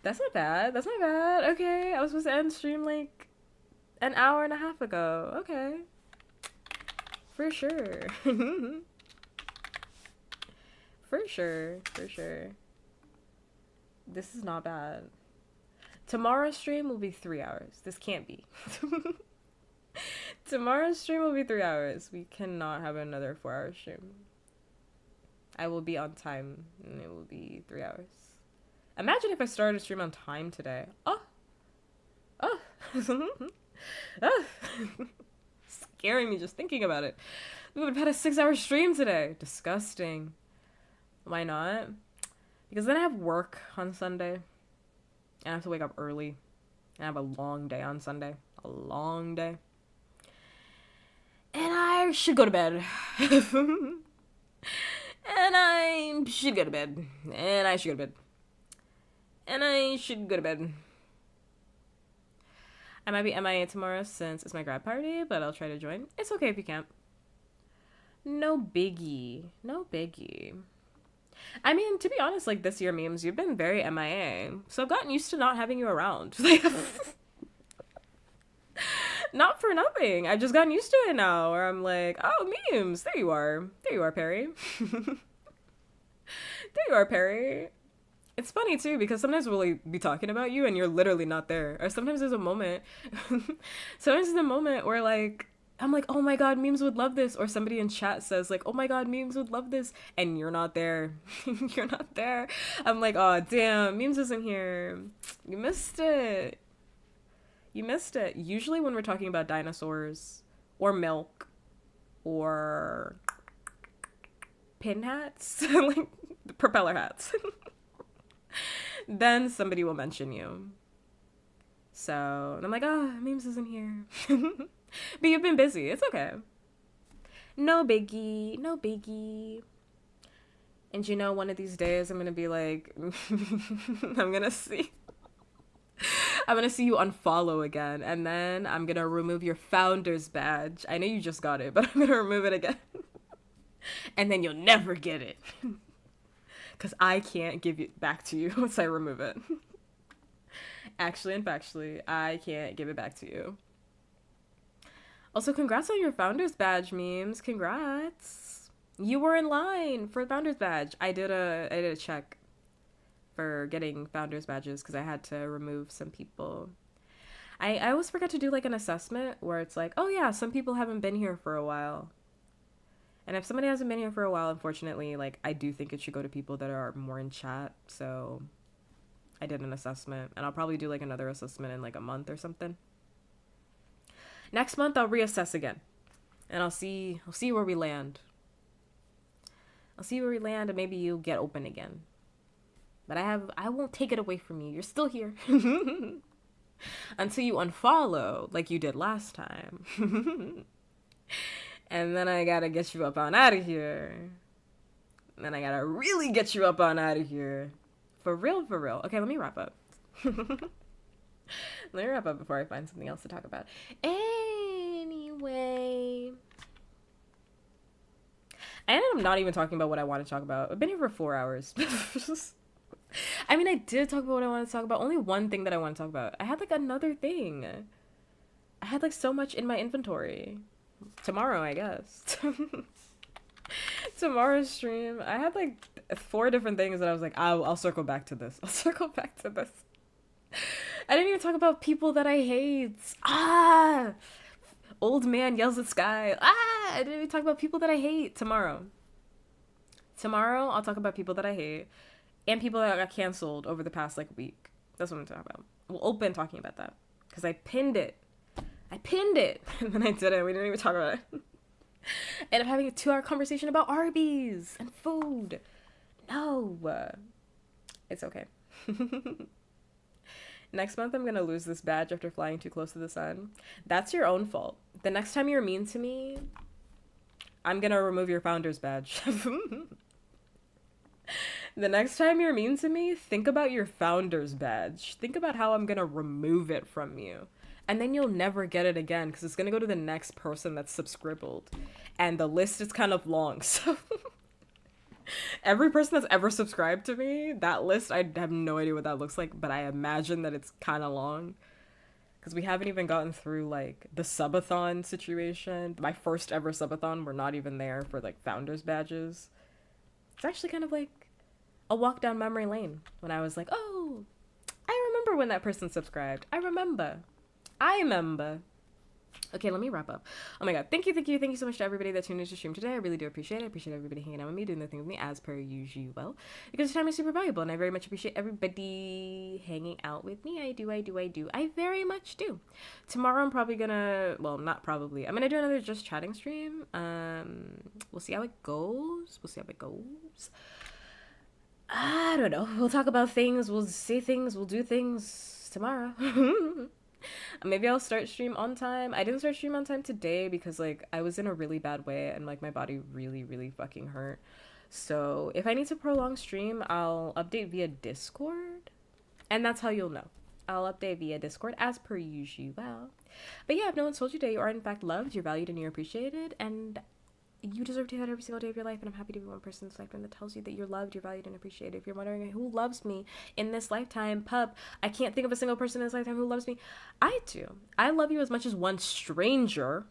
Speaker 2: That's not bad. That's not bad. Okay, I was supposed to end stream like an hour and a half ago. Okay. For sure. For sure. For sure. This is not bad. Tomorrow's stream will be 3 hours. This can't be. Tomorrow's stream will be 3 hours. We cannot have another 4-hour stream. I will be on time, and it will be 3 hours. Imagine if I started a stream on time today. Oh! Oh! Oh! Scaring me just thinking about it. We would have had a 6-hour stream today. Disgusting. Why not? Because then I have work on Sunday. And I have to wake up early. And I have a long day on Sunday. A long day. And I I should go to bed. And I should go to bed. And I should go to bed. And I should go to bed. I might be MIA tomorrow since it's my grad party, but I'll try to join. It's okay if you can't. No biggie. No biggie. I mean, to be honest, like, this year, memes, you've been very MIA. So I've gotten used to not having you around. Like, not for nothing. I've just gotten used to it now, where I'm like, oh, memes. There you are. There you are, Perry. There you are, Perry. It's funny, too, because sometimes we'll like, be talking about you and you're literally not there. Or sometimes there's a moment. Sometimes there's a moment where, like, I'm like, oh my god, memes would love this. Or somebody in chat says, like, oh my god, memes would love this. And you're not there. You're not there. I'm like, oh, damn, memes isn't here. You missed it. You missed it. Usually when we're talking about dinosaurs or milk or pin hats, like propeller hats, then somebody will mention you. So, and I'm like, oh, memes isn't here. But you've been busy. It's okay. No biggie. No biggie. And you know, one of these days I'm going to be like, I'm going to see you unfollow again. And then I'm going to remove your founder's badge. I know you just got it, but I'm going to remove it again. And then you'll never get it. Because I can't give it back to you once I remove it. Actually and factually, I can't give it back to you. Also, congrats on your founder's badge, memes. Congrats. You were in line for founder's badge. I did a check for getting founder's badges because I had to remove some people. I always forget to do like an assessment where it's like, oh yeah, some people haven't been here for a while. And if somebody hasn't been here for a while, unfortunately, like, I do think it should go to people that are more in chat. So I did an assessment, and I'll probably do like another assessment in like a month or something. Next month I'll reassess again, and I'll see where we land. I'll see where we land, and maybe you'll get open again. But I won't take it away from you. You're still here. Until you unfollow like you did last time. And then I gotta get you up on out of here. And then I gotta really get you up on out of here. For real, for real. Okay, let me wrap up. Let me wrap up before I find something else to talk about. Anyway. I ended up not even talking about what I want to talk about. I've been here for 4 hours. I mean, I did talk about what I wanted to talk about. Only one thing that I want to talk about. I had like another thing. I had like so much in my inventory. Tomorrow, I guess. Tomorrow's stream. I had like 4 different things that I was like, I'll circle back to this. I'll circle back to this. I didn't even talk about people that I hate. Old man yells at sky. I didn't even talk about people that I hate. Tomorrow I'll talk about people that I hate and people that got canceled over the past like week. That's what I'm talking about. We'll open talking about that because I pinned it and then I didn't. We didn't even talk about it. And I'm having a 2-hour conversation about Arby's and food. No, it's okay. Next month, I'm going to lose this badge after flying too close to the sun. That's your own fault. The next time you're mean to me, I'm going to remove your founder's badge. The next time you're mean to me, think about your founder's badge. Think about how I'm going to remove it from you. And then you'll never get it again because it's going to go to the next person that's subscribed. And the list is kind of long, so... Every person that's ever subscribed to me, that list, I have no idea what that looks like, but I imagine that it's kind of long. Because we haven't even gotten through, like, the subathon situation. My first ever subathon, we're not even there for, like, founders badges. It's actually kind of like a walk down memory lane when I was like, oh, I remember when that person subscribed. I remember. Okay, let me wrap up. Oh my god, thank you so much to everybody that tuned into the stream today. I really do appreciate it. I appreciate everybody hanging out with me, doing their thing with me as per usual. Because your time is super valuable, and I very much appreciate everybody hanging out with me. I do. I very much do. Tomorrow I'm probably gonna, well, not probably. I'm gonna do another just chatting stream. We'll see how it goes. I don't know. We'll talk about things. We'll say things. We'll do things tomorrow. Maybe I'll start stream on time. I didn't start stream on time today because like I was in a really bad way and like my body really, really fucking hurt. So if I need to prolong stream, I'll update via Discord. And that's how you'll know. I'll update via Discord as per usual. But yeah, if no one's told you today, you are in fact loved, you're valued, and you're appreciated. And you deserve to hear that every single day of your life. And I'm happy to be one person in this lifetime that tells you that you're loved, you're valued, and appreciated. If you're wondering who loves me in this lifetime, pup, I can't think of a single person in this lifetime who loves me. I do. I love you as much as one stranger,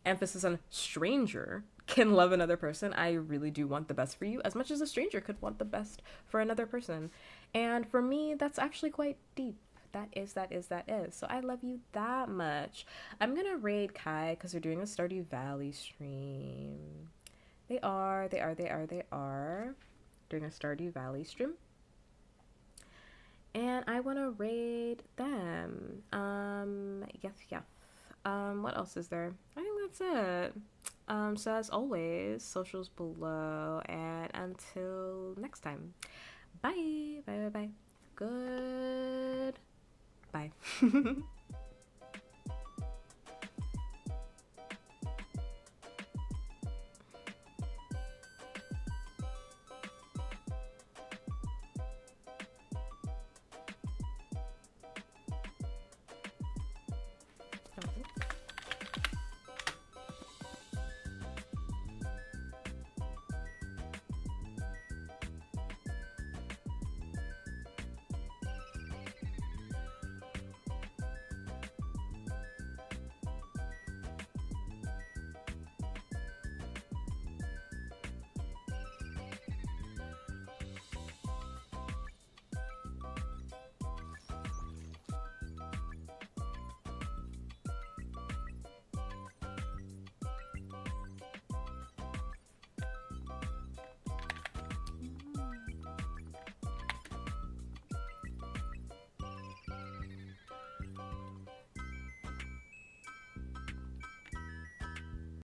Speaker 2: emphasis on stranger, can love another person. I really do want the best for you as much as a stranger could want the best for another person. And for me, that's actually quite deep. That is. So I love you that much. I'm gonna raid Kai because they're doing a Stardew Valley stream. They are doing a Stardew Valley stream. And I wanna raid them. Yes. What else is there? I think that's it. So as always, socials below, and until next time, bye. Good. Bye.